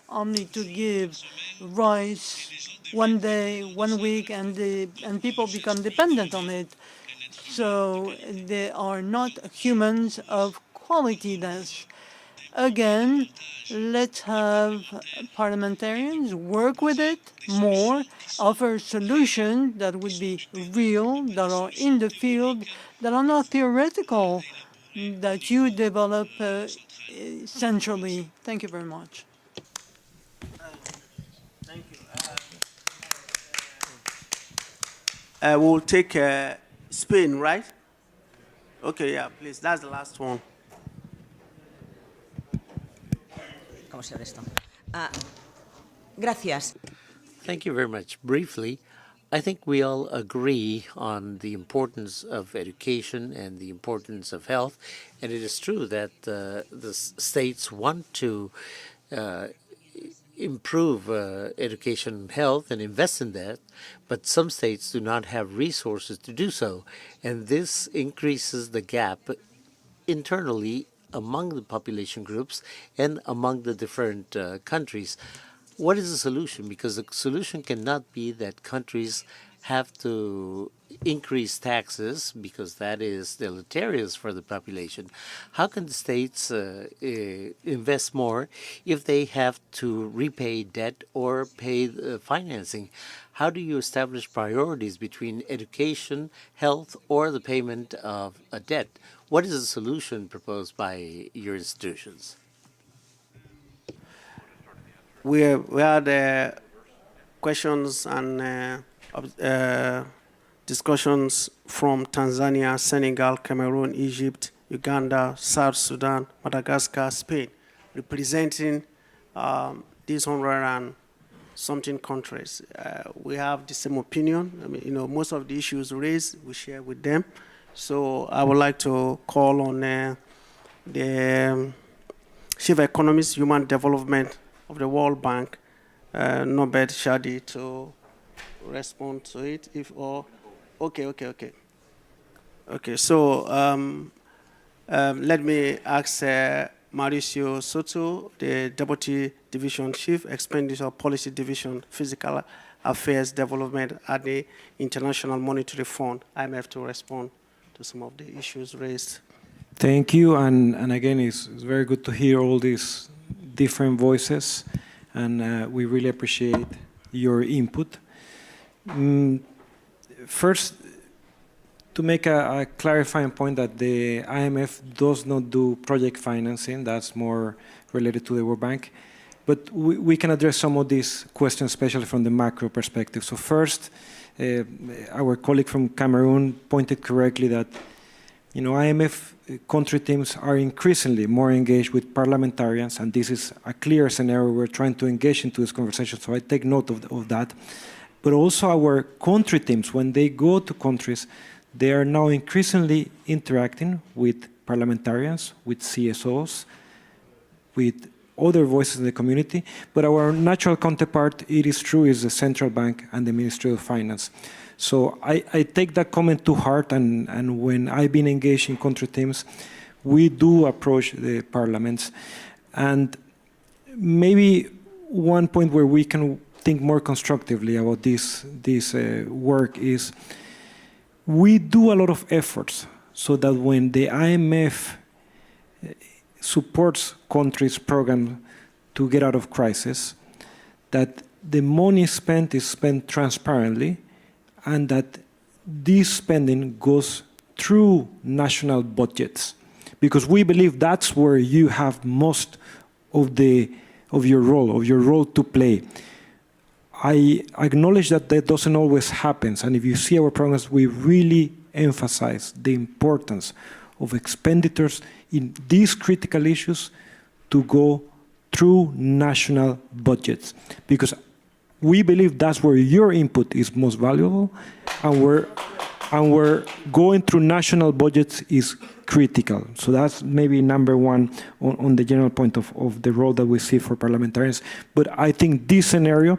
only to give rice one day, 1 week, and people become dependent on it. So they are not humans of quality. Thus, again, let's have parliamentarians work with it more, offer solutions that would be real, that are in the field, that are not theoretical, that you develop centrally. Thank you very much. Thank you. We'll take Spain, right? Okay, yeah, please. That's the last one. Gracias. Thank you very much. Briefly, I think we all agree on the importance of education and the importance of health, and it is true that the states want to improve education and health and invest in that, but some states do not have resources to do so, and this increases the gap internally among the population groups and among the different countries. What is the solution? Because the solution cannot be that countries have to increase taxes because that is deleterious for the population. How can the states invest more if they have to repay debt or pay the financing? How do you establish priorities between education, health, or the payment of a debt? What is the solution proposed by your institutions? We had questions and discussions from Tanzania, Senegal, Cameroon, Egypt, Uganda, South Sudan, Madagascar, Spain, representing these 100 and something countries. We have the same opinion. I mean, most of the issues raised, we share with them. So I would like to call on the Chief Economist, Human Development of the World Bank, Norbert Shadi, to respond to it. Okay. So let me ask Mauricio Soto, the Deputy Division Chief, Expenditure Policy Division, Physical Affairs Development at the International Monetary Fund, IMF, to respond to some of the issues raised. Thank you, and again, it's very good to hear all these different voices, and we really appreciate your input. First, to make a clarifying point that the IMF does not do project financing, that's more related to the World Bank, but we can address some of these questions, especially from the macro perspective. So first, our colleague from Cameroon pointed correctly that IMF country teams are increasingly more engaged with parliamentarians, and this is a clear scenario we're trying to engage into this conversation, so I take note of that. But also our country teams, when they go to countries, they are now increasingly interacting with parliamentarians, with CSOs, with other voices in the community, but our natural counterpart, it is true, is the central bank and the Ministry of Finance. So I take that comment to heart, and when I've been engaged in country teams, we do approach the parliaments. And maybe one point where we can think more constructively about this work is we do a lot of efforts so that when the IMF supports countries' program to get out of crisis, that the money spent is spent transparently, and that this spending goes through national budgets, because we believe that's where you have most of your role to play. I acknowledge that doesn't always happen, and if you see our programs, we really emphasize the importance of expenditures in these critical issues to go through national budgets, because we believe that's where your input is most valuable, and where going through national budgets is critical. So that's maybe number one on the general point of the role that we see for parliamentarians. But I think this scenario,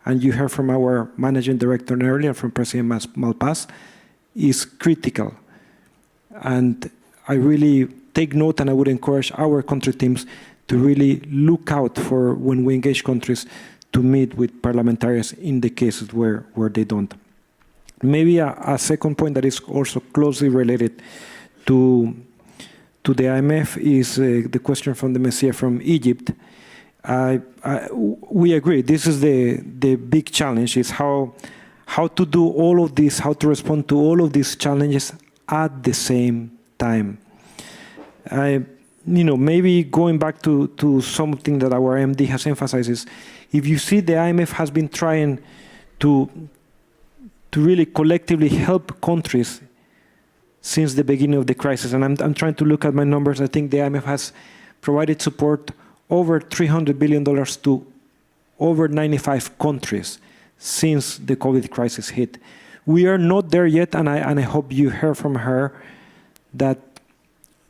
and you heard from our managing director earlier, from President Malpass, is critical. And I really take note, and I would encourage our country teams to really look out for, when we engage countries, to meet with parliamentarians in the cases where they don't. Maybe a second point that is also closely related to the IMF is the question from the Messiah from Egypt. We agree, this is the big challenge, is how to do all of this, how to respond to all of these challenges at the same time. Maybe going back to something that our MD has emphasized is, if you see, the IMF has been trying to really collectively help countries since the beginning of the crisis. And I'm trying to look at my numbers. I think the IMF has provided support over $300 billion to over 95 countries since the COVID crisis hit. We are not there yet, and I hope you heard from her that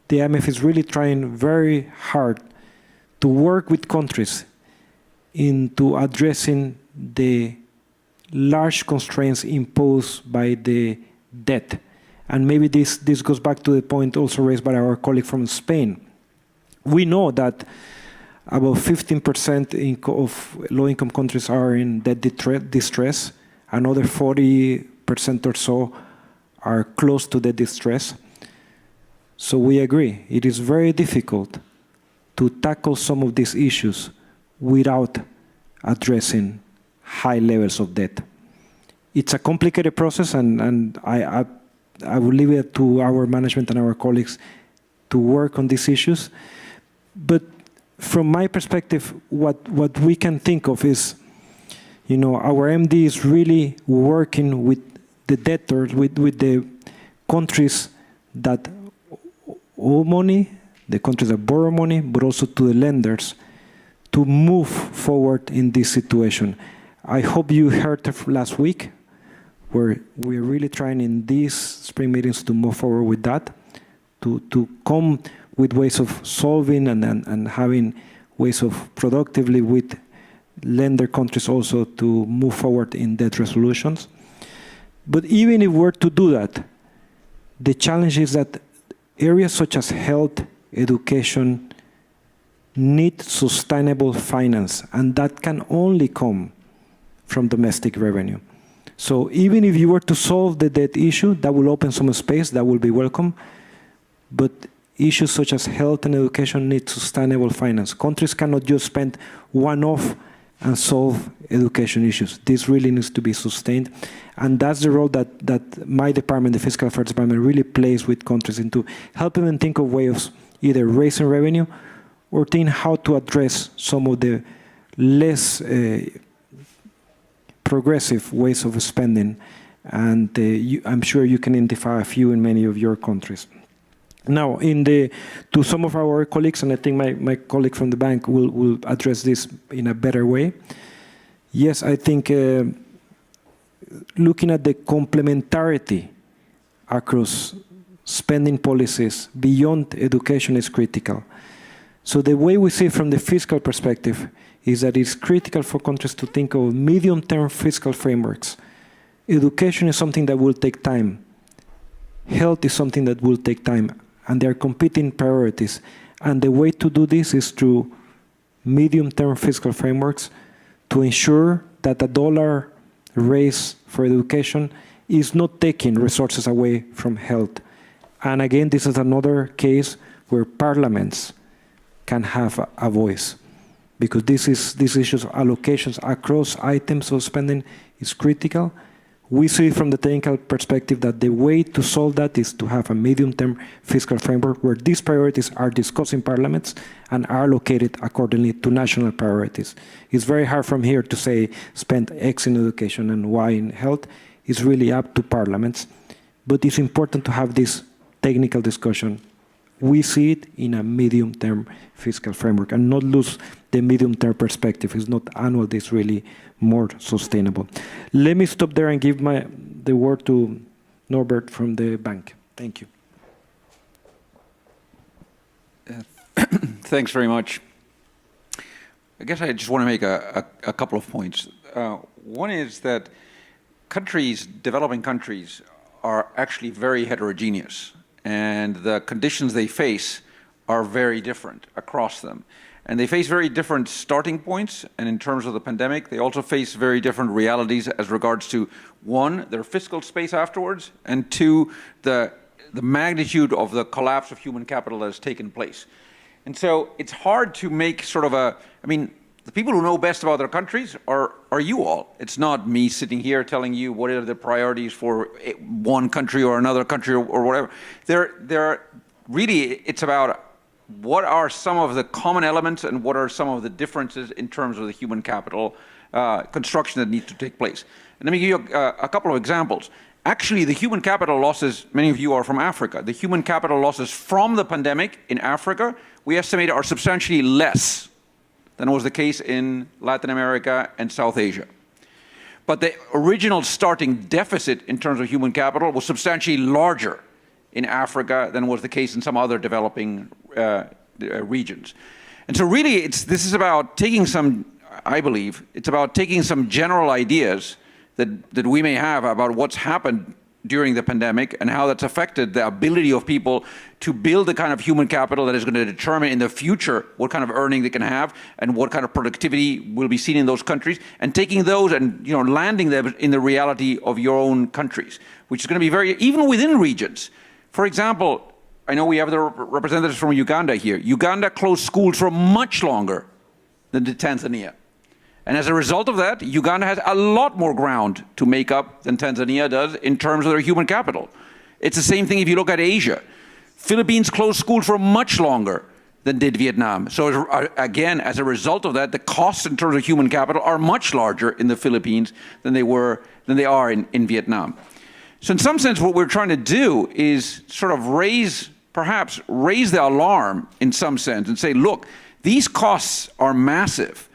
the IMF is really trying very hard to work with countries into addressing the large constraints imposed by the debt. And maybe this goes back to the point also raised by our colleague from Spain. We know that about 15% of low-income countries are in debt distress. Another 40% or so are close to debt distress. So we agree, it is very difficult to tackle some of these issues without addressing high levels of debt. It's a complicated process, and I will leave it to our management and our colleagues to work on these issues. But from my perspective, what we can think of is, our MD is really working with the debtors, with the countries that owe money, the countries that borrow money, but also to the lenders, to move forward in this situation. I hope you heard last week, where we're really trying in these spring meetings to move forward with that, to come with ways of solving and having ways of productively with lender countries also to move forward in debt resolutions. But even if we're to do that, the challenge is that areas such as health, education, need sustainable finance, and that can only come from domestic revenue. So even if you were to solve the debt issue, that will open some space, that will be welcome, but issues such as health and education need sustainable finance. Countries cannot just spend one-off and solve education issues. This really needs to be sustained, and that's the role that my department, the Fiscal Affairs Department, really plays with countries, into helping them think of ways of either raising revenue or think how to address some of the less progressive ways of spending. And I'm sure you can identify a few in many of your countries. Now, to some of our colleagues, and I think my colleague from the bank will address this in a better way. Yes, I think looking at the complementarity across spending policies beyond education is critical. So the way we see it from the fiscal perspective is that it's critical for countries to think of medium-term fiscal frameworks. Education is something that will take time. Health is something that will take time. And they are competing priorities. And the way to do this is through medium-term fiscal frameworks to ensure that a dollar raised for education is not taking resources away from health. And again, this is another case where parliaments can have a voice, because this issues of allocations across items of spending is critical. We see from the technical perspective that the way to solve that is to have a medium-term fiscal framework where these priorities are discussed in parliaments and are allocated accordingly to national priorities. It's very hard from here to say spend X in education and Y in health. It's really up to parliaments. But it's important to have this technical discussion. We see it in a medium-term fiscal framework and not lose the medium-term perspective. It's not annual, it's really more sustainable. Let me stop there and give the word to Norbert from the bank. Thank you. Thanks very much. I guess I just want to make a couple of points. One is that developing countries, are actually very heterogeneous, and the conditions they face are very different across them. And they face very different starting points, and in terms of the pandemic, they also face very different realities as regards to, one, their fiscal space afterwards, and two, the magnitude of the collapse of human capital that has taken place. And so it's hard to make sort of the people who know best about their countries are you all. It's not me sitting here telling you what are the priorities for one country or another country or whatever. It's about what are some of the common elements and what are some of the differences in terms of the human capital construction that needs to take place. And let me give you a couple of examples. Actually, the human capital losses, many of you are from Africa, the human capital losses from the pandemic in Africa, we estimate are substantially less than was the case in Latin America and South Asia. But the original starting deficit in terms of human capital was substantially larger in Africa than was the case in some other developing regions. And so really, this is about taking some, I believe, it's about taking some general ideas that we may have about what's happened during the pandemic and how that's affected the ability of people to build the kind of human capital that is going to determine in the future what kind of earning they can have and what kind of productivity will be seen in those countries, and taking those and landing them in the reality of your own countries, which is going to be even within regions. For example, I know we have the representatives from Uganda here. Uganda closed schools for much longer than did Tanzania. And as a result of that, Uganda has a lot more ground to make up than Tanzania does in terms of their human capital. It's the same thing if you look at Asia. Philippines closed schools for much longer than did Vietnam. So again, as a result of that, the costs in terms of human capital are much larger in the Philippines than they are in Vietnam. So in some sense, what we're trying to do is sort of perhaps raise the alarm in some sense and say, look, these costs are massive.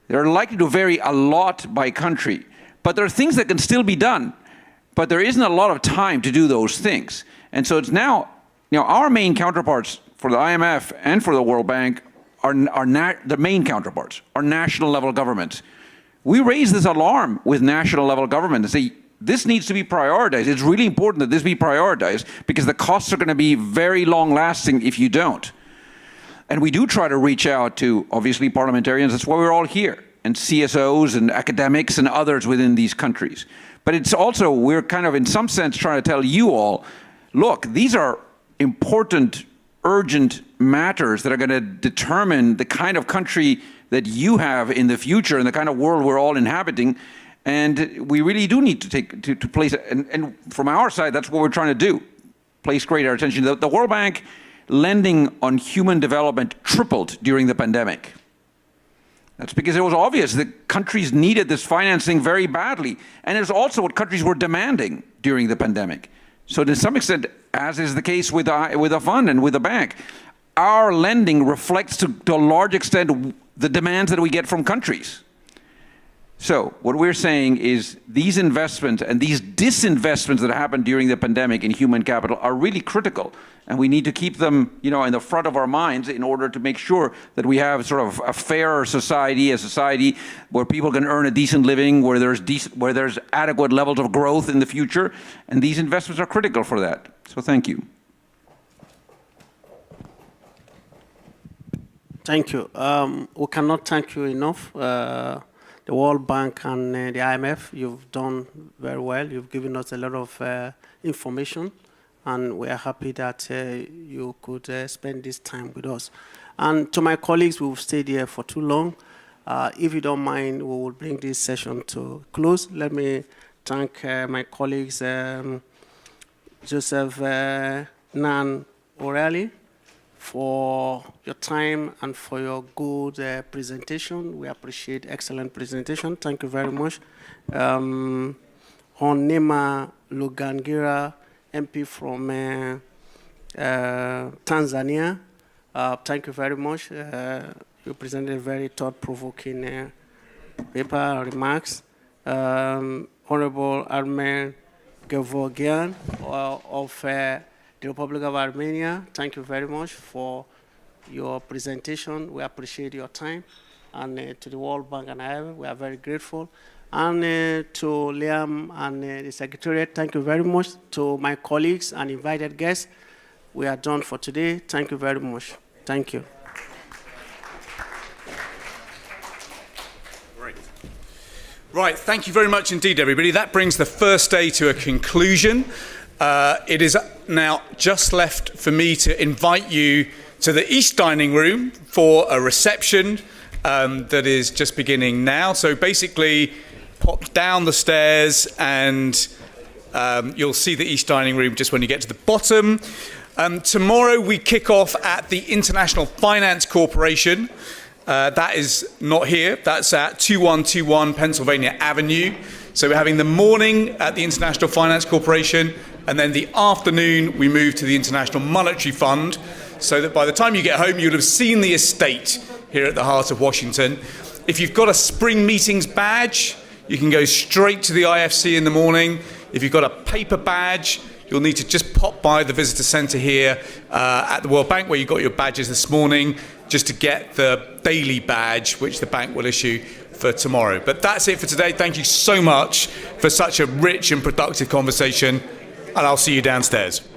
They're likely to vary a lot by country, but there are things that can still be done, but there isn't a lot of time to do those things. And so it's now, our main counterparts for the IMF and for the World Bank the main counterparts are national level governments. We raise this alarm with national level government and say, this needs to be prioritized. It's really important that this be prioritized because the costs are going to be very long lasting if you don't. And we do try to reach out to, obviously, parliamentarians. That's why we're all here, and CSOs and academics and others within these countries. But it's also, we're kind of, in some sense, trying to tell you all, look, these are important, urgent matters that are going to determine the kind of country that you have in the future and the kind of world we're all inhabiting. And we really do need to place, and from our side, that's what we're trying to do, place greater attention. The World Bank lending on human development tripled during the pandemic. That's because it was obvious that countries needed this financing very badly. And it's also what countries were demanding during the pandemic. So to some extent, as is the case with a fund and with a bank, our lending reflects to a large extent the demands that we get from countries. So what we're saying is these investments and these disinvestments that happened during the pandemic in human capital are really critical. And we need to keep them, in the front of our minds in order to make sure that we have sort of a fairer society, a society where people can earn a decent living, where there's adequate levels of growth in the future. And these investments are critical for that. So thank you. Thank you. We cannot thank you enough. The World Bank and the IMF, you've done very well. You've given us a lot of information, and we are happy that you could spend this time with us. And to my colleagues who've stayed here for too long, if you don't mind, we will bring this session to close. Let me thank my colleagues Joseph Nan O'Reilly for your time and for your good presentation. We appreciate excellent presentation. Thank you very much. Honema Lugangira, MP from Tanzania. Thank you very much. You presented a very thought-provoking paper remarks. Honorable Armen Gevorgian of the Republic of Armenia, thank you very much for your presentation. We appreciate your time. And to the World Bank and IMF, we are very grateful. And to Liam and the Secretariat, thank you very much. To my colleagues and invited guests, we are done for today. Thank you very much. Thank you. Right, thank you very much indeed, everybody. That brings the first day to a conclusion. It is now just left for me to invite you to the East Dining Room for a reception that is just beginning now. So basically, pop down the stairs and you'll see the East Dining Room just when you get to the bottom. Tomorrow we kick off at the International Finance Corporation. That is not here, that's at 2121 Pennsylvania Avenue. So we're having the morning at the International Finance Corporation, and then the afternoon we move to the International Monetary Fund, so that by the time you get home you'll have seen the estate here at the heart of Washington. If you've got a spring meetings badge, you can go straight to the IFC in the morning. If you've got a paper badge, you'll need to just pop by the visitor centre here at the World Bank where you got your badges this morning, just to get the daily badge which the bank will issue for tomorrow. But that's it for today. Thank you so much for such a rich and productive conversation, and I'll see you downstairs.